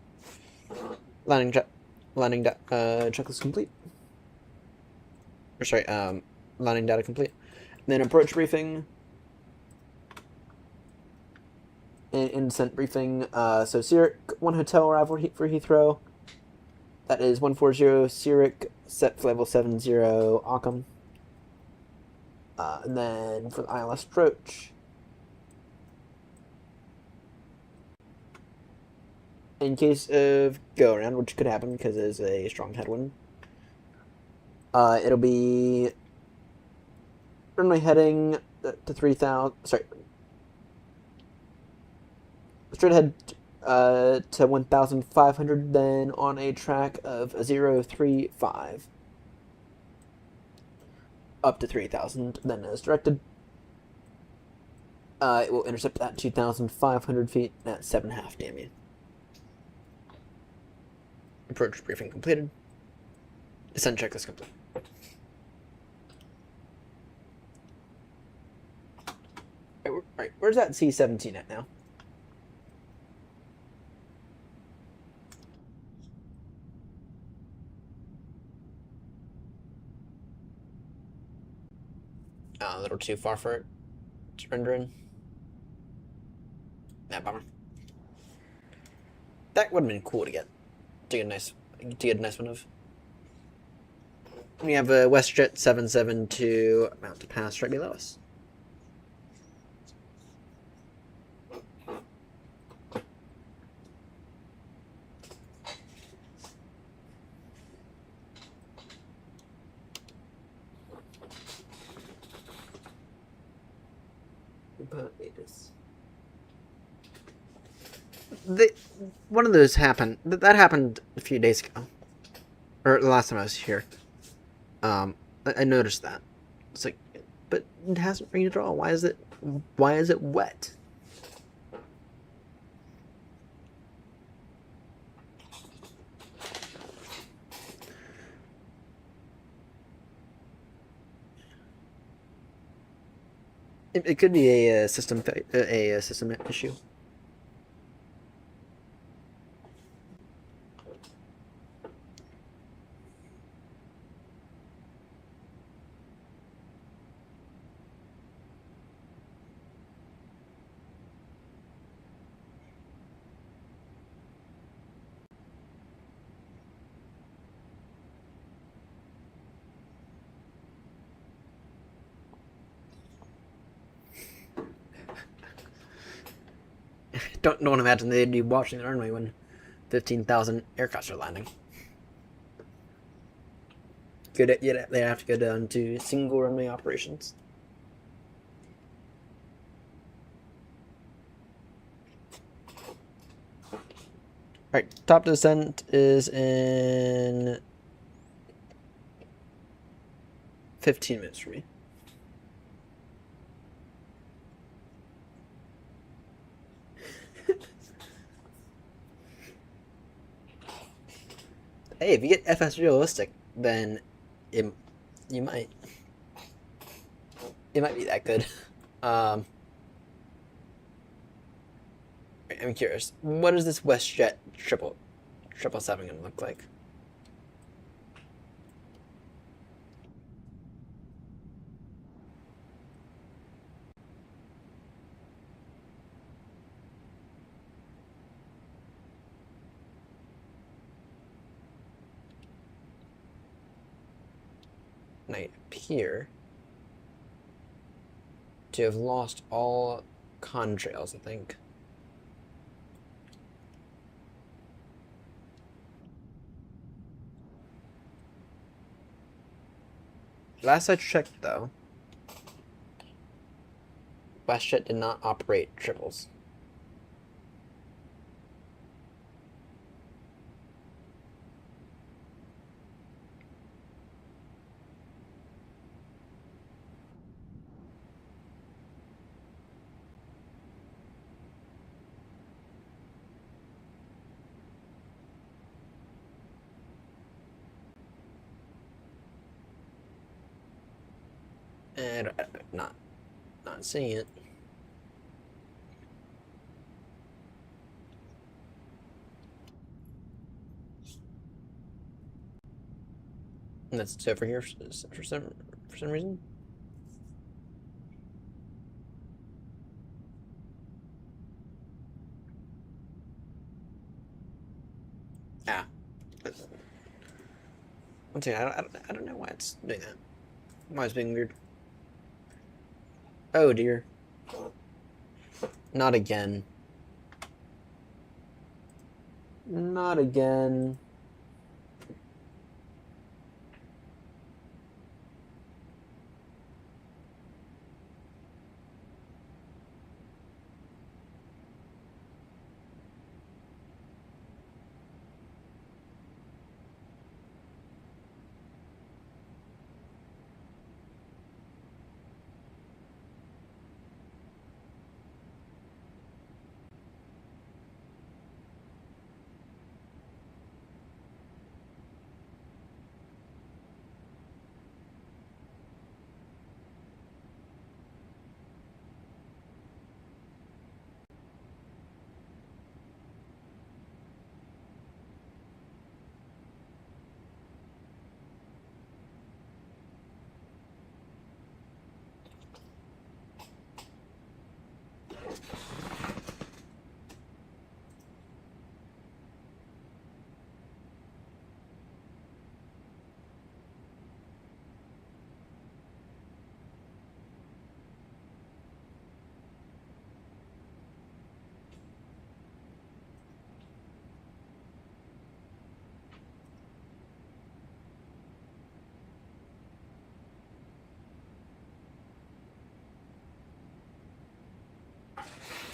Speaker 1: Landing checklist complete. Or sorry, landing data complete. Then approach briefing. And instant briefing. So Zurich, 1 hotel arrival for Heathrow. That is 140 Zurich, set for level 70 Occam. And then for the ILS approach. In case of go around, which could happen because there's a strong headwind, it'll be runway heading to 3,000. Sorry, straight ahead to 1,500, then on a track of 035 up to 3,000, then as directed. It will intercept at 2,500 feet at 7.5 DMU. Approach briefing completed. Descent checklist complete. Right, where's that C-17 at now? A little too far for it to render in. Yeah, bummer. That would have been cool to get a nice one of. We have a WestJet 772 about to pass right below us. But it is. One of those happened. That happened a few days ago, or the last time I was here. I noticed that. It's like, but it hasn't rained at all. Why is it wet? It could be a system issue. Don't imagine they'd be watching the runway when 15,000 aircrafts are landing. They have to go down to single runway operations. Alright, top descent is in 15 minutes for me. Hey, if you get FS realistic, then it might be that good. I'm curious. What is this WestJet 777 gonna look like? And I appear to have lost all contrails, I think. Last I checked, though, WestJet did not operate triples. And not seeing it. And that's over here for some reason. Ah. One second, I don't know why it's doing that. Why it's being weird. Oh dear. Not again. Not again.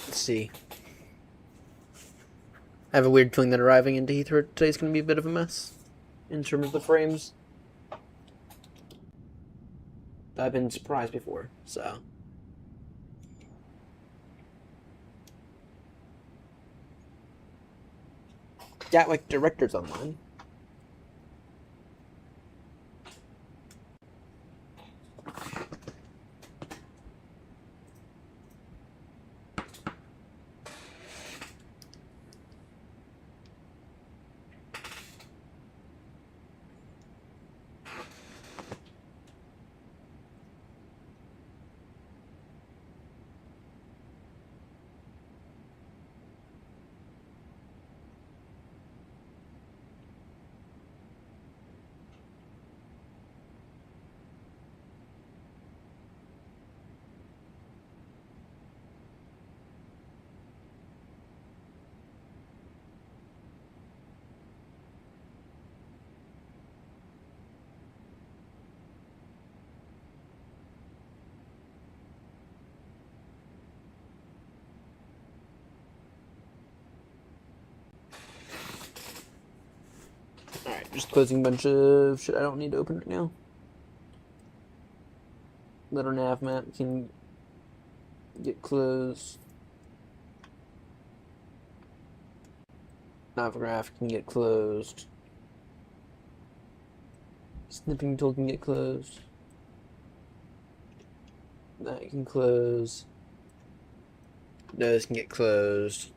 Speaker 1: Let's see. I have a weird feeling that arriving into Heathrow today is going to be a bit of a mess in terms of the frames. I've been surprised before, so. Gatwick Directors Online. Alright, just closing a bunch of shit I don't need to open right now. Letter nav map can get closed. Navgraph can get closed. Snipping tool can get closed. That can close. Those can get closed.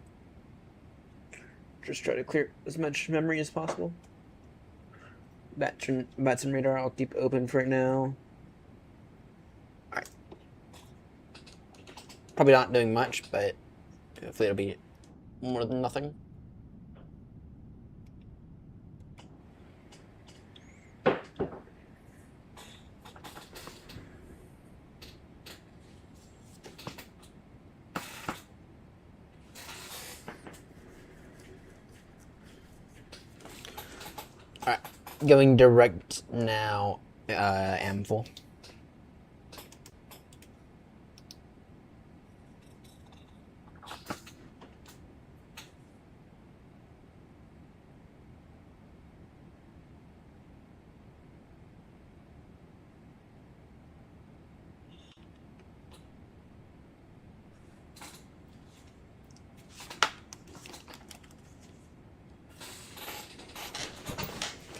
Speaker 1: Just try to clear as much memory as possible. Bats and radar I'll keep open for right now. Alright. Probably not doing much, but hopefully it'll be more than nothing. Alright, going direct now, Amful.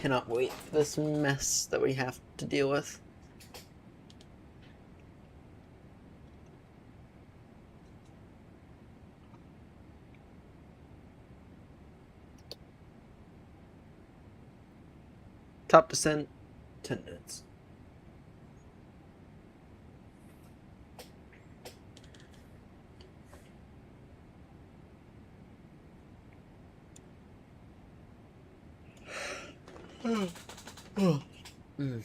Speaker 1: Cannot wait for this mess that we have to deal with. Top descent, 10 minutes. Mm.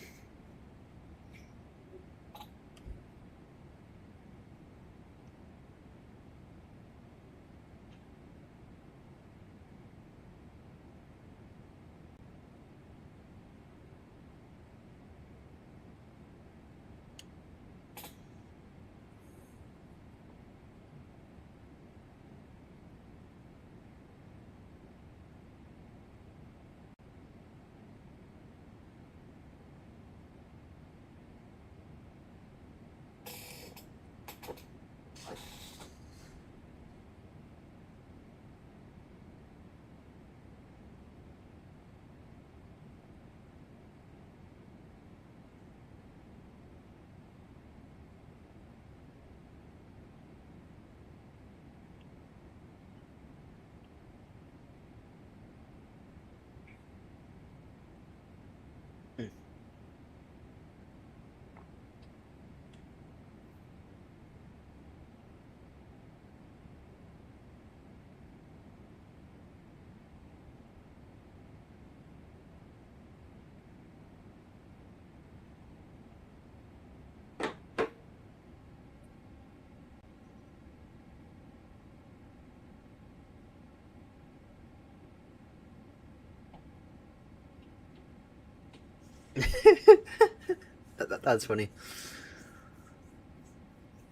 Speaker 1: That's funny.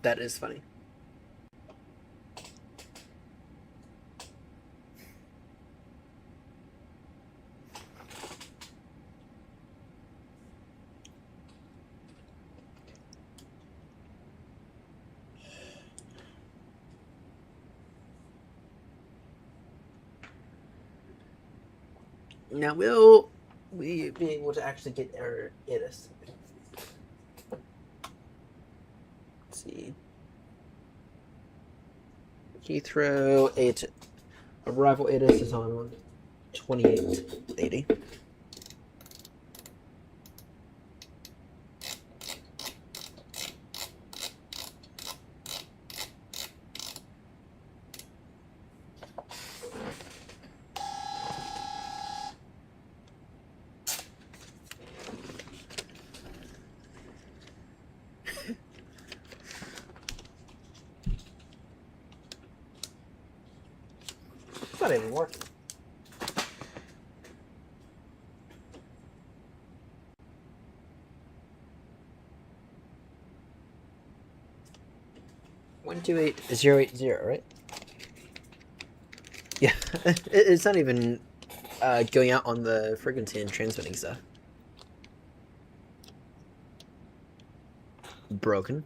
Speaker 1: That is funny. Now, will we be able to actually get our ITIS? Let's see. Heathrow 8. Arrival ITIS is on 2880. It's not even working. One two eight 080, right? Yeah, it's not even going out on the frequency and transmitting stuff. Broken.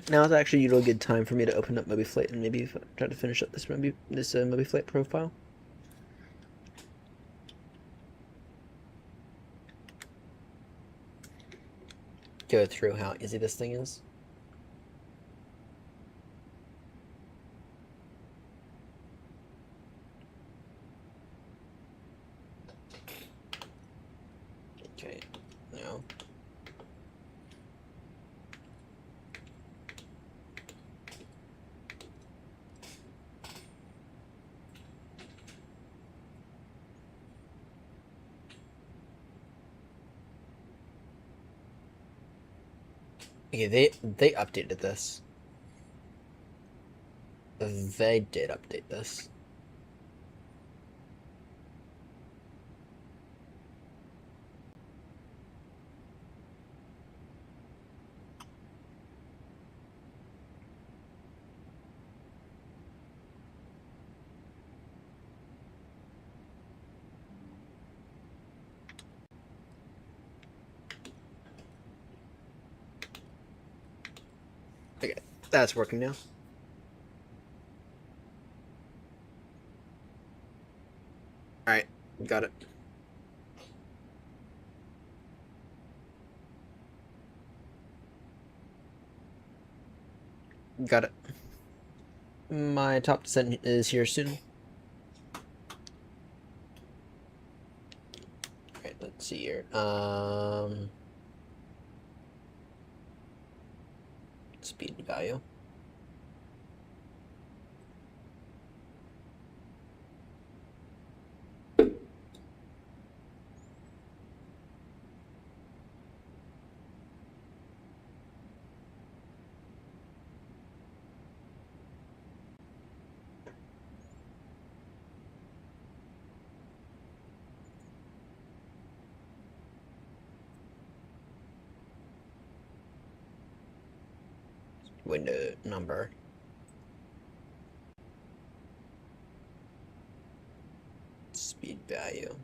Speaker 1: Now is actually a good time for me to open up Moby Flight and maybe try to finish up this Moby Flight profile. Go through how easy this thing is. Okay, no. Okay, they updated this. They did update this. Okay, that's working now. Alright, got it. Got it. My top descent is here soon. Alright, let's see here. Speed value. Window number. Speed value.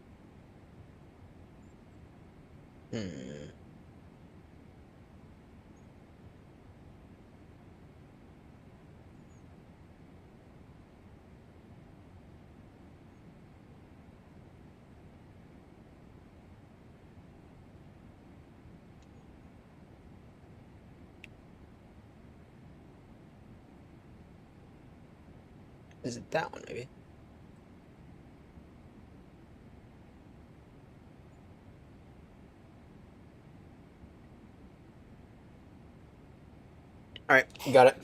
Speaker 1: Is it that one, maybe? Alright, got it.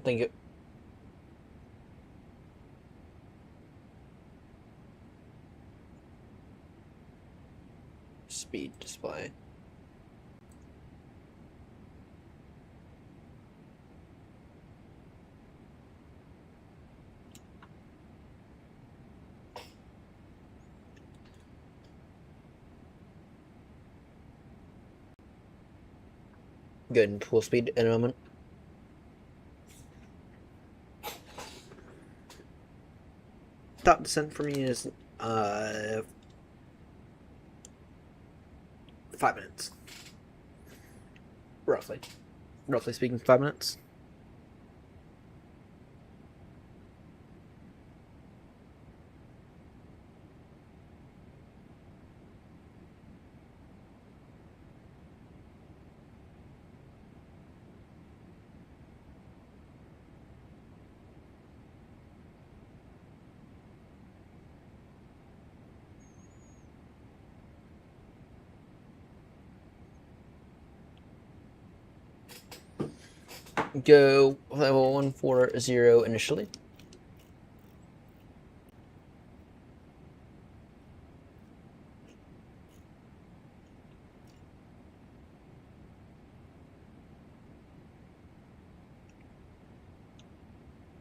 Speaker 1: Thank you. Speed display. Good, full speed in a moment. Top descent for me is 5 minutes. Roughly speaking, 5 minutes. Go level 140 initially.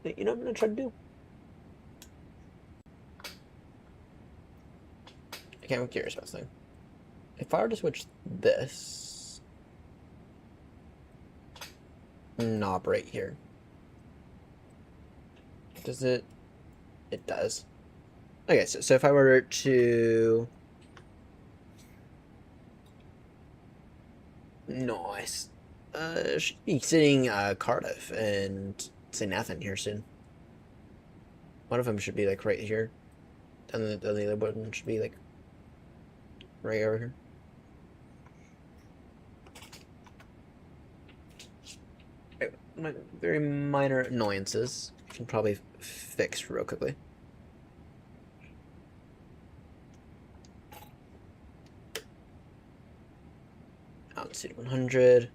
Speaker 1: You know what I'm gonna try to do? Okay, I'm curious about this thing. If I were to switch this knob right here, does it? It does. Okay, so if I were to... Nice. should be sitting Cardiff and St. Nathan here soon. One of them should be like right here. And the other one should be like right over here. Very minor annoyances. You can probably fix real quickly. Altitude 100.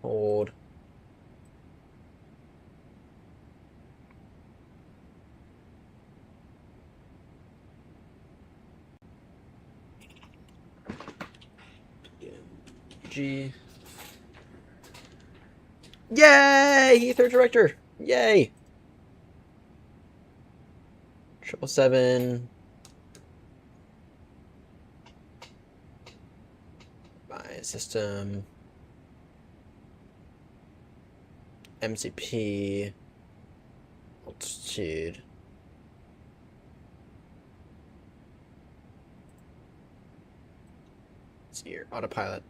Speaker 1: Hold. G. Yay! Heathrow director! Yay! 777. My system. MCP. Altitude. Let's see here. Autopilot.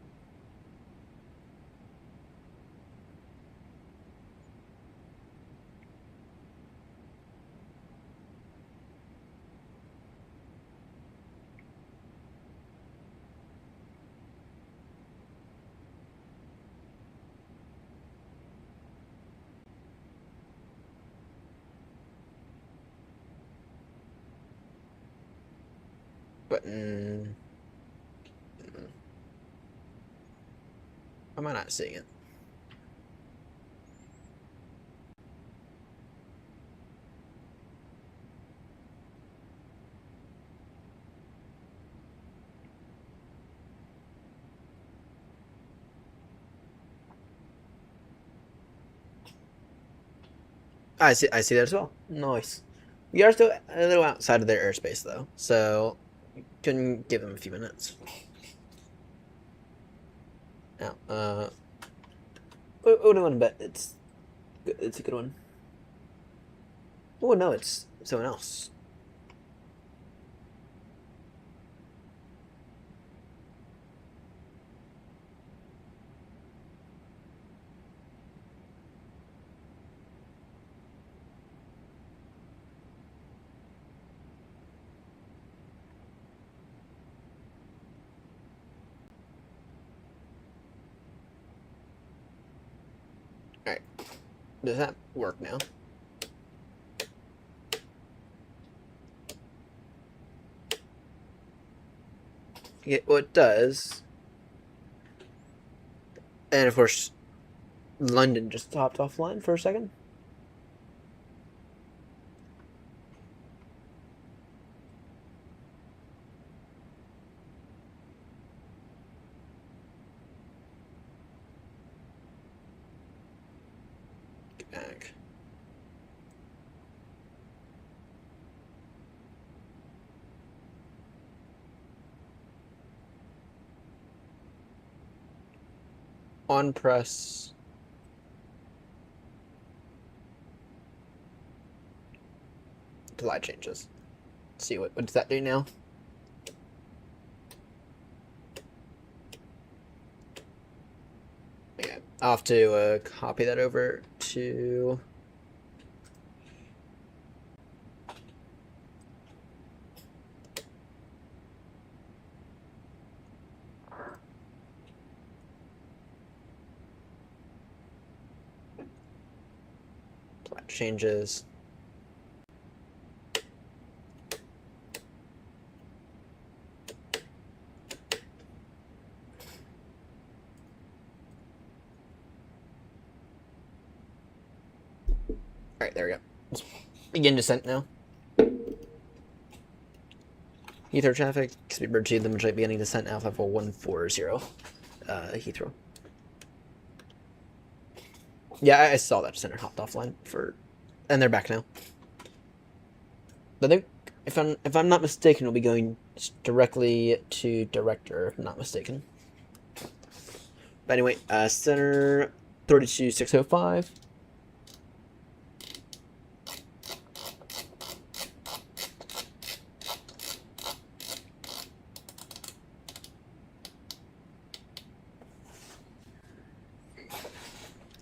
Speaker 1: Button. Why am I not seeing it? I see that as well. Nice. We are still a little outside of their airspace though, so can give them a few minutes. Now, what do I want to bet? It's a good one. Oh no, it's someone else. Alright. Does that work now? Yeah, well, it does. And of course, London just hopped offline for a second. Get back. On press. Delay changes. Let's see what does that do now? Yeah, I'll have to copy that over to changes. Alright, there we go. Let's begin descent now. Heathrow traffic, speedbird 2, the majority beginning descent, Alpha 4140, Heathrow. Yeah, I saw that center hopped offline and they're back now. I think, if I'm not mistaken, we'll be going directly to director, if I'm not mistaken. But anyway, center 32605.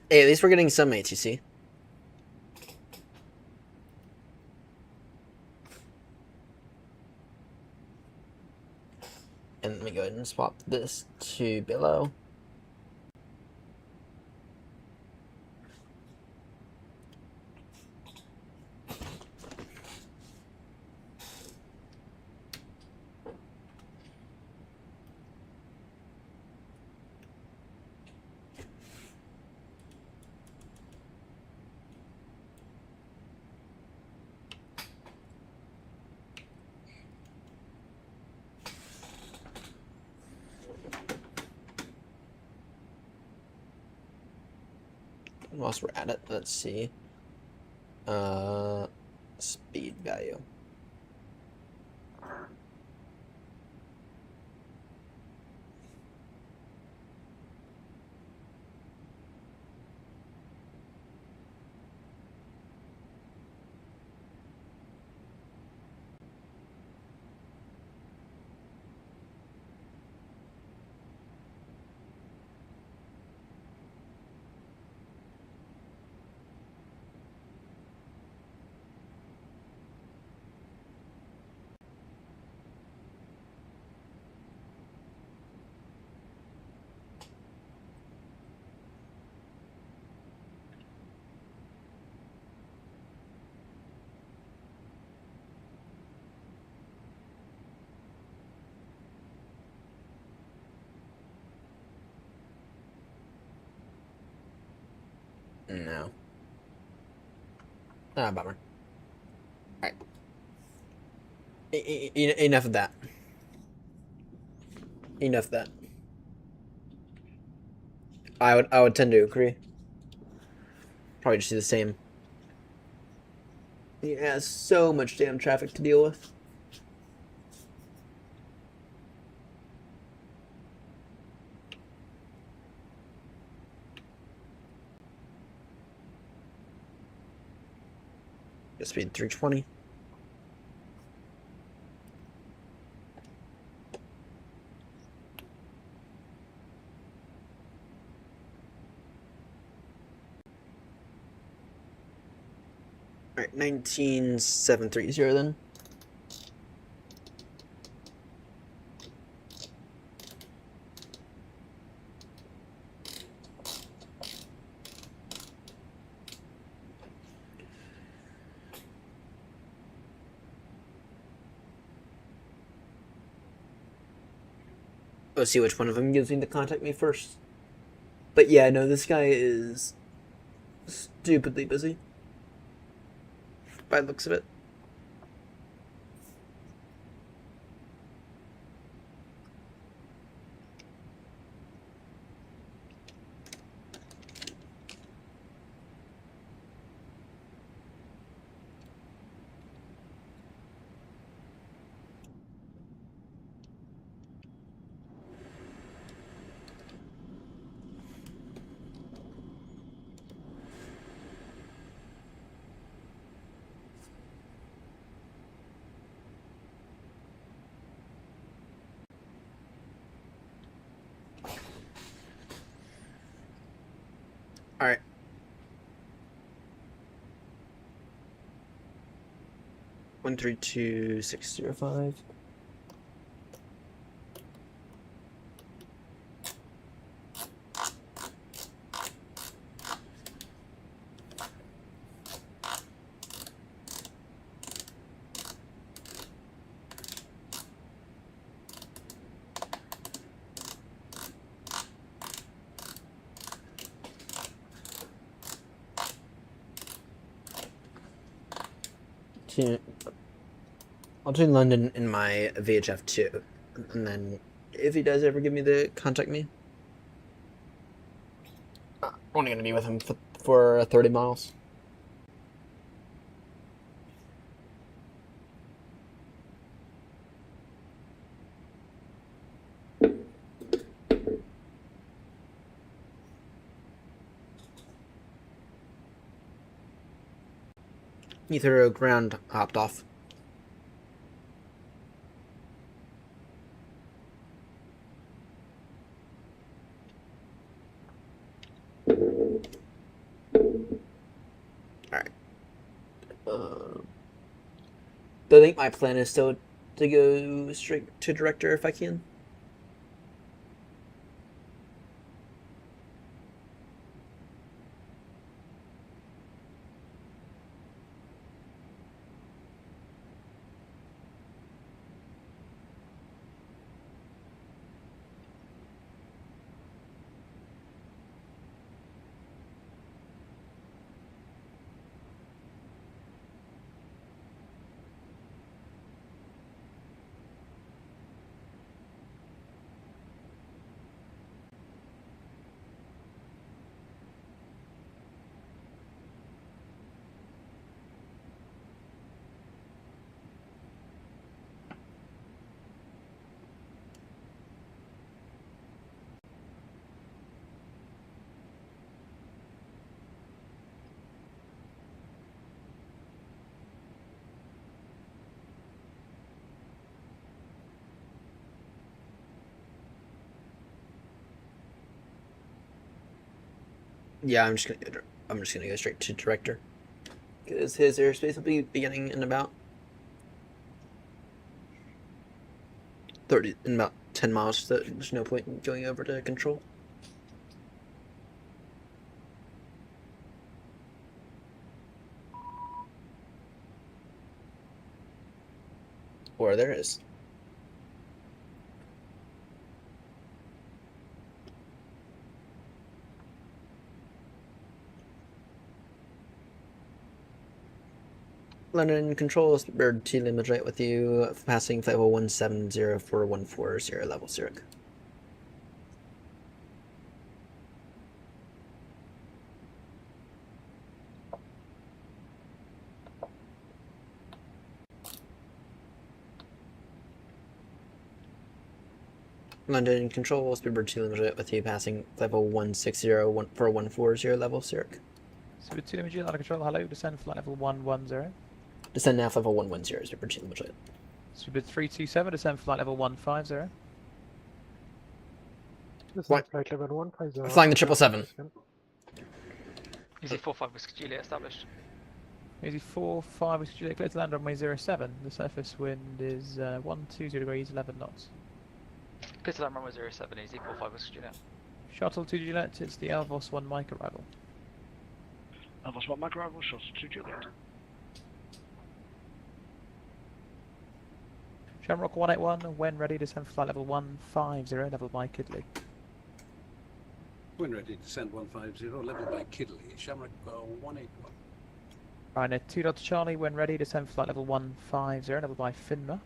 Speaker 1: Hey, at least we're getting some ATC. And let me go ahead and swap this to below. Whilst we're at it, let's see. Speed value. No. Ah, bummer. Alright. Enough of that. Enough of that. I would tend to agree. Probably just do the same. Yeah, so much damn traffic to deal with. Speed 320. Alright, 19730 then. Let's see which one of them gives me to contact me first. But yeah, no, this guy is stupidly busy. By the looks of it. Alright. One 132-605. I'll tune London in my VHF too, and then if he does ever give me the contact me, I'm only gonna be with him for 30 miles. Heathrow ground hopped off. I think my plan is still to go straight to director if I can. Yeah, I'm just gonna go straight to director because his airspace will be beginning in about 10 miles. So there's no point in going over to control. Or there is. London Control, Bird 2 limit right with you, passing flight level 170 for 140 level Zurich. London Control, Speedbird 2 limit right with you, passing level 160 for 140 level Zurich.
Speaker 8: Speedbird 2 limit, London Control, hello, descend flight level 110.
Speaker 1: Descend now level 110, Speedbird 2 limit right.
Speaker 8: Speedbird 327, descend flight level 150.
Speaker 1: What?
Speaker 9: Flight level 150.
Speaker 1: Flying the 777.
Speaker 10: Easy 4-5 Whiskey Juliet established.
Speaker 8: Easy 4-5 Whiskey Juliet, clear to land runway 07. The surface wind is 120 degrees, 11 knots.
Speaker 10: Clear to land runway 07, easy 4-5 Whiskey Juliet.
Speaker 8: Shuttle 2 Juliet, it's the Elvos 1 Mike arrival.
Speaker 11: Elvos 1 Mike arrival, shuttle 2 Juliet.
Speaker 8: Shamrock 181, when ready, descend flight level 150, level by Kidley.
Speaker 12: When ready, descend 150, level by Kidley, Shamrock 181.
Speaker 8: Ryanair 2 Delta Charlie, when ready, descend flight level 150, level by Finma.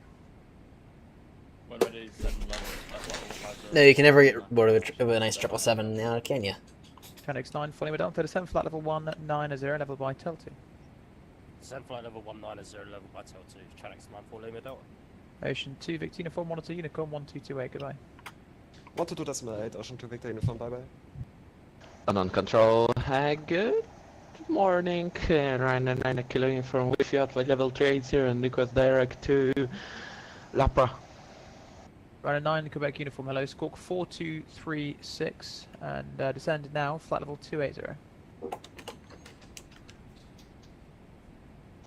Speaker 11: When ready, descend level 150.
Speaker 1: No, you can never get bored of a nice 777 now, can you?
Speaker 8: Tranix 9, fully down to descend flight level 190, level by Teltu.
Speaker 11: Descend flight level 190, level by Tel2, Tranix 9 for Lima Delta.
Speaker 8: Ocean 2 Victor Uniform, Monitor Unicorn 1228, goodbye.
Speaker 9: 122.8, Ocean 2 Victor Uniform, bye bye.
Speaker 6: London Control, good morning. Ryanair 9 Kilo Uniform with you at flight level 380 and request direct to Lapra.
Speaker 8: Ryanair 9 Quebec Uniform, hello, Squawk 4236 and descend now, flight level 280.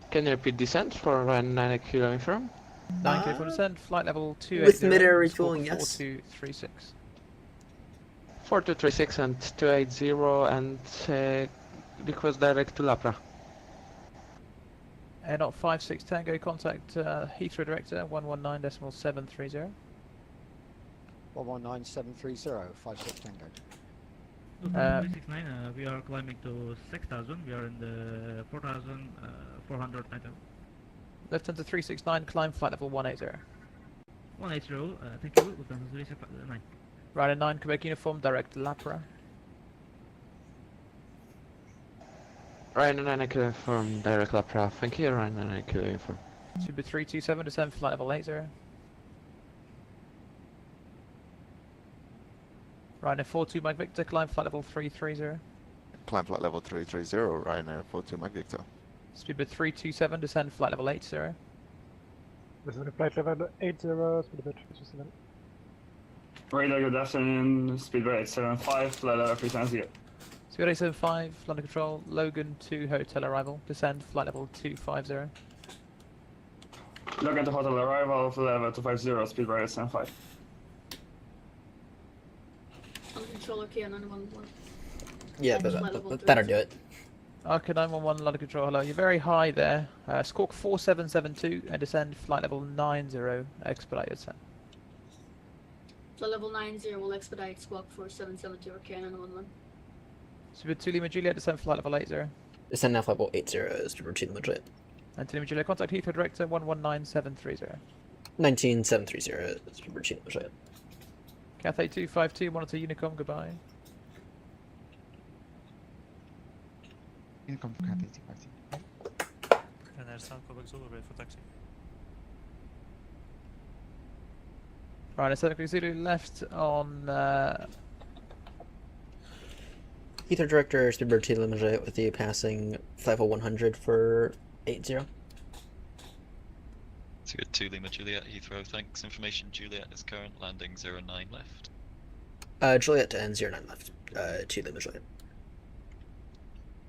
Speaker 6: Can you repeat descent for Ryanair 9 Kilo Uniform?
Speaker 8: 9 Kilo for descent, flight level 280.
Speaker 1: With mid-air refueling, yes.
Speaker 8: 4236.
Speaker 6: 4236 and 280 and request direct to Lapra.
Speaker 8: Air not 56 Tango, contact Heathrow Director 119.730.
Speaker 4: 119730, 56 Tango.
Speaker 11: 369, we are climbing to 6000, we are in the 4400 item.
Speaker 8: Lufthansa 369, climb flight level 180.
Speaker 11: 180, thank you, Lufthansa 369.
Speaker 8: Ryanair 9 Quebec Uniform, direct to Lapra.
Speaker 6: Ryanair 9 Kilo Uniform, direct Lapra. Thank you, Ryanair 9 Kilo Uniform.
Speaker 8: Super 327, descend flight level 80. Ryanair 42 Mike Victor, climb flight level 330.
Speaker 13: Climb flight level 330, Ryanair 42 Mike Victor.
Speaker 8: Speedbird 327, descend flight level 80.
Speaker 9: Descend flight level 80, Speedbird 327.
Speaker 11: Radar good afternoon, Speedbird 875, flight level 370.
Speaker 8: Speedbird 875, London Control, Logan 2 hotel arrival, descend flight level 250.
Speaker 14: Logan to hotel arrival of level 250, speed by SN5.
Speaker 15: On controller K911.
Speaker 1: Yeah, that'll do it.
Speaker 8: Okay, 911, ladder control, hello. You're very high there. Squawk 4772 and descend flight level 90, expedite descent.
Speaker 15: Flight level 90 will expedite squawk 4772 or K911.
Speaker 8: Super 2 Lima Juliet, descend flight level 80.
Speaker 1: Descend now flight level 80 is to Lima Juliet.
Speaker 8: And to Lima Juliet, contact Heathrow Director 119730.
Speaker 1: 19730 is to Lima Juliet.
Speaker 8: Cathay 252, monitor Unicom, goodbye.
Speaker 16: Unicom for Cathay 252.
Speaker 17: And there's Sound Quebec Zulu, ready for taxi.
Speaker 8: Right, a 7 Zulu left on
Speaker 1: Heathrow Director is to Lima Juliet with you passing flight level 100 for 80.
Speaker 18: So good 2 Lima Juliet, Heathrow, thanks. Information, Juliet is current, landing 09 left.
Speaker 1: Juliet to end 09 left, 2 Lima Juliet.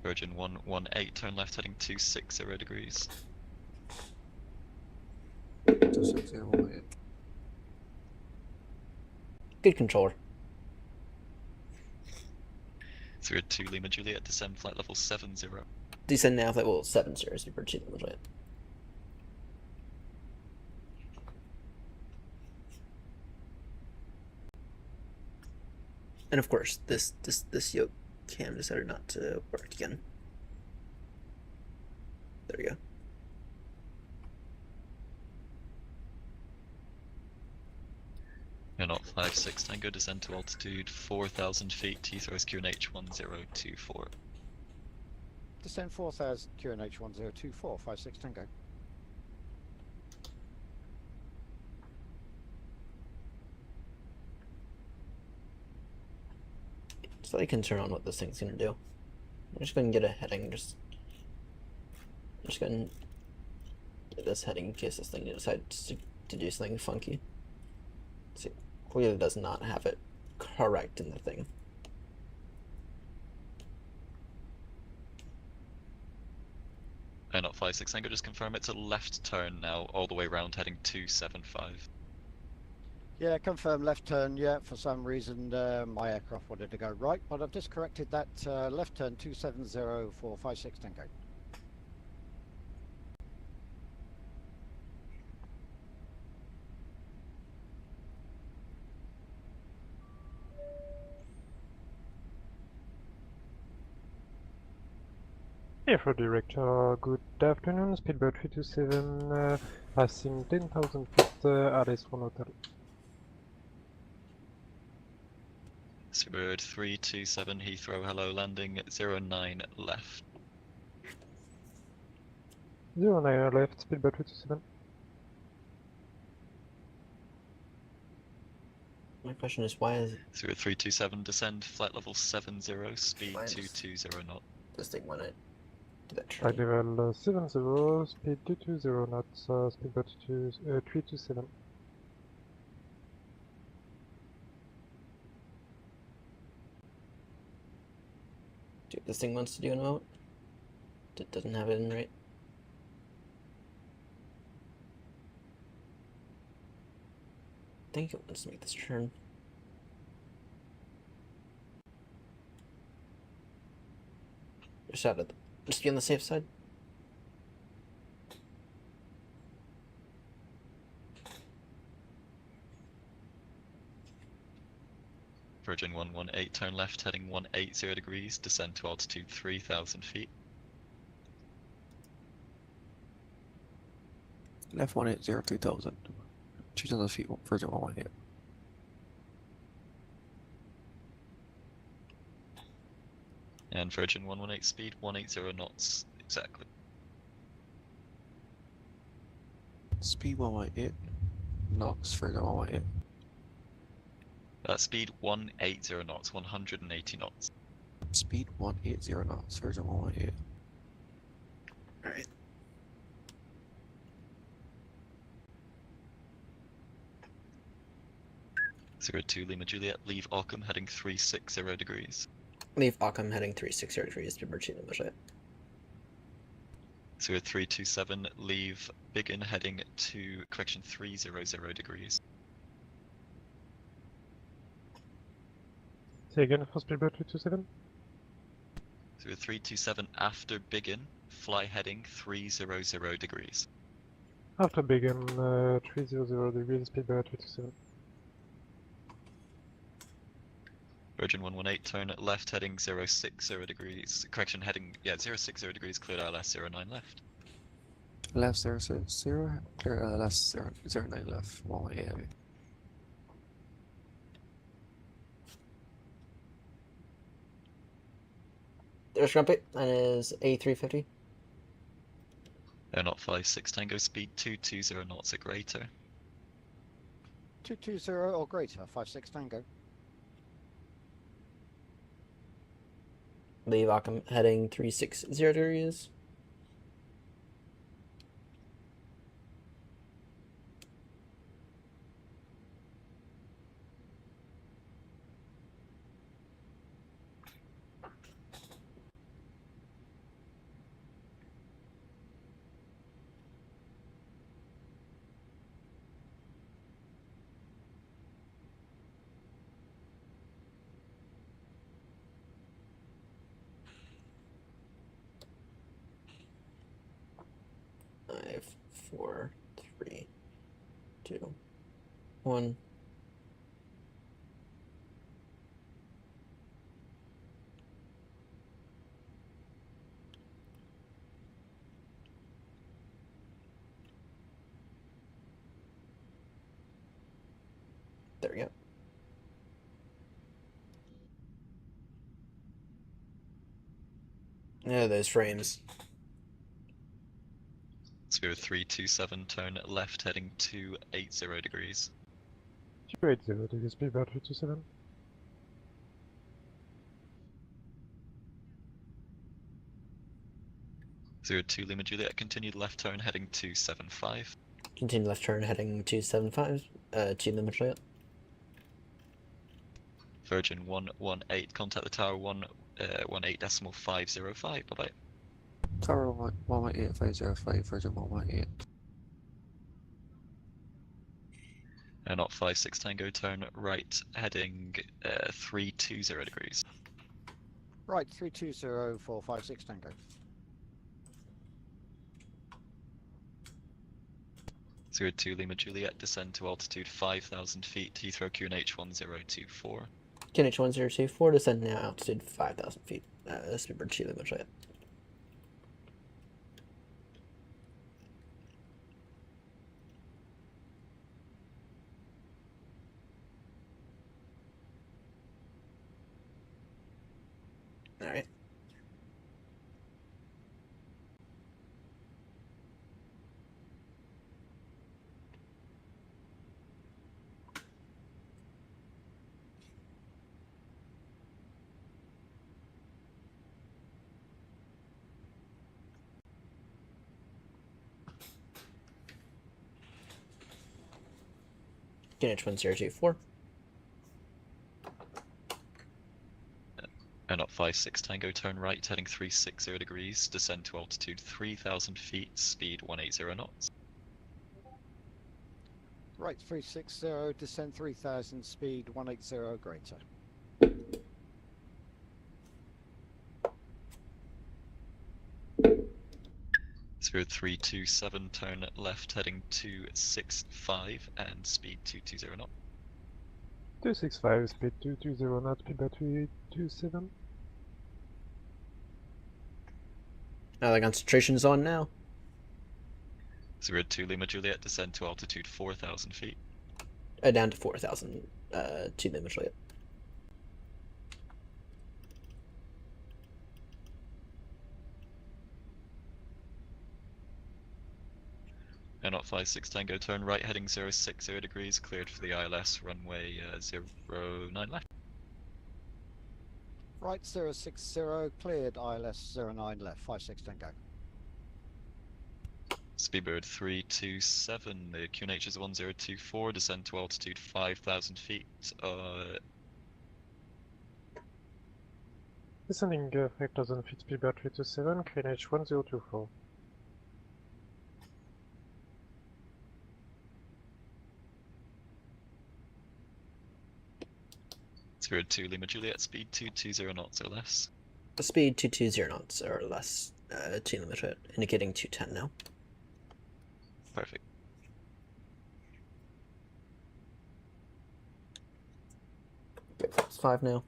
Speaker 18: Virgin 118, turn left heading 260 degrees.
Speaker 13: 260,
Speaker 1: Good controller.
Speaker 18: So good 2 Lima Juliet, descend flight level 70.
Speaker 1: Descend now flight level 70 is to Lima Juliet. And of course, this yoke cam decided not to work again. There we go.
Speaker 18: You're not 56 Tango, descend to altitude 4,000 feet, Heathrow's QNH 1024.
Speaker 4: Descend 4,000 QNH 1024, 56 Tango.
Speaker 1: Slightly concerned on what this thing's gonna do. I'm just gonna get a heading, I'm just gonna get this heading in case this thing decides to do something funky. See, clearly does not have it correct in the thing.
Speaker 18: Not 56 Tango, just confirm it's a left turn now, all the way around heading 275.
Speaker 4: Yeah, confirm left turn, yeah, for some reason my aircraft wanted to go right, but I've just corrected that left turn 270 for 56 Tango.
Speaker 9: Airflow Director, good afternoon, Speedbird 327, passing 10,000 feet at S1 Hotel.
Speaker 18: Speedbird 327 Heathrow, hello, landing 09 left.
Speaker 9: 09 left, Speedbird 327.
Speaker 1: My question is, why is
Speaker 18: Speedbird 327, descend flight level 70, speed 220 knots.
Speaker 1: this thing want to do that
Speaker 9: Flight
Speaker 1: train?
Speaker 9: level 70, speed 220 knots, Speedbird 327.
Speaker 1: See what this thing wants to do in a moment? It doesn't have it in right. I think it wants to make this turn. Just be on the safe side.
Speaker 18: Virgin 118, turn left heading 180 degrees, descend to altitude 3,000 feet.
Speaker 16: Left 180, 3000. 2,000 feet, Virgin 118.
Speaker 18: And Virgin 118 speed 180 knots exactly.
Speaker 16: Speed 118. Knots, Virgin 118.
Speaker 18: Speed 180 knots, 180 knots.
Speaker 16: Speed 180 knots, Virgin 118.
Speaker 1: Alright.
Speaker 18: Zero 2 Lima Juliet, leave Ockham heading 360 degrees.
Speaker 1: Leave Ockham heading 360 degrees to Lima Juliet.
Speaker 18: So 327, leave Biggin heading to correction 300 degrees.
Speaker 9: Say again for speedbird 327.
Speaker 18: So 327 after Biggin, fly heading 300 degrees.
Speaker 9: After begin 300 degrees, speedbird 327.
Speaker 18: Virgin 118, turn left heading 060 degrees. Correction heading, yeah, 060 degrees, cleared ILS 09 left.
Speaker 16: Left 060, clear left 09 left, 118 heavy.
Speaker 1: There's Grumpy, and is A350.
Speaker 18: Not 56 Tango, speed 220 knots or greater.
Speaker 4: 220 or greater, 56 Tango.
Speaker 1: Leave Occam heading 360 degrees. Five, four, three, two, one. There we go. Yeah, those frames.
Speaker 18: Spirit 327, turn left heading 280 degrees.
Speaker 9: 280 degrees, speedbird 327.
Speaker 18: 02 Lima Juliet, continued left turn heading 275.
Speaker 1: Continue left turn heading 275. 2 Lima Juliet.
Speaker 18: Virgin 118, contact the tower 118.505. Bye bye.
Speaker 16: Tower 118.505, Virgin 118.
Speaker 18: Not 56 Tango, turn right heading 320 degrees.
Speaker 4: Right, 320 for 56 Tango.
Speaker 18: 02 Lima Juliet, descend to altitude 5,000 feet, Heathrow QNH 1024.
Speaker 1: QNH 1024, descend now altitude 5,000 feet. Speedbird 2 Lima Juliet. Alright. QNH 1024.
Speaker 18: Not 56 Tango, turn right heading 360 degrees, descend to altitude 3,000 feet, speed 180 knots.
Speaker 4: Right, 360, descend 3000, speed 180 greater.
Speaker 18: Spirit 327, turn left heading 265 and speed 220 knots.
Speaker 9: 265, speed 220 knots, speedbird 327.
Speaker 1: The concentration's on now.
Speaker 18: Spirit 2 Lima Juliet, descend to altitude 4,000 feet.
Speaker 1: Down to 4,000. 2 Lima Juliet.
Speaker 18: Not 56 Tango, turn right heading 060 degrees, cleared for the ILS, runway 09 left.
Speaker 4: Right, 060, cleared ILS 09 left, 56 Tango.
Speaker 18: Speedbird 327, the QNH is 1024, descend to altitude 5,000 feet.
Speaker 9: Descending 5,000 feet, speedbird 327, QNH 1024.
Speaker 18: 02 Lima Juliet, speed 220 knots or less.
Speaker 1: Speed 220 knots or less, 2 Lima Juliet, indicating 210 now.
Speaker 18: Perfect.
Speaker 1: It's 5 now.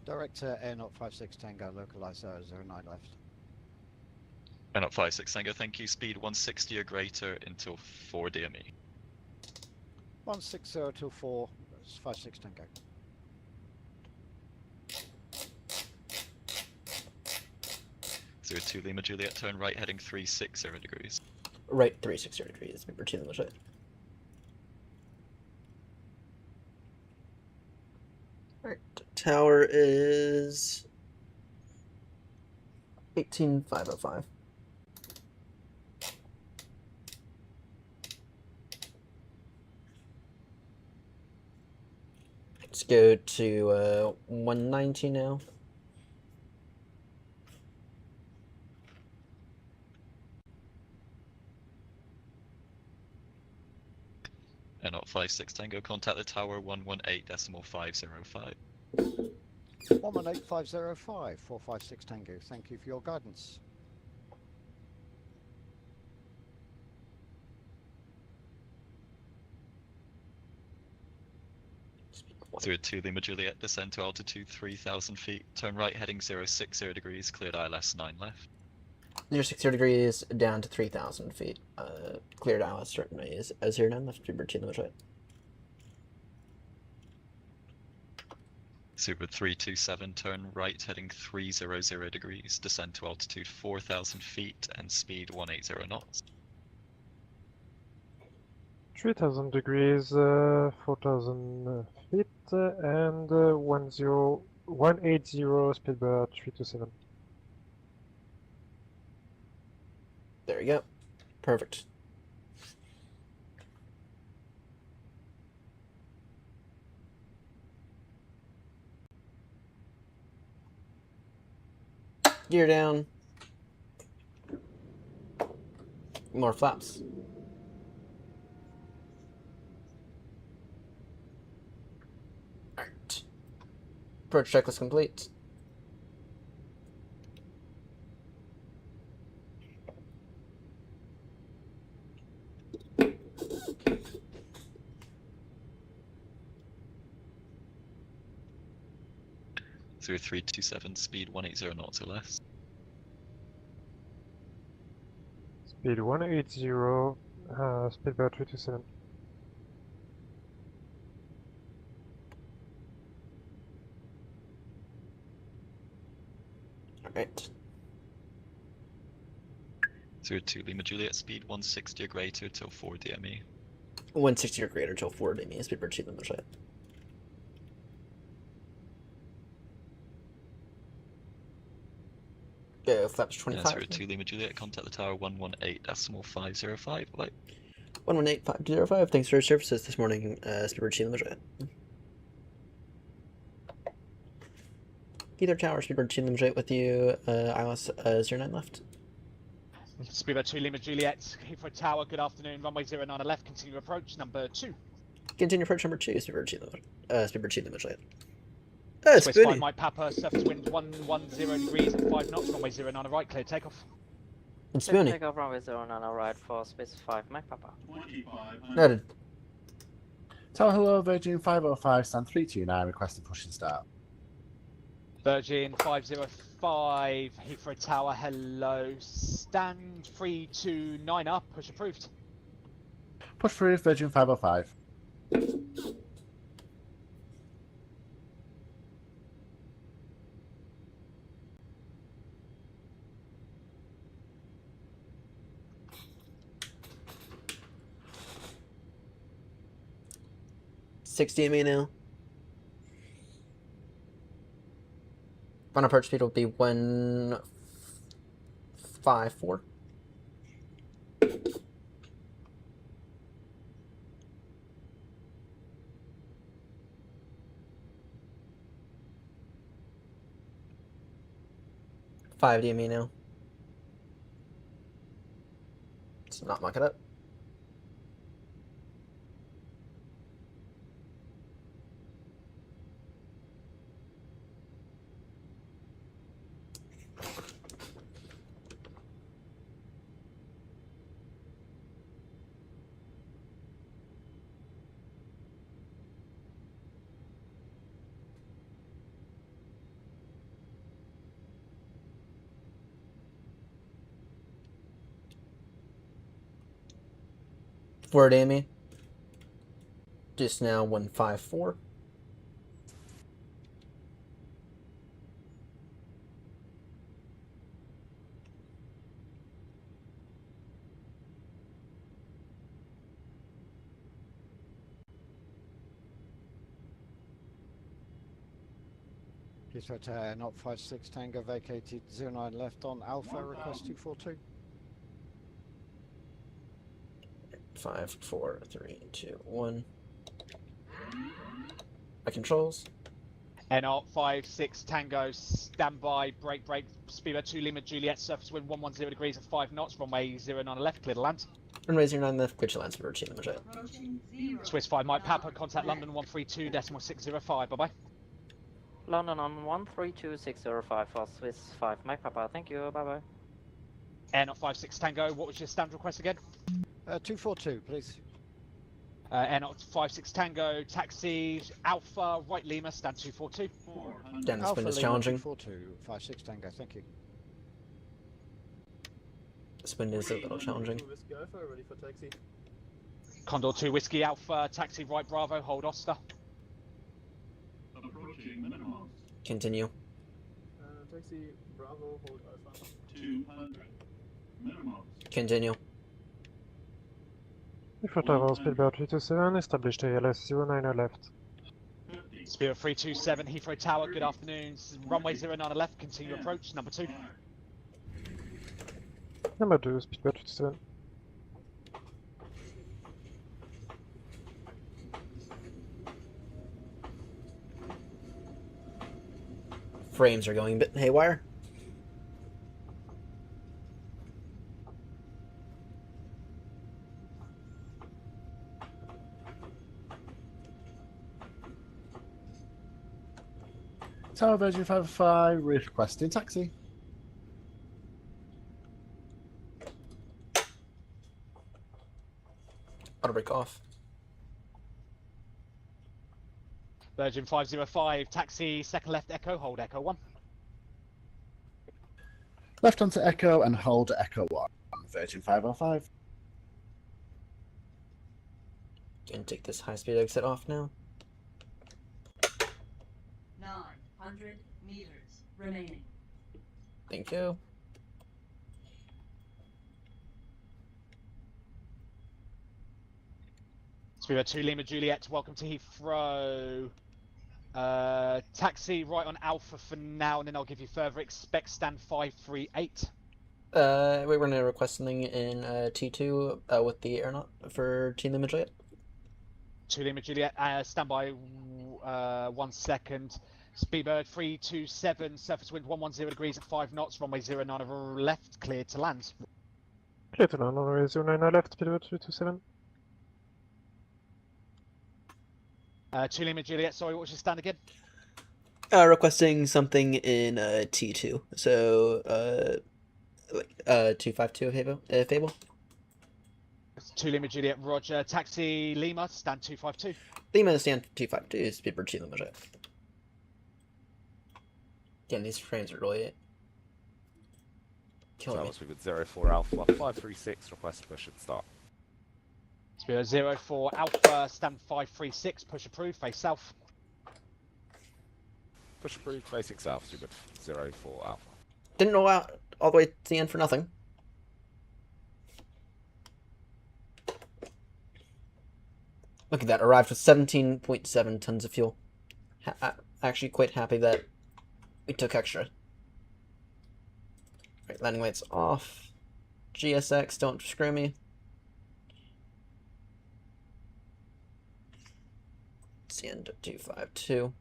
Speaker 4: Director Air 056 Tango, localize 009 left.
Speaker 18: And up 56 Tango, thank you. Speed 160 or greater until 4 DME.
Speaker 4: 160 till 4, 56 Tango.
Speaker 18: So 2 Lima Juliet, turn right heading 360 degrees.
Speaker 1: Right 360 degrees, number 2 Lima Juliet. Alright, tower is 18505. Let's go to 190 now.
Speaker 18: And up 56 Tango, contact the tower 118.505.
Speaker 4: 118505, 456 Tango, thank you for your guidance.
Speaker 18: Through 2 Lima Juliet, descend to altitude 3,000 feet, turn right heading 060 degrees, cleared ILS 9 left.
Speaker 1: 060 degrees down to 3,000 feet. Cleared ILS certainly is 09 left, number 2 Lima Juliet.
Speaker 18: Super 327, turn right heading 300 degrees, descend to altitude 4,000 feet and speed 180 knots.
Speaker 9: 3,000 degrees, 4,000 feet, and 180 speedbird 327.
Speaker 1: There you go. Perfect. Gear down. More flaps. Alright. Approach checklist complete.
Speaker 18: Through 327, speed 180 knots or less.
Speaker 9: Speed 180, speedbird 327.
Speaker 1: Alright.
Speaker 18: Through 2 Lima Juliet, speed 160 or greater till 4 DME.
Speaker 1: 160 or greater till 4 DME, speedbird 2 Lima Juliet. Go flaps 25.
Speaker 18: Through 2 Lima Juliet, contact the tower 118.505. Bye.
Speaker 1: 118.505. Thanks for your services this morning, speedbird 2 Lima Juliet. Either tower, speedbird 2 Lima Juliet with you, ILS 09 left.
Speaker 19: Speedbird 2 Lima Juliet, Heathrow Tower, good afternoon, runway 09 left, continue approach, number 2.
Speaker 1: Continue approach number 2, speedbird 2 Lima Juliet.
Speaker 19: Swiss 5 Mike Papa, surface wind 110 degrees at 5 knots, runway 09 right, clear takeoff.
Speaker 1: It's Spoonie.
Speaker 20: Take off runway 09 right for space 5 Mike Papa.
Speaker 1: Noted.
Speaker 21: Tower hello, Virgin 505, stand 329, requesting push and start.
Speaker 19: Virgin 505, Heathrow Tower, hello, stand 329 up, push approved.
Speaker 21: Push through, Virgin 505.
Speaker 1: 60 DME now. Final approach speed will be 154. Five DME now. Let's not muck it up. Forward Amy. Just now 154.
Speaker 4: Heathrow Tower, not 56 Tango vacated 09 left on Alpha, request 242.
Speaker 1: 5, 4, 3, 2, 1. My controls.
Speaker 19: NR 56 Tango, standby, brake, speedbird 2 Lima Juliet, surface wind 110 degrees at 5 knots, runway 09 left, clear to land.
Speaker 1: Runway 09 left, clear to land, speedbird 2 Lima Juliet.
Speaker 19: Swiss 5 Mike Papa, contact London 132.605, bye bye.
Speaker 20: London on 132.605 for Swiss 5 Mike Papa, thank you, bye bye.
Speaker 19: NR 56 Tango, what was your stand request again?
Speaker 4: 242, please.
Speaker 19: NR 56 Tango, taxi, Alpha, right Lima, stand 242.
Speaker 1: Damn, this
Speaker 4: Alpha
Speaker 1: wind is
Speaker 4: Lima
Speaker 1: challenging.
Speaker 4: 242, 56 Tango, thank you.
Speaker 1: This wind is a little challenging.
Speaker 2: Whiskey Alpha, ready for taxi.
Speaker 19: Condor 2 Whiskey Alpha, taxi right Bravo, hold Oscar.
Speaker 2: Approaching minimum.
Speaker 1: Continue.
Speaker 2: Taxi Bravo, hold Alpha. 200. Minimum.
Speaker 1: Continue.
Speaker 9: Heathrow Tower, speedbird 327, established ALS 09 left.
Speaker 19: Spirit 327, Heathrow Tower, good afternoon. Runway 09 left, continue approach, number 2.
Speaker 9: Number 2, speedbird 327.
Speaker 1: Frames are going a bit haywire.
Speaker 21: Tower Virgin 505, requesting taxi.
Speaker 1: Auto brake off.
Speaker 19: Virgin 505, taxi, second left Echo, hold Echo 1.
Speaker 21: Left onto Echo and hold Echo 1. Virgin 505.
Speaker 1: Gonna take this high speed exit off now.
Speaker 3: 900 meters remaining.
Speaker 1: Thank you.
Speaker 19: Spirit 2 Lima Juliet, welcome to Heathrow. Taxi right on Alpha for now, and then I'll give you further. Expect stand 538.
Speaker 1: We were gonna request something in T2 with the aeronaut for Team Lima Juliet.
Speaker 19: 2 Lima Juliet, stand by 1 second. Speedbird 327, surface wind 110 degrees at 5 knots, runway 09 left, cleared to land.
Speaker 9: Clear to land, runway 09 left, speedbird 327.
Speaker 19: 2 Lima Juliet, sorry, what was your stand again?
Speaker 1: Requesting something in T2. So 252 Fable.
Speaker 19: 2 Lima Juliet, Roger. Taxi Lima, stand 252.
Speaker 1: Lima stand 252, speedbird 2 Lima Juliet. Again, these frames are really killing me.
Speaker 22: Speedbird 04 Alpha 536, request push and start.
Speaker 19: Spirit 04 Alpha, stand 536, push approved, face south.
Speaker 22: Push approved, facing south, Speedbird 04 Alpha.
Speaker 1: Didn't roll out all the way to the end for nothing. Look at that, arrived with 17.7 tons of fuel. Actually quite happy that we took extra. Right, landing lights off. GSX, don't screw me. It's the end of 252.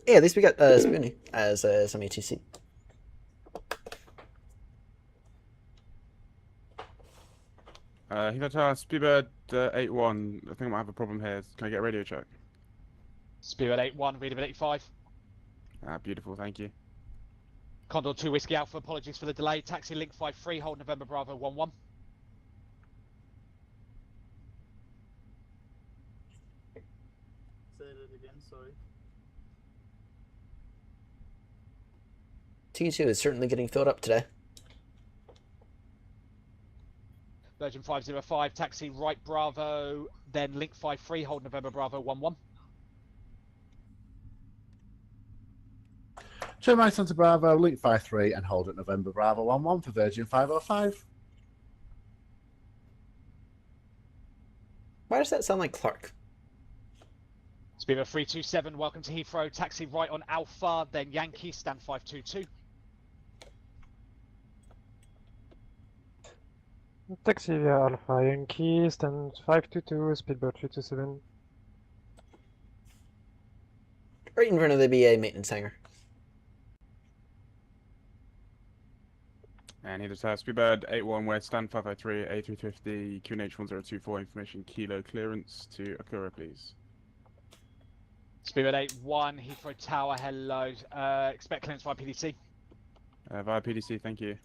Speaker 1: Yeah, at least we got Spoonie as some ATC.
Speaker 5: Heathrow Tower, Speedbird 8-1. I think I might have a problem here. Can I get a radio check?
Speaker 19: Speedbird 8-1, readable 85.
Speaker 5: Beautiful, thank you.
Speaker 19: Condor 2 Whiskey Alpha, apologies for the delay. Taxi Link 53, hold November Bravo 11.
Speaker 2: Say that again, sorry.
Speaker 1: T2 is certainly getting filled up today.
Speaker 19: Virgin 505, taxi right Bravo, then Link 53, hold November Bravo 11.
Speaker 21: Turn right onto Bravo, Link 53, and hold at November Bravo 11 for Virgin 505.
Speaker 1: Why does that sound like Clark?
Speaker 19: Speedbird 327, welcome to Heathrow. Taxi right on Alpha, then Yankee, stand 522.
Speaker 9: Taxi via Alpha Yankee, stand 522, speedboat 327.
Speaker 1: Right in front of the BA maintenance hangar.
Speaker 5: And Heathrow Tower, Speedbird 8-1, West, stand 553, A350, QNH 1024, information kilo clearance to Akura, please.
Speaker 19: Speedbird 8-1, Heathrow Tower, hello. Expect clearance via PDC.
Speaker 5: Via PDC, thank you.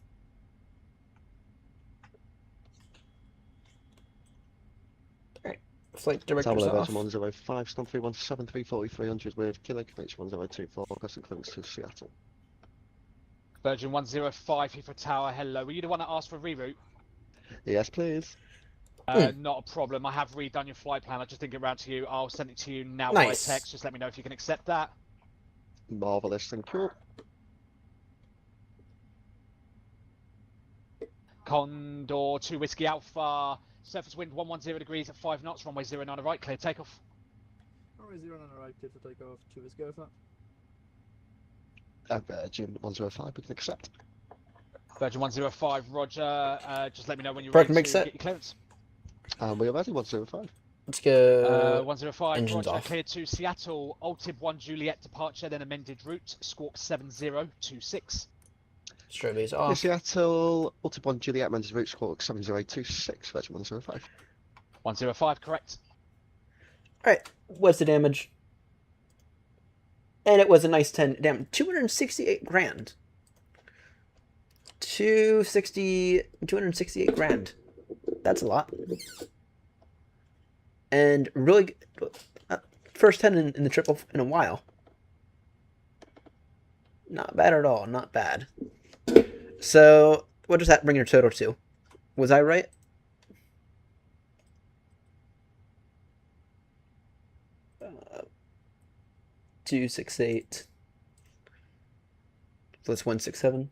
Speaker 1: Flight director's
Speaker 7: Tower
Speaker 1: off.
Speaker 7: Virgin 105, stand 317 4300 with kilo QNH 1024, requesting clearance to Seattle.
Speaker 19: Virgin 105, Heathrow Tower, hello. Were you the one that asked for a reroute?
Speaker 7: Yes, please.
Speaker 19: Not a problem. I have redone your flight plan. I just didn't get around to you. I'll send it to you now
Speaker 1: Nice.
Speaker 19: by text. Just let me know if you can accept that.
Speaker 7: Marvellous, thank you.
Speaker 19: Condor 2 Whiskey Alpha, surface wind 110 degrees at 5 knots, runway 09 on the right, clear takeoff.
Speaker 2: Runway 0 on the right, clear to take off. 2 Whiskey Alpha.
Speaker 7: Virgin 105, we can accept.
Speaker 19: Virgin 105, roger. Just let me know when you're
Speaker 1: Broken
Speaker 19: ready
Speaker 1: big
Speaker 19: to
Speaker 1: set.
Speaker 19: get your clearance.
Speaker 7: We are ready, 105.
Speaker 1: Let's go.
Speaker 19: 105,
Speaker 1: engines
Speaker 19: roger.
Speaker 1: off.
Speaker 19: Clear to Seattle, Altib 1 Juliet departure, then amended route, squawk 7026.
Speaker 1: Strobies
Speaker 7: Yeah,
Speaker 1: off.
Speaker 7: Seattle, Ultra 1 Juliet, Mendes route squawk 7026, Virgin 105.
Speaker 19: 105, correct.
Speaker 1: Alright, what's the damage? And it was a nice 10. Damn, 268 grand. 268 grand. That's a lot. And really, first 10 in the triple in a while. Not bad at all, not bad. So, what does that bring your total to? Was I right? Uh, 268. So that's 167.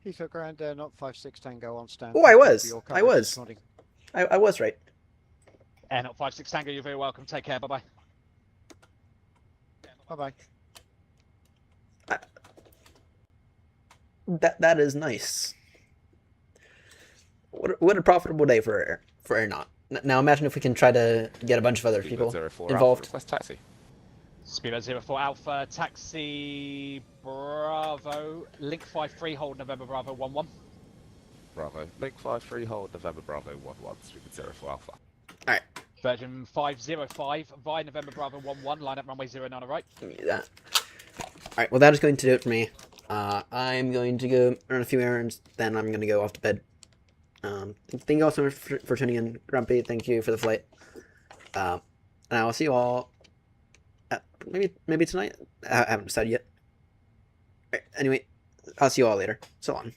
Speaker 4: Heathrow Ground, not 56 Tango on stand.
Speaker 1: Oh, I
Speaker 4: Thank you
Speaker 1: was.
Speaker 4: for your
Speaker 1: I
Speaker 4: coverage
Speaker 1: was.
Speaker 4: this morning.
Speaker 1: I was right.
Speaker 19: Air not 56 Tango, you're very welcome. Take care, bye-bye.
Speaker 4: Bye-bye.
Speaker 1: That is nice. What a profitable day for Airnaut. Now imagine if we can try to get a bunch of other people involved.
Speaker 22: Request taxi.
Speaker 19: Speedbird 04 Alpha, taxi Bravo, Link 53, hold November Bravo 11.
Speaker 22: Bravo. Link 53, hold November Bravo 11, Speedbird 04 Alpha.
Speaker 1: Alright.
Speaker 19: Virgin 505, via November Bravo 11, line up runway 09 on the right.
Speaker 1: Give me that. Alright, well that is going to do it for me. I'm going to go run a few errands, then I'm going to go off to bed. Thank you all so much for tuning in. Grumpy, thank you for the flight. And I will see you all maybe tonight. I haven't decided yet. Anyway, I'll see you all later. So long.